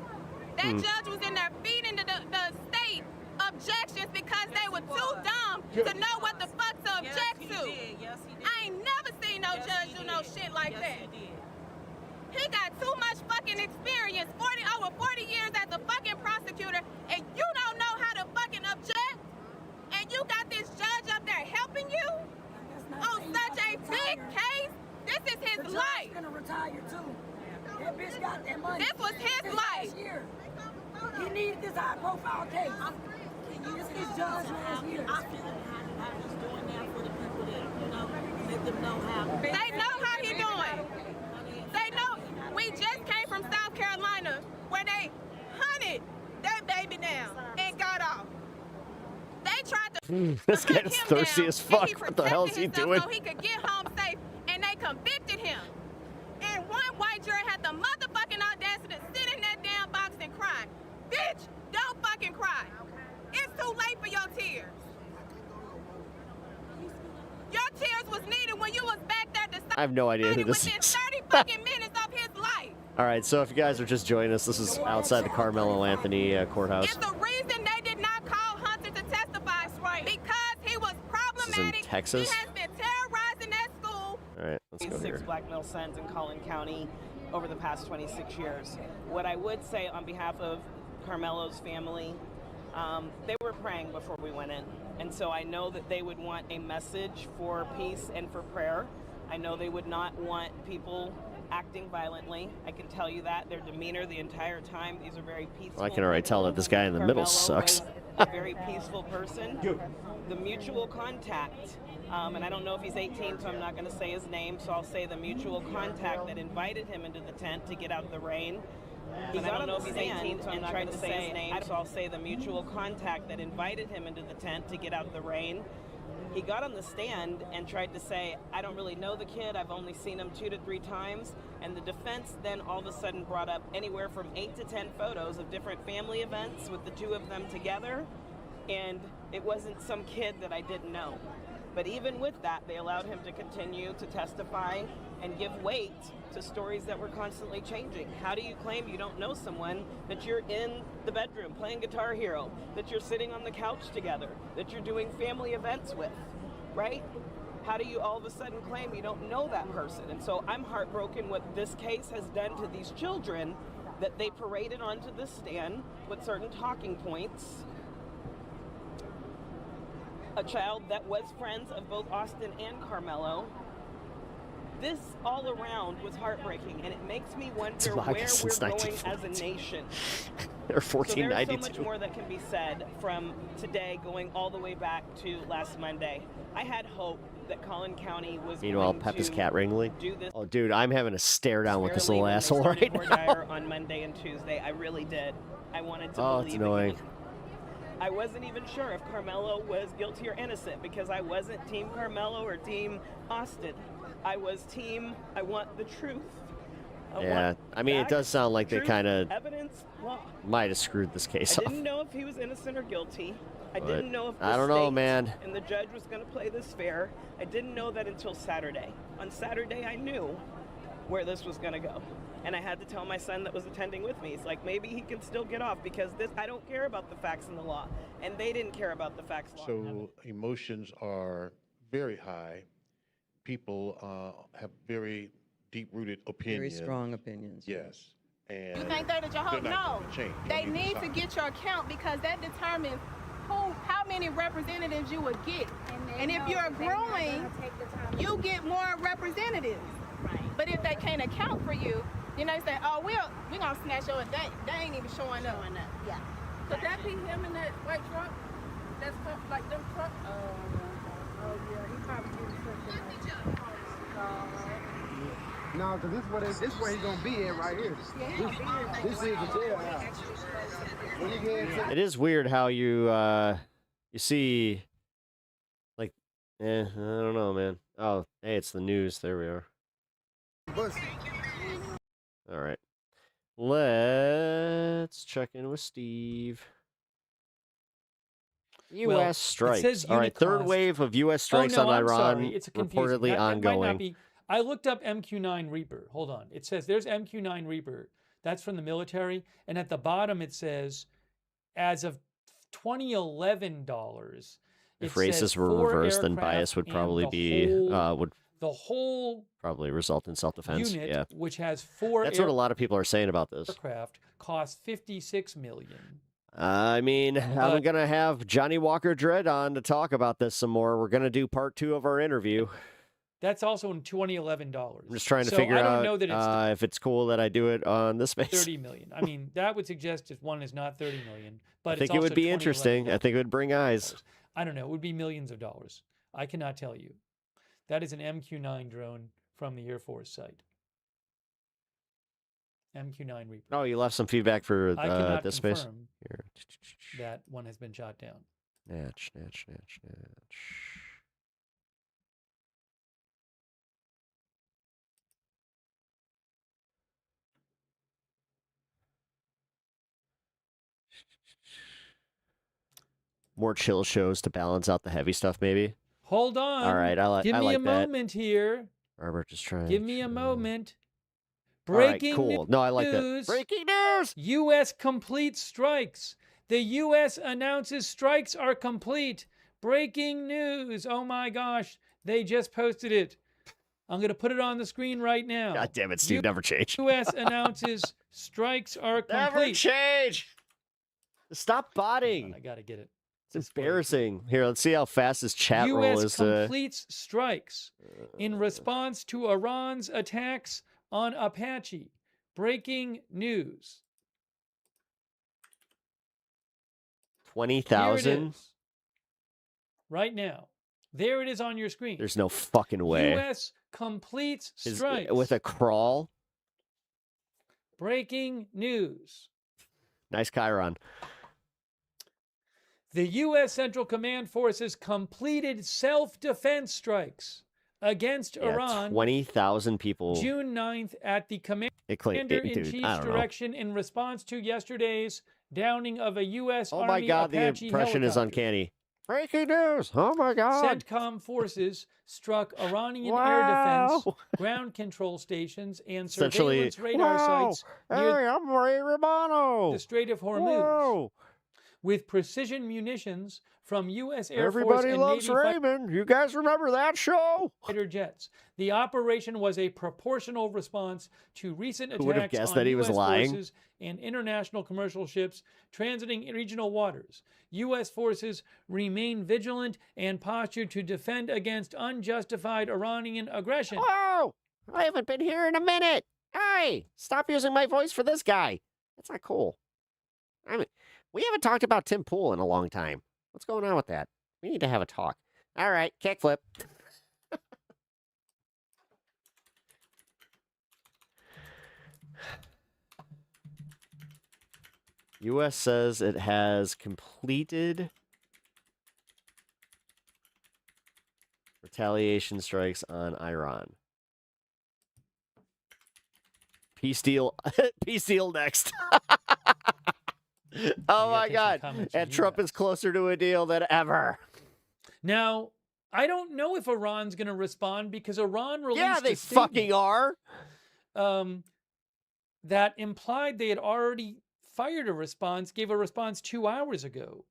That judge was in there feeding the state objections because they were too dumb to know what the fuck to object to. I ain't never seen no judge do no shit like that. He got too much fucking experience, over 40 years as a fucking prosecutor, and you don't know how to fucking object? And you got this judge up there helping you on such a big case? This is his life. Gonna retire too. That bitch got that money. This was his life. Year. He needed this high-profile case. This is judge last year. I feel like he's doing that for the people that, let them know how. They know how he doing. They know. We just came from South Carolina where they hunted that baby down and got off. They tried to. This guy's thirsty as fuck. What the hell is he doing? So he could get home safe, and they convicted him. And one white jury had the motherfucking audacity to sit in that damn box and cry. Bitch, don't fucking cry. It's too late for your tears. Your tears was needed when you was back there deciding. I have no idea who this within is. 30 fucking minutes of his life. All right, so if you guys are just joining us, this is outside the Carmelo Anthony courthouse. It's the reason they did not call Hunter to testify. Because he was problematic. This is in Texas? He has been terrorizing that school. All right, let's go 6 here. black male sons in Collin County over the past 26 years. What I would say on behalf of Carmelo's family, they were praying before we went in. And so I know that they would want a message for peace and for prayer. I know they would not want people acting violently. I can tell you that. Their demeanor the entire time, these are very peaceful. Well, I can already tell that this guy in the middle sucks. A very peaceful person. The mutual contact, and I don't know if he's 18, so I'm not going to say his name, so I'll say the mutual contact that invited him into the tent to get out of the rain. I don't know if he's 18, so I'm not going to say his name, so I'll say the mutual contact that invited him into the tent to get out of the rain. He got on the stand and tried to say, I don't really know the kid, I've only seen him 2 to 3 times, and the defense then all of a sudden brought up anywhere from 8 to 10 photos of different family events with the 2 of them together, and it wasn't some kid that I didn't know. But even with that, they allowed him to continue to testify and give weight to stories that were constantly changing. How do you claim you don't know someone that you're in the bedroom playing Guitar Hero, that you're sitting on the couch together, that you're doing family events with, right? How do you all of a sudden claim you don't know that person? And so I'm heartbroken what this case has done to these children, that they paraded onto the stand with certain talking points. A child that was friends of both Austin and Carmelo. This all around was heartbreaking, and it makes me wonder where we're going as a nation. They're So there's so 1492. much more that can be said from today going all the way back to last Monday. I had hope that Collin County was Meanwhile, going Peppa's to cat Ringley. do this Oh, dude, I'm having a stare down with this fairly little when they asshole started right Gordire now. on Monday and Tuesday. I really did. I wanted to Oh, believe it's annoying. again. I wasn't even sure if Carmelo was guilty or innocent because I wasn't Team Carmelo or Team Austin. I was Team, I want the truth. Yeah, I mean, it does sound like they truth, kind of evidence. Well, might have screwed this case I up. didn't know if he was innocent or guilty. I But didn't know if the I don't know, state man. and the judge was going to play this fair. I didn't know that until Saturday. On Saturday, I knew where this was going to go. And I had to tell my son that was attending with me. He's like, maybe he can still get off because this, I don't care about the facts and the law. And they didn't care about the facts. Law. So emotions are very high. People have very deep-rooted opinions. Very strong opinions. Yes. And You think they're the they're Jehovah? not No. gonna change. You They don't need to decide. get your count because that determines how many representatives you would get. And if you're growing, you get more representatives. But if they can't account for you, then they say, oh, we're going to snatch your, they ain't even showing up. Yeah. Could that be him in that white truck? That's like them truck? Oh yeah, he probably did something. No, because this where he's gonna be in right here. This is the jailhouse. When you get into It is weird how you see I don't know, man. Oh, hey, it's the news. There we are. All right. Let's check in with Steve. U.S. strikes. All right, third wave of U.S. strikes on Iran Sorry. It's confusing. reportedly That might ongoing. not be. I looked up MQ-9 Reaper. Hold on. It says there's MQ-9 Reaper. That's from the military, and at the bottom it says, as of $2011. If races were reversed, then bias would probably be the whole probably result in self-defense. unit, Yeah, which has 4 that's what a lot of people are saying about this. aircraft, costs $56 million. I mean, I'm going to have Johnny Walker Dredd on to talk about this some more. We're going to do part 2 of our interview. That's also in $2011. I'm just trying to figure out I don't know that it's if it's cool that I do it on this space. 30 million. I mean, that would suggest that one is not 30 million, but I think it's it would also be interesting. I think it would bring eyes. I don't know. It would be millions of dollars. I cannot tell you. That is an MQ-9 drone from the Air Force site. MQ-9 Reaper. Oh, you left some feedback for I cannot this space. confirm that one has been shot down. Natch. More chill shows to balance out the heavy stuff, maybe. Hold on. All right, Give me like a moment here. Robert, just trying. Give me a moment. Breaking Breaking cool. No, I like that. news. Breaking news. U.S. completes strikes. The U.S. announces strikes are complete. Breaking news. Oh my gosh. They just posted it. I'm going to put it on the screen right now. God damn it, Steve. Never change. U.S. announces strikes are complete. Never change. Stop botting. I got to get it. It's embarrassing. Here, let's see how fast this chat roll U.S. is. completes strikes in response to Iran's attacks on Apache. Breaking news. 20,000. Right now. There it is on your screen. There's no fucking way. U.S. completes strikes. With a crawl. Breaking news. Nice Chiron. The U.S. Central Command Forces completed self-defense strikes against Iran. 20,000 people. June 9th at the Commander-in-Chief's direction in response to yesterday's downing of a U.S. Oh Army my God, Apache the impression is helicopter. uncanny. Breaking news. Oh my God. CENTCOM forces struck Iranian air defense, ground control stations, and surveillance radar sites near I'm Ray Romano. the Strait of Hormuz. With precision munitions from U.S. Air Force Everybody and loves Navy Raymond. You guys remember that show? fighter jets. The operation was a proportional response to recent Who would have attacks guessed on that he was U.S. lying? forces and international commercial ships transiting regional waters. U.S. forces remain vigilant and postured to defend against unjustified Iranian aggression. Whoa! I haven't been here in a minute. Hey, stop using my voice for this guy. That's not cool. I mean, we haven't talked about Tim Pool in a long time. What's going on with that? We need to have a talk. All right, kickflip. U.S. says it has completed retaliation strikes on Iran. Peace deal. Peace deal next. Oh my God. And Trump is closer to a deal than ever. Now, I don't know if Iran's going to respond because Iran released Yeah, they a statement, fucking are. that implied they had already fired a response, gave a response 2 hours ago.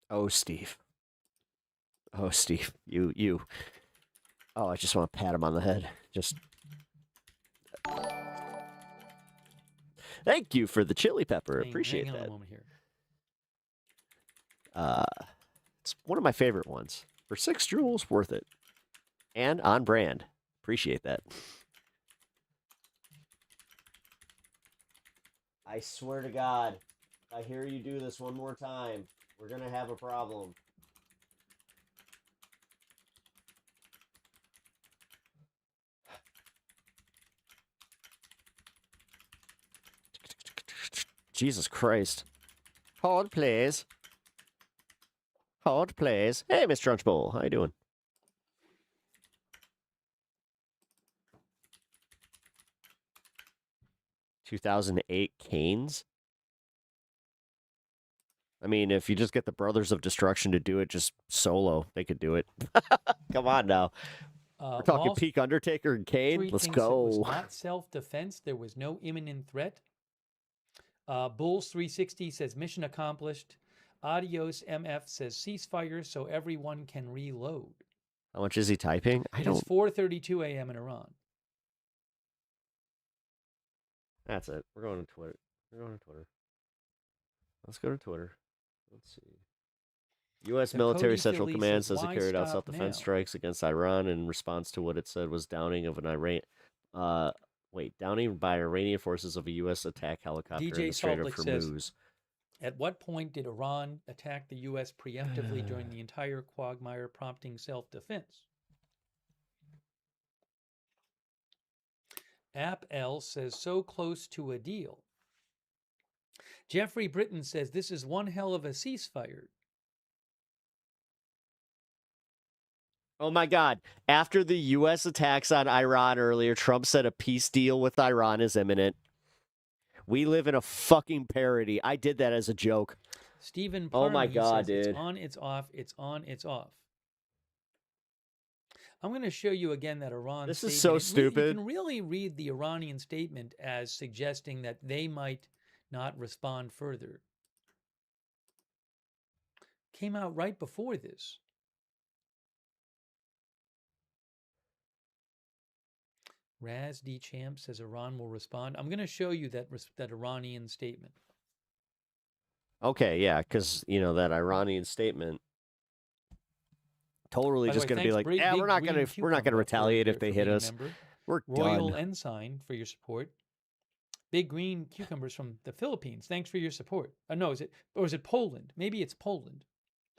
Oh, Steve. Oh, Steve. You. Oh, I just want to pat him on the head. Just. Thank you for the chili pepper. Appreciate hang on that. a moment here. It's one of my favorite ones. For 6 joules, worth it. And on brand. Appreciate that. I swear to God, if I hear you do this one more time, we're going to have a problem. Jesus Christ. Hold, please. Hold, please. Hey, Miss Trunchbull. How you doing? ...2008 Canes? I mean, if you just get the Brothers of Destruction to do it just solo, they could do it. Come on now. We're talking Wall peak Undertaker and Kane. Street Let's thinks it was go. not self-defense. There was no imminent threat. Bulls 360 says mission accomplished. Adios MF says ceasefire so everyone can reload. How much is he typing? It is 4:32 a.m. in Iran. That's it. We're going to Twitter. Let's go to Twitter. Let's see. U.S. military Central Command says it carried out self-defense strikes against Iran in response to what it said was downing by Iranian forces of a U.S. attack helicopter in the Strait of Hormuz. At what point did Iran attack the U.S. preemptively during the entire quagmire, prompting self-defense? App L says, so close to a deal. Jeffrey Britton says, this is one hell of a ceasefire. Oh my God. After the U.S. attacks on Iran earlier, Trump said a peace deal with Iran is imminent. We live in a fucking parody. I did that as a joke. Stephen Parney oh my God, says, dude. It's on, it's off, it's on, it's off. I'm going to show you again that Iran This statement. is so stupid. You can really read the Iranian statement as suggesting that they might not respond further. Came out right before this. Raz D. Champ says Iran will respond. I'm going to show you that Iranian statement. Okay, yeah, because, that Iranian statement totally just going to be like, we're not going to retaliate if they hit us. We're Royal done. Ensign for your support. Big Green Cucumbers from the Philippines. Thanks for your support. No, is it Poland? Maybe it's Poland.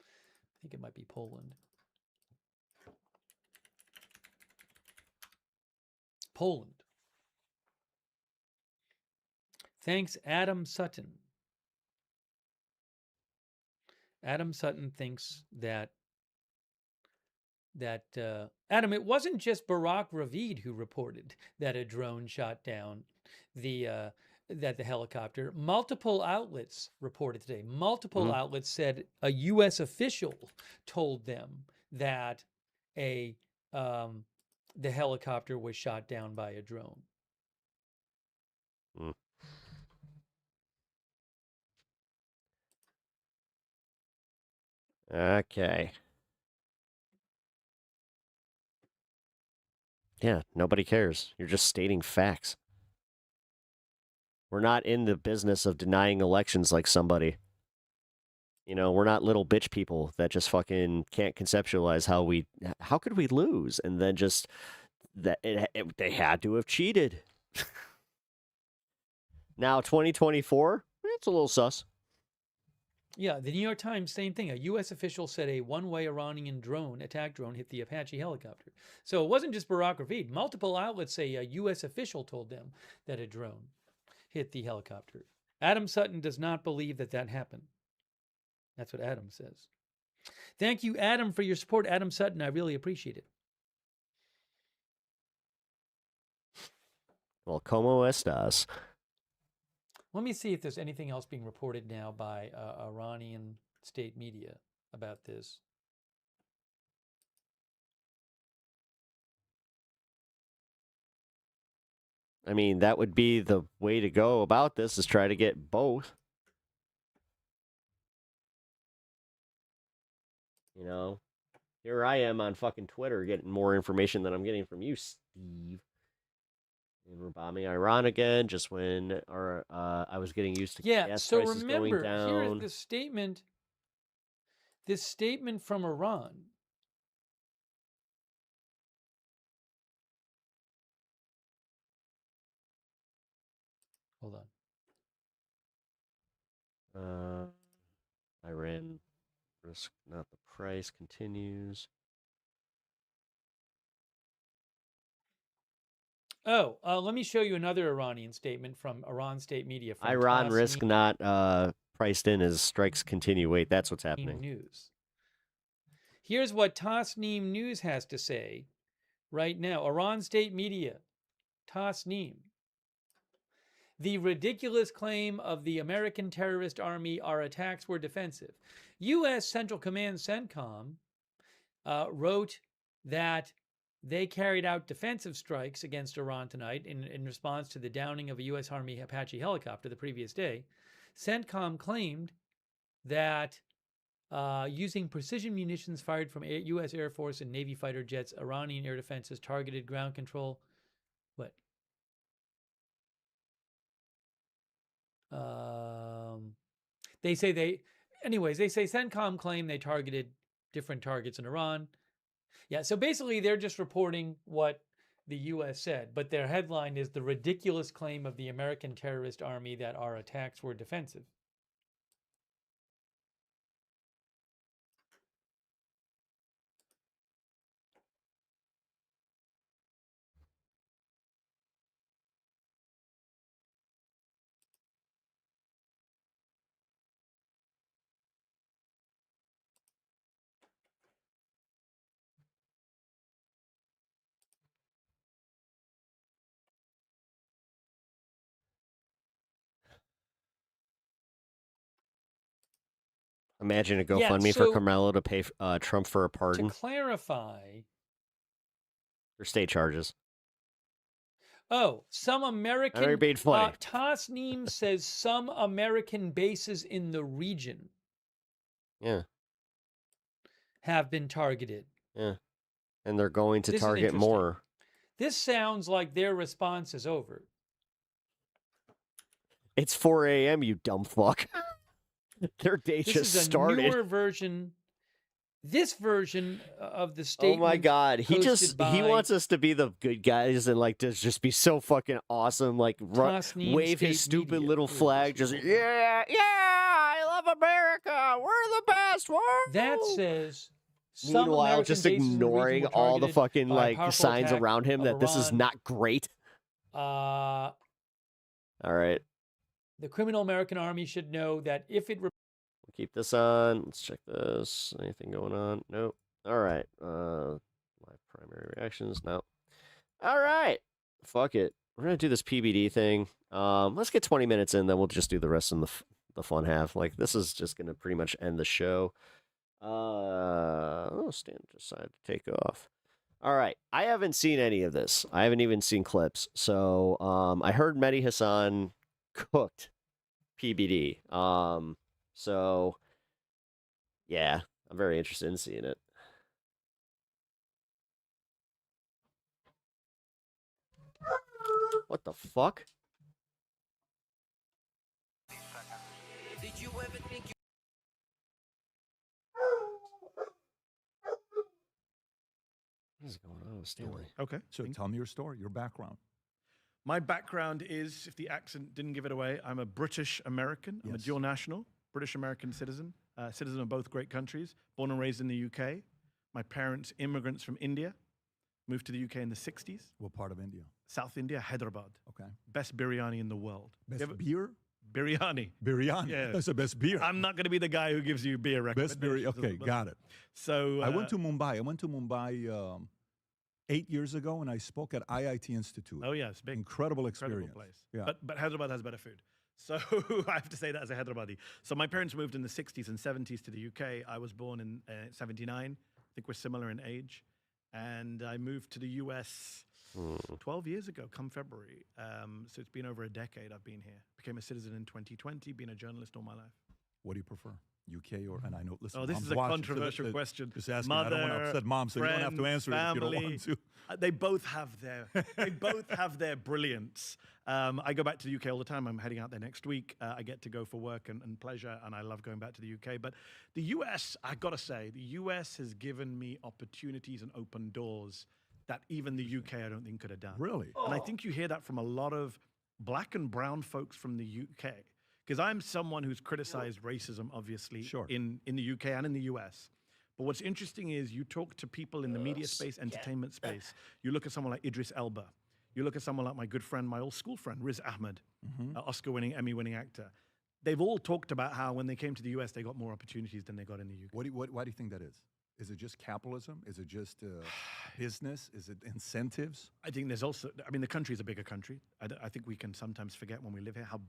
I think it might be Poland. Poland. Thanks, Adam Sutton. Adam Sutton thinks that Adam, it wasn't just Barack Ravid who reported that a drone shot down the helicopter. Multiple outlets reported today. Multiple outlets said a U.S. official told them that the helicopter was shot down by a drone. Okay. Yeah, nobody cares. You're just stating facts. We're not in the business of denying elections like somebody. We're not little bitch people that just fucking can't conceptualize how could we lose? And then just that they had to have cheated. Now, 2024, it's a little sus. Yeah, the New York Times, same thing. A U.S. official said a one-way Iranian attack drone hit the Apache helicopter. So it wasn't just Barack Ravid. Multiple outlets say a U.S. official told them that a drone hit the helicopter. Adam Sutton does not believe that happened. That's what Adam says. Thank you, Adam, for your support. Adam Sutton, I really appreciate it. Well, como estas? Let me see if there's anything else being reported now by Iranian state media about this. I mean, that would be the way to go about this, is try to get both. Here I am on fucking Twitter getting more information than I'm getting from you, Steve. And we're bombing Iran again, just when I was getting used to gas prices going down. Here's the statement. This statement from Iran. Hold on. Iran risk not the price continues. Let me show you another Iranian statement from Iran state media. From Iran risk not priced in as strikes continue. Wait, that's what's happening. News. Here's what Tasneem News has to say right now. Iran state media, Tasneem. The ridiculous claim of the American terrorist army our attacks were defensive. U.S. Central Command CENTCOM wrote that they carried out defensive strikes against Iran tonight in response to the downing of a U.S. Army Apache helicopter the previous day. CENTCOM claimed that using precision munitions fired from U.S. Air Force and Navy fighter jets, Iranian air defenses targeted ground control. What? They say CENTCOM claim they targeted different targets in Iran. Yeah, so basically they're just reporting what the U.S. said, but their headline is the ridiculous claim of the American terrorist army that our attacks were defensive. Imagine a GoFundMe for Carmelo to pay Trump for a pardon. To clarify, for state charges. Oh, some American. Tasneem says some American bases in the region. Yeah. Have been targeted. Yeah. And they're going to target more. This sounds like their response is over. It's 4 a.m., you dumb fuck. Their day just started. This is a newer version. This version of the statement. Oh my God. He wants us to be the good guys and like to just be so fucking awesome. Like wave his stupid little flag. Just, yeah, I love America. We're the best. That says. Meanwhile, just ignoring all the fucking like signs around him that this is not great. All right. The criminal American army should know that if it... We'll keep this on. Let's check this. Anything going on? Nope. All right. My primary reactions. No. All right. Fuck it. We're going to do this PBD thing. Let's get 20 minutes in, then we'll just do the rest in the fun half. Like, this is just going to pretty much end the show. Stan decided to take off. All right. I haven't seen any of this. I haven't even seen clips. So I heard Mehdi Hasan cooked PBD. So yeah, I'm very interested in seeing it. What the fuck? Did you ever think what is going on with Stanley? Okay, so tell me your story, your background. My background is, if the accent didn't give it away, I'm a British American. I'm a dual national, British American citizen, citizen of both great countries, born and raised in the UK. My parents, immigrants from India, moved to the UK in the 60s. What part of India? South India, Hyderabad. Okay. Best biryani in the world. Best beer? Biryani. Biryani. Yeah. That's the best beer. I'm not going to be the guy who gives you beer recommendations. Best beer. Okay, got it. So I went to Mumbai. 8 years ago, and I spoke at IIT Institute. Oh yes, big, incredible experience. Incredible place. Yeah. But Hyderabad has better food. So I have to say that as a Hyderabadi. So my parents moved in the 60s and 70s to the UK. I was born in 79. I think we're similar in age. And I moved to the US 12 years ago, come February. So it's been over a decade I've been here. Became a citizen in 2020, been a journalist all my life. What do you prefer? UK or, and I know, listen, this is a controversial question. Just asking, I don't want to upset mom, so you don't have to answer it if you don't want to. They both have their brilliance. I go back to the UK all the time. I'm heading out there next week. I get to go for work and pleasure, and I love going back to the UK. But the US, I gotta say, the US has given me opportunities and open doors that even the UK I don't think could have done. Really? And I think you hear that from a lot of black and brown folks from the UK. Because I'm someone who's criticized racism, obviously, in the UK and in the US. But what's interesting is you talk to people in the media space, entertainment space. You look at someone like Idris Elba. You look at someone like my good friend, my old school friend, Riz Ahmed, Oscar-winning, Emmy-winning actor. they've all talked about how when they came to the US, they got more opportunities than they got in the UK. Why do you think that is? Is it just capitalism? Is it just business? Is it incentives? I think there's also, I mean, the country is a bigger country. I think we can sometimes forget when we live here how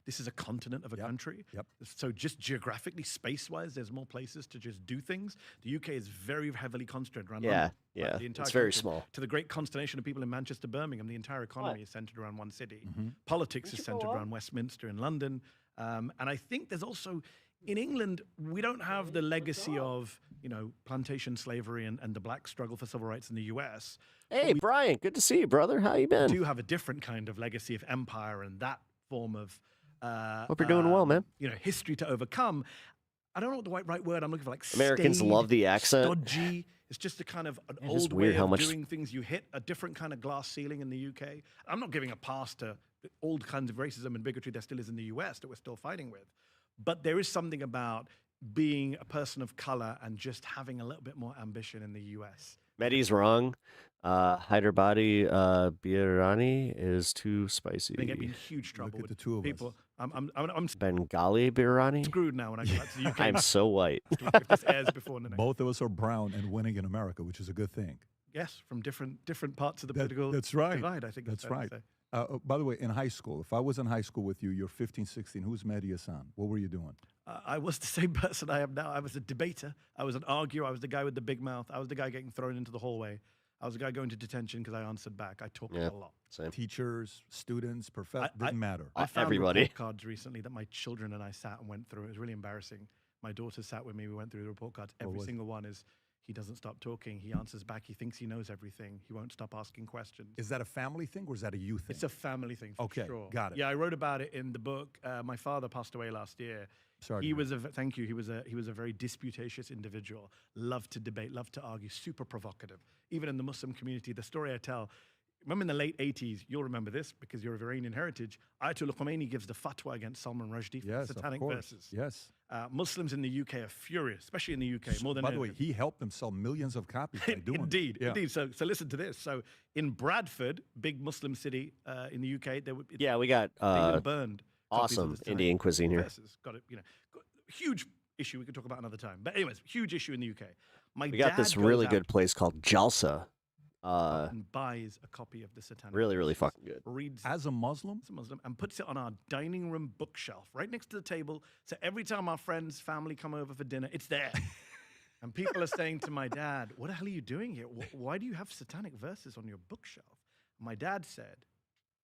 this is a continent of a country. Yep. So just geographically, space-wise, there's more places to just do things. The UK is very heavily concentrated around London. Yeah, The entire it's very country, small. To the great consternation of people in Manchester, Birmingham, the entire economy is centered around one city. Mm-hmm. Politics is centered around Westminster in London. And I think there's also, in England, we don't have the legacy of, plantation slavery and the black struggle for civil rights in the US. Hey, Brian, good to see you, brother. How you been? We do have a different kind of legacy of empire and that form of Hope you're doing well, man. History to overcome. I don't know what the right word I'm looking for. Like Americans staid, love the accent. Stodgy. It's just a kind of an It's just old weird way how of much- doing things. You hit a different kind of glass ceiling in the UK. I'm not giving a pass to the old kinds of racism and bigotry there still is in the US that we're still fighting with. But there is something about being a person of color and just having a little bit more ambition in the US. Mehdi's wrong. Hyderabadi biryani is too spicy. They get me in huge trouble with the two of people. us. I'm Bengali biryani? screwed now when I go back to the UK. I'm so white. If this airs before the next. Both of us are brown and winning in America, which is a good thing. Yes, from different parts of the political That's right. divide, I think That's fair to right. say. By the way, in high school, if I was in high school with you, you're 15, 16, who's Mehdi Hasan? What were you doing? I was the same person I am now. I was a debater. I was an arguer. I was the guy with the big mouth. I was the guy getting thrown into the hallway. I was the guy going to detention because I answered back. I talked a lot. Teachers, students, professors, didn't matter. I found Everybody. report cards recently that my children and I sat and went through. It was really embarrassing. My daughter sat with me. We went through the report cards. Every single one is, he doesn't stop talking. He answers back. He thinks he knows everything. He won't stop asking questions. Is that a family thing or is that a youth thing? It's a family thing, for Okay, sure. got it. Yeah, I wrote about it in the book. My father passed away last year. Sorry to He hear was thank you. He was a very disputatious individual. Loved to debate, loved to argue, super provocative. Even in the Muslim community, the story I tell. Remember in the late 80s, you'll remember this because you're of Iranian heritage. Ayatollah Khomeini gives the fatwa against Salman Rushdie for Yes, satanic of course. verses. Yes. Muslims in the UK are furious, especially in the UK, more than By the way, anything. he helped them sell millions of copies by doing Indeed, it. Yeah. indeed. So listen to this. So in Bradford, big Muslim city in the UK, We got they even burned copies of awesome the satanic Indian cuisine here. verses. Got it. Huge issue we could talk about another time. But anyways, huge issue in the UK. My We got dad this goes really out good place called Jalsa. and buys a copy of the satanic. Really, really verses, fucking good. Reads As a Muslim? as a Muslim and puts it on our dining room bookshelf right next to the table. So every time our friends, family come over for dinner, it's there. And people are saying to my dad, "What the hell are you doing here? Why do you have satanic verses on your bookshelf?" My dad said,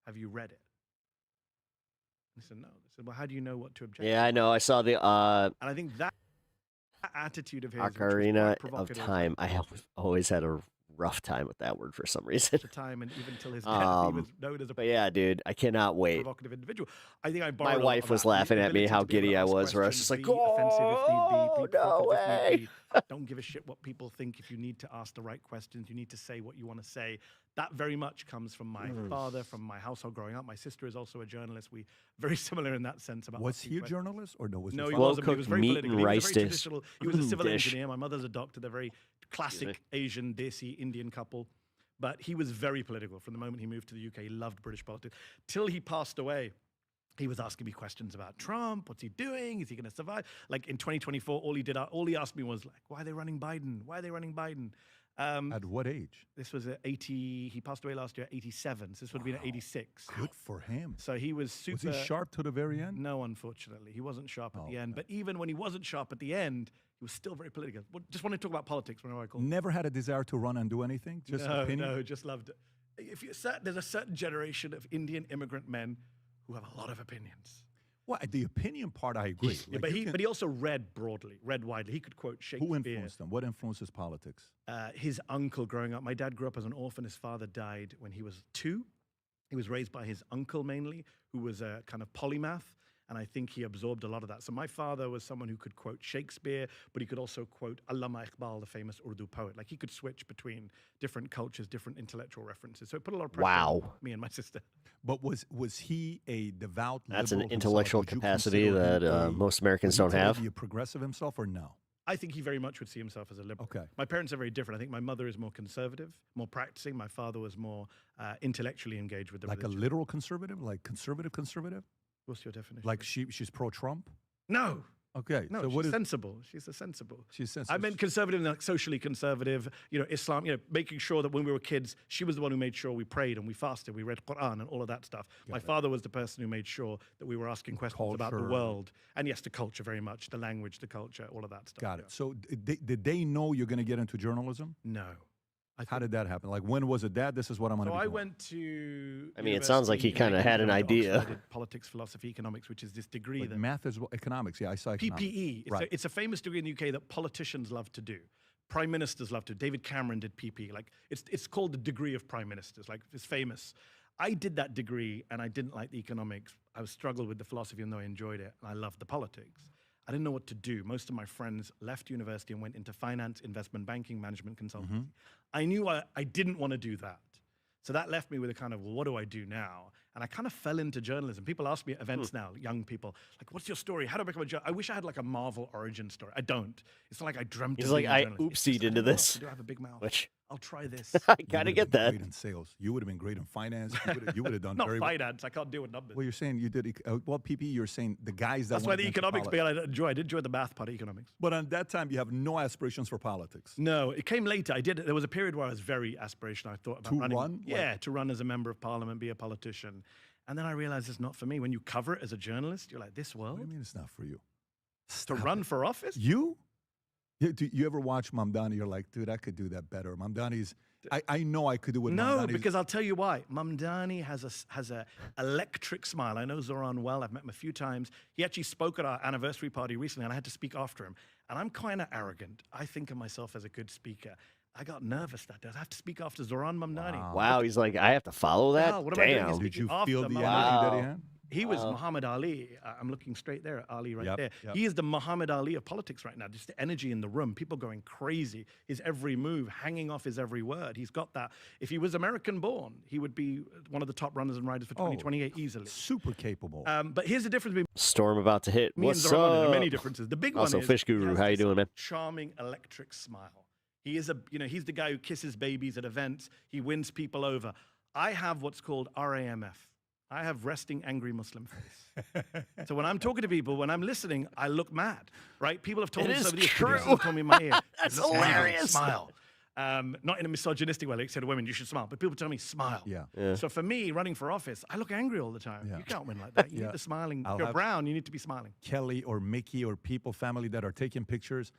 "Have you read it?" I said, "No." They said, "Well, how do you know what to object?" Yeah, I know. I saw the And I think that attitude of his, which was Ocarina quite of provocative Time. I have always had a rough time with that word for some reason. at the time, and even till his death, he was known as a But yeah, dude, I cannot wait. provocative individual. I think I My borrowed a lot wife of was that, the laughing at me ability how to be able giddy to I ask was, where I was just questions, like, be offensive if need be, "Oh, be no provocative if need way." be. Don't give a shit what people think. If you need to ask the right questions, you need to say what you want to say. That very much comes from my father, from my household growing up. My sister is also a journalist. We very similar in that sense. About Was asking he a questions. journalist or no? Was No, your he father- wasn't. He was very meat political. and He was a rice very dish. traditional. He was a civil Dish. engineer. My mother's a doctor. They're very classic Asian, desi, Indian couple. But he was very political from the moment he moved to the UK. He loved British politics. Till he passed away, he was asking me questions about Trump. What's he doing? Is he going to survive? Like in 2024, all he asked me was like, "Why are they running Biden? Why are they running Biden?" At what age? This was at 80. He passed away last year at 87. So this would have been at 86. Good for him. So he was super. Was he sharp to the very end? No, unfortunately, he wasn't sharp at the end. But even when he wasn't sharp at the end, he was still very political. Just wanted to talk about politics whenever I called. Never had a desire to run and do anything? Just opinion? No, just loved it. There's a certain generation of Indian immigrant men who have a lot of opinions. Well, the opinion part, I agree. Yeah, but he also read broadly, read widely. He could quote Shakespeare. Who influenced him? What influences politics? His uncle growing up. My dad grew up as an orphan. His father died when he was 2. He was raised by his uncle mainly, who was a kind of polymath. And I think he absorbed a lot of that. So my father was someone who could quote Shakespeare, but he could also quote Allama Iqbal, the famous Urdu poet. Like he could switch between different cultures, different intellectual references. So it put a lot of pressure on me and my sister. But was he a devout That's an liberal himself? intellectual Would you capacity consider him that most Americans don't have. Be a progressive himself or no? I think he very much would see himself as a liberal. Okay. My parents are very different. I think my mother is more conservative, more practicing. My father was more intellectually engaged with the Like religion. a literal conservative? Like conservative? What's your definition? Like she's pro-Trump? No. Okay. No, so she's what is sensible. She's a sensible. She's sensible. I meant conservative, like socially conservative, Islam, making sure that when we were kids, she was the one who made sure we prayed and we fasted, we read Quran and all of that stuff. My father was the person who made sure that we were asking questions about the world. And yes, the culture very much, the language, the culture, all of that stuff. Got it. So did they know you're going to get into journalism? No. How did that happen? Like, when was it, Dad? This is what I'm going to be So I doing. went to. I mean, it sounds like he kind of had an idea. I did politics, philosophy, economics, which is this degree Like that math as well, economics. Yeah, I saw economics. PPE. Right. It's a famous degree in the UK that politicians love to do. Prime ministers love to. David Cameron did PPE. Like it's called the degree of prime ministers. Like it's famous. I did that degree and I didn't like the economics. I struggled with the philosophy, even though I enjoyed it. And I loved the politics. I didn't know what to do. Most of my friends left university and went into finance, investment banking, management consulting. I knew I didn't want to do that. So that left me with a kind of, well, what do I do now? And I kind of fell into journalism. People ask me at events now, young people, like, what's your story? How do I become a journalist? I wish I had like a Marvel origin story. I don't. It's not like I dreamt He's of like, being a I journalist. oopsied into this. I do have a big mouth. Which I'll try this. I gotta get that. Great in sales. You would have been great in finance. You would have done Not very finance. I can't deal with numbers. well. You're saying you did PPE. You're saying the guys that That's why went the into economics bit politics. I enjoy. I did enjoy the math part of economics. But at that time, you have no aspirations for politics. No, it came later. There was a period where I was very aspirational. I thought about To running. run? Yeah, to run as a member of parliament, be a politician. And then I realized it's not for me. When you cover it as a journalist, you're like, this world? What do you mean it's not for you? To run for office? You? Do you ever watch Mamdani? You're like, dude, I could do that better. Mamdani's. I know I could do what No, Mamdani's. because I'll tell you why. Mamdani has a electric smile. I know Zoran well. I've met him a few times. He actually spoke at our anniversary party recently, and I had to speak after him. And I'm kind of arrogant. I think of myself as a good speaker. I got nervous that day. I have to speak after Zoran Mamdani. Wow, he's like, I have to follow that? Hell, what am I doing? Damn. He's Did you speaking feel after the Muhammad energy Ali. that he had? He was Muhammad Ali. I'm looking straight there at Ali right Yep, there. yep. He is the Muhammad Ali of politics right now. Just the energy in the room, people going crazy. His every move, hanging off his every word. He's got that. If he was American born, he would be one of the top runners and riders for 2028 easily. Super capable. But here's the difference between Storm about to hit. me What's and Zoran. There are up? many differences. The big Also, one is Fish he Guru, has how you this doing, man? charming electric smile. He is he's the guy who kisses babies at events. He wins people over. I have what's called RAMF. I have resting angry Muslim face. So when I'm talking to people, when I'm listening, I look mad, right? People have told me somebody has told me in my ear. That's "Look angry, hilarious." Smile. Not in a misogynistic way, like said to women, you should smile. But people tell me, smile. Yeah. So for me, running for office, I look angry all the time. You can't win like that. You need the smiling. I'll If you're have brown, you need to be smiling. Kelly or Mickey or people, family that are taking pictures.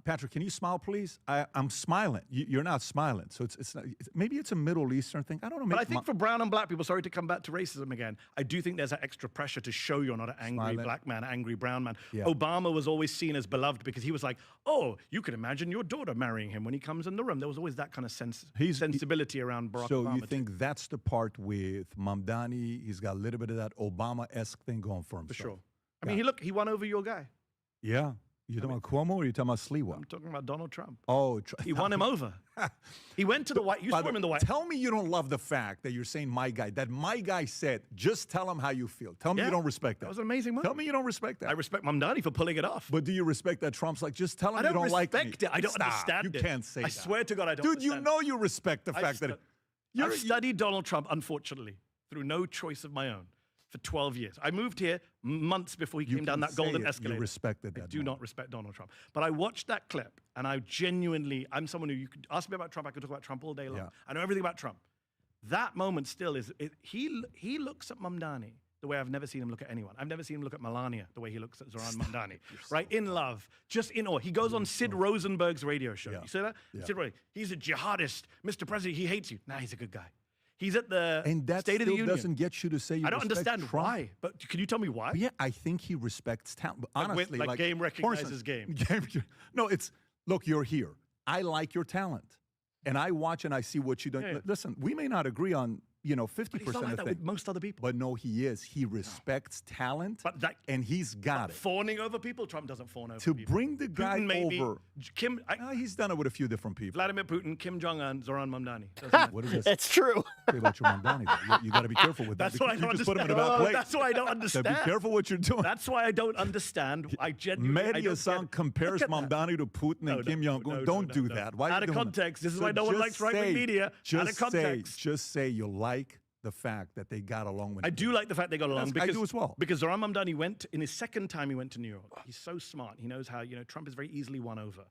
Patrick, can you smile, please? I'm smiling. You're not smiling. So it's not, maybe it's a Middle Eastern thing. I don't know. But I think for brown and black people, sorry to come back to racism again, I do think there's that extra pressure to show you're not an angry Smiling. black man, angry brown man. Yeah. Obama was always seen as beloved because he was like, oh, you can imagine your daughter marrying him when he comes in the room. There was always that kind of sensibility around Barack So Obama. you think that's the part with Mamdani? He's got a little bit of that Obama-esque thing going for himself. For sure. I mean, he won over your guy. Yeah. You talking about Cuomo or you talking about Sliwa? I'm talking about Donald Trump. Oh, He won him over. He went to the White. You saw him in the White. Tell me you don't love the fact that you're saying my guy. That my guy said, just tell him how you feel. Tell me you don't respect that. That was an amazing moment. Tell me you don't respect that. I respect Mamdani for pulling it off. But do you respect that Trump's like, just tell him I don't you don't like me? respect it. I don't Stop. understand You it. can't say I that. swear to God, I don't Dude, understand you know you respect the I've fact that I've studied Donald Trump, unfortunately, through no choice of my own, for 12 years. I moved here months before he came down that golden escalator. You respected that. I do not respect Donald Trump. But I watched that clip, and I genuinely, I'm someone who, you could ask me about Trump, I could talk about Trump all day long. Yeah. I know everything about Trump. That moment still is, he looks at Mamdani the way I've never seen him look at anyone. I've never seen him look at Melania the way he looks at Zoran Mamdani. Right? In love, just in awe. He goes on Sid Rosenberg's radio show. You see that? Yeah. Sid Rosenberg, he's a jihadist. Mr. President, he hates you. Nah, he's a good guy. He's at the And that State of the still Union. doesn't get you to say you I don't respect understand Trump. why, but can you tell me why? Yeah, I think he respects talent. But honestly, like game for recognizes instance, game. No, it's, look, you're here. I like your talent. And I watch and I see what you do. Yeah. Listen, we may not agree on, 50% But he's not like of that things. with most other people. But no, he is. He respects talent, But that, and he's got it. fawning over people, Trump doesn't fawn over To people. bring the guy Putin maybe, over. He's done it with a few different people. Vladimir Putin, Kim Jong-un, Zoran Mamdani. What is this? It's true. Say about your Mamdani, though. You got to be careful with that. That's why I because don't you just put him in a understand. bad place. That's why I don't So understand. be careful what you're doing. That's why I don't understand. I genuinely Mehdi Hasan compares Mamdani to Putin and Kim Jong-un. Don't do that. Why are Out you of doing context. that? This is So why no one just likes right-wing say- media. Out of Just context. say you like the fact that they got along when I do like the fact they got along. I do as well. Because Zoran Mamdani went, in his second time he went to New York. He's so smart. He knows how, Trump is very easily won over.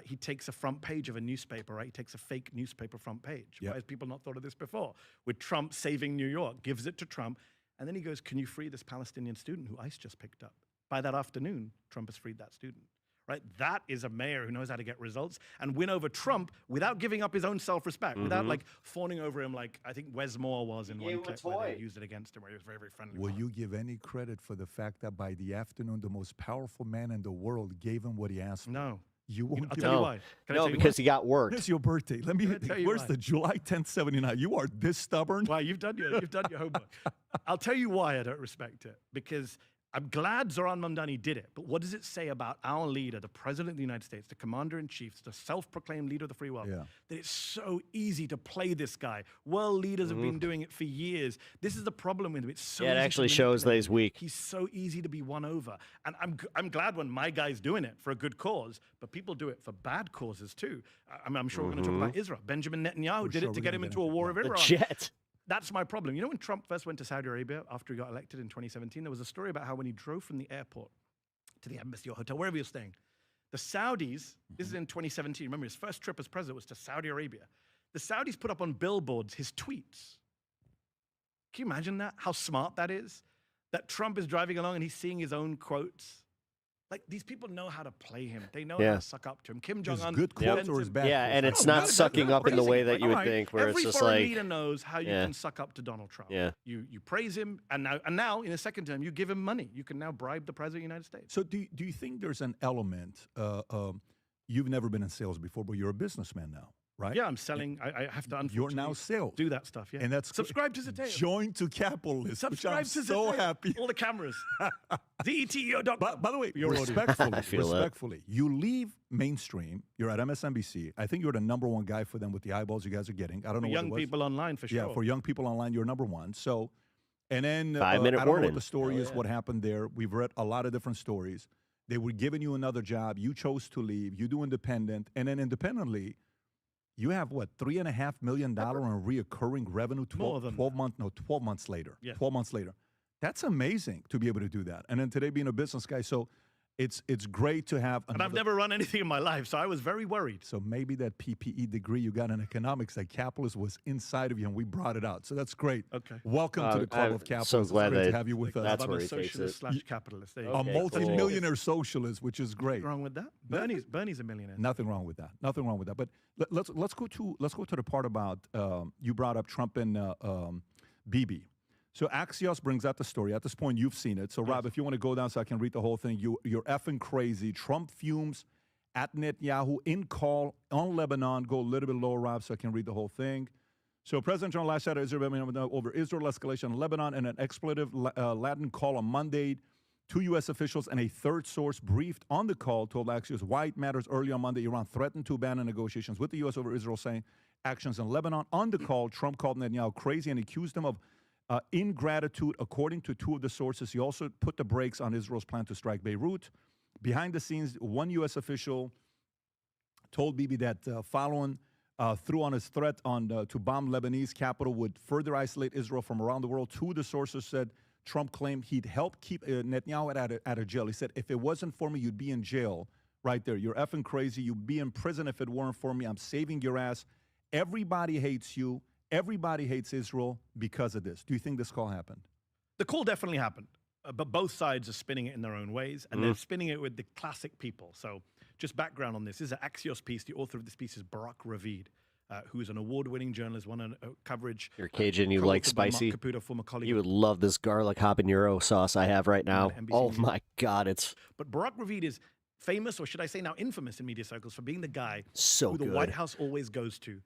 He takes a front page of a newspaper, right? He takes a fake newspaper front page. Yep. Why has people not thought of this before? With Trump saving New York, gives it to Trump. And then he goes, can you free this Palestinian student who ICE just picked up? By that afternoon, Trump has freed that student. Right? That is a mayor who knows how to get results and win over Trump without giving up his own self-respect, without like fawning over him like I think Wes Moore was in one clip where they used it against him, where he was very, very friendly. Will you give any credit for the fact that by the afternoon, the most powerful man in the world gave him what he asked for? No. You won't I'll give tell him- you why. Can I No, tell you because why? he got worked. It's your birthday. Let me. Can I tell you Where's why? the July 10th, 79? You are this stubborn. Wow, you've done your homework. I'll tell you why I don't respect it. Because I'm glad Zoran Mamdani did it, but what does it say about our leader, the President of the United States, the Commander-in-Chief, the self-proclaimed leader of the free world, that it's so easy to play this guy? World leaders have been doing it for years. This is the problem with him. It's so Yeah, it easy to actually shows that manipulate he's him. weak. He's so easy to be won over. And I'm glad when my guy's doing it for a good cause, but people do it for bad causes too. I'm sure we're going to talk about Israel. Benjamin Netanyahu did it to get him into a war with Iran. Jet. That's my problem. You know, when Trump first went to Saudi Arabia after he got elected in 2017, there was a story about how when he drove from the airport to the embassy or hotel, wherever he was staying, the Saudis, this is in 2017, remember his first trip as president was to Saudi Arabia. The Saudis put up on billboards his tweets. Can you imagine that? How smart that is? That Trump is driving along and he's seeing his own quotes. Like, these people know how to play him. They know how to suck up to him. Kim Jong-un. good quotes or his bad Yeah, quotes? and it's No, not good. sucking They're up in the way praising that you him. would think, where Every it's just foreign like leader knows how you can suck up to Donald Trump. Yeah. You praise him, and now in the second term, you give him money. You can now bribe the president of the United States. So do you think there's an element? You've never been in sales before, but you're a businessman now, right? Yeah, I'm selling. I have to unfortunately You're now sales. do that stuff. Yeah, And that's subscribe to Zateo. Join to Capitalist. Subscribe which I'm to so Zateo. happy. All the cameras. ZETEO.com. By the way, Your audience. respectfully, you leave mainstream. You're at MSNBC. I think you're the #1 guy for them with the eyeballs you guys are getting. I don't know For what young it was. people online, for sure. Yeah, for young people online, you're #1. So, and then 5-minute I don't know warning. what the story is, what happened there. We've read a lot of different stories. They were giving you another job. You chose to leave. You do independent, and then independently, you have what, $3.5 million in reoccurring revenue? 12 months later. Yeah. 12 months later. That's amazing to be able to do that. And then today being a business guy, so it's great to have. And I've never run anything in my life, so I was very worried. So maybe that PPE degree you got in economics, that capitalist was inside of you, and we brought it out. So that's great. Okay. Welcome to the Club of Capitalists. so glad it's great that to have you with us. that's I'm where a he takes socialist it. / capitalist. There you A go. multi-millionaire socialist, which is great. What's wrong with that? Bernie's a millionaire. Nothing wrong with that. Nothing wrong with that. But let's go to the part about you brought up Trump and Bibi. So Axios brings out the story. At this point, you've seen it. So Rob, if you want to go down so I can read the whole thing, you're effing crazy. Trump fumes at Netanyahu in call on Lebanon. Go a little bit lower, Rob, so I can read the whole thing. So President Trump lashed out at Israel over Israel escalation in Lebanon and an expletive Latin call on Monday. 2 U.S. officials and a third source briefed on the call told Axios why it matters. Early on Monday, Iran threatened to abandon negotiations with the U.S. over Israel, saying actions in Lebanon. On the call, Trump called Netanyahu crazy and accused him of ingratitude. According to 2 of the sources, he also put the brakes on Israel's plan to strike Beirut. Behind the scenes, 1 U.S. official told Bibi that following through on his threat to bomb Lebanese capital would further isolate Israel from around the world. 2 of the sources said Trump claimed he'd help keep Netanyahu at a jail. He said, if it wasn't for me, you'd be in jail right there. You're effing crazy. You'd be in prison if it weren't for me. I'm saving your ass. Everybody hates you. Everybody hates Israel because of this. Do you think this call happened? The call definitely happened, but both sides are spinning it in their own ways, and they're spinning it with the classic people. So just background on this. This is an Axios piece. The author of this piece is Barak Ravid, who is an award-winning journalist, won a coverage. You're Cajun, you like co-authored by Mark spicy. Caputo, former colleague You of would love this garlic habanero sauce I have right now. NBC Oh News. my God, it's But Barak Ravid is famous, or should I say now infamous in media circles, for being the guy so who the good. White House always goes to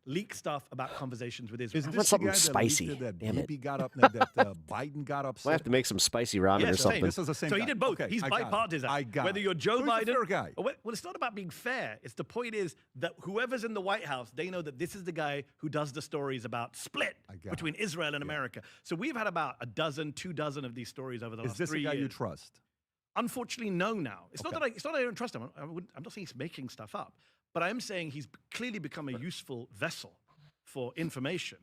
leak stuff about conversations with Israel. Is I this want the something guy that spicy. leaked it, that Damn it. Bibi got up, that Biden got upset? We'll have to make some spicy ramen or Yes, something. This is the same So guy. he did both. Okay, He's I got it. bipartisan. I got Whether it. you're Joe So he's Biden, a fair guy. Well, it's not about being fair. It's the point is that whoever's in the White House, they know that this is the guy who does the stories about split between Israel and America. So we've had about 2 dozen of these stories over the Is last this 3 a guy years. you trust? Unfortunately, no. Now it's not that I don't trust him. I'm not saying he's making stuff up, but I am saying he's clearly become a useful vessel for information.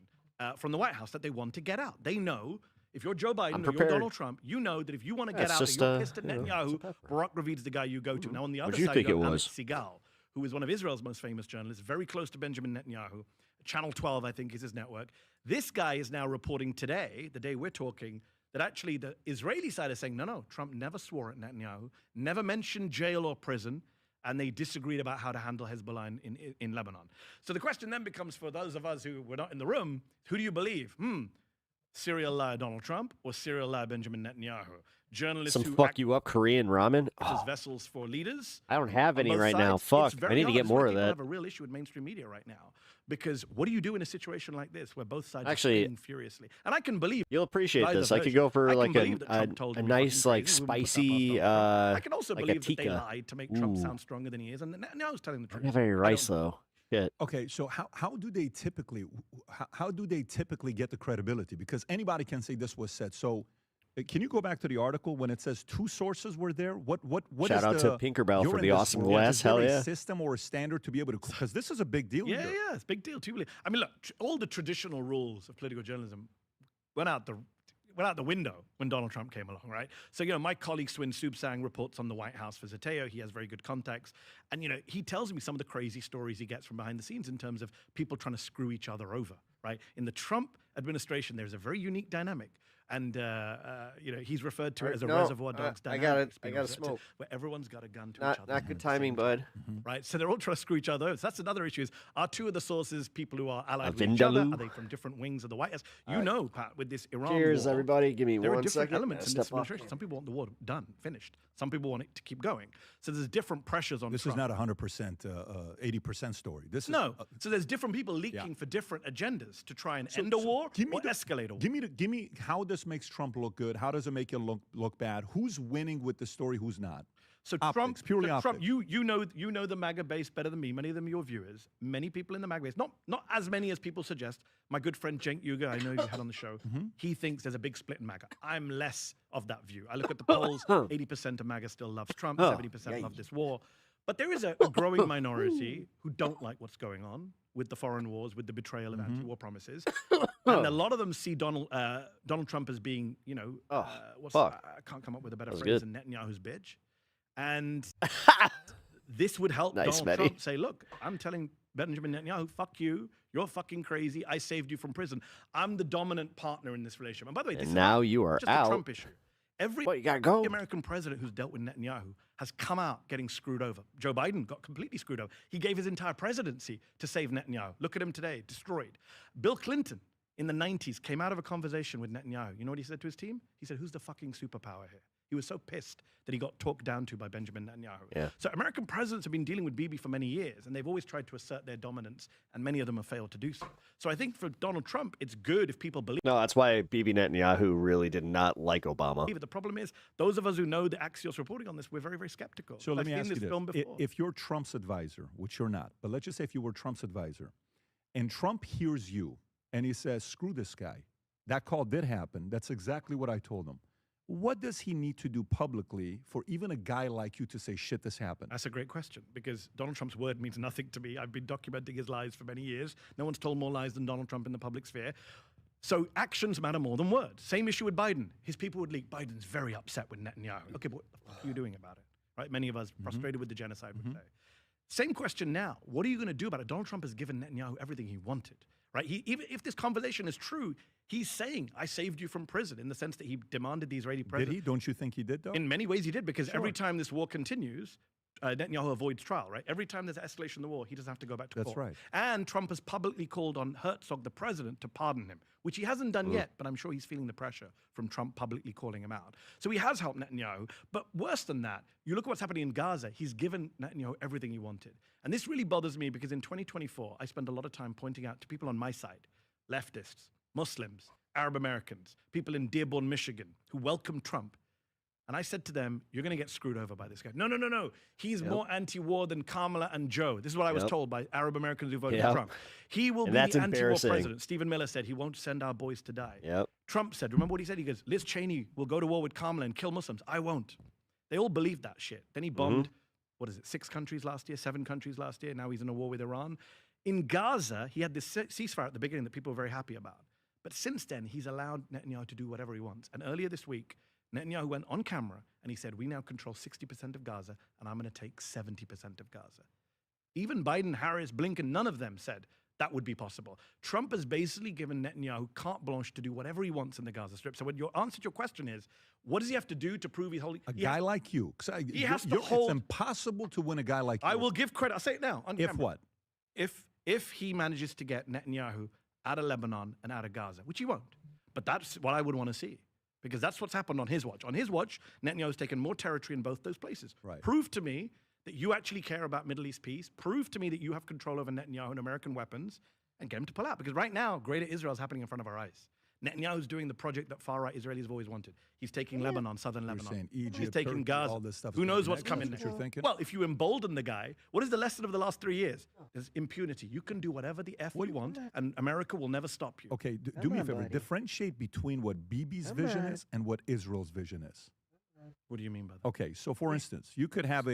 from the White House that they want to get out. They know if you're Joe Biden or you're prepared. Donald Trump, you know that if you want to get it's out, just, you're pissed at you know, Netanyahu, Barack Ravid's the guy you go to. Now, on the other What'd you side, think you it got was? Amit Segal, who is one of Israel's most famous journalists, very close to Benjamin Netanyahu. Channel 12, I think, is his network. This guy is now reporting today, the day we're talking, that actually the Israeli side is saying, no, Trump never swore at Netanyahu, never mentioned jail or prison, and they disagreed about how to handle Hezbollah in Lebanon. So the question then becomes, for those of us who were not in the room, who do you believe? Serial liar Donald Trump or serial liar Benjamin Netanyahu? Journalists Some who fuck act you up Korean ramen. as vessels for leaders. I don't have on any both right now. sides. Fuck. It's very I need to hard. get That's why more of people that. have a real issue with mainstream media right now. Because what do you do in a situation like this where both sides Actually, are screaming furiously? And I can believe You'll appreciate neither this. I could version. go for I like can believe that a Trump told him he's nice, fucking like crazy. We wouldn't put that past spicy, Donald Trump. I can also like a believe that they tikka. lied to make Trump Ooh. sound stronger than he is, and Netanyahu's telling the truth. Not very rice though. Shit. Okay, so how do they typically get the credibility? Because anybody can say this was said. So can you go back to the article when it says 2 sources were there? What Shout is out the, to Pinkerbell you're for in the this awesome world. glass. Is there Hell a yeah. system or a standard to be able to, because this is a big deal. Yeah, here. yeah, it's a big deal too. I mean, look, all the traditional rules of political journalism went out the window when Donald Trump came along, right? So, my colleague Swin Subsang reports on the White House for Zateo. He has very good contacts. And, he tells me some of the crazy stories he gets from behind the scenes in terms of people trying to screw each other over, right? In the Trump administration, there's a very unique dynamic. And, he's referred to it as a reservoir dogs dynamic. I got to smoke. Where everyone's got a gun to each other. Not good timing, bud. Right? So they're all trying to screw each other over. So that's another issue is, are 2 of the sources people who are allied with each other? Are they from different wings of the White House? Pat, with this Iran Cheers, war, everybody. Give me there are 1 different second. elements in Step this off. administration. Some people want the war done, finished. Some people want it to keep going. So there's different pressures on This Trump. is not 100%, 80% story. This is No. So there's different people leaking for different agendas to try and end a war or escalate a war. Give me how this makes Trump look good. How does it make it look bad? Who's winning with the story? Who's not? So optics, purely Trump, optics. you know the MAGA base better than me. Many of them are your viewers. Many people in the MAGA base, not as many as people suggest. My good friend Cenk Uygur, I know you had on the show. He thinks there's a big split in MAGA. I'm less of that view. I look at the polls. 80% of MAGA still loves Trump. 70% love this war. But there is a growing minority who don't like what's going on with the foreign wars, with the betrayal of anti-war promises, and a lot of them see Donald Trump as being, I can't come up with a better phrase than Netanyahu's bitch. And this would help Donald Trump say, look, I'm telling Benjamin Netanyahu, fuck you. You're fucking crazy. I saved you from prison. I'm the dominant partner in this relationship. And by the way, this is now you are just out. a Trump issue. Every American president who's dealt with Netanyahu has come out getting screwed over. Joe Biden got completely screwed over. He gave his entire presidency to save Netanyahu. Look at him today, destroyed. Bill Clinton in the 90s came out of a conversation with Netanyahu. You know what he said to his team? He said, who's the fucking superpower here? He was so pissed that he got talked down to by Benjamin Netanyahu. Yeah. So American presidents have been dealing with Bibi for many years, and they've always tried to assert their dominance, and many of them have failed to do so. So I think for Donald Trump, it's good if people believe. No, that's why Bibi Netanyahu really did not like Obama. But the problem is, those of us who know the Axios reporting on this, we're very, very skeptical. So let I've me seen ask you this this. film before. If you're Trump's advisor, which you're not, but let's just say if you were Trump's advisor, and Trump hears you, and he says, screw this guy. That call did happen. That's exactly what I told him. What does he need to do publicly for even a guy like you to say, shit, this happened? That's a great question, because Donald Trump's word means nothing to me. I've been documenting his lies for many years. No one's told more lies than Donald Trump in the public sphere. So actions matter more than words. Same issue with Biden. His people would leak, Biden's very upset with Netanyahu. Okay, but what the fuck are you doing about it? Right? Many of us frustrated with the genocide would say. Same question now. What are you going to do about it? Donald Trump has given Netanyahu everything he wanted. Right? Even if this conversation is true, he's saying, I saved you from prison, in the sense that he demanded the Israeli president. Did he? Don't you think he did, though? In many ways he did, because every time this war continues, Netanyahu avoids trial, right? Every time there's escalation in the war, he doesn't have to go back to court. That's right. And Trump has publicly called on Herzog, the president, to pardon him, which he hasn't done yet, but I'm sure he's feeling the pressure from Trump publicly calling him out. So he has helped Netanyahu, but worse than that, you look at what's happening in Gaza, he's given Netanyahu everything he wanted. And this really bothers me, because in 2024, I spend a lot of time pointing out to people on my side, leftists, Muslims, Arab Americans, people in Dearborn, Michigan, who welcome Trump. And I said to them, you're going to get screwed over by this guy. No. He's more anti-war than Kamala and Joe. This is what I was told by Arab Americans who voted for Trump. He will be the anti-war president. Stephen Miller said he won't send our boys to die. Trump said, remember what he said? He goes, Liz Cheney will go to war with Kamala and kill Muslims. I won't. They all believed that shit. Then he bombed, 6 countries last year, 7 countries last year. Now he's in a war with Iran. In Gaza, he had this ceasefire at the beginning that people were very happy about. But since then, he's allowed Netanyahu to do whatever he wants. And earlier this week, Netanyahu went on camera and he said, we now control 60% of Gaza, and I'm going to take 70% of Gaza. Even Biden, Harris, Blinken, none of them said that would be possible. Trump has basically given Netanyahu carte blanche to do whatever he wants in the Gaza Strip. So when your answer to your question is, what does he have to do to prove he's holding? A guy like you. He has to hold. It's impossible to win a guy like you. I will give credit. I'll say it now. On If camera. what? If he manages to get Netanyahu out of Lebanon and out of Gaza, which he won't. But that's what I would want to see. Because that's what's happened on his watch. On his watch, Netanyahu's taken more territory in both those places. Right. Prove to me that you actually care about Middle East peace. Prove to me that you have control over Netanyahu and American weapons, and get him to pull out. Because right now, Greater Israel is happening in front of our eyes. Netanyahu's doing the project that far-right Israelis have always wanted. He's taking Lebanon, southern You're Lebanon. saying Egypt, He's taking Turkey, Gaza. all this stuff is Who gonna knows be what's next? coming That's next? what you're thinking? Well, if you embolden the guy, what is the lesson of the last 3 years? There's impunity. You can do whatever the F you want, and America will never stop you. Okay, do me a favor. Differentiate between what Bibi's vision is and what Israel's vision is. What do you mean by that? Okay, so for instance, you could have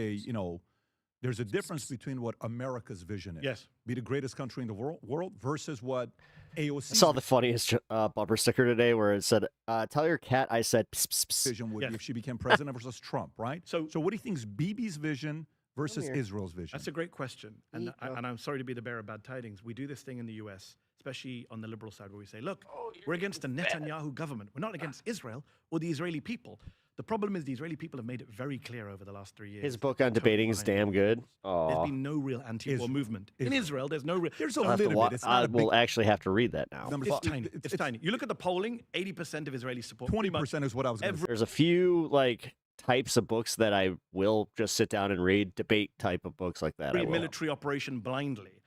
there's a difference between what America's vision is. Yes. Be the greatest country in the world versus what AOC. I saw the funniest bumper sticker today where it said, tell your cat I said pss, pss, pss. vision would be if she became president versus Trump, right? So what do you think is Bibi's vision versus Israel's vision? That's a great question. And I'm sorry to be the bearer of bad tidings. We do this thing in the U.S., especially on the liberal side, where we say, look, we're against the Netanyahu government. We're not against Israel or the Israeli people. The problem is the Israeli people have made it very clear over the last 3 years. His book on debating is damn good. There's been no real anti-war movement. In Israel, there's no real... There's I'll have to I will actually have to read that now. It's tiny. It's tiny. You look at the polling, 80% of Israeli support. 20% is what I was going to say. There's a few types of books that I will just sit down and read, debate type of books like that. Military operation blindly.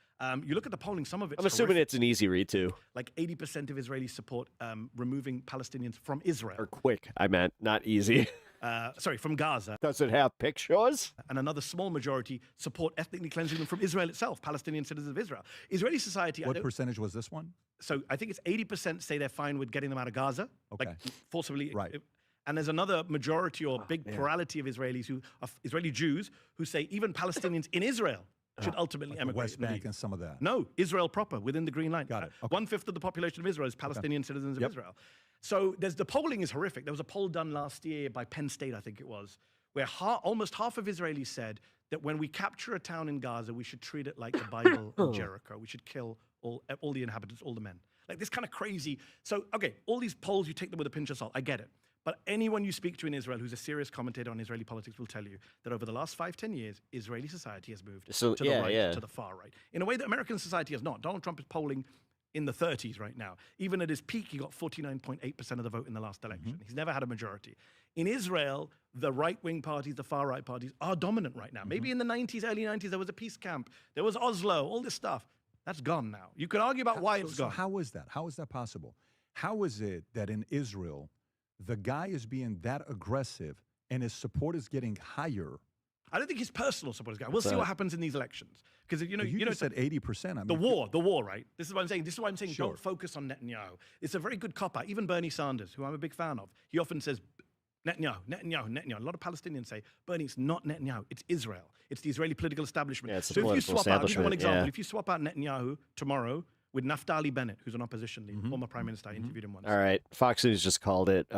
You look at the polling, some of it's I'm assuming horrific. it's an easy read too. Like 80% of Israelis support removing Palestinians from Israel. Or quick, I meant, not easy. From Gaza. Does it have pictures? And another small majority support ethnically cleansing them from Israel itself, Palestinian citizens of Israel. Israeli society... What percentage was this one? So I think it's 80% say they're fine with getting them out of Gaza. Okay. Like forcibly... Right. And there's another majority or big plurality of Israelis Israeli Jews who say even Palestinians in Israel should ultimately like emigrate. the West Bank and some of that. No, Israel proper, within the Green Line. Got it. Okay. 1/5 of the population of Israel is Palestinian citizens of Israel. So the polling is horrific. There was a poll done last year by Penn State, I think it was, where almost half of Israelis said that when we capture a town in Gaza, we should treat it like the Bible in Jericho. We should kill all the inhabitants, all the men. Like this kind of crazy. So, okay, all these polls, you take them with a pinch of salt. I get it. But anyone you speak to in Israel who's a serious commentator on Israeli politics will tell you that over the last 5-10 years, Israeli society has moved to the right, to the far right, in a way that American society has not. Donald Trump is polling in the 30s right now. Even at his peak, he got 49.8% of the vote in the last election. He's never had a majority. In Israel, the right-wing parties, the far-right parties are dominant right now. Maybe in the 90s, early 90s, there was a peace camp. There was Oslo, all this stuff. That's gone now. You could argue about why it's gone. So how is that? How is that possible? How is it that in Israel, the guy is being that aggressive and his support is getting higher? I don't think his personal support is going. We'll see what happens in these elections. Because you just said 80%. I mean, the war, right? This is what I'm saying. This is why I'm saying don't focus on Netanyahu. It's a very good cop-out. Even Bernie Sanders, who I'm a big fan of, he often says Netanyahu. A lot of Palestinians say, Bernie, it's not Netanyahu. It's Israel. It's the Israeli political establishment. Yeah, it's the so if you swap out, I'll give you one example. Yeah. If you swap out Netanyahu tomorrow with Naftali Bennett, who's an opposition leader, former prime minister, I interviewed him once. All right, Fox News just called it.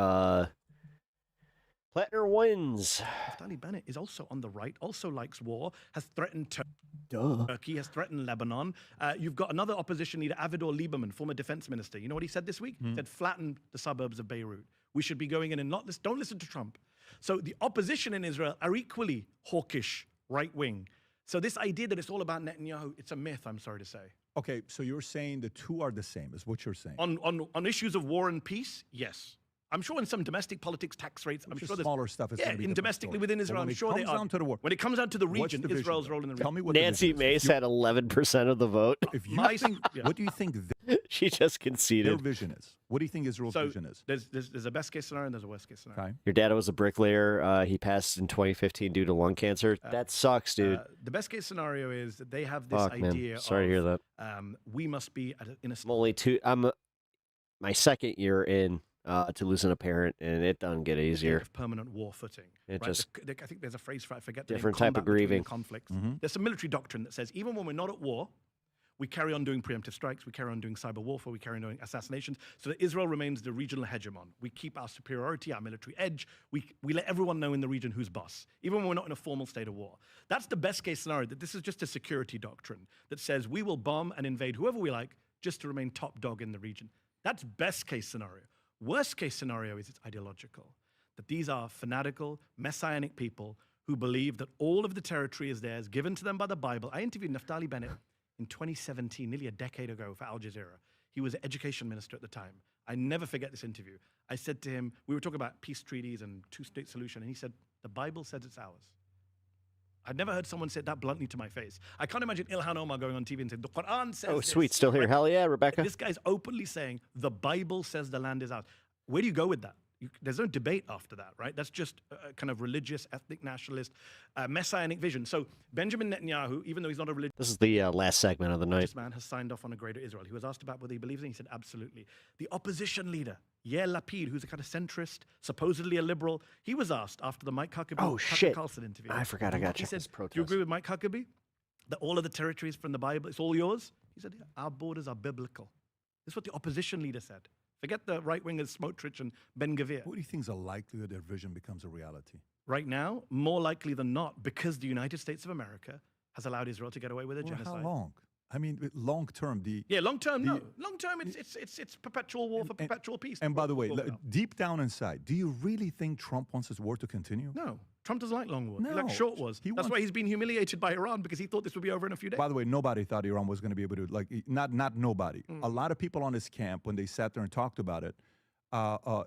Platner wins. Naftali Bennett is also on the right, also likes war, has threatened Turkey, has threatened Lebanon. You've got another opposition leader, Avigdor Lieberman, former defense minister. You know what he said this week? He said, flatten the suburbs of Beirut. We should be going in and don't listen to Trump. So the opposition in Israel are equally hawkish, right-wing. So this idea that it's all about Netanyahu, it's a myth, I'm sorry to say. Okay, so you're saying the two are the same, is what you're saying. On issues of war and peace, yes. I'm sure in some domestic politics, tax rates, I'm sure there's smaller stuff. Is in domestically within Israel, I'm sure they are. To the war, when it comes down to the region, Israel's role in the region. Tell me what Nancy Mace had 11% of the vote. If you think, what do you think she just conceded? Their vision is. What do you think Israel's vision is? There's a best case scenario and there's a worst case scenario. Okay. Your dad was a bricklayer. He passed in 2015 due to lung cancer. That sucks, dude. The best case scenario is that they have this idea. Sorry to hear that. We must be in a. I'm only I'm my second year in. To losing a parent, and it doesn't get easier. Of permanent war footing. It right? just I think there's a phrase for it. I forget. Different type of grieving. Conflicts. There's some military doctrine that says even when we're not at war, We carry on doing preemptive strikes. We carry on doing cyber warfare. We carry on doing assassinations so that Israel remains the regional hegemon. We keep our superiority, our military edge. We let everyone know in the region who's boss, even when we're not in a formal state of war. That's the best case scenario, that this is just a security doctrine that says we will bomb and invade whoever we like just to remain top dog in the region. That's best case scenario. Worst case scenario is it's ideological, that these are fanatical, messianic people who believe that all of the territory is theirs, given to them by the Bible. I interviewed Naftali Bennett in 2017, nearly a decade ago, for Al Jazeera. He was education minister at the time. I never forget this interview. I said to him, we were talking about peace treaties and two-state solution, and he said, the Bible says it's ours. I'd never heard someone say it that bluntly to my face. I can't imagine Ilhan Omar going on TV and saying, the Quran says Oh, this. sweet. Still here. Hell yeah, Rebecca. This guy's openly saying, the Bible says the land is ours. Where do you go with that? There's no debate after that, right? That's just a kind of religious, ethnic nationalist, messianic vision. So Benjamin Netanyahu, even though he's not a religious This is the last segment of the night. man, has signed off on a greater Israel. He was asked about whether he believes in it. He said, absolutely. The opposition leader, Yair Lapid, who's a kind of centrist, supposedly a liberal, he was asked after the Mike Huckabee Tucker Carlson interview. I forgot I got He you. said, do you agree with Mike Huckabee that all of the territories from the Bible, it's all yours? He said, yeah, our borders are biblical. This is what the opposition leader said. Forget the right-wingers Smotrich and Ben Gvir. What do you think is the likelihood their vision becomes a reality? Right now, more likely than not, because the United States of America has allowed Israel to get away with a Well, genocide. how long? I mean, long term, long term, no. Long term, it's perpetual war for perpetual peace. And by the way, We'll go. deep down inside, do you really think Trump wants this war to continue? No. Trump doesn't like long wars. He No. likes short wars. That's why he's been humiliated by Iran, because he thought this would be over in a few days. By the way, nobody thought Iran was going to be able to, not nobody. A lot of people on this camp, when they sat there and talked about it,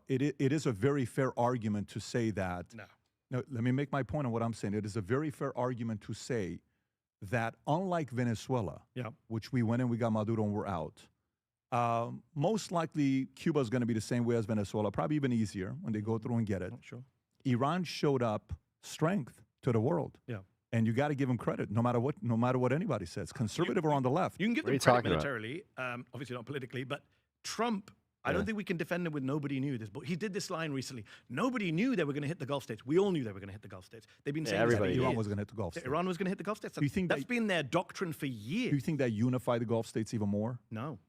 it is a very fair argument to say that. No, let me make my point on what I'm saying. It is a very fair argument to say that unlike Venezuela, which we went in, we got Maduro and we're out, most likely Cuba is going to be the same way as Venezuela, probably even easier when they go through and get it. Sure. Iran showed up strength to the world. Yeah. And you got to give them credit, no matter what anybody says, conservative or on the left. You can give them credit militarily, obviously not politically, but Trump, I don't think we can defend him with nobody knew this, but he did this line recently. Nobody knew they were going to hit the Gulf states. We all knew they were going to hit the Gulf states. They've been saying everybody. this for Iran years. was going to hit the Gulf states. Iran was going to hit the Gulf states. Do you think that's been their doctrine for years? Do you think that unified the Gulf states even more? No.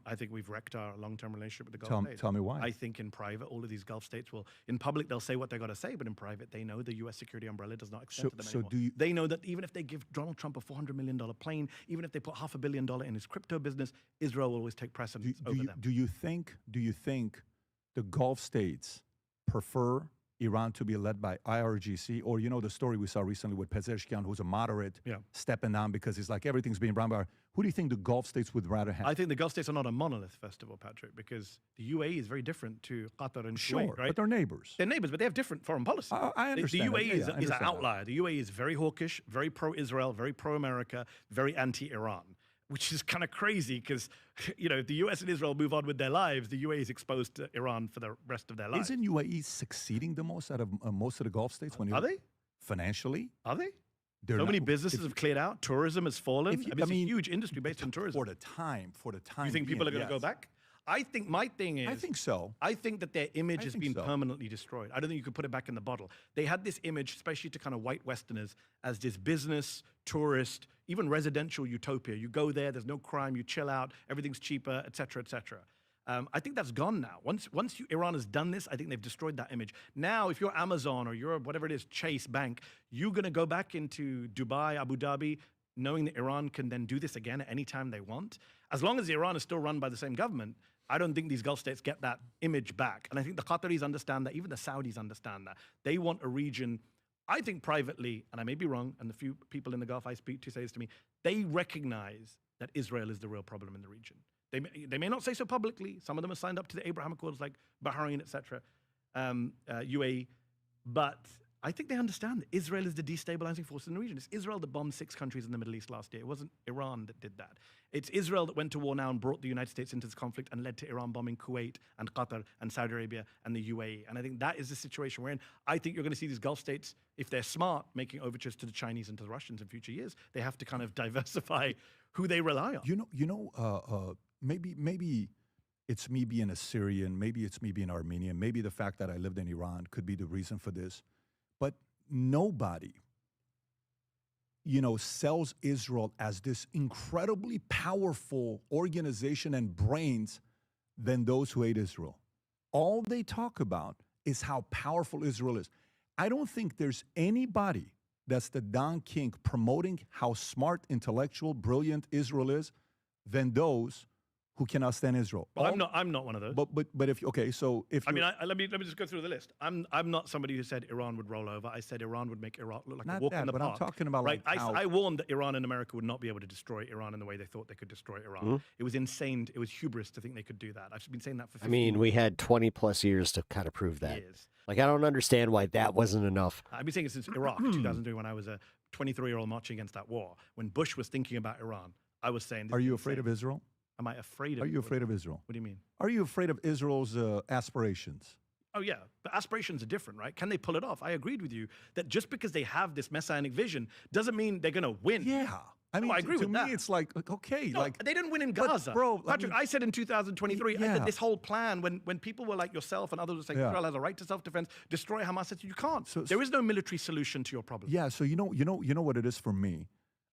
I think we've wrecked our long-term relationship with the Gulf Tell- states. tell me why. I think in private, all of these Gulf states will, in public, they'll say what they got to say, but in private, they know the U.S. security umbrella does not extend to them anymore. They know that even if they give Donald Trump a $400 million plane, even if they put $500 million in his crypto business, Israel will always take precedence over them. Do you think the Gulf states prefer Iran to be led by IRGC, or the story we saw recently with Pezeshkian, who's a moderate, stepping down because he's like everything's being run by. Who do you think the Gulf states would rather have? I think the Gulf states are not a monolith, first of all, Patrick, because the UAE is very different to Qatar and Kuwait, right? But they're neighbors. They're neighbors, but they have different foreign policies. I understand. The UAE that. is I an understand outlier. that. The UAE is very hawkish, very pro-Israel, very pro-America, very anti-Iran, which is kind of crazy because, if the US and Israel move on with their lives, the UAE is exposed to Iran for the rest of their lives. Isn't UAE succeeding the most out of most of the Gulf states? Are they? Financially? Are they? They're So not- many businesses have cleared out. Tourism has fallen. If you- It's a huge industry based on tourism. For the time. You think people are going to go back? I think my thing is... I think so. I think that their image has think been so. permanently destroyed. I don't think you could put it back in the bottle. They had this image, especially to kind of white Westerners, as this business, tourist, even residential utopia. You go there, there's no crime, you chill out, everything's cheaper, et cetera, et cetera. I think that's gone now. Once Iran has done this, I think they've destroyed that image. Now, if you're Amazon or you're whatever it is, Chase Bank, you're going to go back into Dubai, Abu Dhabi, knowing that Iran can then do this again at any time they want. As long as Iran is still run by the same government, I don't think these Gulf states get that image back. And I think the Qataris understand that. Even the Saudis understand that. They want a region, I think privately, and I may be wrong, and the few people in the Gulf I speak to say this to me, they recognize that Israel is the real problem in the region. They may not say so publicly. Some of them are signed up to the Abraham Accords like Bahrain, et cetera, UAE. But I think they understand that Israel is the destabilizing force in the region. It's Israel that bombed 6 countries in the Middle East last year. It wasn't Iran that did that. It's Israel that went to war now and brought the United States into this conflict and led to Iran bombing Kuwait and Qatar and Saudi Arabia and the UAE. And I think that is the situation we're in. I think you're going to see these Gulf states, if they're smart, making overtures to the Chinese and to the Russians in future years. They have to kind of diversify who they rely on. Maybe it's me being a Syrian, maybe it's me being Armenian, maybe the fact that I lived in Iran could be the reason for this. But nobody sells Israel as this incredibly powerful organization and brains than those who hate Israel. All they talk about is how powerful Israel is. I don't think there's anybody that's the Don King promoting how smart, intellectual, brilliant Israel is than those who cannot stand Israel. Well, I'm not one of those. But if let me just go through the list. I'm not somebody who said Iran would roll over. I said Iran would make Iraq look like Not a walk that, in the but park. I'm talking about right. like how- I warned that Iran and America would not be able to destroy Iran in the way they thought they could destroy Iran. Mhm. It was insane. It was hubris to think they could do that. I've been saying that for 15 I mean, we years. had 20 plus years to kind of prove that. Years. Like, I don't understand why that wasn't enough. I've been saying it since Iraq, 2003, when I was a 23-year-old marching against that war. When Bush was thinking about Iran, I was saying, Are you afraid of Israel? Am I afraid of Are you afraid of Israel? What do you mean? Are you afraid of Israel's aspirations? Oh, yeah. But aspirations are different, right? Can they pull it off? I agreed with you that just because they have this messianic vision doesn't mean they're going to win. Yeah. I mean, I agree to with me, that. it's like, okay. No, like they didn't win in but, Gaza. bro, Patrick, I said in 2023, I Yeah. said this whole plan, when people were like yourself and others were saying Yeah. Israel has a right to self-defense, destroy Hamas, I said you can't. There is no military solution to your problem. Yeah, so you know what it is for me.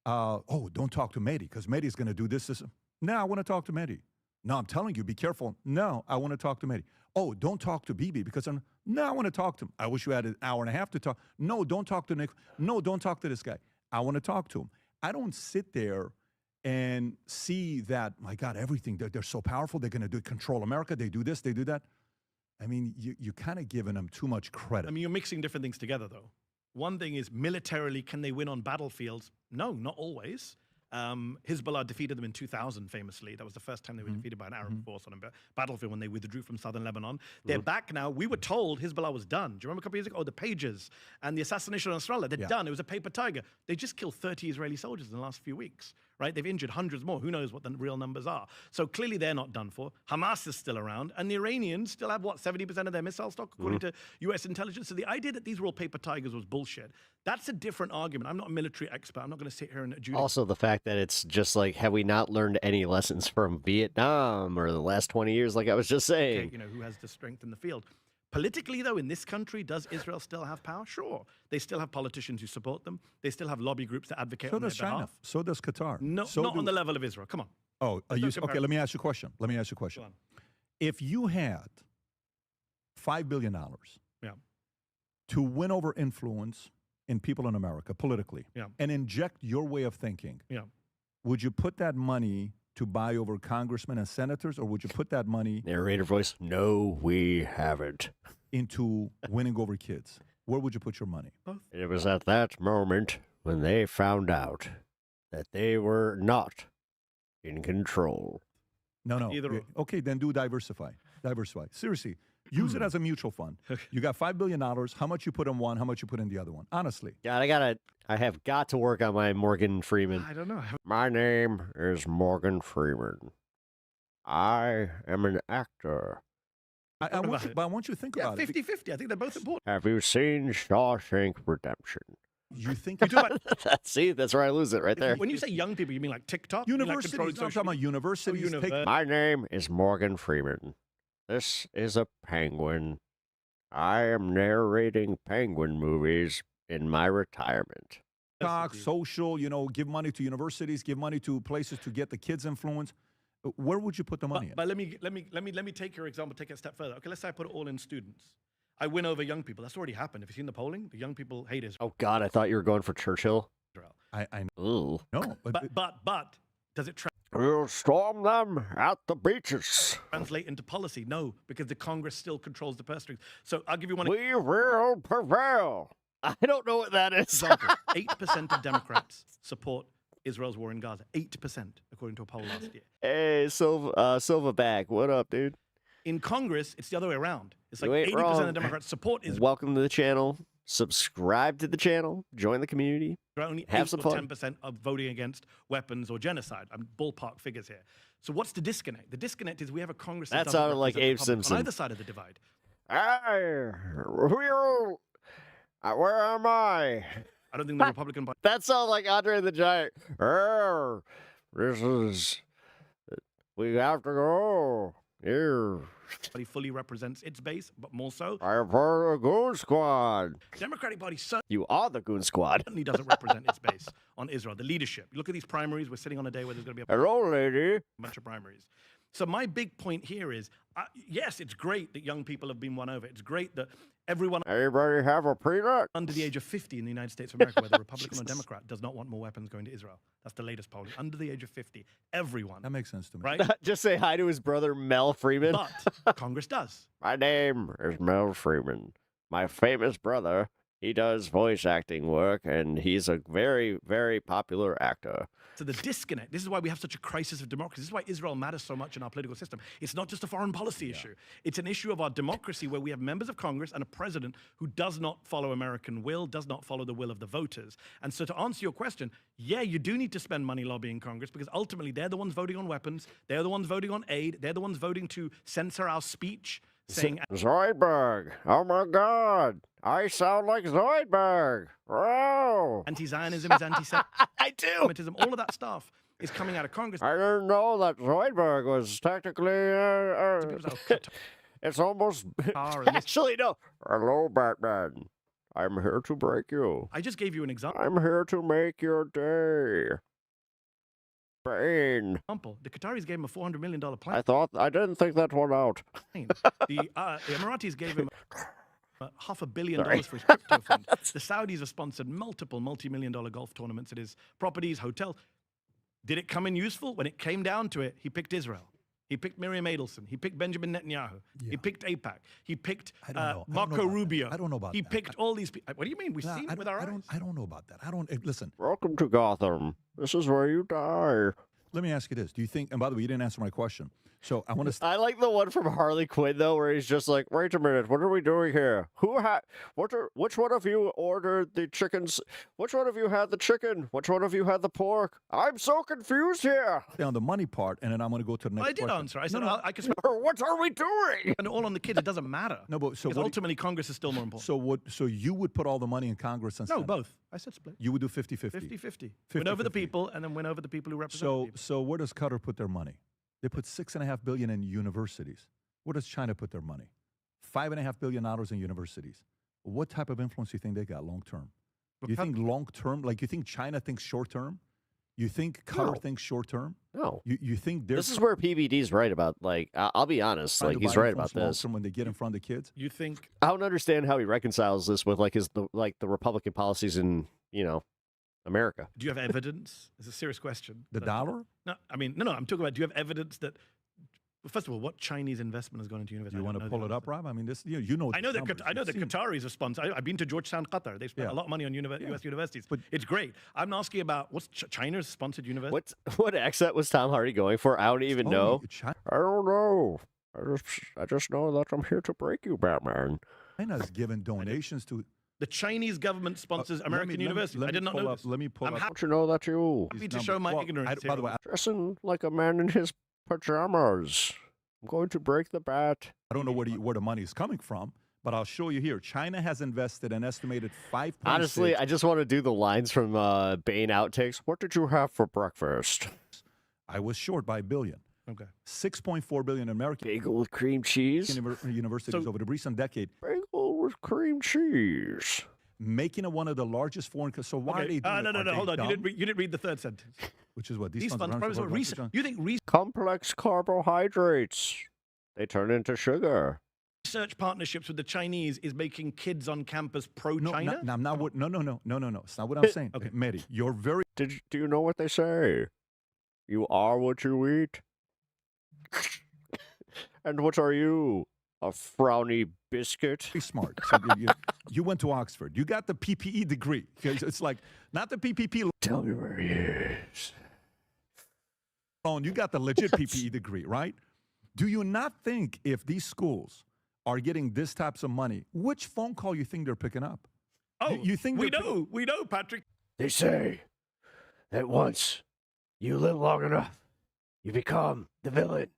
Don't talk to Mehdi because Mehdi's going to do this. No, I want to talk to Mehdi. No, I'm telling you, be careful. No, I want to talk to Mehdi. Oh, don't talk to Bibi because no, I want to talk to him. I wish you had an hour and a half to talk. No, don't talk to Nick. No, don't talk to this guy. I want to talk to him. I don't sit there and see that, my God, everything, they're so powerful. They're going to control America. They do this, they do that. I mean, you kind of giving them too much credit. I mean, you're mixing different things together, though. One thing is militarily, can they win on battlefields? No, not always. Hezbollah defeated them in 2000, famously. That was the first time they were defeated by an Arab force on a battlefield when they withdrew from southern Lebanon. They're back now. We were told Hezbollah was done. Do you remember a couple years ago? Oh, the pages and the assassination of Nasrallah. They're done. It was a paper tiger. They just killed 30 Israeli soldiers in the last few weeks, right? They've injured hundreds more. Who knows what the real numbers are? So clearly they're not done for. Hamas is still around. And the Iranians still have, 70% of their missile stock, according to U.S. intelligence. So the idea that these were all paper tigers was bullshit. That's a different argument. I'm not a military expert. I'm not going to sit here and adjudicate. Also, the fact that it's just like, have we not learned any lessons from Vietnam or the last 20 years, like I was just saying? Okay, who has the strength in the field. Politically, though, in this country, does Israel still have power? Sure. They still have politicians who support them. They still have lobby groups that advocate So on their does China. behalf. So does Qatar. No, So not do- on the level of Israel. Come on. Oh, There's no okay, let me ask you a question. Go on. If you had $5 billion Yeah. to win over influence in people in America politically Yeah. and inject your way of thinking, Yeah. would you put that money to buy over congressmen and senators, or would you put that money Narrator voice, no, we haven't. into winning over kids? Where would you put your money? It was at that moment when they found out that they were not in control. No. Either or. Okay, then do diversify. Seriously, use it as a mutual fund. You got $5 billion. How much you put in one? How much you put in the other one? Honestly. God, I have got to work on my Morgan Freeman. I don't know. My name is Morgan Freeman. I am an actor. I want you to think about it. 50-50. I think they're both important. Have you seen Shawshank Redemption? You think See, that's where I lose it right there. When you say young people, you mean like TikTok? You mean like Universities, controlling I'm talking social about media? universities. Take- My name is Morgan Freeman. This is a penguin. I am narrating penguin movies in my retirement. TikTok, social, give money to universities, give money to places to get the kids influence. Where would you put the money in? But let me take your example, take it a step further. Okay, let's say I put it all in students. I win over young people. That's already happened. Have you seen the polling? The young people hate Israel. Oh God, I thought you were going for Churchill. I Ooh. No, But does it We'll storm them at the beaches. translate into policy? No, because the Congress still controls the purse strings. So I'll give you one We will prevail. I don't know what that is. example. 8% of Democrats support Israel's war in Gaza. 8%, according to a poll last year. Hey, Silverback, what up, dude? In Congress, it's the other way around. It's like You ain't 80% wrong. of Democrats support Israel. Welcome to the channel. Subscribe to the channel. Join the community. There are only Have 8 some or fun. 10% of voting against weapons or genocide. I'm ballpark figures here. So what's the disconnect? The disconnect is we have a Congress That doesn't sounded like represent Abe the public Simpson. on either side of the divide. Where am I? I don't think the Republican Party. That sounds like Andre the Giant. This is. We have to go. Here. fully represents its base, but more so. I am part of the Goon Squad. Democratic Party You are the Goon Squad. certainly doesn't represent its base on Israel, the leadership. You look at these primaries, we're sitting on a day where there's going to be Hello, lady. a bunch of primaries. So my big point here is, yes, it's great that young people have been won over. It's great that everyone Anybody have a peanut? under the age of 50 in the United States of America, whether Republican or Democrat, does not want more weapons going to Israel. That's the latest polling. Under the age of 50, everyone. That makes sense to me. Right? Just say hi to his brother, Mel Freeman. But Congress does. My name is Mel Freeman. My famous brother, he does voice acting work, and he's a very, very popular actor. So the disconnect, this is why we have such a crisis of democracy. This is why Israel matters so much in our political system. It's not just a foreign policy issue. It's an issue of our democracy where we have members of Congress and a president who does not follow American will, does not follow the will of the voters. And so to answer your question, yeah, you do need to spend money lobbying Congress because ultimately they're the ones voting on weapons. They're the ones voting on aid. They're the ones voting to censor our speech. Saying Zoidberg. Oh my God. I sound like Zoidberg. Wow. Anti-Zionism is anti-Semitism. I do. All of that stuff is coming out of Congress. I didn't know that Zoidberg was technically. It's almost. Actually, no. Hello, Batman. I'm here to break you. I just gave you an example. I'm here to make your day. Bane. The Qataris gave him a $400 million plan. I didn't think that one out. The Emiratis gave him $500 million for his crypto fund. The Saudis have sponsored multiple multi-million-dollar golf tournaments at his properties, hotels. Did it come in useful? When it came down to it, he picked Israel. He picked Miriam Adelson. He picked Benjamin Netanyahu. He picked AIPAC. He picked Marco Rubio. I don't know about that. He picked all these people. What do you mean? We've seen it with our eyes. I don't know about that. Listen. Welcome to Gotham. This is where you die. Let me ask you this. Do you think, and by the way, you didn't answer my question. So I want to. I like the one from Harley Quinn though, where he's just like, "Wait a minute, what are we doing here? Which one of you ordered the chickens? Which one of you had the chicken? Which one of you had the pork? I'm so confused here." On the money part, and then I'm going to go to the next. I did question. answer. I said, I can. What are we doing? And all on the kids. It doesn't matter. No, but so because ultimately Congress is still more important. So what? So you would put all the money in Congress and no, Senate? both. I said split. You would do 50-50. 50-50. Win over the people, and then win over the people who represent the people. So where does Qatar put their money? They put $6.5 billion in universities. Where does China put their money? $5.5 billion in universities. What type of influence do you think they got long term? You think long term? Like you think China thinks short term? You think Qatar thinks short term? No. You think this is where PBD's right about? Like, I'll be honest. Like, he's right about this. When they get in front of the kids, you think? I don't understand how he reconciles this with like the Republican policies in America. Do you have evidence? It's a serious question. The dollar? No, I mean, no. I'm talking about. Do you have evidence that? Well, first of all, what Chinese investment has gone into university? You want to pull it up, Rob? I mean, this. You know. I know that. I know the Qataris are sponsored. I've been to Georgetown, Qatar. They spent a lot of money on U.S. universities. But it's great. I'm asking about what's China's sponsored university. What accent was Tom Hardy going for? I don't even know. I don't know. I just know that I'm here to break you, Batman. China's given donations to. The Chinese government sponsors American universities. I did not know this. Let me pull up. Don't you know that you? Happy to show my ignorance. By the way, dressing like a man in his pajamas. I'm going to break the bat. I don't know where the money is coming from, but I'll show you here. China has invested an estimated 5. Honestly, I just want to do the lines from Bane outtakes. What did you have for breakfast? I was short by $1 billion. Okay. $6.4 billion in American bagel with cream cheese. Universities over the recent decade. Bagel with cream cheese. Making it one of the largest foreign. So why are they doing No. Hold on. You didn't read the third sentence. Which is what these funds are recent. You think complex carbohydrates? They turn into sugar. Research partnerships with the Chinese is making kids on campus pro-China? No. It's not what I'm saying. Okay, Mehdi, you're very. Do you know what they say? You are what you eat. And what are you? A frowny biscuit? Very smart. So you went to Oxford. You got the PPE degree. It's like, not the PPP. Tell me where he is. You got the legit PPE degree, right? Do you not think if these schools are getting this types of money, which phone call you think they're picking up? Oh, you think we know, Patrick. They say that once you live long enough, you become the villain.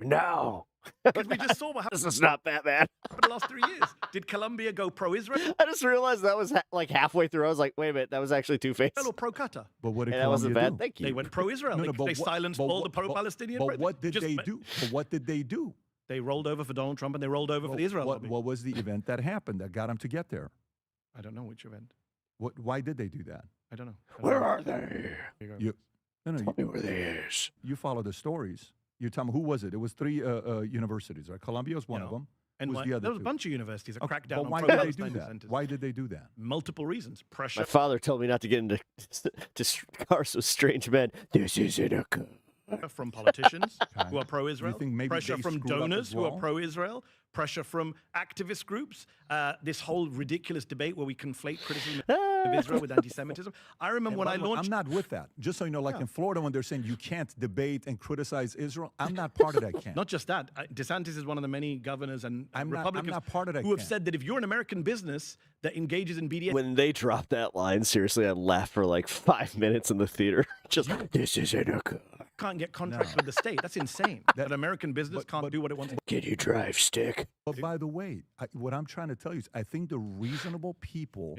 Now, because we just saw what happened. This is not Batman. For the last 3 years, did Colombia go pro-Israel? I just realized that was like halfway through. I was like, wait a minute, that was actually Two-Face. Or pro-Qatar. But what did that wasn't Colombia bad. do? Thank you. They went pro-Israel. They silenced all the pro-Palestinian. But what did they do? But what did they do? They rolled over for Donald Trump and they rolled over for the Israel lobby. What was the event that happened that got them to get there? I don't know which event. Why did they do that? I don't know. Where are they? You, no, Tell me where they is. You follow the stories. You're telling me, who was it? It was 3 universities, right? Columbia was one of them. And Who's the other there was a 2? bunch of universities that cracked down But on why did they do pro-Palestine that? dissenters. Why did they do that? Multiple reasons. Pressure. My father told me not to get into cars with strange men. This isn't a car. From politicians who are pro-Israel, You think maybe pressure they from screwed up donors as who are well? pro-Israel, pressure from activist groups, this whole ridiculous debate where we conflate criticism of Israel with anti-Semitism. I remember when I launched... I'm not with that. Just so you know, like in Florida, when they're saying you can't debate and criticize Israel, I'm not part of that camp. Not just that. DeSantis is one of the many governors and Republicans not part of that who have camp. said that if you're an American business that engages in BDS... When they dropped that line, seriously, I laughed for like 5 minutes in the theater. Just, this isn't a car. Can't get contracts with the state. That's insane. That American business can't do what it wants. Can you drive stick? But by the way, what I'm trying to tell you is I think the reasonable people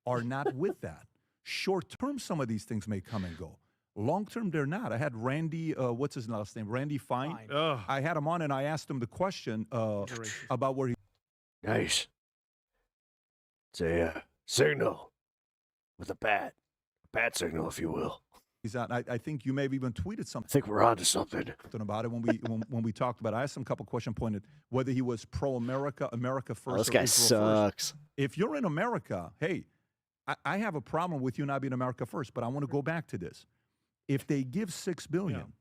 are not with that. Short term, some of these things may come and go. Long term, they're not. I had Randy, what's his last name? Randy Fine. I had him on and I asked him the question about where he. Nice. It's a signal with a bat. A bat signal, if you will. He's out. I think you may have even tweeted something. I think we're on to something. About it when we talked about it. I asked him a couple questions, pointed whether he was pro-America, America first. Oh, this or guy Israel sucks. First. If you're in America, hey, I have a problem with you not being America first, but I want to go back to this. If they give $6 billion,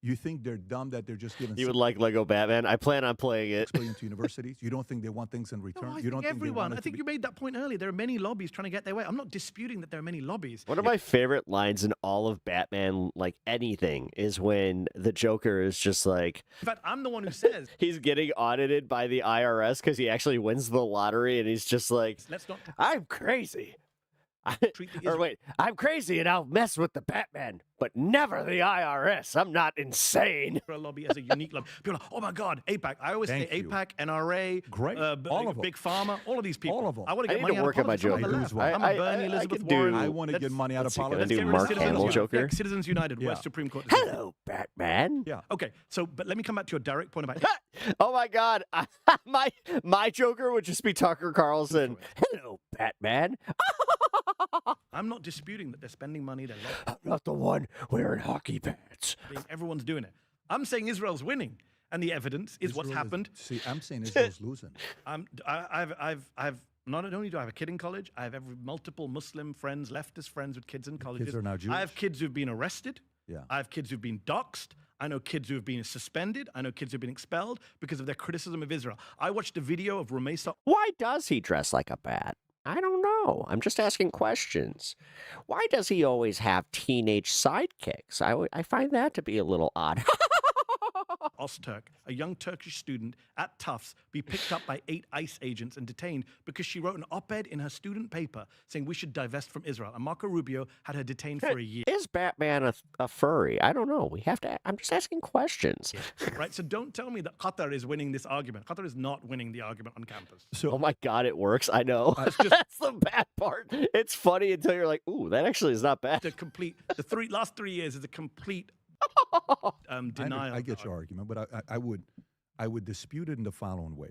you think they're dumb that they're just giving? You would like Lego Batman? I plan on playing it. $6 billion to universities. You don't think they want things in return? No, you don't think everyone. I think you made that point earlier. There are many lobbies trying to get their way. I'm not disputing that there are many lobbies. One of my favorite lines in all of Batman, like anything, is when the Joker is just like... In fact, I'm the one who says... he's getting audited by the IRS because he actually wins the lottery, and he's just like, I'm crazy. Or wait, I'm crazy and I'll mess with the Batman, but never the IRS. I'm not insane. A lobby as a unique lobby. People are like, oh my God, AIPAC. I always say AIPAC, NRA, great, all of them. Big Pharma, all of these people. All of them. I want to I get need money to out work of at my politics. Joker. I'm a Bernie, Elizabeth Warren. I want to get money out of politics. I do Mark Hamill Joker. Citizens United, West Supreme Court. Hello, Batman. Yeah. Okay, so but let me come back to your direct point about. Oh my God, my Joker would just be Tucker Carlson. Hello, Batman. I'm not disputing that they're spending money. They're I'm not the one wearing hockey pads. Everyone's doing it. I'm saying Israel's winning, and the evidence is what's happened. See, I'm saying Israel's losing. I've not only do I have a kid in college, I have multiple Muslim friends, leftist friends with kids in colleges. Kids are now Jewish. I have kids who've been arrested. Yeah. I have kids who've been doxxed. I know kids who have been suspended. I know kids who've been expelled because of their criticism of Israel. I watched a video of Rumeysa. Why does he dress like a bat? I don't know. I'm just asking questions. Why does he always have teenage sidekicks? I find that to be a little odd. Ozturk, a young Turkish student at Tufts, be picked up by 8 ICE agents and detained because she wrote an op-ed in her student paper saying we should divest from Israel. And Marco Rubio had her detained for a year. Is Batman a furry? I don't know. We have to. I'm just asking questions. Right? So don't tell me that Qatar is winning this argument. Qatar is not winning the argument on campus. So, oh my God, it works. I know. That's the bad part. It's funny until you're like, ooh, that actually is not bad. The last 3 years is a complete denial. I get your argument, but I would dispute it in the following way.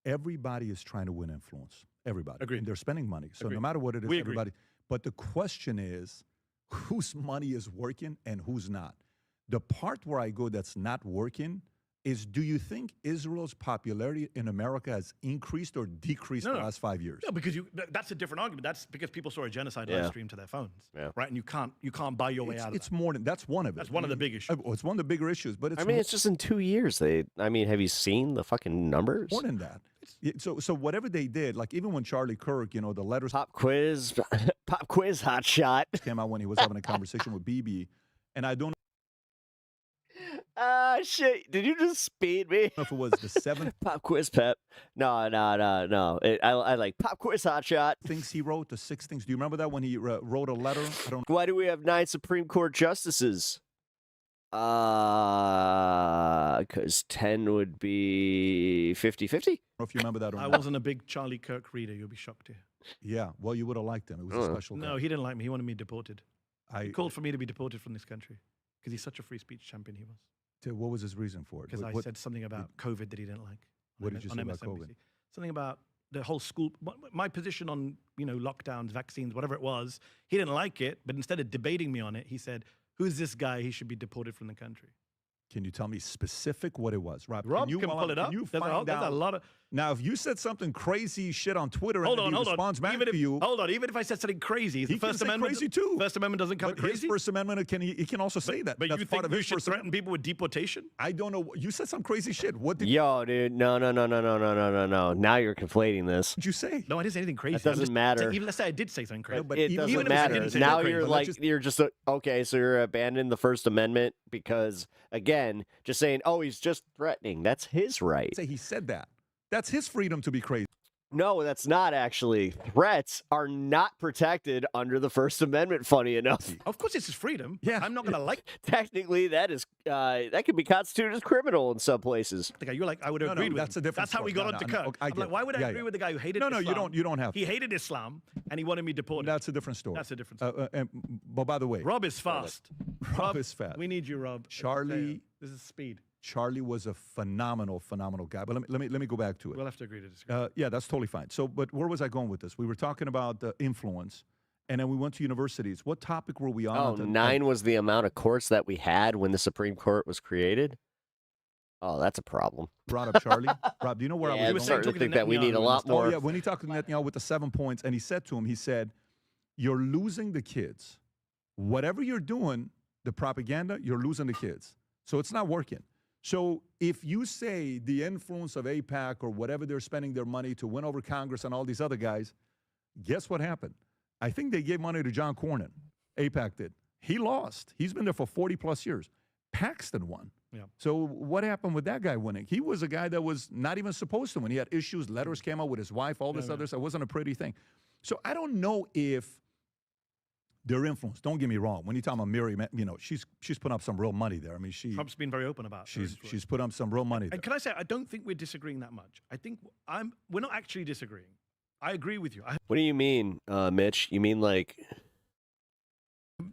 Everybody is trying to win influence. Everybody. Agreed. And they're spending money. So Agreed. no matter what it is, We agree. everybody. But the question is, whose money is working and who's not? The part where I go that's not working is, do you think Israel's popularity in America has increased or decreased in the last 5 years? No, because that's a different argument. That's because people saw a genocide live stream to their phones, right? And you can't buy your way out of It's more than that's one of it. That's one of the big issues. It's one of the bigger issues, but it's it's just in 2 years. Have you seen the fucking numbers? more than that. So whatever they did, like even when Charlie Kirk, the letters pop quiz hot shot came out when he was having a conversation with BB, and I don't Ah, shit. Did you just speed me? know if it was the 7th Pop quiz pep. No. I like pop quiz hot shot. things he wrote, the 6 things. Do you remember that when he wrote a letter? I don't Why do we have 9 Supreme Court justices? Because 10 would be 50-50. know if you remember that or I not. wasn't a big Charlie Kirk reader. You'll be shocked here. Yeah, well, you would have liked him. It was a special guy. No, he didn't like me. He wanted me deported. I He called for me to be deported from this country because he's such a free speech champion. He was. What was his reason for it? Because I said something about COVID that he didn't like. What did you say about MSNBC. COVID? Something about the whole school, my position on, lockdowns, vaccines, whatever it was, he didn't like it, but instead of debating me on it, he said, who's this guy? He should be deported from the country. Can you tell me specific what it was, Rob? Rob can pull it up. Can you There's find out? a lot of. Now, if you said something crazy shit on Twitter Hold and on, he hold responds on. back to you, Hold on. Even if I said something crazy, he the First can say Amendment crazy too. First Amendment doesn't cover But crazy. his First Amendment he can also say that. But That's you part think of you his should First threaten Amendment. people with deportation? I don't know. You said some crazy shit. What did Yo, dude, no. Now you're conflating this. you say? No, I didn't say anything crazy. That doesn't matter. Even let's say I did say something crazy. but It even doesn't if I matter. didn't say Now that you're crazy, like, you're just, okay, so you're abandoning the First Amendment because, again, just saying, oh, he's just threatening. That's his right. say he said that. That's his freedom to be crazy. No, that's not actually. Threats are not protected under the First Amendment, funny enough. Of course, it's his freedom. Yeah. I'm not going to like Technically, that is that can be constituted as criminal in some places. the guy. You're like, I would No, agree with that's him. a different That's how we story. got No, onto no, Kirk. okay, I I'm get like, why would I it. Yeah, agree yeah. with the guy who hated No, Islam? you don't have He to. hated Islam, and he wanted me deported. That's a different story. That's a different story. But by the way, Rob is fast. Rob is fast. We need you, Rob. Charlie- This is speed. Charlie was a phenomenal guy. But let me go back to it. We'll have to agree to disagree. Yeah, that's totally fine. So, but where was I going with this? We were talking about influence, and then we went to universities. What topic were we on? Oh, 9 was the amount of courts that we had when the Supreme Court was created. Oh, that's a problem. Brought up Charlie. Rob, do you know where Yeah, I was I'm going? starting to think that we need a lot Oh, more. yeah, when he talked to Netanyahu with the 7 points, and he said to him, he said, you're losing the kids. Whatever you're doing, the propaganda, you're losing the kids. So it's not working. So if you say the influence of AIPAC or whatever they're spending their money to win over Congress and all these other guys, guess what happened? I think they gave money to John Cornyn. AIPAC did. He lost. He's been there for 40 plus years. Paxton won. Yeah. So what happened with that guy winning? He was a guy that was not even supposed to win. He had issues. Letters came out with his wife, all this other stuff. It wasn't a pretty thing. So I don't know if their influence. Don't get me wrong. When you talk about Mary, she's put up some real money there. I mean, Trump's been very open about it. she's put up some real money there. And can I say, I don't think we're disagreeing that much. I think we're not actually disagreeing. I agree with you. What do you mean, Mitch? You mean like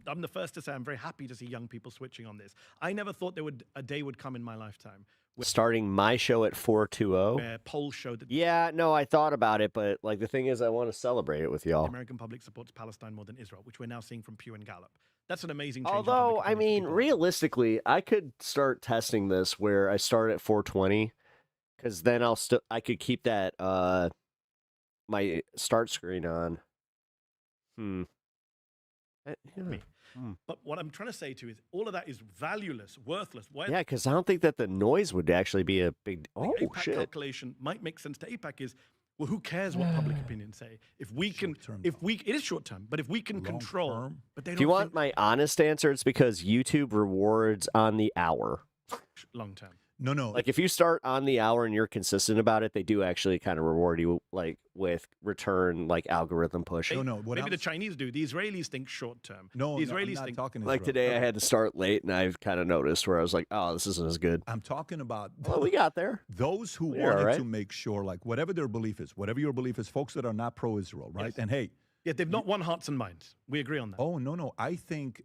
I'm the first to say I'm very happy to see young people switching on this. I never thought a day would come in my lifetime starting my show at 420? where polls showed that Yeah, no, I thought about it, but like the thing is, I want to celebrate it with the y'all. American public supports Palestine more than Israel, which we're now seeing from Pew and Gallup. That's an amazing change. in Although, public I opinion for mean, people. realistically, I could start testing this where I start at 420, because then I could keep that my start screen on. Yeah. But what I'm trying to say to you is all of that is valueless, worthless. Why Yeah, because I don't think that the noise would actually be a big. the Oh AIPAC shit! calculation might make sense to AIPAC is, well, who cares what public opinion say? If we can, it is short term, but if we can control, but they If don't you want think my honest answer, it's because YouTube rewards on the hour. long term. No. Like if you start on the hour and you're consistent about it, they do actually kind of reward you, like with return, like algorithm push. Maybe the Chinese do. The Israelis think short term. No, the no, Israelis I'm not think talking Like Israel. today, I had to start late, and I've kind of noticed where I was like, "Oh, this isn't as good." I'm talking about Well, we got there. those who We're wanted all right. to make sure, like whatever their belief is, whatever your belief is, folks that are not pro-Israel, right? Yes. And hey, Yeah, they've not won hearts and minds. We agree on that. oh no, I think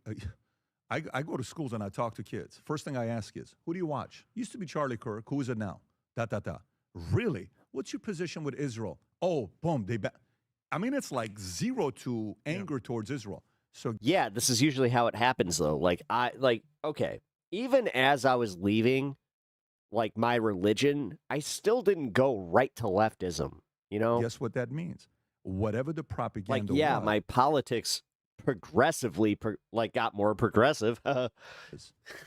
I go to schools and I talk to kids. First thing I ask is, who do you watch? Used to be Charlie Kirk. Who is it now? Really? What's your position with Israel? Oh, boom. I mean, it's like zero to anger towards Israel. So Yeah, this is usually how it happens, though. Okay, even as I was leaving, like my religion, I still didn't go right to leftism. You know, guess what that means? Whatever the like propaganda yeah, was, my politics progressively got more progressive.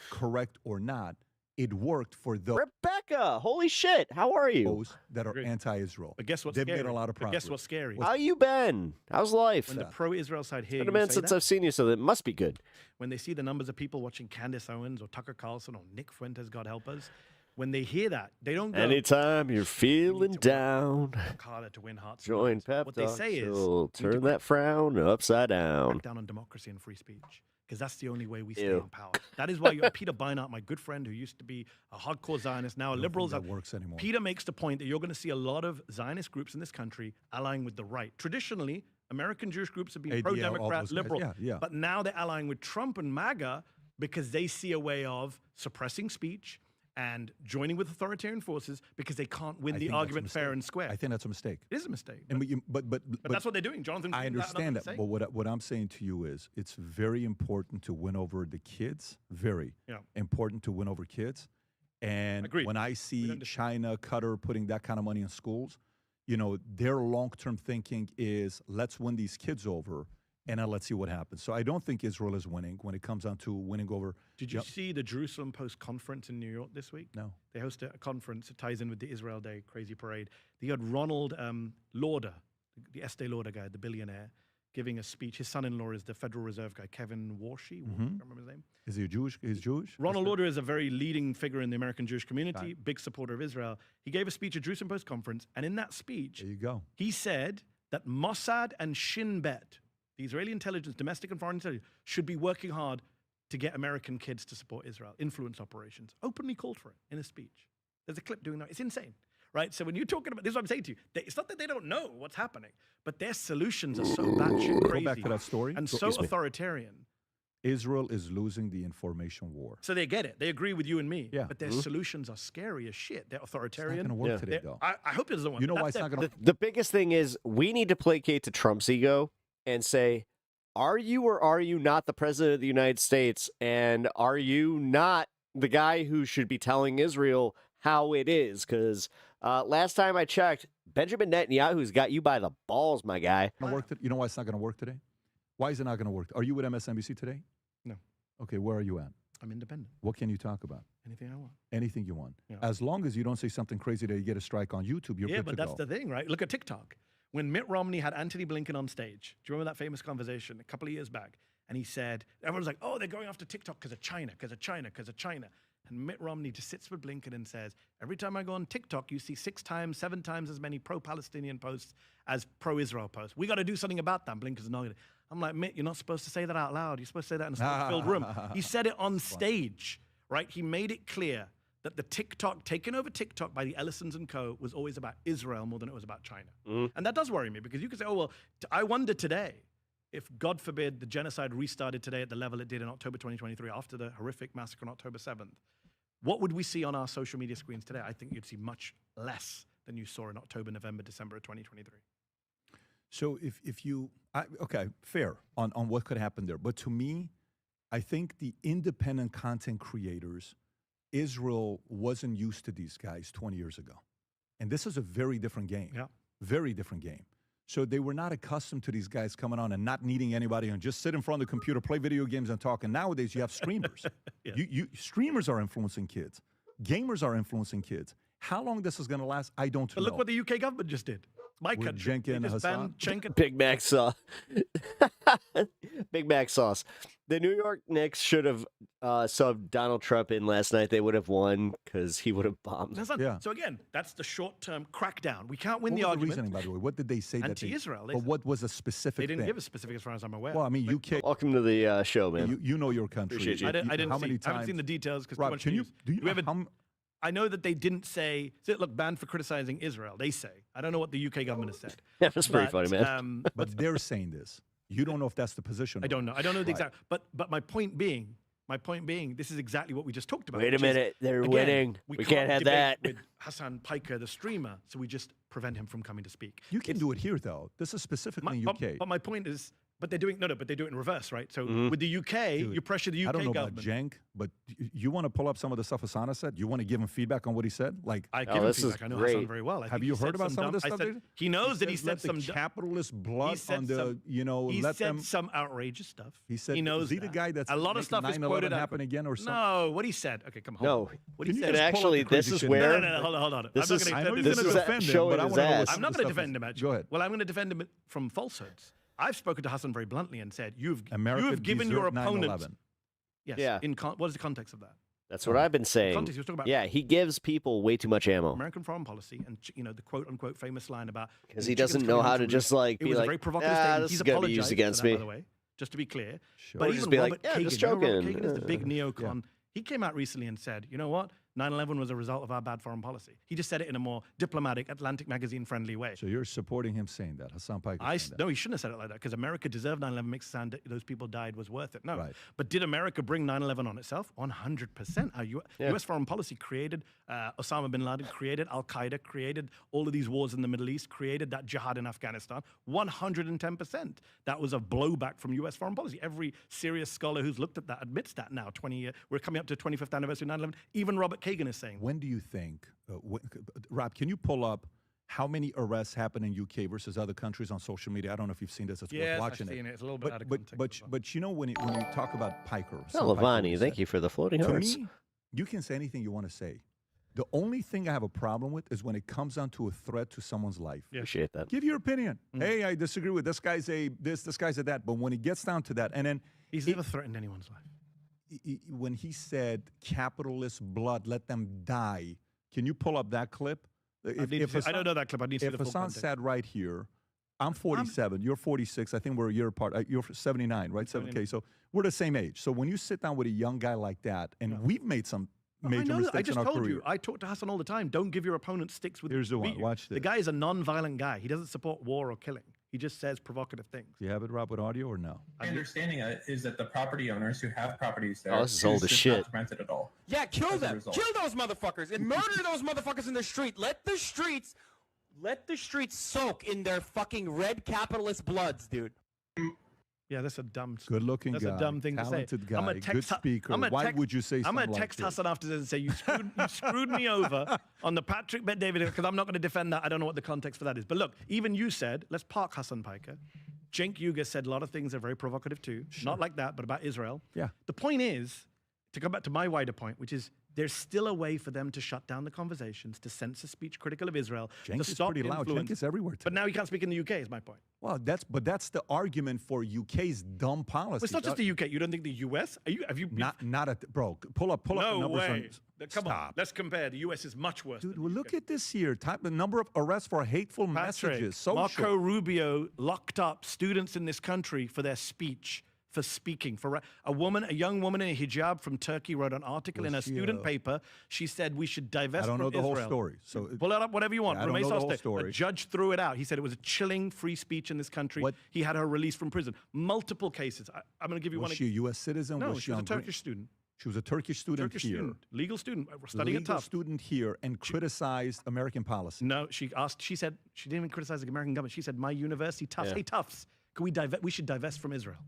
correct or not, it worked for those Rebecca, holy shit, how are you? that are Agreed. anti-Israel. But guess what's They've scary? made a lot of But progress. guess what's scary? How you been? How's life? When the pro-Israel side here, It's been a minute since I've seen you, so it must be good. when they see the numbers of people watching Candace Owens or Tucker Carlson or Nick Fuentes, God help us, when they hear that, they don't go Anytime you're feeling down, work harder to win hearts. and join minds. Pep What they Talk. say is, She'll we need to turn crack that frown upside down. down on democracy and free speech, because that's the only way we stay Ew. in power. That is why you have Peter Beinart, my good friend, who used to be a hardcore Zionist, now a liberal. that works anymore. Peter makes the point that you're going to see a lot of Zionist groups in this country allying with the right. Traditionally, American Jewish groups have been ADL, all pro-Democrat, those guys. liberal, Yeah. but now they're allying with Trump and MAGA because they see a way of suppressing speech and joining with authoritarian forces because they can't win the argument fair and square. I think that's a mistake. It is a mistake. But that's what they're doing. Jonathan, I understand that. But what I'm saying to you is it's very important to win over the kids. Very important to win over kids. And when I see China, Qatar putting that kind of money in schools, you know, their long-term thinking is let's win these kids over and then let's see what happens. So I don't think Israel is winning when it comes down to winning over. Did you see the Jerusalem Post conference in New York this week? No. They hosted a conference that ties in with the Israel Day crazy parade. They had Ronald Lauder, the Estee Lauder guy, the billionaire, giving a speech. His son-in-law is the Federal Reserve guy, Kevin Warshie. I can't remember his name. Is he Jewish? He's Jewish? Ronald Lauder is a very leading figure in the American Jewish community, big supporter of Israel. He gave a speech at Jerusalem Post conference, and in that speech, there you go. He said that Mossad and Shin Bet, the Israeli intelligence, domestic and foreign intelligence, should be working hard to get American kids to support Israel, influence operations. Openly called for it in a speech. There's a clip doing that. It's insane, right? So when you're talking about, this is what I'm saying to you, it's not that they don't know what's happening, but their solutions are so batshit crazy. Go back to that story. And so authoritarian. Israel is losing the information war. So they get it. They agree with you and me. Yeah. But their solutions are scary as shit. They're authoritarian. It's not going to work today, though. I hope it doesn't work. You know why it's not going to The biggest thing is we need to placate to Trump's ego and say, are you or are you not the president of the United States? And are you not the guy who should be telling Israel how it is? Because last time I checked, Benjamin Netanyahu's got you by the balls, my guy. You know why it's not going to work today? Why is it not going to work? Are you with MSNBC today? No. Okay, where are you at? I'm independent. What can you talk about? Anything I want. Anything you want. Yeah. As long as you don't say something crazy that you get a strike on YouTube, you're good to go. Yeah, but that's the thing, right? Look at TikTok. When Mitt Romney had Antony Blinken on stage, do you remember that famous conversation a couple of years back? And he said, everyone's like, oh, they're going after TikTok because of China, because of China, because of China. And Mitt Romney just sits with Blinken and says, every time I go on TikTok, you see 6 times, 7 times as many pro-Palestinian posts as pro-Israel posts. We got to do something about that. Blinken's nodding. I'm like, Mitt, you're not supposed to say that out loud. You're supposed to say that in a smoke-filled room. He said it on stage, right? He made it clear that the TikTok, taken over TikTok by the Ellisons and co. was always about Israel more than it was about China. And that does worry me because you could say, oh, well, I wonder today if, God forbid, the genocide restarted today at the level it did in October 2023 after the horrific massacre on October 7th, what would we see on our social media screens today? I think you'd see much less than you saw in October, November, December of 2023. So if you, okay, fair on what could happen there. But to me, I think the independent content creators, Israel wasn't used to these guys 20 years ago. And this is a very different game. Yeah. Very different game. So they were not accustomed to these guys coming on and not needing anybody and just sit in front of the computer, play video games and talk. And nowadays you have streamers. Streamers are influencing kids. Gamers are influencing kids. How long this is going to last, I don't know. But look what the UK government just did. My With country. Jenkins, Hasan. Big Mac sauce. Big Mac sauce. The New York Knicks should have subbed Donald Trump in last night. They would have won because he would have bombed. So again, that's the short-term crackdown. We can't win What the was argument. the reasoning, by the way? What did they say? Anti-Israel. But what was a specific They didn't thing? give a specific as far as I'm aware. Well, I mean, UK. Welcome to the show, man. You know your country. Appreciate you. I didn't how see, many I haven't times? seen the details because too Rob, much can you, news. do you We haven't- how, I know that they didn't say, look, banned for criticizing Israel. They say. I don't know what the UK government has said. That was pretty funny, man. but they're saying this. You don't know if that's the position. I don't know. I don't know the Right. exact. But my point being, this is exactly what we just talked about. Wait a which is, minute, they're again, winning. We can't have debate that. with Hasan Piker, the streamer, so we just prevent him from coming to speak. You can do it here, though. This is specifically in UK. But my point is, but they're doing but they do it in reverse, right? So with the UK, Dude, you pressure the UK I don't know government. about Cenk, but you want to pull up some of the stuff Hasan said? You want to give him feedback on what he said? Like, I give him feedback. I know Hasan very well. I Have think you he said heard about some of this stuff? He knows that he said let some the capitalist blood said on the, some- He let said them. some outrageous stuff. He said, he knows is he the that. guy that's a lot of stuff is 9/11 quoted happen again or something? No, what he said. Okay, come on. No. What he Can you said. just pull up the this crazy is shit? where- No, hold on. This I'm not is- gonna I know defend you're him. going to defend him, showing but I his want to know ass. what I'm some not of going the to stuff defend him, is. actually. Go ahead. Well, I'm going to defend him from falsehoods. I've spoken to Hasan very bluntly and said, you America have given your deserved opponent. 9/11. Yes. Yeah. What is the context of that? That's what I've been saying. Context, he was talking about Yeah, he gives people way too much ammo. American foreign policy and the quote unquote famous line about Because he doesn't know how to just like it be was like, a very provocative ah, statement. this He's is going to be apologized used against for that, me. by the way, just to be clear. Sure. But Or even just be Robert like, yeah, Kagan, just Robert joking. Kagan is the big neocon. He came out recently and said, you know what? 9/11 was a result of our bad foreign policy. He just said it in a more diplomatic, Atlantic magazine-friendly way. So you're supporting him saying that, Hasan Piker saying that. No, he shouldn't have said it like that, because America deserved 9/11, makes it sound that those people died was worth it. No. Right. But did America bring 9/11 on itself? 100%. Our U.S. foreign policy created Osama bin Laden, created Al-Qaeda, created all of these wars in the Middle East, created that jihad in Afghanistan. 110%. That was a blowback from U.S. foreign policy. Every serious scholar who's looked at that admits that now. We're coming up to 25th anniversary of 9/11. Even Robert Kagan is saying. When do you think, Rob, can you pull up how many arrests happen in UK versus other countries on social media? I don't know if you've seen this. It's worth watching I've seen it. It's a little bit out of context. But you know, when you talk about Piker. Lavani, thank you for the floating to hearts. me, you can say anything you want to say. The only thing I have a problem with is when it comes down to a threat to someone's life. Appreciate that. Give your opinion. Hey, I disagree with this guy's this guy's a that. But when it gets down to that, and then he's never threatened anyone's life. When he said capitalist blood, let them die. Can you pull up that clip? I don't know that clip. I need to see the full Hasan context. sat right here, I'm 47, you're 46, I think we're a year apart. You're 79, right? 7K. So we're the same age. So when you sit down with a young guy like that, and we've made some major mistakes in our career. You. I talk to Hasan all the time. Don't give your opponent sticks with. Here's the one. Watch this. The guy is a non-violent guy. He doesn't support war or killing. He just says provocative things. Do you have it, Rob, with audio or no? My understanding is that the property owners who have properties there this is old as shit. not rent it at all. Yeah, kill them. Kill those motherfuckers and murder those motherfuckers in the street. Let the streets soak in their fucking red capitalist bloods, dude. Yeah, that's a dumb. Good-looking guy. That's a dumb thing to say. Talented guy. Good speaker. Why would you say something like this? I'm gonna text Hasan after this and say you screwed me over on the Patrick Bet David, because I'm not going to defend that. I don't know what the context for that is. But look, even you said, let's park Hasan Piker. Cenk Uygur said a lot of things that are very provocative too. Sure. Not like that, but about Israel. Yeah. The point is, to come back to my wider point, which is there's still a way for them to shut down the conversations, to censor speech critical of Israel, Cenk to is stop pretty loud. influence. Cenk is everywhere. But now he can't speak in the UK, is my point. Well, that's the argument for UK's dumb policy. Well, it's not just the UK. You don't think the US? Have you? Not at bro. Pull up the No numbers. way. Come on. Let's compare. The US is much worse. Dude, well, look at this here. The number of arrests for hateful messages. Social. Marco Rubio locked up students in this country for their speech. For speaking, for a young woman in a hijab from Turkey wrote an article in a student paper. She said we should divest from Israel. I don't know the whole story. So pull it up, whatever you want. I don't know the whole story. A judge threw it out. He said it was a chilling free speech in this country. He had her released from prison. Multiple cases. I'm going to give you one. Was she a U.S. citizen? No, was she was a Turkish student. She was a Turkish student here. Legal student, studying at Tufts. Student here and criticized American policy. No, she said she didn't even criticize the American government. She said my university, Tufts. Hey, Tufts, can we should divest from Israel.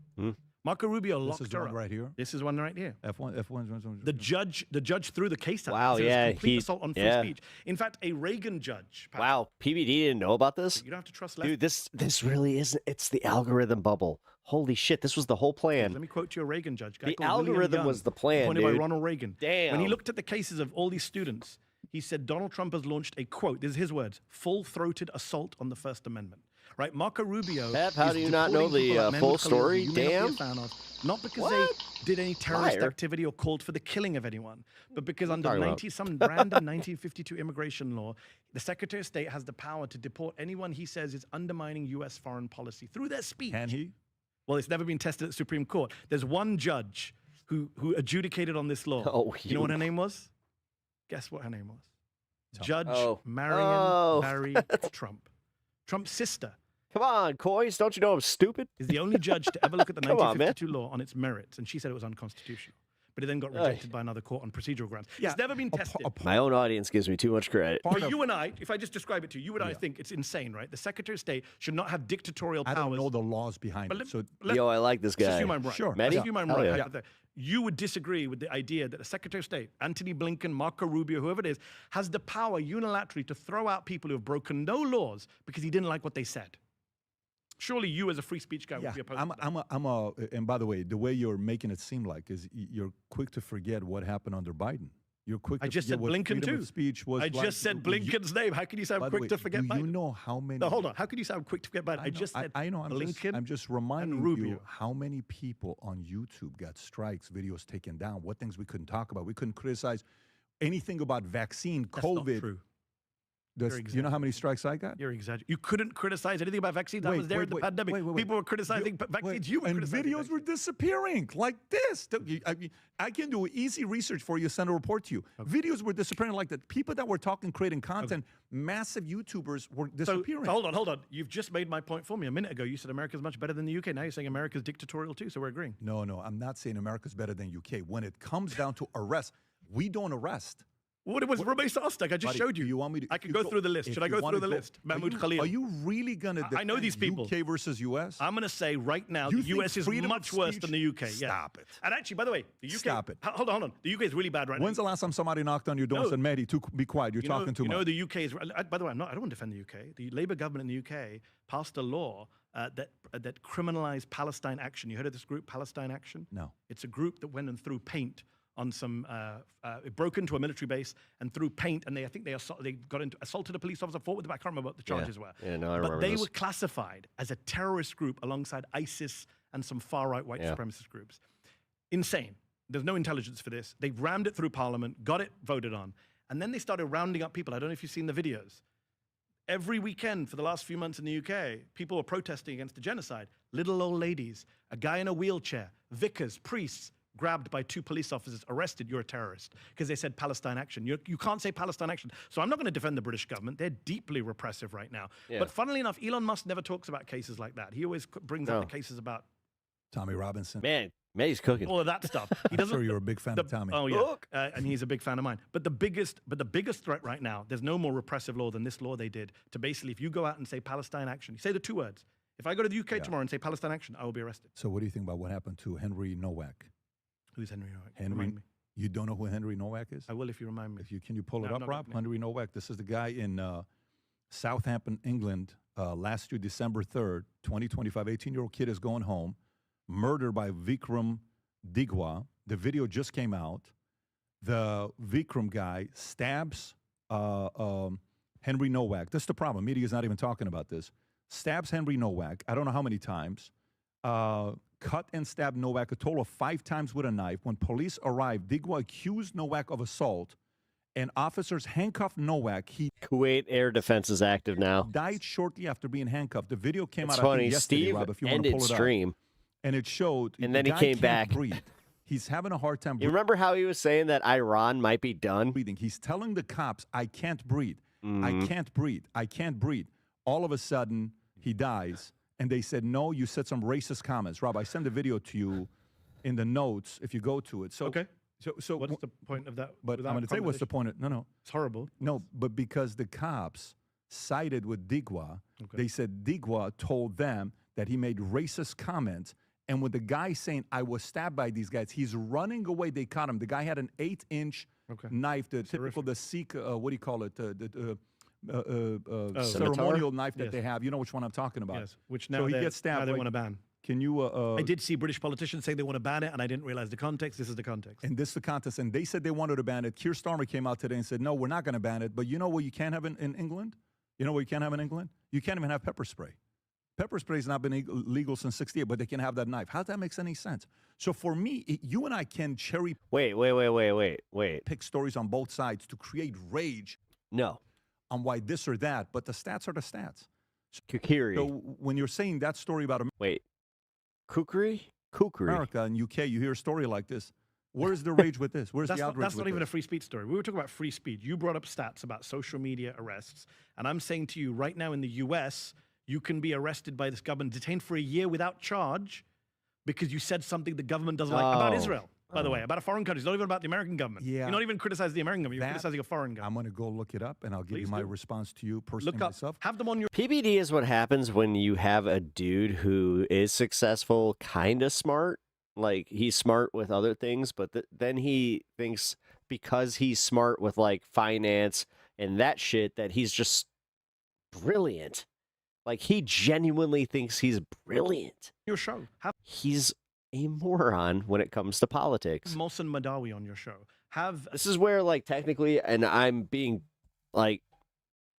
Marco Rubio locked her up. Right here. This is one right here. F1. The judge threw the case out. Wow, yeah, complete assault on free speech. In fact, a Reagan judge. Patrick, wow, PBD didn't know about this. You don't have to trust. Dude, this really isn't. It's the algorithm bubble. Holy shit, this was the whole plan. Let me quote you a Reagan judge. The algorithm was the plan, appointed by Ronald Reagan. Damn. When he looked at the cases of all these students, he said Donald Trump has launched a quote. This is his words: full-throated assault on the First Amendment. Right, Marco Rubio. Pep, how do you not know the full story? Damn. Not because they did any terrorist activity or called for the killing of anyone, but because under some random 1952 immigration law, the Secretary of State has the power to deport anyone he says is undermining U.S. foreign policy through their speech. Can he? Well, it's never been tested at the Supreme Court. There's one judge who adjudicated on this law. Oh, you know what her name was? Guess what her name was? Judge Marion Barry Trump. Trump's sister. Come on, Coys. Don't you know I'm stupid? Is the only judge to ever look at the 1952 law on its merits, and she said it was unconstitutional. But it then got rejected by another court on procedural grounds. Yeah. It's never been tested. My own audience gives me too much credit. But you and I, if I just describe it to you, I think it's insane, right? The Secretary of State should not have dictatorial powers. I don't know the laws behind it. So yo, I like this guy. Assume I'm right. Sure. Assume I'm right. Yeah. You would disagree with the idea that the Secretary of State, Antony Blinken, Marco Rubio, whoever it is, has the power unilaterally to throw out people who have broken no laws because he didn't like what they said. Surely you, as a free speech guy, would be opposed to that. And by the way, the way you're making it seem like is you're quick to forget what happened under Biden. You're quick. I just said Blinken too. Speech was I just said Blinken's name. How can you sound quick to forget Biden? You know how many? No, hold on. How can you sound quick to forget Biden? I just said I know. Blinken. I'm just reminding Rubio. you how many people on YouTube got strikes, videos taken down. What things we couldn't talk about. We couldn't criticize anything about vaccine, That's COVID. Not true. You know how many strikes I got? You're exaggerating. You couldn't criticize anything about vaccines. I was there in the pandemic. People were criticizing vaccines. You were and criticizing videos were disappearing like this. I can do easy research for you, send a report to you. Videos were disappearing like that. People that were talking, creating content, massive YouTubers were disappearing. So hold on. You've just made my point for me. A minute ago, you said America's much better than the UK. Now you're saying America's dictatorial too, so we're agreeing. No, I'm not saying America's better than UK. When it comes down to arrest, we don't arrest. What it was Rabeh Sostek. I just showed you. You want me to? I can go through the list. Should I go through the list? Mahmoud Khalil. Are you really going to defend I know these people. UK versus US? I'm going to say right now the US is much worse than the UK. Stop it. And actually, by the way, the UK. Stop it. Hold on. The UK is really bad right now. When's the last time somebody knocked on your door and said, Mehdi, be quiet, you're talking too much? You know the UK is. By the way, I don't want to defend the UK. The Labour government in the UK passed a law that criminalized Palestine Action. You heard of this group, Palestine Action? No. It's a group that went and threw paint on some, it broke into a military base and threw paint, and they assaulted a police officer, fought with them. I can't remember what the charges were. Yeah, no, I remember But they this. were classified as a terrorist group alongside ISIS and some far-right white supremacist groups. Insane. There's no intelligence for this. They rammed it through Parliament, got it voted on, and then they started rounding up people. I don't know if you've seen the videos. Every weekend for the last few months in the UK, people were protesting against the genocide. Little old ladies, a guy in a wheelchair, vicars, priests, grabbed by 2 police officers, arrested, you're a terrorist, because they said Palestine Action. You can't say Palestine Action. So I'm not going to defend the British government. They're deeply repressive right now. Yeah. But funnily enough, Elon Musk never talks about cases like that. He always brings up the cases about Tommy Robinson. Man, he's cooking. all of that stuff. He I'm sure you're a big fan of Tommy. Oh, yeah. And he's a big fan of mine. But the biggest threat right now, there's no more repressive law than this law they did to basically, if you go out and say Palestine Action, you say the 2 words. If I go to the UK tomorrow and say Palestine Action, I will be arrested. So what do you think about what happened to Henry Nowak? Who's Henry Nowak? Henry, Remind me. you don't know who Henry Nowak is? I will if you remind me. Can you pull it No, up, not Rob? right now. Henry Nowak. This is the guy in Southampton, England. Last year, December 3rd, 2025. 18-year-old kid is going home, murdered by Vikram Digwa. The video just came out. The Vikram guy stabs Henry Nowak. That's the problem. Media is not even talking about this. Stabs Henry Nowak. I don't know how many times. Cut and stabbed Nowak a total of 5 times with a knife. When police arrived, Digwa accused Nowak of assault, and officers handcuffed Nowak. He Kuwait Air Defense is active now. died shortly after being handcuffed. The video came It's out I funny. think, yesterday, Steve Rob, if you want to ended pull it stream. up. And it showed. And the then he guy came can't back. Breathe. He's having a hard time You remember how he was saying that Iran might be done? breathing. He's telling the cops, I can't breathe. Mm-hmm. I can't breathe. I can't breathe. All of a sudden, he dies. And they said, no, you said some racist comments. Rob, I sent the video to you in the notes if you go to it. So, Okay. So What's the point of that? But without I'm going to tell you what's the point. No. It's horrible. No, but because the cops sided with Digwa, they said Digwa told them that he made racist comments. And with the guy saying, I was stabbed by these guys, he's running away. They caught him. The guy had an 8-inch knife, the typical, the Sikh, what do you call it? Ceremonial knife that they have. You know which one I'm talking about. Yes, which now so he they- gets stabbed. now they want to ban. Can you? I did see British politicians say they want to ban it, and I didn't realize the context. This is the context. And this is the context. And they said they wanted to ban it. Keir Starmer came out today and said, no, we're not going to ban it. But you know what you can't have in England? You know what you can't have in England? You can't even have pepper spray. Pepper spray has not been legal since '68, but they can have that knife. How does that make any sense? So for me, you and I can cherry Wait. pick stories on both sides to create rage. No. On why this or that, but the stats are the stats. Kukiri. So when you're saying that story about Kukri? America and UK, you hear a story like this. Where's the rage with this? Where's That's the not, outrage that's with not even this? a free speech story. We were talking about free speech. You brought up stats about social media arrests. And I'm saying to you right now in the US, you can be arrested by this government, detained for a year without charge because you said something the government doesn't like about Israel, by the way, about a foreign country. It's not even about the American government. Yeah. You're not even criticizing the American government. You're criticizing a foreign government. I'm going to go look it up, and I'll give you my response to you personally Look up, myself. have them on your... PBD is what happens when you have a dude who is successful, kind of smart. Like, he's smart with other things, but then he thinks because he's smart with, like, finance and that shit that he's just brilliant. Like, he genuinely thinks he's brilliant. Your show. Have He's a moron when it comes to politics. Mohsen Madawi on your show. Have This is where, like, technically, and I'm being, like,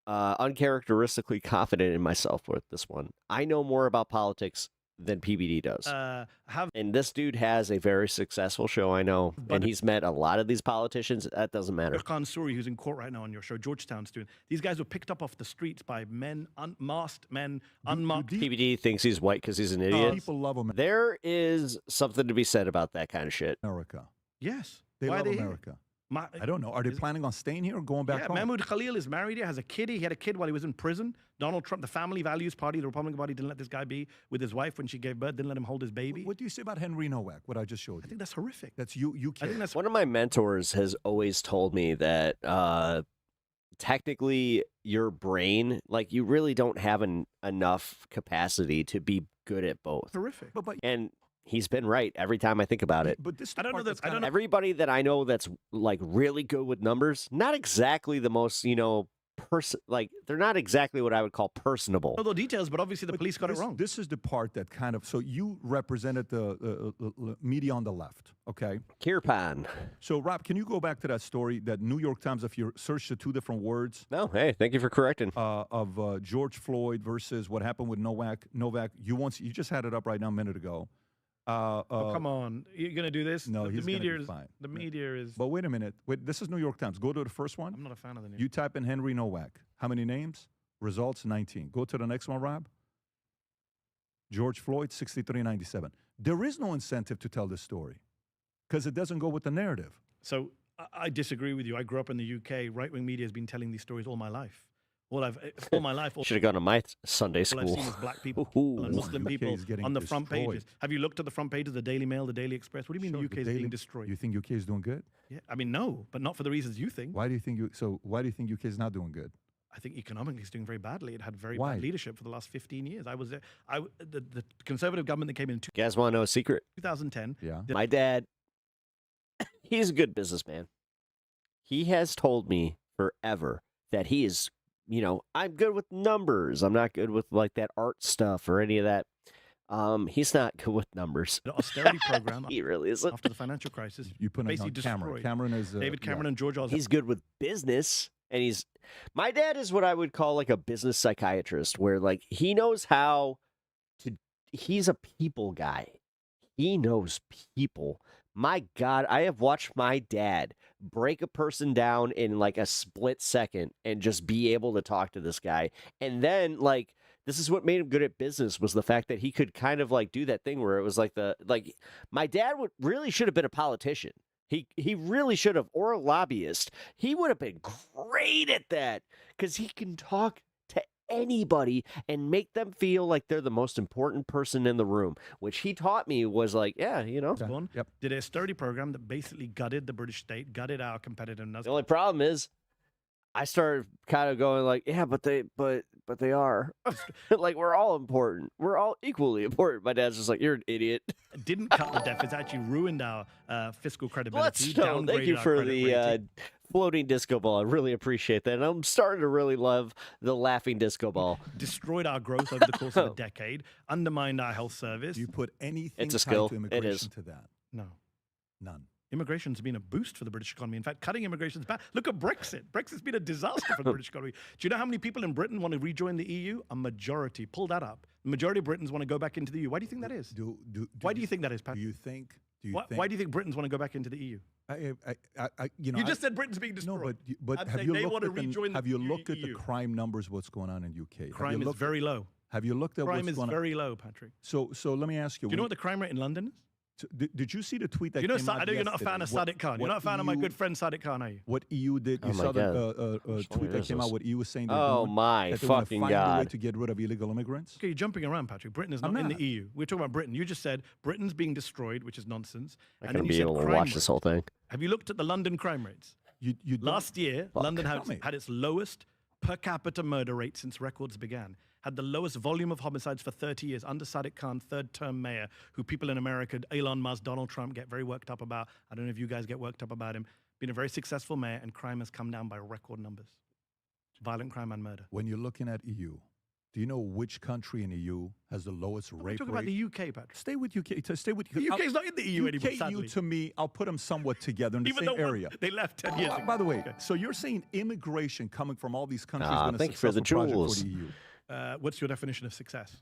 uncharacteristically confident in myself with this one. I know more about politics than PBD does. And this dude has a very successful show, I know, and he's met a lot of these politicians. That doesn't matter. Khan Suri, who's in court right now on your show, Georgetown student. These guys were picked up off the streets by men, unmasked men, unmarked. PBD thinks he's white because he's an idiot. People love him. There is something to be said about that kind of shit. America. Yes. They Why love are they here? America. I don't know. Are they planning on staying here or going back Yeah, home? Mahmoud Khalil is married here, has a kid. He had a kid while he was in prison. Donald Trump, the Family Values Party, the Republican Party, didn't let this guy be with his wife when she gave birth, didn't let him hold his baby. What do you say about Henry Nowak, what I just showed you? I think that's horrific. That's you. I think that's One of my mentors has always told me that technically your brain, like you really don't have enough capacity to be good at both. horrific. And he's been right every time I think about it. But this I don't know that. I don't know. Everybody that I know that's like really good with numbers, not exactly the most, like they're not exactly what I would call personable. No, the details, but obviously the police got this, it wrong. This is the part that kind of, so you represented the media on the left, okay? Kirpan. So, Rob, can you go back to that story, that New York Times, if you search the two different words? No, hey, thank you for correcting. Of George Floyd versus what happened with Novak. You just had it up right now a minute ago. Come on, you're gonna do this? No, he's the media gonna be is fine. the media is. But wait a minute. Wait, this is New York Times. Go to the first one. I'm not a fan of the news. You type in Henry Nowak. How many names? Results 19. Go to the next one, Rob. George Floyd 6397. There is no incentive to tell this story because it doesn't go with the narrative. So I disagree with you. I grew up in the UK. Right-wing media has been telling these stories all my life. All my life. Should have gone to my Sunday All school. I've seen is black people and Muslim people on the front pages. Have you looked at the front pages of the Daily Mail, the Daily Express? What do you mean the UK is being destroyed? You think UK is doing good? Yeah, I mean no, but not for the reasons you think. Why do you think why do you think UK is not doing good? I think economically it's doing very badly. It had very bad leadership for the last 15 years. The Conservative government that came in You guys want to know a secret? 2010. Yeah. My dad, he's a good businessman. He has told me forever that he is, I'm good with numbers. I'm not good with like that art stuff or any of that. He's not good with numbers. The austerity program. He really isn't. After the financial crisis, you put it on Cameron. Cameron is David Cameron and George Osborne. He's good with business, and my dad is what I would call like a business psychiatrist, where like he knows how to. He's a people guy. He knows people. My God, I have watched my dad break a person down in like a split second and just be able to talk to this guy. And then like, this is what made him good at business, was the fact that he could kind of like do that thing where it was like my dad really should have been a politician. He really should have, or a lobbyist. He would have been great at that because he can talk to anybody and make them feel like they're the most important person in the room, which he taught me was like, Yep. Did a austerity program that basically gutted the British state, gutted our competitiveness. The only problem is I started kind of going like, yeah, but they are like, we're all important. We're all equally important. My dad's just like, you're an idiot. Didn't cut the deficit, actually ruined our fiscal credibility. Thank you for the floating disco ball. I really appreciate that. And I'm starting to really love the laughing disco ball. Destroyed our growth over the course of a decade, undermined our health service. You put anything It's a tied skill. to It immigration is. to that? No. None. Immigration's been a boost for the British economy. In fact, cutting immigration is bad. Look at Brexit. Brexit's been a disaster for the British economy. Do you know how many people in Britain want to rejoin the EU? A majority. Pull that up. The majority of Britons want to go back into the EU. Why do you think that is? Why do you think that is, Pat? Do you think? Why do you think Britons want to go back into the EU? You just said Britain's being destroyed. No, but I'm have saying you they looked want to at the, rejoin have the you looked at the EU? crime numbers? What's going on in UK? Crime is very low. Have you looked at Crime what's is going on? very low, Patrick. So let me ask you. Do you know what the crime rate in London is? Did you see the tweet that You know, came out I know you're not a fan of yesterday? Sadiq Khan. You're What not a fan of my good friend Sadiq Khan, are you? What EU did? You Oh saw my the tweet that came out. What EU was saying. they're Oh doing, my that they wanna fucking find a way God. to get rid of illegal immigrants. Okay, you're jumping around, Patrick. Britain is I'm not in not. the EU. We're talking about Britain. You just said Britain's being destroyed, which is nonsense. I'm And going then to you be said able to crime watch this rate. whole thing. Have you looked at the London crime rates? Last year, London had its lowest per capita murder rate since records began. Had the lowest volume of homicides for 30 years under Sadiq Khan, third-term mayor, who people in America, Elon Musk, Donald Trump, get very worked up about. I don't know if you guys get worked up about him. Been a very successful mayor, and crime has come down by record numbers. Violent crime and murder. When you're looking at EU, do you know which country in EU has the lowest rape We're rate? talking about the UK, Patrick. Stay with UK. Stay with The UK is not in the EU anymore, UK, sadly. EU to me, I'll put them somewhat together in the Even same though area. they left 10 years ago. By the way, so you're saying immigration coming from all these countries Ah, has been a thank you for the successful project jewels. for the EU? What's your definition of success?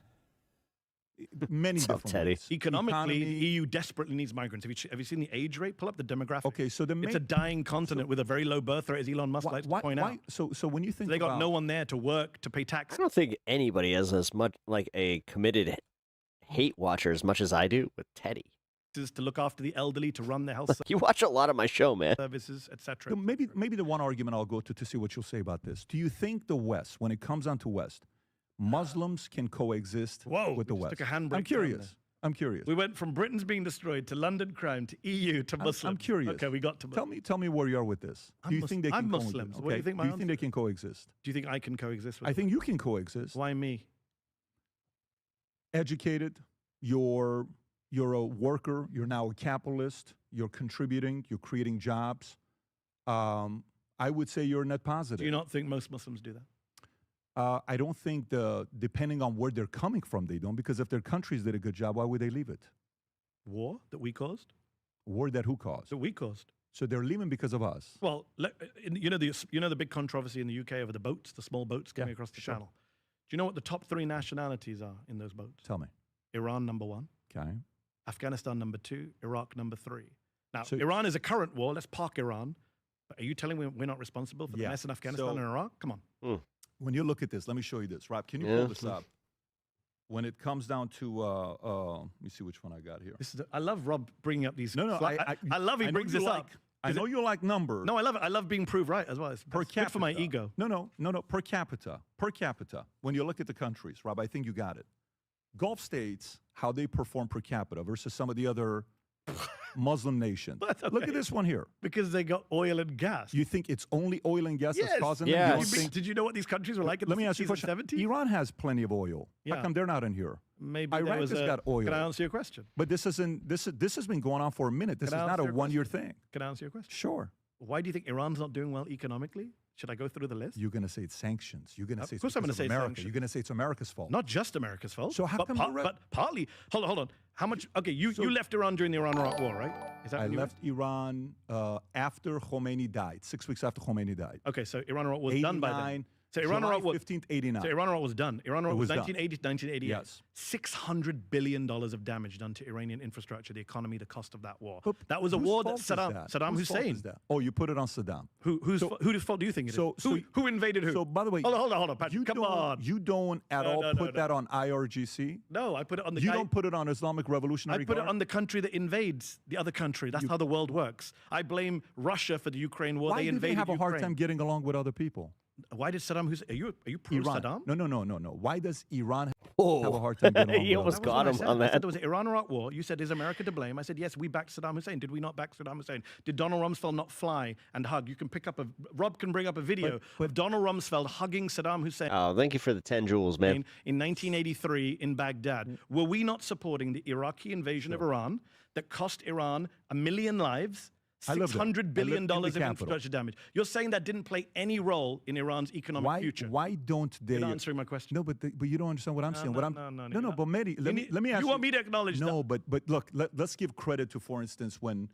Many What's up, different Teddy? ways. Economically, Economy- the EU desperately needs migrants. Have you seen the age rate? Pull up the demographic. Okay, so it's a dying continent with a very low birth rate, as Elon Musk likes to point out. So when you think They got about, no one there to work, to pay I taxes. don't think anybody has as much like a committed hate watcher as much as I do with Teddy. To look after the elderly, to run their health You watch a lot of my show, man. services, etc. So maybe the one argument I'll go to see what you'll say about this. Do you think the West, when it comes down to West, Muslims can coexist with the just West? took a handbrake I'm down curious. I'm curious. We went from Britain's being destroyed to London crime to EU to Muslims. I'm curious. Okay, we got to. Tell me where you are with this. Do you think they can I'm coexist? Muslims. What do you think my Do you think they can coexist? Do you think I can coexist with I them? think you can coexist. Why me? Educated, you're a worker, you're now a capitalist, you're contributing, you're creating jobs. I would say you're net positive. Do you not think most Muslims do that? I don't think depending on where they're coming from, they don't, because if their countries did a good job, why would they leave it? War that we caused? War that who caused? That we caused. So they're leaving because of us. Well, you know the big controversy in the UK over the boats, the small boats coming across the channel. Do you know what the top 3 nationalities are in those boats? Tell me. Iran number 1. Okay. Afghanistan number 2. Iraq number 3. Now, So- Iran is a current war. Let's park Iran. But are you telling me we're not responsible for the Yeah. mess in Afghanistan So- and Iraq? Come on. When you look at this, let me show you this. Rob, can you pull this up? When it comes down to, let me see which one I got here. I love Rob bringing up these. No, I love he I know brings you this like- up. I know you like numbers. No, I love it. I love being proved right as well. It's Per that's capita. good for my ego. No. Per capita. Per capita. When you look at the countries, Rob, I think you got it. Gulf states, how they perform per capita versus some of the other Muslim nations. Look at this one here. Because they got oil and gas. You think it's only oil and gas that's causing them? You don't think- Did you know what these countries were like in Let the me ask you a 60s and question. 70s? Iran has plenty of oil. Yeah. How come they're not in here? Maybe there Iraq was has a- got oil. Can I answer your question? But this has been going on for a minute. This Can I is not a answer your one-year question? thing. Can I answer your question? Sure. Why do you think Iran's not doing well economically? Should I go through the list? You're going to say it's sanctions. You're going to Of say it's course I'm because gonna of say America. sanctions. You're going to say it's America's fault. Not just America's fault. So how but come par- you re- but partly. Hold on. How much? Okay, you left Iran during the Iran-Iraq war, right? Is that I when you left Iran after Khomeini died, 6 weeks after Khomeini died. Okay, so Iran-Iraq was done by then. 89, So Iran-Iraq July was 15th, 89. So Iran-Iraq was done. Iran-Iraq It was was done. 1980 to 1988. Yes. $600 billion of damage done to Iranian infrastructure, the economy, the cost of that war. But that was a whose war that fault is Saddam Whose fault Hussein. is that? Oh, you put it on Saddam. Whose fault do you think it is? Who invaded who? So, by the way, hold on, Patrick. Come on. You don't at all No, put that on IRGC? No, I put it on the You guy. don't put it on Islamic Revolutionary I put it Guard? on the country that invades the other country. That's how the world works. I blame Russia for the Ukraine war. Why they do invaded they have a hard Ukraine. time getting along with other people? Why did Saddam Hussein? Are you pro Iran. Saddam? No. Why does Iran have a hard time getting along He with almost others? got him on I said that. there was an Iran-Iraq war. You said, is America to blame? I said, yes, we backed Saddam Hussein. Did we not back Saddam Hussein? Did Donald Rumsfeld not fly and hug? You can pick up Rob can bring up a video of Donald Rumsfeld hugging Saddam Hussein. Oh, thank you for the 10 jewels, man. In 1983 in Baghdad. Were we not supporting the Iraqi invasion of Iran that cost Iran 1 million lives? I lived there. $600 billion I lived in the of capital. infrastructure damage. You're saying that didn't play any role in Iran's economic future. Why don't they? You're not answering my question. No, but you don't understand what I'm saying. What I'm No, but Mehdi, let me ask you. you. Want me to acknowledge that? No, but look, let's give credit to, for instance, when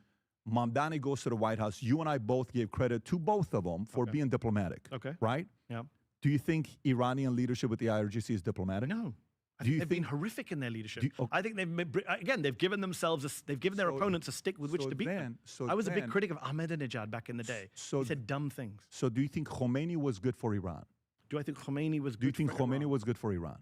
Mamdani goes to the White House, you and I both gave credit to both of them for being diplomatic. Okay. Right? Yeah. Do you think Iranian leadership with the IRGC is diplomatic? No. Do you They've been horrific in their leadership. I think they've given themselves they've given their opponents a stick with which to beat them. I was a big critic of Ahmadinejad back in the day. He said dumb things. So do you think Khomeini was good for Iran? Do I think Khomeini was good? Do you think for Khomeini Iran? was good for Iran?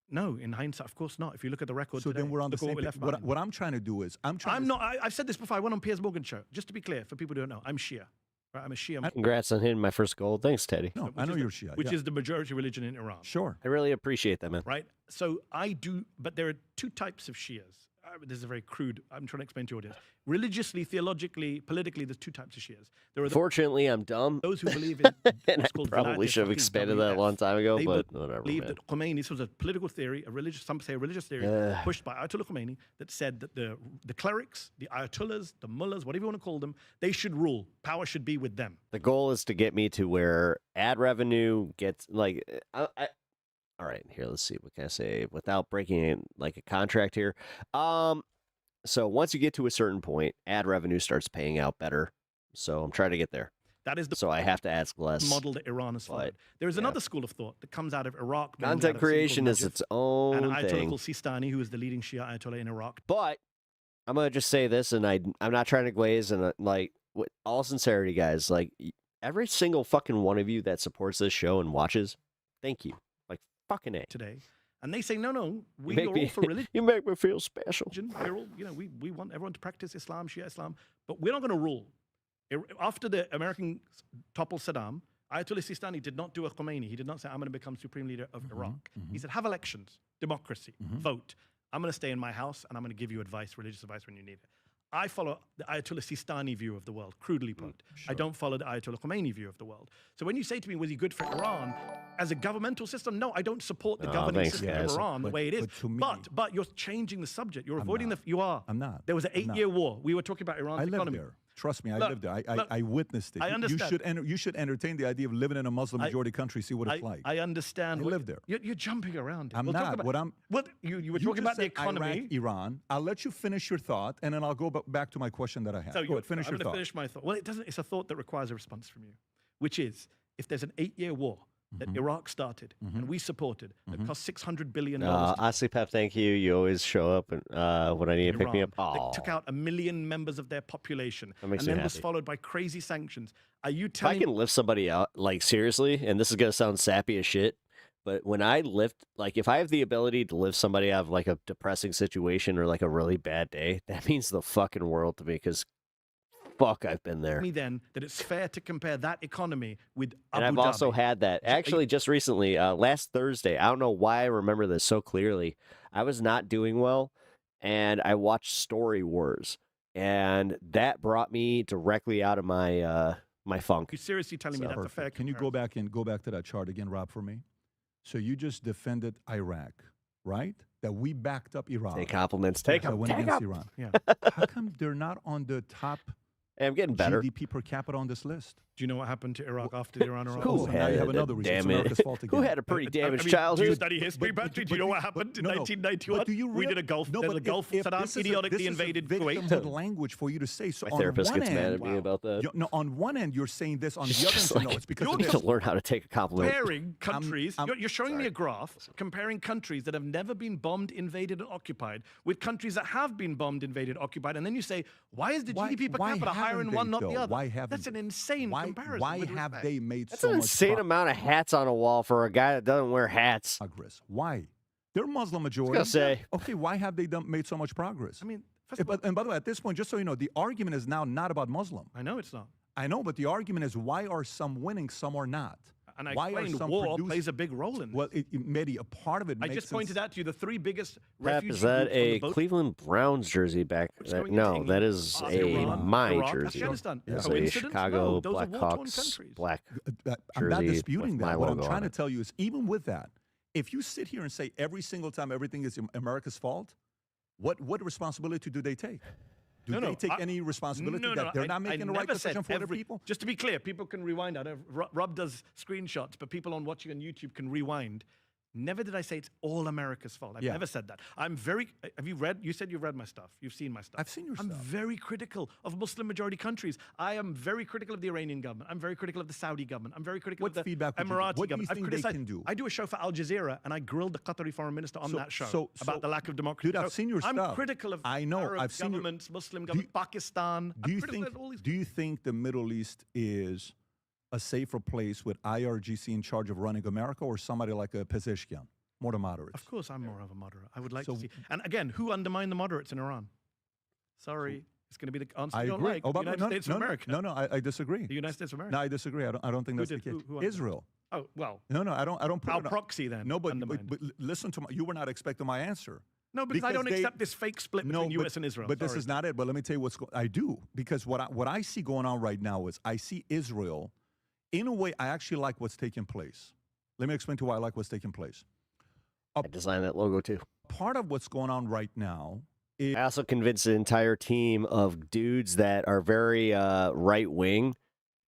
No, in hindsight, of course not. If you look at the record So today, then we're on the look at same what we page. left behind. What I'm trying to do is I've said this before. I went on Piers Morgan's show. Just to be clear, for people who don't know, I'm Shia. Right? I'm a Shia. Congrats on hitting my first goal. Thanks, Teddy. No, I know you're Shia. Which is the majority religion in Iran. Sure. I really appreciate that, man. Right? So I do, but there are two types of Shias. This is a very crude, I'm trying to explain to your audience. Religiously, theologically, politically, there's two types of Shias. There are Fortunately, I'm dumb. those who believe in and I what's called probably Velayat should have Faqih, expanded that a WF. long time ago, They but whatever, believe man. that Khomeini, this was a political theory, some say a religious theory, pushed by Ayatollah Khomeini, that said that the clerics, the ayatollahs, the mullahs, whatever you want to call them, they should rule. Power should be with them. The goal is to get me to where ad revenue gets like all right, here, let's see. What can I say without breaking in like a contract here? So once you get to a certain point, ad revenue starts paying out better. So I'm trying to get there. That is the so I have to ask less. model that Iran has followed. There is another school of thought that comes out of Iraq. named Content out of something creation called is Najaf, its own and Ayatollah thing. called Sistani, who is the leading Shia Ayatollah in Iraq. But I'm gonna just say this, and I'm not trying to glaze, and like, with all sincerity, guys, like every single fucking one of you that supports this show and watches, thank you. Like fucking A. Today. And they say, no, we make are me- all for religion. You make me feel special. We're all, we want everyone to practice Islam, Shia Islam, but we're not going to rule. After the Americans toppled Saddam, Ayatollah Sistani did not do a Khomeini. He did not say, I'm going to become supreme leader of Iraq. He said, have elections, democracy, vote. I'm going to stay in my house and I'm going to give you advice, religious advice when you need it. I follow the Ayatollah Sistani view of the world, crudely put. I don't follow the Ayatollah Khomeini view of the world. So when you say to me, was he good for Iran? As a governmental system, no, I don't support the governing system of Iran the way it is. But you're changing the subject. You're avoiding you are. I'm not. There was an 8-year war. We were talking about Iran's I lived economy. there. Trust me, I Look, lived there. look, I witnessed it. I understand. You should entertain the idea of living in a Muslim majority country, see what it's like. I understand. I lived there. You're jumping around. I'm We'll talk not. about- you were talking just about the said economy. Iraq, Iran. I'll let you finish your thought, and then I'll go back to my question that I had. Go ahead, finish I'm your going to thought. finish my thought. Well, it doesn't. It's a thought that requires a response from you, which is if there's an 8-year war that Iraq started and we supported that cost $600 billion. Honestly, Pep, thank you. You always show up when I need to pick me up. They took out 1 million members of their population, That makes and me then was happy. followed by crazy sanctions. Are you If I telling can lift somebody out, like seriously, and this is gonna sound sappy as shit, but when I lift, like if I have the ability to lift somebody out of like a depressing situation or like a really bad day, that means the fucking world to me because fuck, I've been there. me then that it's fair to compare that economy with And Abu I've also Dhabi? had that. Actually, just recently, last Thursday, I don't know why I remember this so clearly. I was not doing well, and I watched Story Wars, and that brought me directly out of my my funk. You're seriously telling me that's a fair Can you go back to that chart again, Rob, for me? So you just defended Iraq, right? That we backed up Iran. Take compliments. Take that them. went Take against 'em. Iran. Yeah. How come they're not on the top? Hey, I'm getting better. GDP per capita on this list. Do you know what happened to Iraq after the Iran-Iraq Who war? So now you have another reason. It's America's fault Who again. had a pretty damaged Do you childhood? study history, Patrick? Do you know what happened in 1991? But do you We did a Gulf. No, there but was a Gulf. if Saddam this is idiotically invaded this is Kuwait. victimhood language for you to say. So My on therapist one gets end, mad at me about that. No, on one end you're saying this. On It's the other just end, no, like, it's because you of need this. to learn how to take a compliment. Comparing countries. You're showing me a graph comparing countries that have never been bombed, invaded, and occupied with countries that have been bombed, invaded, occupied, and then you say, why is the GDP per capita higher in one, not the other? Why haven't That's an insane comparison. Why with have respect. they made That's so an much insane amount of hats on a wall for a guy that doesn't wear hats. progress? Why? They're Muslim I majority. was gonna say. Okay, why have they made so much progress? I mean, first of all, and by the way, at this point, just so you know, the argument is now not about Muslim. I know it's not. I know, but the argument is why are some winning, some are not? And I Why are explained some war producing- plays a big role in this. Well, maybe a part of it. I makes just pointed sense. out to you the three biggest Pep, refugee is that groups on the a boat. Cleveland Browns jersey back? going into No, England, that is a Iran, my Iraq, jersey. Afghanistan. It's a Coincidence? Chicago No, those are war-torn Blackhawks countries. black I'm not jersey disputing with my that. What I'm logo trying on to it. tell you is, even with that, if you sit here and say every single time everything is America's fault, what responsibility do they take? Do they take any responsibility that they're not making the right decision for other people? Just to be clear, people can rewind. I know Rob does screenshots, but people on watching on YouTube can rewind. Never did I say it's all America's fault. I've never said that. I'm very. Have you read? You said you've read my stuff. You've seen my stuff. I've seen your I'm stuff. very critical of Muslim majority countries. I am very critical of the Iranian government. I'm very critical of the Saudi government. I'm very critical of the feedback would you give? Emirati What do you government. I've think they criticized- can do? I do a show for Al Jazeera, and I grilled the Qatari foreign minister on that show about the lack of democracy. Dude, I've So seen your I'm stuff. critical of I know. Arab I've seen your- governments, Muslim government, Pakistan. Do you I'm critical think? of all these Do you think the Middle East is a safer place with IRGC in charge of running America, or somebody like a Pezeshkian, more the moderates? Of course, I'm more of a moderate. I would like So- to see. And again, who undermined the moderates in Iran? Sorry, it's going to be the answer I you don't agree. like. Oh, the by the way, United States of America. No, I disagree. The United States of America. No, I disagree. I don't think Who that's did? the case. Who undermined? Israel. Oh well. No, I don't put Our it on- proxy then. No, but undermined. listen to my. You were not expecting my answer. No, because I don't they- accept this fake split between U.S. and Israel. But this Sorry. is not it. But let me tell you I do, because what I see going on right now is I see Israel, in a way, I actually like what's taking place. Let me explain to you why I like what's taking place. I designed that logo too. Part of what's going on right now is I also convinced an entire team of dudes that are very right wing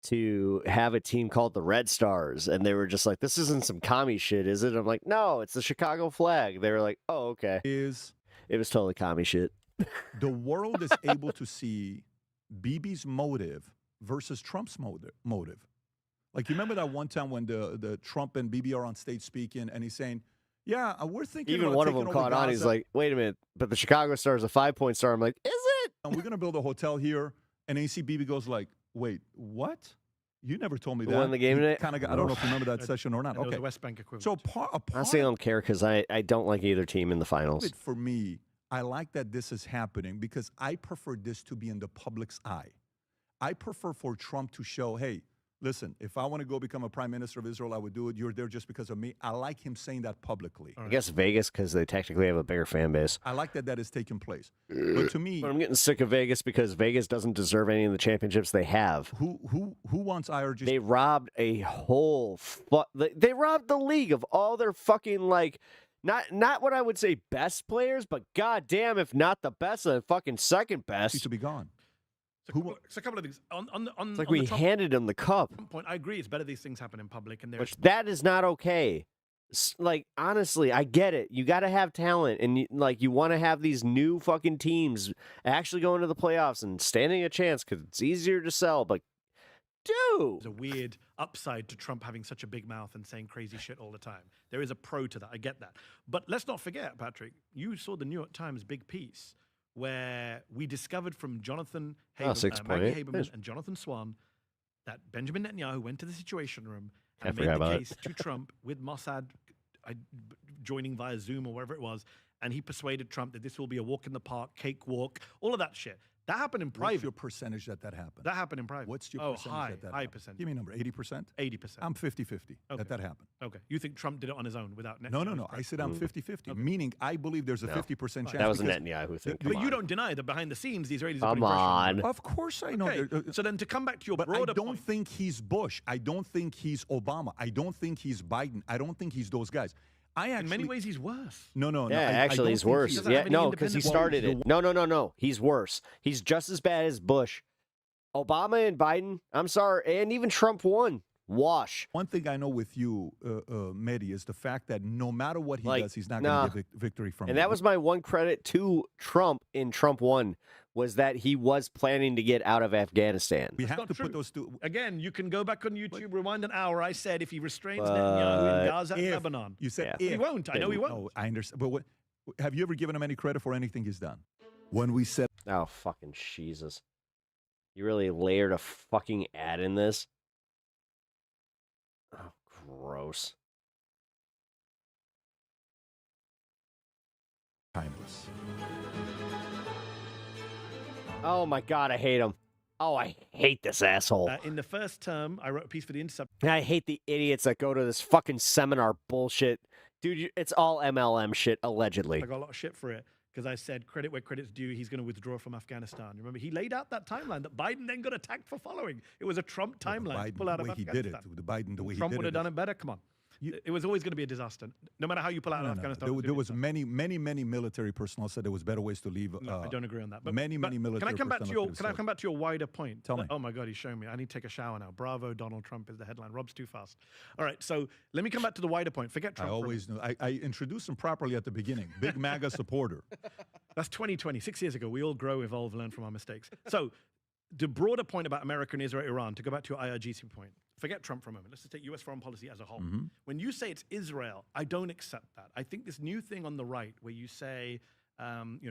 to have a team called the Red Stars, and they were just like, "This isn't some commie shit, is it?" I'm like, "No, it's the Chicago flag." They were like, "Oh, okay." It was totally commie shit. the world is able to see Bibi's motive versus Trump's motive. Like, you remember that one time when the Trump and Bibi are on stage speaking, and he's saying, yeah, we're thinking Even about one of taking them over caught on. He's Gaza, like, wait a minute, but the Chicago Star is a 5-point star. I'm like, is it? and we're going to build a hotel here. And then you see Bibi goes like, wait, what? You never told me Who that. won the game You tonight? kinda got, I don't know if you remember that session or not. It was Okay. the West Bank equivalent. So a part Honestly, I don't care because I don't like either team in the finals. of it for me, I like that this is happening because I prefer this to be in the public's eye. I prefer for Trump to show, hey, listen, if I want to go become a prime minister of Israel, I would do it. You're there just because of me. I like him saying that publicly. I guess Vegas because they technically have a bigger fan base. I like that is taking place. But to me, But I'm getting sick of Vegas because Vegas doesn't deserve any of the championships they have. Who wants IRG? They robbed a whole they robbed the league of all their fucking not what I would say best players, but goddamn if not the best, the fucking second best. Used to be gone. It's a couple of things. It's like we handed them the cup. Point, I agree. It's better these things happen in public, and Which that is not okay. Like, honestly, I get it. You got to have talent, and you want to have these new fucking teams actually going to the playoffs and standing a chance because it's easier to sell. But dude, there's a weird upside to Trump having such a big mouth and saying crazy shit all the time. There is a pro to that. I get that. But let's not forget, Patrick, you saw the New York Times big piece where we discovered from Jonathan Maggie Haberman and Jonathan Swan that Benjamin Netanyahu went to the Situation Room and made the case to Trump with Mossad joining via Zoom or wherever it was, and he persuaded Trump that this will be a walk in the park, cakewalk, all of that shit. That happened in private. What's your percentage that happened? That happened in private. What's your percentage high, that high happened? percent. Give me a number. 80%? 80%. I'm 50-50 that happened. Okay. You think Trump did it on his own without Netanyahu? No. I said I'm 50-50, meaning I believe there's a 50% chance. That was a Netanyahu thing. But you don't deny that behind the scenes, the Israelis are Come putting pressure on. him. Of course I know. Okay. So then to come back to your But broader I don't point, think he's Bush. I don't think he's Obama. I don't think he's Biden. I don't think he's those guys. in many ways, he's worse. No. Yeah, actually, he's worse. Yeah, no, because he started it. No. He's worse. He's just as bad as Bush. Obama and Biden, I'm sorry, and even Trump won. Wash. One thing I know with you, Mehdi, is the fact that no matter what he does, he's not going to get victory from And him. that was my one credit to Trump in Trump 1, was that he was planning to get out of Afghanistan. We have to put those two. Again, you can go back on YouTube, rewind an hour. I said if he restrains Netanyahu in Gaza and Lebanon. You said he won't. I know he won't. No, I understand. But have you ever given him any credit for anything he's done? When we said, oh, fucking Jesus. You really layered a fucking ad in this? Oh, gross. Timeless. Oh my God, I hate him. Oh, I hate this asshole. In the first term, I wrote a piece for The Intercept. I hate the idiots that go to this fucking seminar bullshit. Dude, it's all MLM shit, allegedly. I got a lot of shit for it because I said credit where credit's due. He's going to withdraw from Afghanistan. Remember, he laid out that timeline that Biden then got attacked for following. It was a Trump timeline to pull out the way of he Afghanistan. did it, the Biden, the way Trump he did would have it. done it better. Come on. It was always going to be a disaster. No matter how you pull out of Afghanistan. There was many military personnel said there was better ways to leave. No, I don't agree on that. But many military. Can I come back to your wider point? Tell me. Oh my God, he's showing me. I need to take a shower now. Bravo, Donald Trump is the headline. Rob's too fast. All right, so let me come back to the wider point. Forget Trump. I always knew. I introduced him properly at the beginning. Big MAGA supporter. That's 2020. 6 years ago, we all grow, evolve, learn from our mistakes. So the broader point about America and Israel, Iran, to go back to your IRGC point, forget Trump for a moment. Let's just take U.S. foreign policy as a whole. When you say it's Israel, I don't accept that. I think this new thing on the right where you say,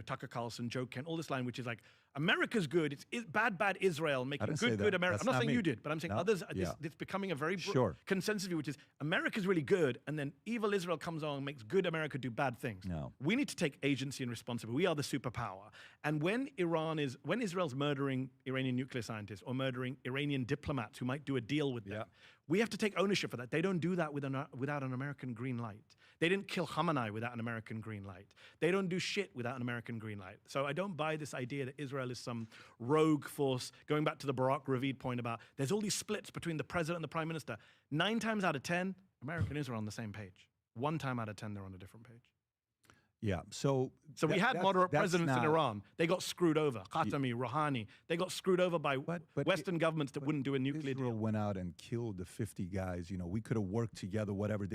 Tucker Carlson, Joe Kent, all this line, which is like, America's good, it's bad Israel, making good America. I'm not saying you did, but I'm saying others, it's becoming a very consensus view, which is America's really good, and then evil Israel comes on and makes good America do bad things. No. We need to take agency and responsibility. We are the superpower. And when Israel's murdering Iranian nuclear scientists or murdering Iranian diplomats who might do a deal with them, we have to take ownership for that. They don't do that without an American green light. They didn't kill Khamenei without an American green light. They don't do shit without an American green light. So I don't buy this idea that Israel is some rogue force, going back to the Barak Ravid point about there's all these splits between the president and the prime minister. 9 times out of 10, America and Israel are on the same page. 1 time out of 10, they're on a different page. Yeah, so we had moderate presidents in Iran. They got screwed over. Khatami, Rouhani. They got screwed over by Western governments that wouldn't do a nuclear Israel deal. went out and killed the 50 guys. We could have worked together, whatever.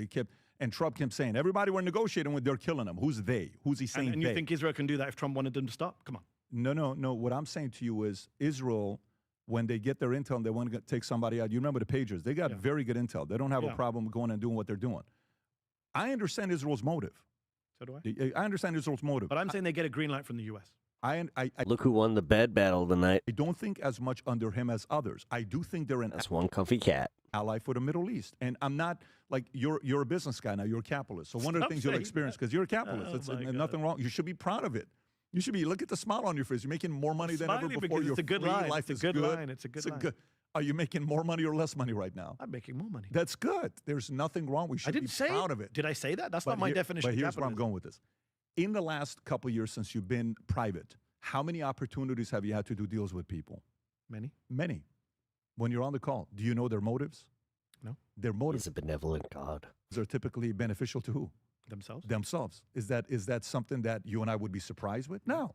And Trump kept saying, everybody we're negotiating with, they're killing them. Who's they? Who's he saying and you think Israel can do that if Trump wanted them to stop? Come on. No. What I'm saying to you is Israel when they get their intel and they want to take somebody out. You remember the pagers? They got very good intel. They don't have a problem going and doing what they're doing. I understand Israel's motive. So do I understand Israel's motive. But I'm saying they get a green light from the U.S. Look who won the bed battle tonight. I don't think as much under him as others. I do think they're That's one comfy cat. Ally for the Middle East. And I'm not, like, you're a business guy now. You're a capitalist. So one of the things you'll experience, because you're a capitalist, it's nothing wrong. You should be proud of it. You should be, look at the smile on your face. You're making more money than ever before. It's a good line. Life it's a good line. It's a good line. Are you making more money or less money right now? I'm making more money. That's good. There's nothing wrong. We should be proud of it. Did I say that? That's not my definition But of here's where I'm capitalism. going with this. In the last couple of years since you've been private, how many opportunities have you had to do deals with people? Many. Many. When you're on the call, do you know their motives? No. Their motives. He's a benevolent God. Are typically beneficial to who? Themselves. Themselves. Is that something that you and I would be surprised with? No.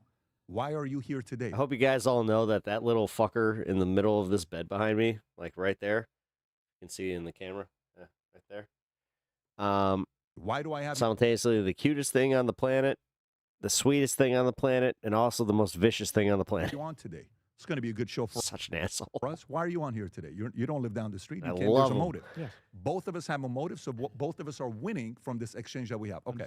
Why are you here today? I hope you guys all know that little fucker in the middle of this bed behind me, like right there, you can see in the camera, right there. Why do I have simultaneously the cutest thing on the planet, the sweetest thing on the planet, and also the most vicious thing on the planet? You on today? It's going to be a good show for such an asshole. For us. Why are you on here today? You don't live down the street. I There's love a him. motive. Yes. Both of us have a motive, so both of us are winning from this exchange that we have. Okay.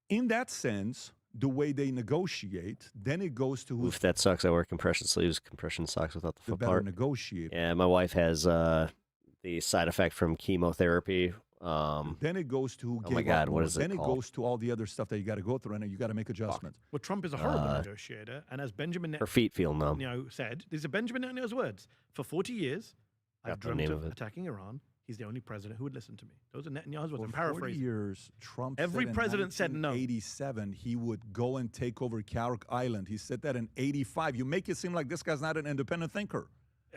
In that sense, the way they negotiate, then it goes to Oof, that sucks. I wear compression sleeves, compression socks without the foot better part. negotiate. Yeah, my wife has the side effect from chemotherapy. Then it goes to oh my God, what is it Then called? it goes to all the other stuff that you got to go through, and you got to make adjustments. Well, Trump is a horrible negotiator, and as Benjamin Her feet feel numb. Netanyahu said, these are Benjamin Netanyahu's words. For 40 years, I've Got the dreamt name of of it. attacking Iran. He's the only president who would listen to me. Those are Netanyahu's words. For I'm 40 paraphrasing. years, Trump Every said president said no. in 1987 he would go and take over Carrick Island. He said that in 85. You make it seem like this guy's not an independent thinker.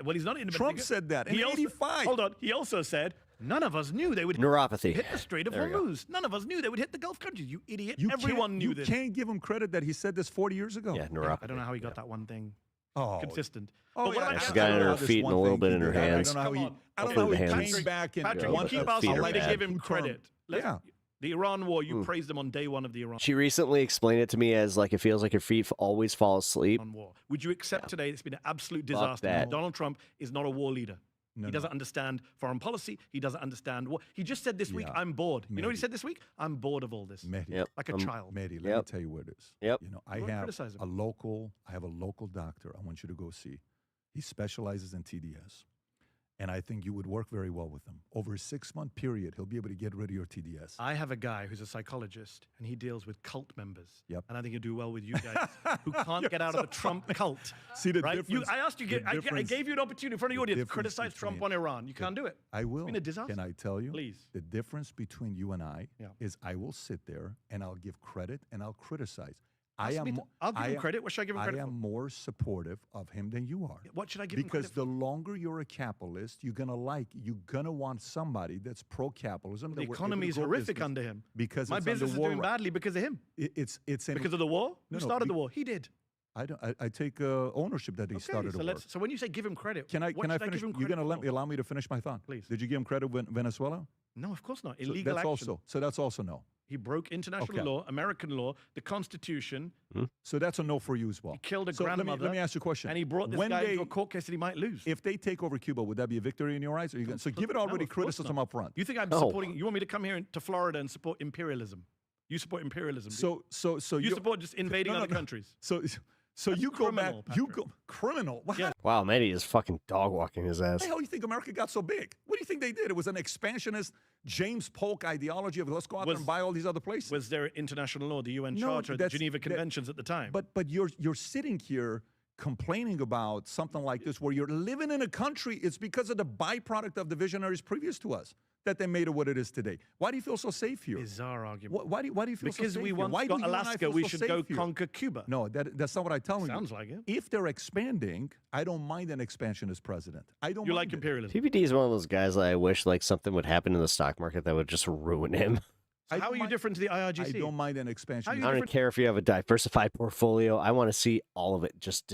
Well, he's not an independent Trump thinker. said that in He also- 85. Hold on. He also said, none of us knew they would Neuropathy. hit the Strait of There we go. Hormuz. None of us knew they would hit the Gulf countries. You idiot. You Everyone knew this. You can't give him credit that he said this 40 years ago. Yeah, I neuropathy. don't know how he got that one thing Oh. consistent. Oh, But what yeah, about She's the got it in other- her feet and a little bit in her hands. I don't know how he, Come I don't Hopefully know the how he hands- came back and Patrick, won you keep a asking feet are me to bad. give him credit. Yeah. The Iran war, you praised them on day one of the Iran She recently explained it to me as like it feels like your feet always fall asleep. war. Would you accept today it's been an absolute Fuck disaster? that. Donald Trump is not a war leader. No, he doesn't understand foreign policy. He doesn't understand what. He just said this week, I'm bored. You know what he said this week? I'm bored of all this. Mehdi, Like a child. Mehdi, let me tell you what it is. Yep. You know, I Don't have criticize him. a local doctor I want you to go see. He specializes in TDS. And I think you would work very well with him. Over a 6-month period, he'll be able to get rid of your TDS. I have a guy who's a psychologist, and he deals with cult members. Yep. And I think he'll do well with you guys who can't get out of the Trump cult. See the right? difference? I asked you, The I difference- gave you an opportunity in front of the audience to difference criticize Trump between- on Iran. You can't do it. I will. It's been a disaster. Can I tell you? Please. The difference between you and I Yeah. is I will sit there and I'll give credit and I'll criticize. I'll give him credit. What should I give him credit I am for? more supportive of him than you are. What should I give him Because credit for? the longer you're a capitalist, you're gonna want somebody that's pro-capitalism. The that we're able economy to is grow horrific business under him. because My it's under business is war doing right- badly because of him. It's Because of the war? No, Who no, started be- the war? He did. I don't. I take ownership that he started so the war. So when you say give him credit, Can I what should I finish? give him You're credit gonna for? allow me to finish my thought, Please. Did you give him credit with Venezuela? No, of course not. So Illegal that's action. that's also no. He broke international Okay. law, American law, the Constitution. So that's a no for you as well. He killed a So grandmother. Let me ask you a question. And he brought this When guy they- into a court case that he might lose. If they take over Cuba, would that be a victory in your eyes? Or you gonna, so give it No, already of course criticism not. up front. You think I'm No. supporting? You want me to come here to Florida and support imperialism? You support imperialism? do you? So you you're- support just invading No, no, other no. countries? So you go back. criminal, You go criminal. What? Wow, Manny is fucking dog walking his ass. The hell you think America got so big? What do you think they did? It was an expansionist James Polk ideology of let's go out there and buy all these other places. Was there international law, the UN No, Charter, the that's- Geneva that- Conventions at the time? But you're sitting here complaining about something like this where you're living in a country. It's because of the byproduct of the visionaries previous to us that they made it what it is today. Why do you feel so safe here? Bizarre argument. Why do you feel so Because safe we here? once Why got do you and I Alaska, feel we so should safe go here? conquer Cuba. No, that's not what I'm telling you. Sounds like it. If they're expanding, I don't mind an expansionist president. I don't. You mind like it. imperialism. PPD is one of those guys that I wish like something would happen in the stock market that would just ruin him. So how are you different to the IRGC? I don't mind an expansion. I don't care if you have a diversified portfolio. I want to see all of it just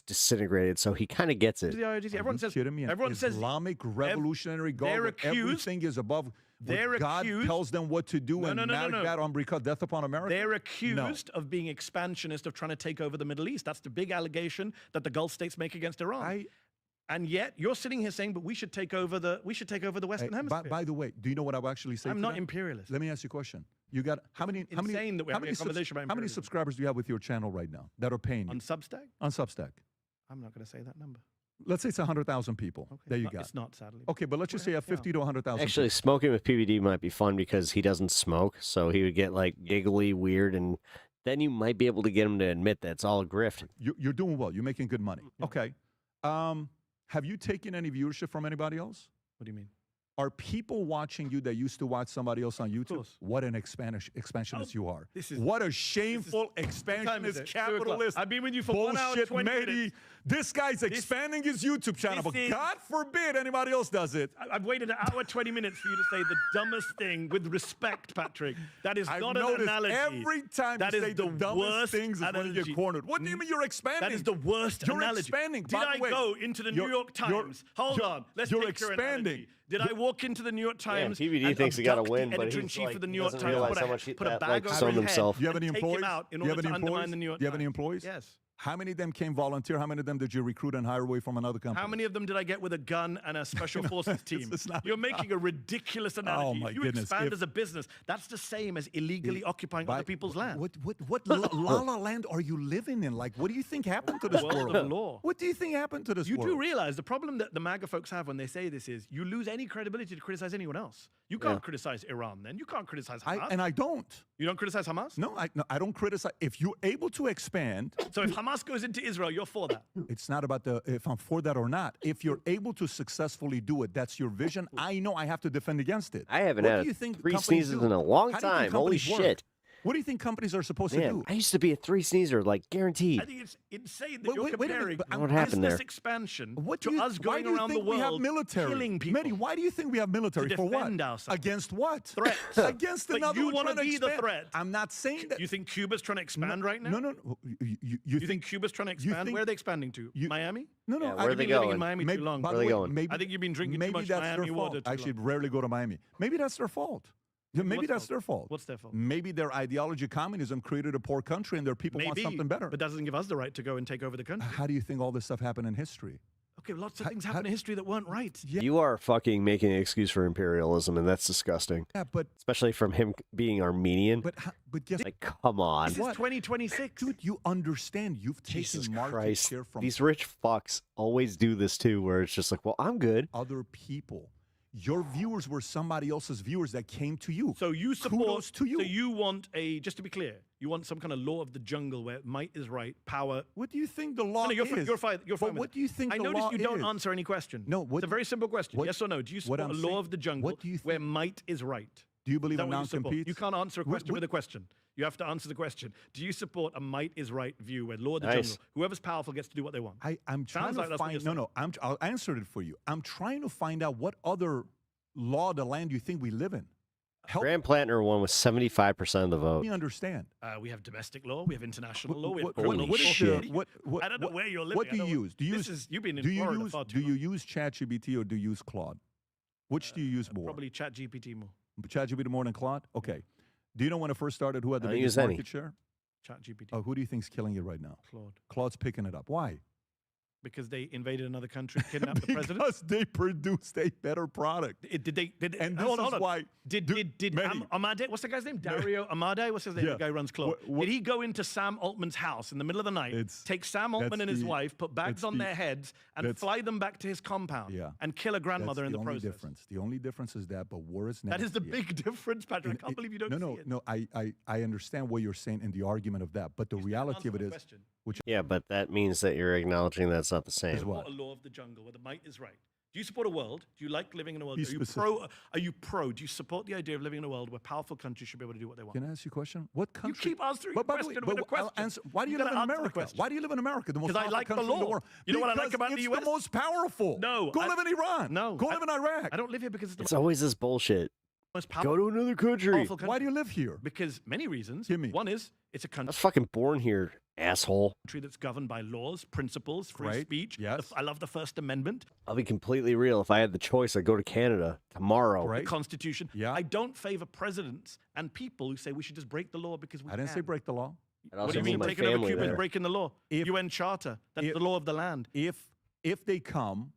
disintegrated. So he kind of gets it. The IRGC. Everyone says. kidding me? An Everyone says Islamic revolutionary they're government. accused- Everything is above. They're God accused. tells them what to do No, and no, no, no, no. that umbrella, death upon America? They're accused of being expansionist, of trying to take over the Middle East. That's the big allegation that the Gulf states make against Iran. And yet you're sitting here saying, but we should take over the Western Hemisphere. By the way, do you know what I would actually say? I'm to not that? imperialist. Let me ask you a question. You got how many? Insane that we're having a conversation about how many imperialism. subscribers do you have with your channel right now that are paying you? On Substack? On Substack. I'm not going to say that number. Let's say it's 100,000 people. Okay. There you go. It's not, sadly. Okay, but let's just say you have 50 to 100,000. Actually, smoking with PBD might be fun because he doesn't smoke, so he would get like giggly, weird, and then you might be able to get him to admit that it's all a grift. You're doing well. You're making good money. Okay. Have you taken any viewership from anybody else? What do you mean? Are people watching you that used to watch somebody else on YouTube? What an expansionist you are. What a shameful expansionist capitalist. I've been with you for 1 hour, 20 minutes. This guy's expanding his YouTube channel, but God forbid anybody else does it. I've waited an hour, 20 minutes for you to say the dumbest thing with respect, Patrick. That is not an analogy. Every time that you is say the dumbest things is when you get cornered. What do you mean you're expanding? That is the worst analogy. You're expanding. Did I go into the New York Times? Hold on. Let's take your analogy. Did I walk into the New York Times? Yeah, PBD and thinks he got to win, the but editor-in-chief he's of the like, New York doesn't Times, realize how much put a bag over sold his himself. head Do you have any and take employees? him out in Do you have order any to undermine employees? the New York Do you have any Times. employees? Yes. How many of them came volunteer? How many of them did you recruit and hire away from another company? How many of them did I get with a gun and a special forces team? You're making a ridiculous analogy. my If you goodness. expand as a business, that's the same as illegally occupying other people's land. What la la land are you living in? Like, what do you think happened to this World world? of law. What do you think happened to this You world? do realize the problem that the MAGA folks have when they say this is you lose any credibility to criticize anyone else. You can't criticize Iran then. You can't criticize Hamas. And I don't. You don't criticize Hamas? No, I don't criticize. If you're able to expand. So if Hamas goes into Israel, you're for that? It's not about if I'm for that or not. If you're able to successfully do it, that's your vision. I know I have to defend against it. I haven't What had do you think 3 companies sneezes do? in a long How do you think time. Holy companies work? shit. What do you think companies are supposed to Man, do? I used to be a 3 sneezer, like guaranteed. I think it's insane that you're wait a minute, comparing but what happened business there? expansion What to do you, us why going do you around the think we have world military? killing people. Mehdi, why do you think we have military? To For what? defend ourselves. Against what? Threats. Against But another you one wanna trying to be the expand. threat. I'm not saying that. You think Cuba's trying to expand right now? No. You think Cuba's trying to expand? Where are they expanding to? Miami? No. Yeah, where I've are they been living going? in Miami too long. By Where the are they way, going? Maybe, I think you've been drinking maybe too much that's Miami their water fault. too I actually long. rarely go to Miami. Maybe that's their fault. Yeah, maybe that's their fault. What's their fault? Maybe their ideology, communism, created a poor country and their people want something better. But that doesn't give us the right to go and take over the country. How do you think all this stuff happened in history? Okay, lots of things happen in history that weren't right. You are fucking making an excuse for imperialism, and that's disgusting. Yeah, but especially from him being Armenian. But guess like, come on. This is 2026. Dude, you understand. You've Jesus taken market Christ. share from These rich fucks always do this too, where it's just like, well, I'm good. other people. Your viewers were somebody else's viewers that came to you. So you support. Kudos to you. So you want just to be clear, you want some kind of law of the jungle where might is right, power. What do you think the law you're is? You're fine. You're fine. But what do you think I the noticed law you don't is? answer any question. No, it's a very simple question. Yes or no? Do you support a law of the jungle where might is right? Do you believe Is that in what you support? non-compete? You can't answer a question with a question. You have to answer the question. Do you support a might is right view where law of the jungle, whoever's powerful gets to do what they want? I'm trying Sounds like to that's what you're find. No. I'll answer it for you. I'm trying to find out what other law of the land you think we live in. Graham Platner won with 75% of the vote. Help me understand. We have domestic law, we have international law, we have What criminal is law. the- I don't know where you're living. What do you use? Do you use? You've been in do you Florida use? far too Do you use ChatGPT or do you use Claude? Which do you use more? Probably ChatGPT more. ChatGPT more than Claude? Okay. Do you know when it first started who had the I don't biggest use any. market share? ChatGPT. Oh, who do you think's killing it right now? Claude. Claude's picking it up. Why? Because they invaded another country, kidnapped the president. Because they produced a better product. Did they? And hold this on. is why. Did Amade? What's the guy's name? Dario Amade. What's his name? Yeah. The guy who runs Claude. Did he go into Sam Altman's house in the middle of the night, take Sam Altman and his wife, put bags on their heads, and fly them back to his compound, and kill a grandmother in the process? The only difference is that, but war is never. That is the big difference, Patrick. I can't believe you don't see it. No. I understand what you're saying in the argument of that, but the reality of it is, Yeah, but that means that you're acknowledging that's not the same. Support a law of the jungle where the might is right. Do you support a world? Do you like living in a world? Are you pro? Do you support the idea of living in a world where powerful countries should be able to do what they want? Can I ask you a question? What country? You keep answering But by the question way, with a but I'll question. answer- why do you live in gotta answer the America? question. Why do you live in America? The most Because I powerful like the country in the law. world. You know what I like Because about the it's US? the most powerful. No. Go live in Iran. No. Go live in Iraq. I don't live here because it's the It's always this bullshit. most powerful. Go to another country. powerful Why do you live here? Because many reasons. Give me. One is it's a I country. was fucking born here. Asshole. Country that's governed by laws, principles, free Right. speech. Yes. I love the First Amendment. I'll be completely real. If I had the choice, I'd go to Canada tomorrow. The Constitution. Yeah. I don't favor presidents and people who say we should just break the law because we I didn't say break the law. What do you mean taking over Cuba is breaking the law? UN Charter. That's the law of the land. If they come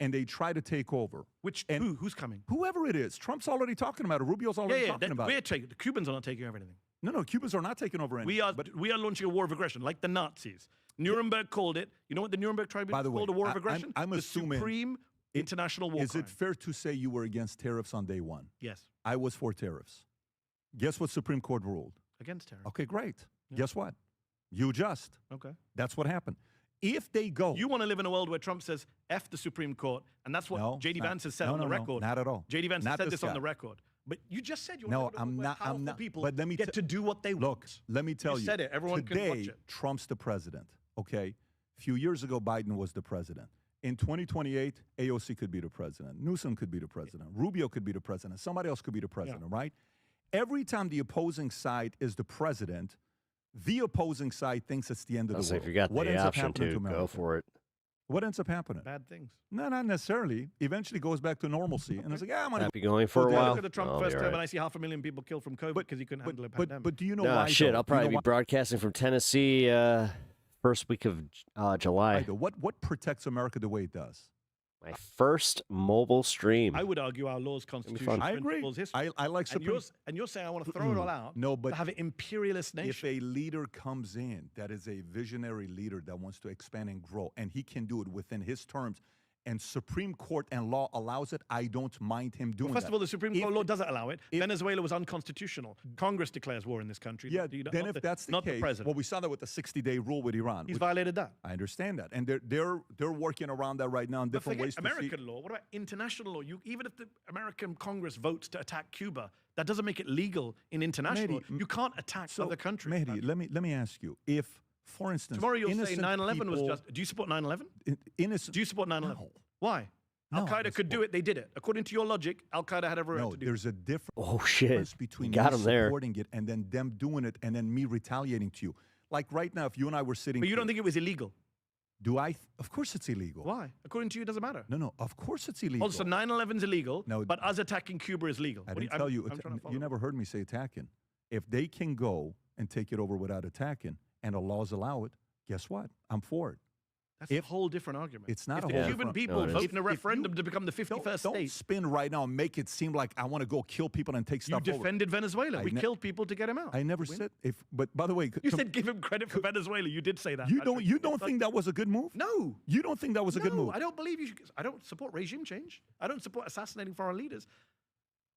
and they try to take over, who's coming? Whoever it is, Trump's already talking about it. Rubio's already talking about it. The Cubans are not taking over anything. No, Cubans are not taking over anything. We are launching a war of aggression, like the Nazis. Nuremberg called it. You know what the Nuremberg Tribunal called a war of aggression? I'm the assuming supreme international war Is crime. it fair to say you were against tariffs on day one? Yes. I was for tariffs. Guess what Supreme Court ruled? Against terror. Okay, great. Guess what? You just. Okay. That's what happened. If they go. You want to live in a world where Trump says F the Supreme Court, and that's what J.D. Vance has said on the record. Not at all. J.D. Vance Not has said this on guy. the record. But you just said you No, want to I'm not. I'm not. people But let me get to do what they look. want. Let me tell you. You said it. Everyone today, can watch it. Trump's the president. Okay. A few years ago, Biden was the president. In 2028, AOC could be the president. Newsom could be the president. Rubio could be the president. Somebody else could be the president, right? Every time the opposing side is the president, the opposing side thinks it's the end of the world. If you got What the ends up option happening to, America? go for it. What ends up happening? Bad things. No, not necessarily. Eventually goes back to normalcy. And it's like, I'm going Happy going for a while. Look at the Trump I'll be first term, all right. and I see 500,000 people killed from COVID because he couldn't handle a pandemic. But do you know Nah, why? shit, though? I'll Do you know probably be why? broadcasting from Tennessee first week of July. Either. What protects America the way it does? My first mobile stream. I would argue our laws, constitution, fun. I agree. principles, history. I like Supreme. And you're saying I want to throw it all out. No, but to have an imperialist nation. if a leader comes in that is a visionary leader that wants to expand and grow, and he can do it within his terms, and Supreme Court and law allows it, I don't mind him doing First that. of all, the Supreme Court law doesn't allow it. Venezuela was unconstitutional. Congress declares war in this country. Yeah, not then if that's the not case, the president. well, we saw that with the 60-day rule with Iran. He's violated that. I understand that, and they're working around that right now in But different forget ways. American law. What about international law? Even if the American Congress votes to attack Cuba, that doesn't make it legal in international law. You can't attack other countries. Mehdi, let me ask you, if, for instance, Tomorrow you'll say innocent 9/11 was people- just. Do you support 9/11? Innocent. Do you support 9/11? No. Why? No, Al Qaeda could do it. They did it. According to your logic, Al Qaeda had every right No, to do there's a difference. Oh shit! Between Got me him there. supporting it and then them doing it and then me retaliating to you. Like right now, if you and I were sitting, But you don't think it was illegal? Do I? Of course, it's illegal. Why? According to you, it doesn't matter. No, of course it's illegal. Oh, so 9/11's illegal, No, but us attacking Cuba is legal. I What do didn't tell you. I'm trying to follow. You never heard me say attacking. If they can go and take it over without attacking, and the laws allow it, guess what? I'm for it. That's a whole different argument. It's not if a the whole Cuban different- people No, it vote is. in a If referendum to become the 51st Don't state. spin right now and make it seem like I want to go kill people and take You stuff over. defended Venezuela. We killed people to get him out. I never Win. said if. But by the way, You said give him credit for Venezuela. You did say that. you don't think that was a good move? No. You don't think that was a good move? I don't believe you should. I don't support regime change. I don't support assassinating foreign leaders.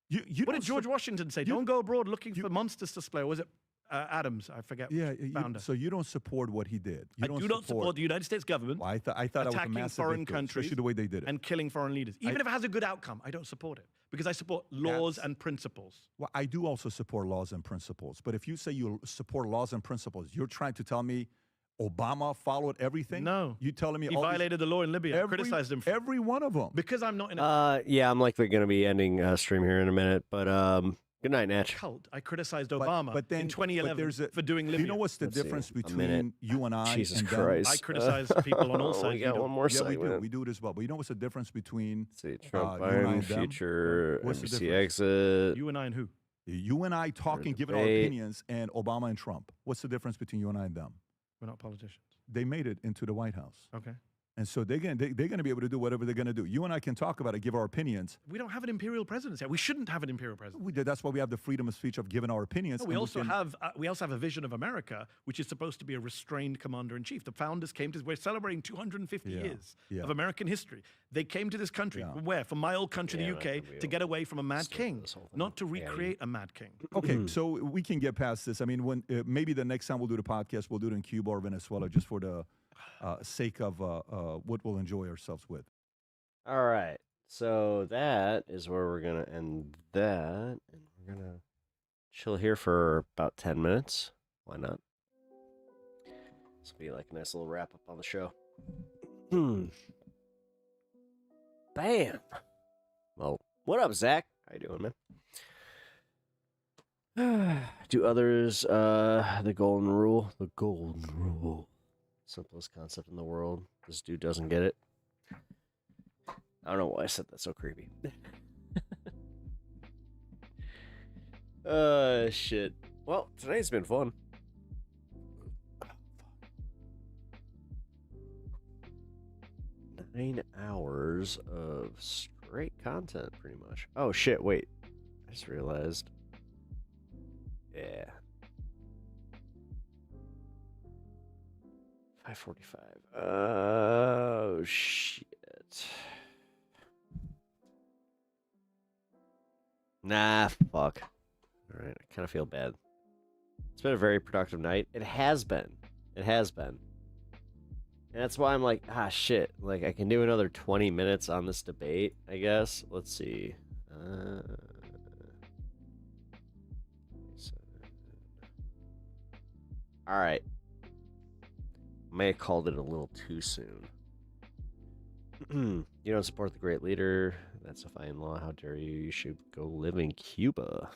You What don't did George Washington say? Don't go abroad looking for monsters to slay. Or was it Adams? I forget. Yeah, founder. so you don't support what he did. You I do not support the United States government. Well, I thought that was a attacking massive foreign victory, countries, especially the way they did it. and killing foreign leaders. Even if it has a good outcome, I don't support it because I support laws and principles. Well, I do also support laws and principles. But if you say you support laws and principles, you're trying to tell me Obama followed everything? No. You telling me He all these- violated the law in Libya. I criticized him for every one of them. because I'm not in a Yeah, I'm likely going to be ending stream here in a minute, but good night, Natch. cult. I criticized Obama but then, in 2011 there's a, for doing Libya. You know what's the Let's see, difference a between minute. you and I Jesus and Christ. I criticize people on all sides. We You got don't. one more Yeah, we do. segment. We do it as well. But you know what's the difference between Let's see, Trump, you and I Biden, and them? future, What's the NBC difference? exit. You and I and who? You and I talking, giving our debate. opinions, and Obama and Trump. What's the difference between you and I and them? We're not politicians. They made it into the White House. Okay. And so they're going to be able to do whatever they're going to do. You and I can talk about it, give our opinions. We don't have an imperial presidency. We shouldn't have an imperial presidency. That's why we have the freedom of speech of giving our opinions. No, we and also can- have a vision of America, which is supposed to be a restrained commander in chief. The founders came to. We're celebrating 250 years of American history. They came to this country from where? From my old country, the UK, to get away from a mad king, not to recreate a mad king. Okay, so we can get past this. I mean, when maybe the next time we'll do the podcast, we'll do it in Cuba or Venezuela, just for the sake of what we'll enjoy ourselves with. All right. So that is where we're going to end that. And we're going to chill here for about 10 minutes. Why not? This will be like a nice little wrap up on the show. Bam. Well, what up, Zach? How you doing, Do others the golden rule? The golden rule. Simplest concept in the world. This dude doesn't get it. I don't know why I said that so creepy. Shit. Well, today's been fun. 9 hours of straight content, pretty much. Oh, shit, wait. I just realized. Yeah. 5:45. Oh, shit. Nah, fuck. All right, I kind of feel bad. It's been a very productive night. It has been. It has been. And that's why I'm like, shit. Like, I can do another 20 minutes on this debate, I guess. Let's see. All right. May have called it a little too soon. You don't support the great leader. That's defying law. How dare you? You should go live in Cuba.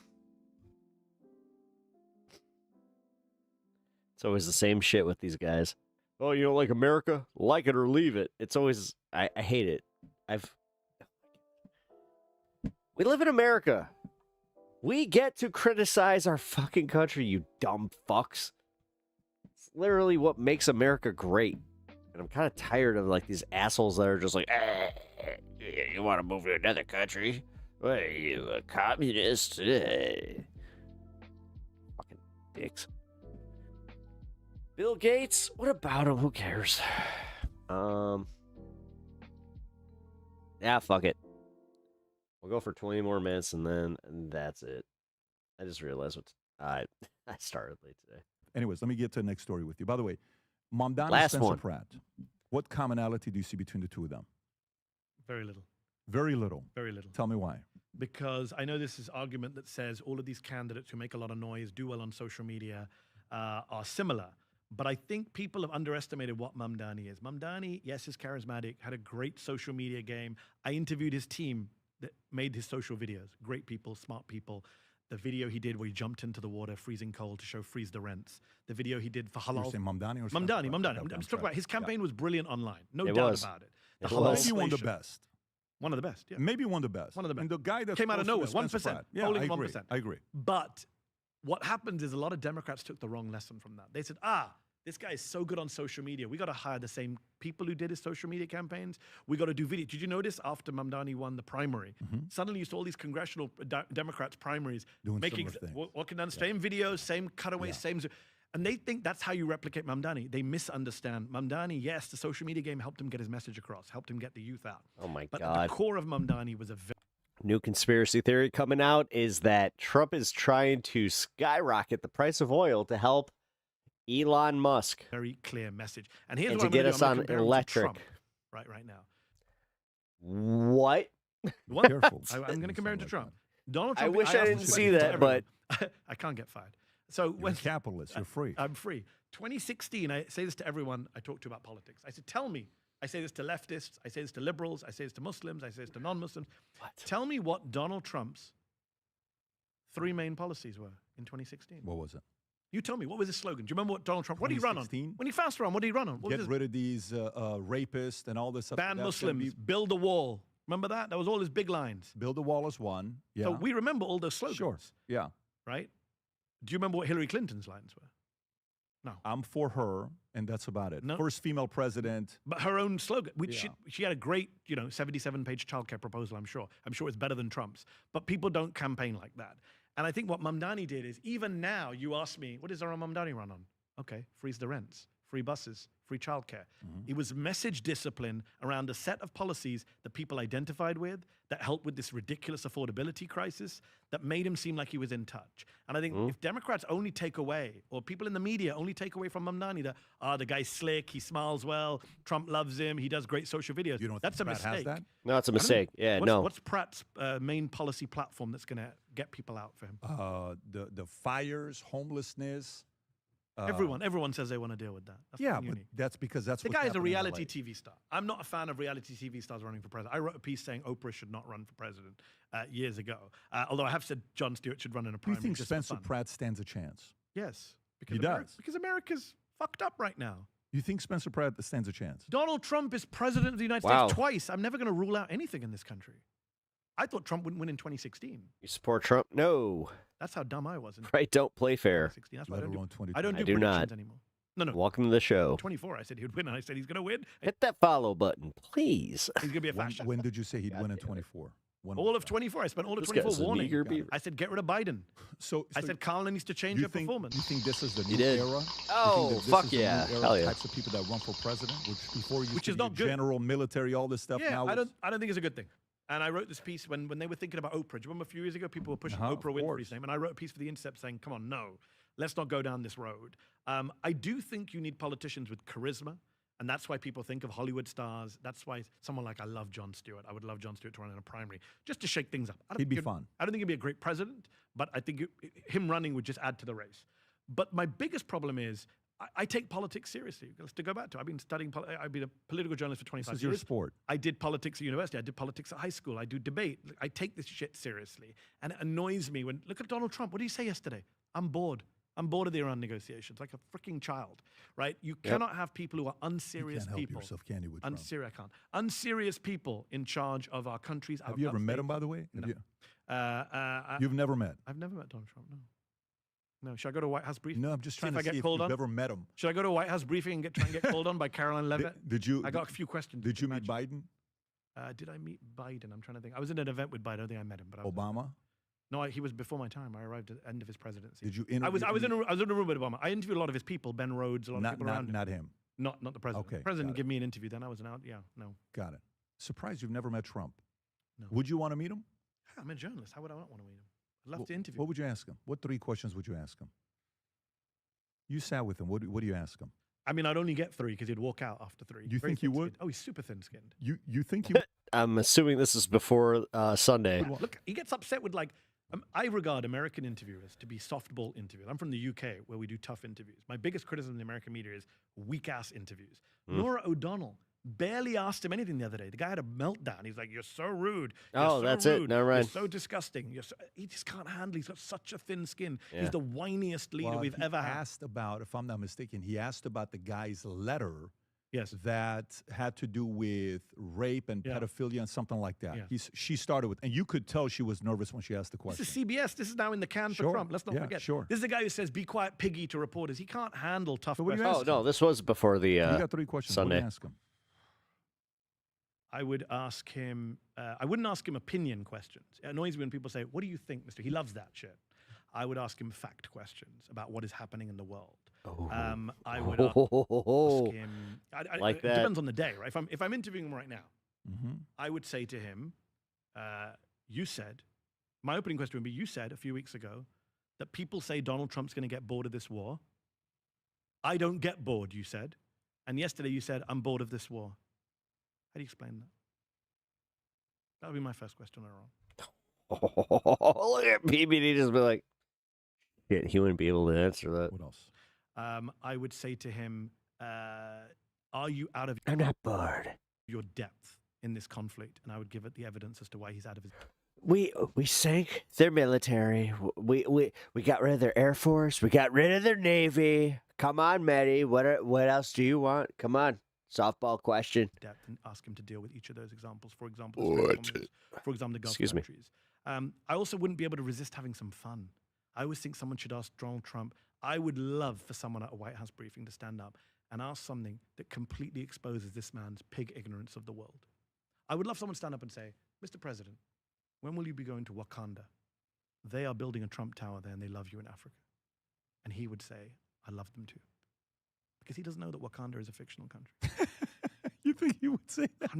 It's always the same shit with these guys. Oh, you don't like America? Like it or leave it. It's always... I hate it. We live in America. We get to criticize our fucking country, you dumb fucks. It's literally what makes America great. And I'm kind of tired of like these assholes that are just like, you want to move to another country? What are you, a communist? Fucking dicks. Bill Gates? What about him? Who cares? Yeah, fuck it. We'll go for 20 more minutes and that's it. I just realized I started late today. Anyways, let me get to the next story with you. By the way, Mamdani Last Spencer one. Pratt. What commonality do you see between the two of them? Very little. Very little. Very little. Tell me why. Because I know this is argument that says all of these candidates who make a lot of noise, do well on social media, are similar. But I think people have underestimated what Mamdani is. Mamdani, yes, is charismatic, had a great social media game. I interviewed his team that made his social videos. Great people, smart people. The video he did where he jumped into the water, freezing cold to show freeze the rents. The video he did for halal. You're saying Mamdani or Mamdani. I'm just talking about his campaign was brilliant online. No doubt about it. The halal Maybe one of the inflation- best. One of the best, yeah. Maybe one of the best. One of the best. And the guy that came out of nowhere, 1%. Yeah, polling I agree. 1%. I agree. But what happens is a lot of Democrats took the wrong lesson from that. They said, this guy is so good on social media. We got to hire the same people who did his social media campaigns. We got to do video. Did you notice after Mamdani won the primary, suddenly you saw all these congressional Democrats primaries Doing making similar things. walking down the same videos, same cutaways, same. And they think that's how you replicate Mamdani. They misunderstand. Mamdani, yes, the social media game helped him get his message across, helped him get the youth out. Oh my But God. at the core of Mamdani was a New conspiracy theory coming out is that Trump is trying to skyrocket the price of oil to help Elon Musk. very clear message. And here's And what to I'm get gonna us do. I'm on gonna compare him to electric. Trump right now. What? Careful. I'm going to compare him to Trump. Donald I Trump. wish I asked didn't this see question to that, everyone. I can't get fired. So You're a capitalist. You're free. I'm free. 2016, I say this to everyone I talk to about politics. I said, tell me. I say this to leftists. I say this to liberals. I say this to Muslims. I say this to non-Muslims. Tell me what Donald Trump's 3 main policies were in 2016. What was it? You tell me. What was his slogan? Do you remember what Donald Trump? What did he run on? 2016? When he first ran, what did he run on? What Get was his, rid of these rapists and all this stuff. ban That's gonna Muslims, build a wall. Remember that? That was all his big lines. Build a wall is one. Yeah. So we remember all those slogans. Sure. Yeah. Right? Do you remember what Hillary Clinton's lines were? No. I'm for her, and that's about it. No. First female president. But her own slogan, which Yeah. she had a great, 77-page childcare proposal, I'm sure. I'm sure it's better than Trump's. But people don't campaign like that. And I think what Mamdani did is, even now, you ask me, what is our Mamdani run on? Okay, freeze the rents, free buses, free childcare. It was message discipline around a set of policies that people identified with that helped with this ridiculous affordability crisis that made him seem like he was in touch. And I think if Democrats only take away, or people in the media only take away from Mamdani that, the guy's slick, he smiles well, Trump loves him, he does great social videos. You don't That's a think Pratt has mistake. that? No, it's a mistake. Yeah, What's Pratt's main policy platform that's going to get people out for him? The fires, homelessness, Everyone says they want to deal with that. That's yeah, nothing but unique. that's because that's The what's guy is a happening in reality LA. TV star. I'm not a fan of reality TV stars running for president. I wrote a piece saying Oprah should not run for president years ago. Although I have said Jon Stewart should run in a Do you primary. think just for Spencer fun. Pratt stands a chance? Yes, He does. Because America's fucked up right now. You think Spencer Pratt stands a chance? Donald Trump is president of the United Wow. States twice. I'm never going to rule out anything in this country. I thought Trump wouldn't win in 2016. You support Trump? No. That's how dumb I was. In Right, don't play fair. 2016. That's why Let I don't alone do 2020. I don't do I do predictions not. anymore. No. Welcome to the show. 24, I said he would win, and I said he's going to win. Hit that follow button, please. He's going to be a fascist. When did you say he'd win in 24? All of 24. I spent all of This 24 guy's a warning. meager beaver. I said, get rid of Biden. So I said, Kamala needs to change you her think, performance. You think this is the You new did. era? You Oh, think that this fuck is the new yeah. era, Hell yeah. Types of people that run for president, which before used Which to is be not good. general, military, all this stuff. Yeah, now I don't think it's a good thing. And I wrote this piece when they were thinking about Oprah. Do you remember a few years ago, people were pushing Of Oprah Winfrey's course. name? And I wrote a piece for The Intercept saying, come on, no, let's not go down this road. I do think you need politicians with charisma. And that's why people think of Hollywood stars. That's why someone like I love Jon Stewart. I would love Jon Stewart to run in a primary just to shake things up. He'd be fun. I don't think he'd be a great president, but I think him running would just add to the race. But my biggest problem is I take politics seriously. To go back to, I've been studying. I've been a political journalist for 25 This is years. your sport. I did politics at university. I did politics at high school. I do debate. I take this shit seriously, and it annoys me when look at Donald Trump. What did he say yesterday? I'm bored. I'm bored of the Iran negotiations, like a freaking child, right? You cannot have people who are unserious You can't help people. yourself, can you, with Trump? Unserious, I can't. Unserious people in charge of our countries. Have you ever met him, by the way? No. You've never met? I've never met Donald Trump, no. No, should I go to a White House briefing? No, I'm just trying if to I see get if called you've on? ever met him. Should I go to a White House briefing and try and get called on by Caroline Levitt? Did you? I got a few questions. Did you meet Biden? Did I meet Biden? I'm trying to think. I was in an event with Biden. I don't think I met him. But Obama? No, he was before my time. I arrived at the end of his presidency. Did you I was interview- in a room with Obama. I interviewed a lot of his people, Ben Rhodes, a lot of people around him. Not him. Not the president. Okay, The president got it. gave me an interview. Then I was out. Yeah, no. Got it. Surprised you've never met Trump. No. Would you want to meet him? I'm a journalist. How would I not want to meet him? I'd love to interview. What would you ask him? What 3 questions would you ask him? You sat with him. What do you ask him? I mean, I'd only get 3 because he'd walk out after 3. You Very think you would? thin-skinned. Oh, he's super thin-skinned. You think you? I'm assuming this is before Sunday. Look, he gets upset with I regard American interviewers to be softball interviewers. I'm from the UK where we do tough interviews. My biggest criticism of the American media is weak-ass interviews. Nora O'Donnell barely asked him anything the other day. The guy had a meltdown. He's like, "You're so rude. You're Oh, so that's it. rude. Never mind. You're so disgusting. He just can't handle. He's got such a thin skin. Yeah. He's the whiniest leader we've ever had." Asked about, if I'm not mistaken, he asked about the guy's letter. Yes. That had to do with rape and Yeah. pedophilia and something like that. Yeah. She started with, and you could tell she was nervous when she asked the question. This is CBS. This is now in the can Sure. for Trump. Let's not Yeah, forget. sure. This is the guy who says, "Be quiet, piggy," to reporters. He can't handle tough So what do you questions. Oh, no, this was before the you got 3 questions. What do Sunday. you ask him? I would ask him, I wouldn't ask him opinion questions. It annoys me when people say, "What do you think, Mr.?" He loves that shit. I would ask him fact questions about what is happening in the world. I would ask him, Like it that. depends on the day, right? If I'm interviewing him right now, Mm-hmm. I would say to him, you said, my opening question would be, you said a few weeks ago that people say Donald Trump's going to get bored of this war. I don't get bored, you said. And yesterday you said, I'm bored of this war. How do you explain that? That would be my first question later on. Look at PBD just be like, shit, he wouldn't be able to answer that. What else? I would say to him, are you out of I'm not bored. your depth in this conflict? And I would give it the evidence as to why he's out of his We sank their military. We got rid of their air force. We got rid of their navy. Come on, Matty. What else do you want? Come on. Softball question. depth and ask him to deal with each of those examples. For example, the Gulf Excuse me. countries. I also wouldn't be able to resist having some fun. I always think someone should ask Donald Trump. I would love for someone at a White House briefing to stand up and ask something that completely exposes this man's pig ignorance of the world. I would love someone to stand up and say, Mr. President, when will you be going to Wakanda? They are building a Trump Tower there and they love you in Africa. And he would say, I love them too. Because he doesn't know that Wakanda is a fictional country. You think he would say that?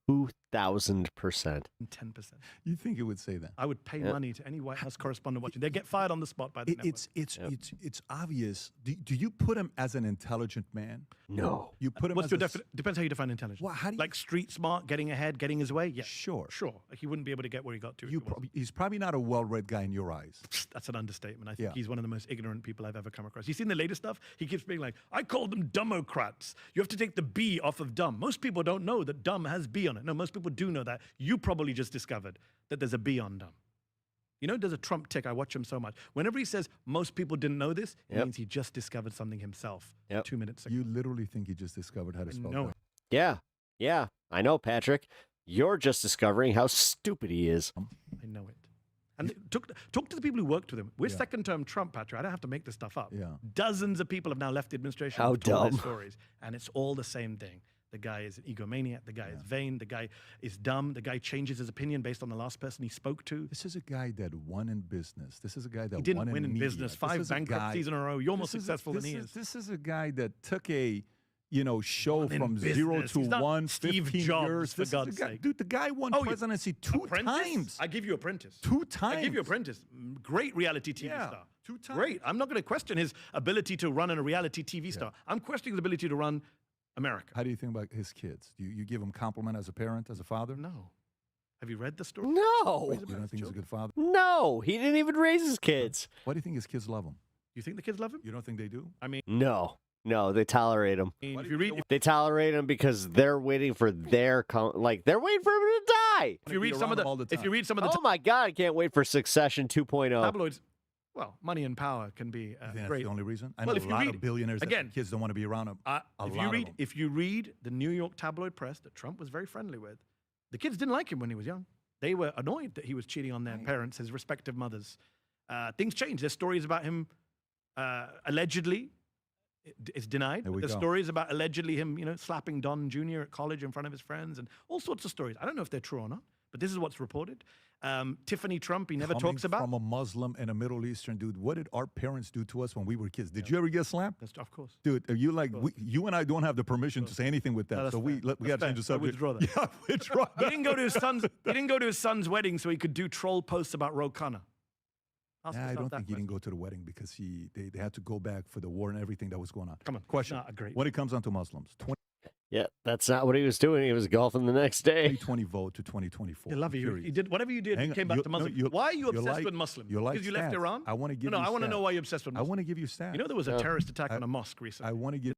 2,000%. 10%. You think it would say that? I would pay money to any White House correspondent watching. They get fired on the spot by the network. It's obvious. Do you put him as an intelligent man? No. You put him What's as your depends how you define intelligence. Well, how do you, like street smart, getting ahead, getting his way? Yeah. Sure. Like he wouldn't be able to get where he got to. He's probably not a well-read guy in your eyes. That's an understatement. I think he's one of the most ignorant people I've ever come across. You seen the latest stuff? He keeps being like, I called them dumbocrats. You have to take the B off of dumb. Most people don't know that dumb has B on it. No, most people do know that. You probably just discovered that there's a B on dumb. You know, there's a Trump tick. I watch him so much. Whenever he says most people didn't know this, it means he just discovered something himself 2 minutes ago. You literally think he just discovered how to spell know dumb. it. Yeah, I know, Patrick. You're just discovering how stupid he is. I know it. And talk to the people who worked with him. We're second-term Trump, Patrick. I don't have to make this stuff up. Yeah. Dozens of people have now left the administration. How and told their dumb. stories, and it's all the same thing. The guy is an egomaniac. The guy is vain. The guy is dumb. The guy changes his opinion based on the last person he spoke to. This is a guy that won in business. This is a guy that He didn't won win in media. business. This 5 is a bankruptcies guy- in a row. You're more this is a- successful than this he is- is. This is a guy that took a show Won in from 0 business. to He's not 1, Steve 15 Jobs, years. for This is God's a guy, sake. dude, the guy won presidency two times. I give you Apprentice. 2 times. I give you Apprentice. Great reality TV star. 2 times. Great. I'm not going to question his ability to run a reality TV star. I'm questioning his ability to run America. How do you think about his kids? Do you give him compliment as a parent, as a father? No. Have you read the story? No. You don't think he's a good father? No, he didn't even raise his kids. Why do you think his kids love him? You think the kids love him? You don't think they do? I mean, No, they tolerate him. if you read, They tolerate him because they're waiting for their they're waiting for him to die. if you read some of the, Oh my God, I can't wait for Succession 2.0. tabloids, well, money and power can be You think that's great. the only reason? I Well, know if a you lot read- of billionaires again, that kids don't want to be around them. If you read the New York tabloid press that Trump was very friendly with, the kids didn't like him when he was young. They were annoyed that he was cheating on their parents, his respective mothers. Things changed. There's stories about him allegedly. It's denied. There we There's go. stories about allegedly him, slapping Don Jr. at college in front of his friends, and all sorts of stories. I don't know if they're true or not, but this is what's reported. Tiffany Trump, he never Coming talks about. from a Muslim and a Middle Eastern dude. What did our parents do to us when we were kids? Did you ever get slapped? Of course. Dude, are you like, you and I don't have the permission to say anything with that. No, that's so we fair. got That's to change the fair. I subject. withdraw that. Yeah, withdraw He didn't go to his son's. He didn't go to his son's wedding so he could do troll posts about Ro Khanna. Ask I yourself don't that think he question. didn't go to the wedding because they had to go back for the war and everything that was going on. Come on. Question. Not a great When it comes down to Muslims, Yeah, that's not what he was doing. He was golfing the next day. 2020 vote to 2024. I love you. Period. You did whatever you did. Hang You on, came back you- to no, Muslim. you- Why are you you're obsessed like- with Muslims? you're like Because you left stats. Iran. I want to give No, you I want to stats. know why you're obsessed with I Muslims. want to give you stats. You know there was a terrorist attack on a mosque recently. I want to get.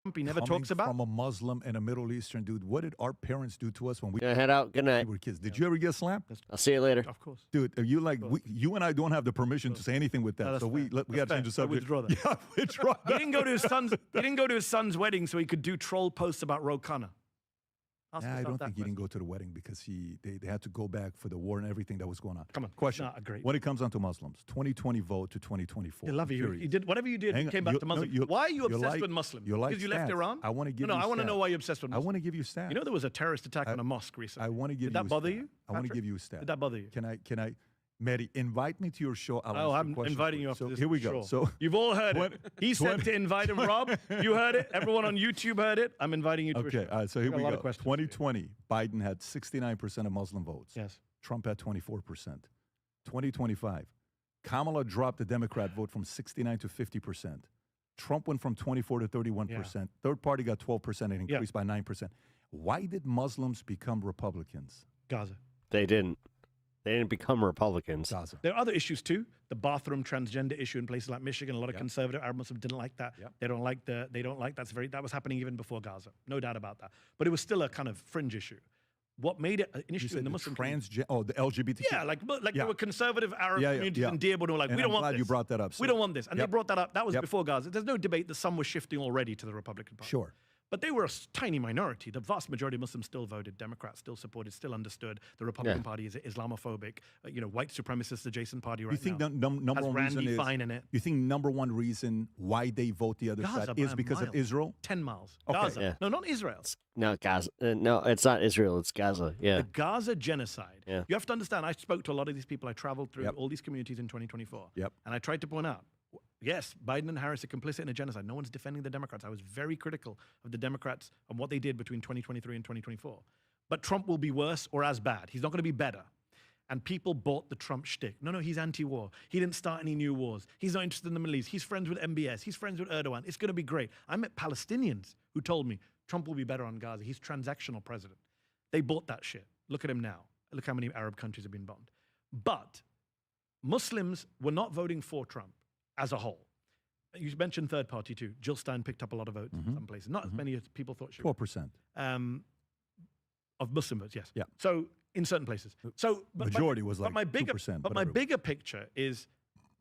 Trump he never Coming talks about. from a Muslim and a Middle Eastern dude. What did our parents do to us when we Gonna head out. Good night. were kids? Did you ever get slapped? I'll see you later. Of course. Dude, are you like, you and I don't have the permission to say anything with that. No, that's so we fair. got to That's change the fair. I subject. withdraw that. Yeah, withdraw He didn't go to his son's. He didn't go to his son's wedding so he could do troll posts about Ro Khanna. Ask I yourself don't that think he question. didn't go to the wedding because they had to go back for the war and everything that was going on. Come on. Question. Not a great. When it comes down to Muslims, 2020 vote to 2024. I love you. Period. You did whatever you did. Hang You on, came back you- to no, Muslim. you- Why are you you're obsessed like- with Muslims? you're like Because you left stats. Iran. I want to give No, you I want to stats. know why you're obsessed with I Muslims. want to give you stats. You know there was a terrorist attack on a mosque recently. I want to give Did you that bother stat. you? I want to Patrick? give you a stat. Did that bother you? Can I, Mary, invite me to your show. I'll Oh, answer I'm questions inviting for you after So this. here we go. Sure. So you've all heard Twen- it. He said to invite him, Rob. You heard it. Everyone on YouTube heard it. I'm inviting you to a okay, show. all right. So I here got we a lot go. of questions for you. 2020, Biden had 69% of Muslim votes. Yes. Trump had 24%. 2025, Kamala dropped the Democrat vote from 69 to 50%. Trump went from 24 to 31%. Third party got 12% and increased by 9%. Why did Muslims become Republicans? Gaza. They didn't. They didn't become Republicans. Gaza. There are other issues too. The bathroom transgender issue in places like Michigan. A lot of conservative Arab Muslims didn't like that. They don't like that was happening even before Gaza. No doubt about that. But it was still a kind of fringe issue. What made it an You issue said in the the Muslim community? the LGBT. Yeah, like there were conservative Arab Yeah, yeah, communities yeah. in Dearborn who were like, And we don't I'm want glad this. you brought that up. We So- don't want this. And they Yep. brought that up. That was Yep. before Gaza. There's no debate that some were shifting already to the Republican Party. Sure. But they were a tiny minority. The vast majority of Muslims still voted. Democrats still supported, still understood. The Republican Party is Islamophobic. White supremacist adjacent party right You think now. number has one Randy reason is Fine in it. You think number one reason why they vote the other Gaza side by is a because of mile. Israel? 10 miles. Okay. Gaza. Yeah. No, not Israel. No, Gaza. No, it's not Israel. It's Gaza. Yeah. The Gaza genocide. Yeah. You have to understand, I spoke to a lot of these people. I traveled through Yep. all these communities in 2024. Yep. And I tried to point out, yes, Biden and Harris are complicit in a genocide. No one's defending the Democrats. I was very critical of the Democrats and what they did between 2023 and 2024. but Trump will be worse or as bad. He's not going to be better. And people bought the Trump shtick. No, he's anti-war. He didn't start any new wars. He's not interested in the Middle East. He's friends with MBS. He's friends with Erdogan. It's going to be great. I met Palestinians who told me Trump will be better on Gaza. He's transactional president. They bought that shit. Look at him now. Look how many Arab countries have been bombed. But Muslims were not voting for Trump as a whole. You mentioned third party too. Jill Stein picked up a lot of votes in some places. Not as many as people thought she would. 12%. Of Muslim votes, yes. Yeah. So in certain places. So majority was like but my bigger, 2%. But my bigger picture is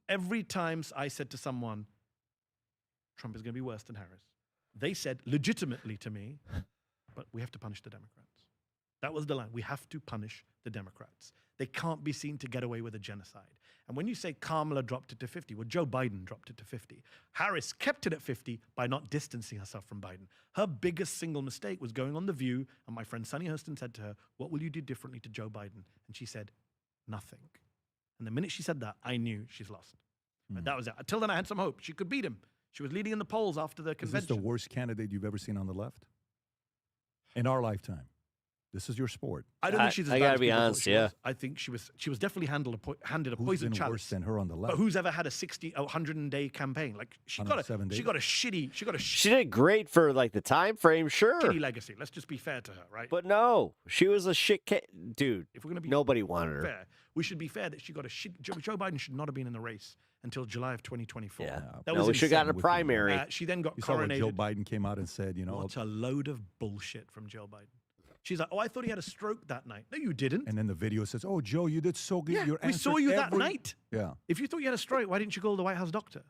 every time I said to someone, Trump is going to be worse than Harris, they said legitimately to me, but we have to punish the Democrats. That was the line. We have to punish the Democrats. They can't be seen to get away with a genocide. And when you say Kamala dropped it to 50, well, Joe Biden dropped it to 50. Harris kept it at 50 by not distancing herself from Biden. Her biggest single mistake was going on The View, and my friend Sunny Hostin said to her, what will you do differently to Joe Biden? And she said, nothing. And the minute she said that, I knew she's lost. But that was it. Until then, I had some hope. She could beat him. She was leading in the polls after the convention. Is this the worst candidate you've ever seen on the left? In our lifetime. This is your sport. I don't think she's as bad gotta as be people thought honest, she yeah. was. I think she was definitely handed a Who's poison been chalice. worse than her on the left? But who's ever had a 100-day campaign? Like she got a shitty She did great for like the time frame, sure. shitty legacy. Let's just be fair to her, right? But no, she was a shit dude. If we're gonna be nobody wanted her. fair, we should be fair that she got a shit. Joe Biden should not have been in the race until July of 2024. Yeah. That No, was we should have gotten a insane. primary. She then got You saw when coronated. Joe Biden came out and said, you know, What a load of bullshit from Joe Biden. She's like, oh, I thought he had a stroke that night. No, you didn't. and then the video says, oh, Joe, you did so good. Yeah, Your we saw you that night. Yeah. If you thought you had a stroke, why didn't you call the White House doctor?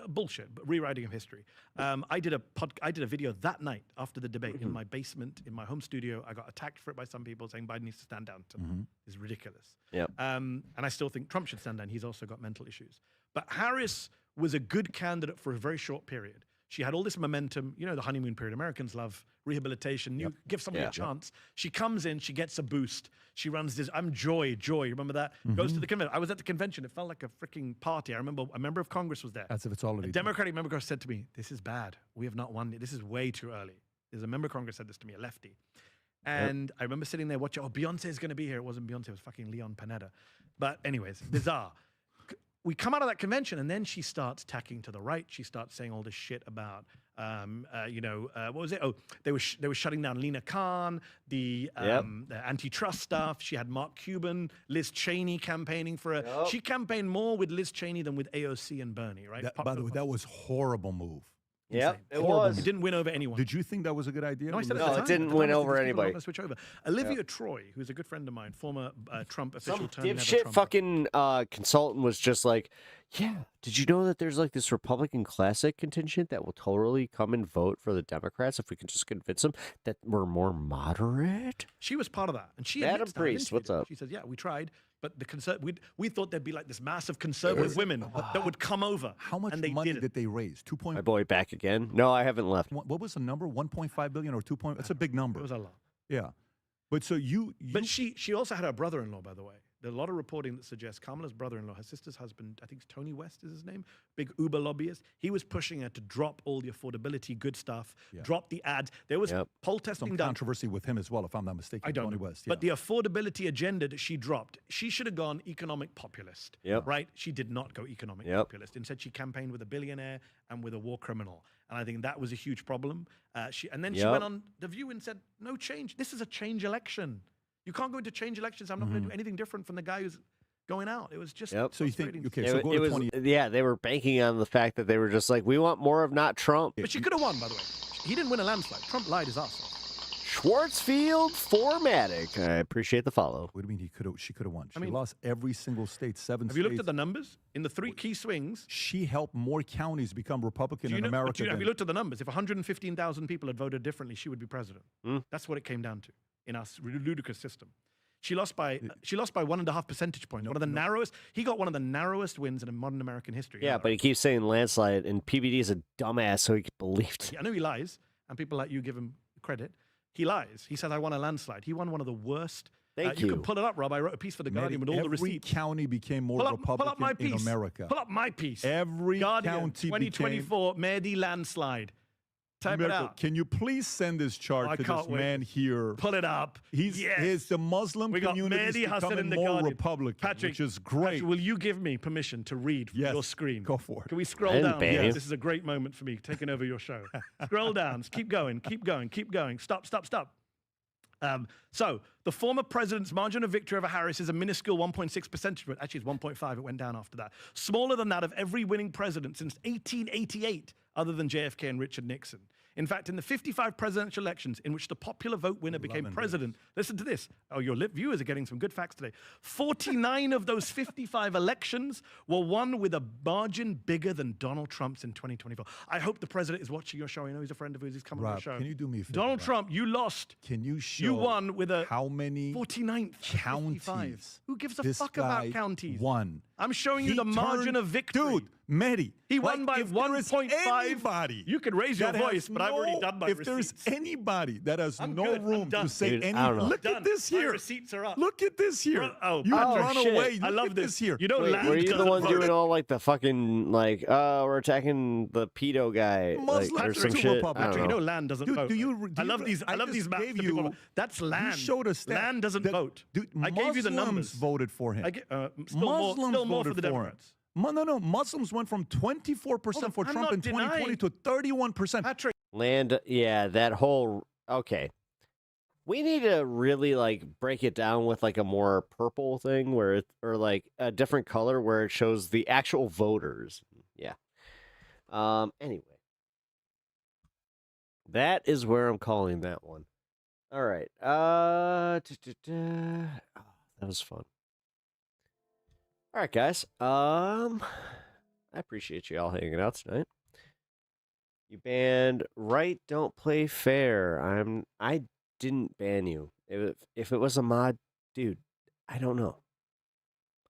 Bullshit, but rewriting of history. I did a video that night after the debate in my basement, in my home studio. I got attacked for it by some people saying Biden needs to stand down. It's ridiculous. Yep. And I still think Trump should stand down. He's also got mental issues. But Harris was a good candidate for a very short period. She had all this momentum, you know, the honeymoon period. Americans love rehabilitation. You give somebody a chance. She comes in, she gets a boost. She runs this, I'm Joy. Remember that? Goes to the convention. I was at the convention. It felt like a freaking party. I remember a member of Congress was there. As if it's already A Democratic member of Congress said to me, this is bad. We have not won it. This is way too early. There's a member of Congress said this to me, a lefty. And I remember sitting there watching, Beyonce is going to be here. It wasn't Beyonce, it was fucking Leon Panetta. But anyways, bizarre. We come out of that convention, and then she starts tacking to the right. She starts saying all this shit about, what was it? Oh, they were shutting down Lena Khan, the antitrust stuff. She had Mark Cuban, Liz Cheney campaigning for her. She campaigned more with Liz Cheney than with AOC and Bernie, right? By the way, that was horrible move. Yeah, it was. It didn't win over anyone. Did you think that was a good idea? No, I said it didn't win over anybody. Switch over. Olivia Troy, who's a good friend of mine, former Trump official. Some turned never dipshit Trumper. fucking consultant was just like, yeah, did you know that there's like this Republican classic contingent that will totally come and vote for the Democrats if we can just convince them that we're more moderate? She was part of that. And she Adam admits that in Priest, what's interviews. up? She says, yeah, we tried, but we thought there'd be like this massive conservative women that would come over. How much and they money didn't. did they raise? 2. My boy back again? No, I haven't left. What was the number? 1.5 billion or 2. That's a big number. It was a lot. Yeah. But so you But she also had her brother-in-law, by the way. There's a lot of reporting that suggests Kamala's brother-in-law, her sister's husband, I think it's Tony West is his name, big Uber lobbyist. He was pushing her to drop all the affordability, good stuff, drop the ads. There was poll testing some done. controversy with him as well, if I'm not mistaken. I don't Tony know. West, But the affordability agenda that she dropped, she should have gone economic populist, right? She did not go economic populist. Instead, she campaigned with a billionaire and with a war criminal. And I think that was a huge problem. She went on The View and said, no change. This is a change election. You can't go into change elections. I'm not going to do anything different from the guy who's going out. It was just So you think, okay, It, so go it to was, 20. yeah, they were banking on the fact that they were just like, we want more of not Trump. But she could have won, by the way. He didn't win a landslide. Trump lied his ass off. Schwartzfield Formatic. I appreciate the follow. What do you mean she could have won? She lost every single state, 7 Have states. you looked at the numbers? In the 3 key swings, She helped more counties become Republican in America. Have you looked at the numbers? If 115,000 people had voted differently, she would be president. That's what it came down to in our ludicrous system. She lost by 1.5 percentage points. One of the narrowest. He got one of the narrowest wins in modern American history. Yeah, but he keeps saying landslide, and PBD is a dumbass, so he believed. I know he lies, and people like you give him credit. He lies. He says, I won a landslide. He won one of the worst. Thank you. You can pull it up, Rob. I wrote a piece for The Guardian with all the receipts. Every county became more Republican pull up my piece. in America. Pull up my piece. Every Guardian, county 2024, Mehdi landslide. Type it Mirko, out. can you please send this chart I to can't this wait. man here? Pull it up. He's the Muslim We got community is Mehdi Hasan becoming in the more Guardian. Republican, Patrick, which is great. Patrick, will you give me permission to read from your screen? Go for it. Can we scroll I didn't down? ban you. This is a great moment for me, taking over your show. Scroll down. Keep going. Keep going. Keep going. Stop. Stop. Stop. So the former president's margin of victory over Harris is a minuscule 1.6 percentage point. Actually, it's 1.5. It went down after that. Smaller than that of every winning president since 1888, other than JFK and Richard Nixon. In fact, in the 55 presidential elections in which the popular vote winner became president, listen to this. Oh, your viewers are getting some good facts today. 49 of those 55 elections were won with a margin bigger than Donald Trump's in 2024. I hope the president is watching your show. I know he's a friend of his. He's coming on Rob, the show. can you do me a favor? Donald Trump, you lost. Can you show You won with a how many 49th counties? Who gives a this fuck guy about counties? Won. I'm showing you He the margin turned- of victory. Dude, Mehdi. He won by if there is 1.5. anybody You can raise your that has voice, but I've already done my If receipts. there's anybody that has I'm no good. I'm room done. to say Dude, any, I don't know. look Done. at this My here. receipts are up. Look at this here. Oh, you oh, run shit. away. I Look love at this. here. You know, Wait, Land were you the doesn't one vote. doing all like the fucking like, we're attacking the pedo guy, like, or Muslims some to shit? I Republicans. don't You know. know, Land doesn't Dude, vote. do you I love these. I love just these maps. gave that people you- know. That's Land. You showed us that. Land doesn't That- vote. Dude, I gave you the Muslims numbers. voted for him. Still more for the voted Democrats. No. Muslims went from 24% for I'm Trump not in 2020 denying. to 31%. Patrick, Land, yeah, that whole okay. We need to really like break it down with like a more purple thing where it or like a different color where it shows the actual voters. Yeah. Anyway. That is where I'm calling that one. All right. Oh, that was fun. All right, guys. I appreciate you all hanging out tonight. You banned Right Don't Play Fair. I didn't ban you. If it was a mod, dude, I don't know.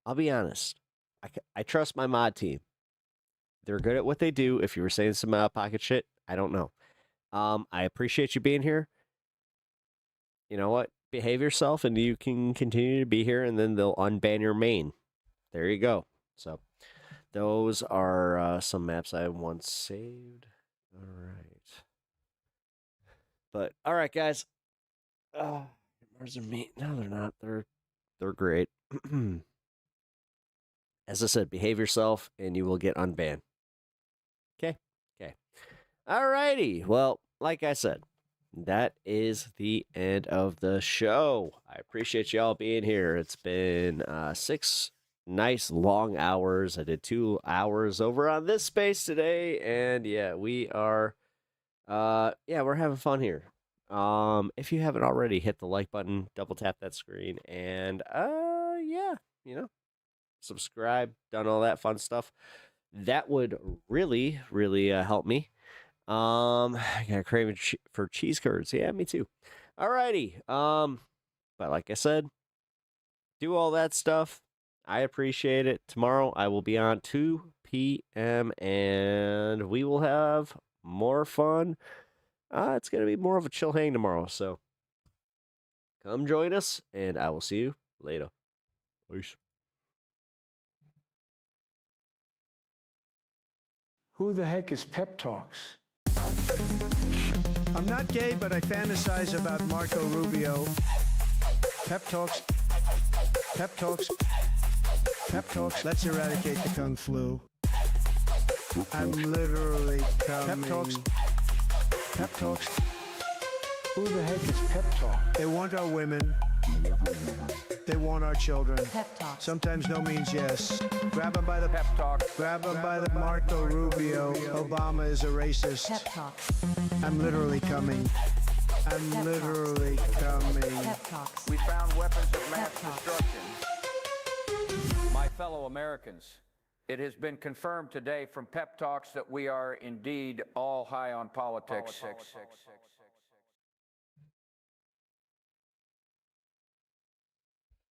I'll be honest. I trust my mod team. They're good at what they do. If you were saying some out-of-pocket shit, I don't know. I appreciate you being here. You know what? Behave yourself, and you can continue to be here, and then they'll unban your main. There you go. So, those are some maps I once saved. All right. But, all right, guys. Mars are meat. No, they're not. They're great. As I said, behave yourself, and you will get unbanned. Okay? Okay. All righty. Well, like I said, that is the end of the show. I appreciate y'all being here. It's been 6 nice long hours. I did 2 hours over on this space today, and yeah, we are we're having fun here. If you haven't already, hit the like button, double tap that screen, and subscribe, done all that fun stuff. That would really, really help me. I got a craving for cheese curds. Yeah, me too. Alrighty. But like I said, do all that stuff. I appreciate it. Tomorrow I will be on 2 p.m. and we will have more fun. It's going to be more of a chill hang tomorrow, so come join us, and I will see you later. Peace. Who the heck is Pep Talks? I'm not gay, but I fantasize about Marco Rubio. Pep Talks. Pep Talks. Pep Talks. Let's eradicate the Kung Flu. I'm literally coming. Pep Talks. Pep Talks. Who the heck is Pep Talk? They want our women. They want our children. Pep Talk. Sometimes no means yes. Grab them by the Pep Talk. Grab them by the Marco Rubio. Obama is a racist. Pep Talk. I'm literally coming. I'm Pep literally coming. Pep Talks. We found weapons of mass Pep Talks. destruction. My fellow Americans, it has been confirmed today from Pep Talks that we are indeed all high on politics.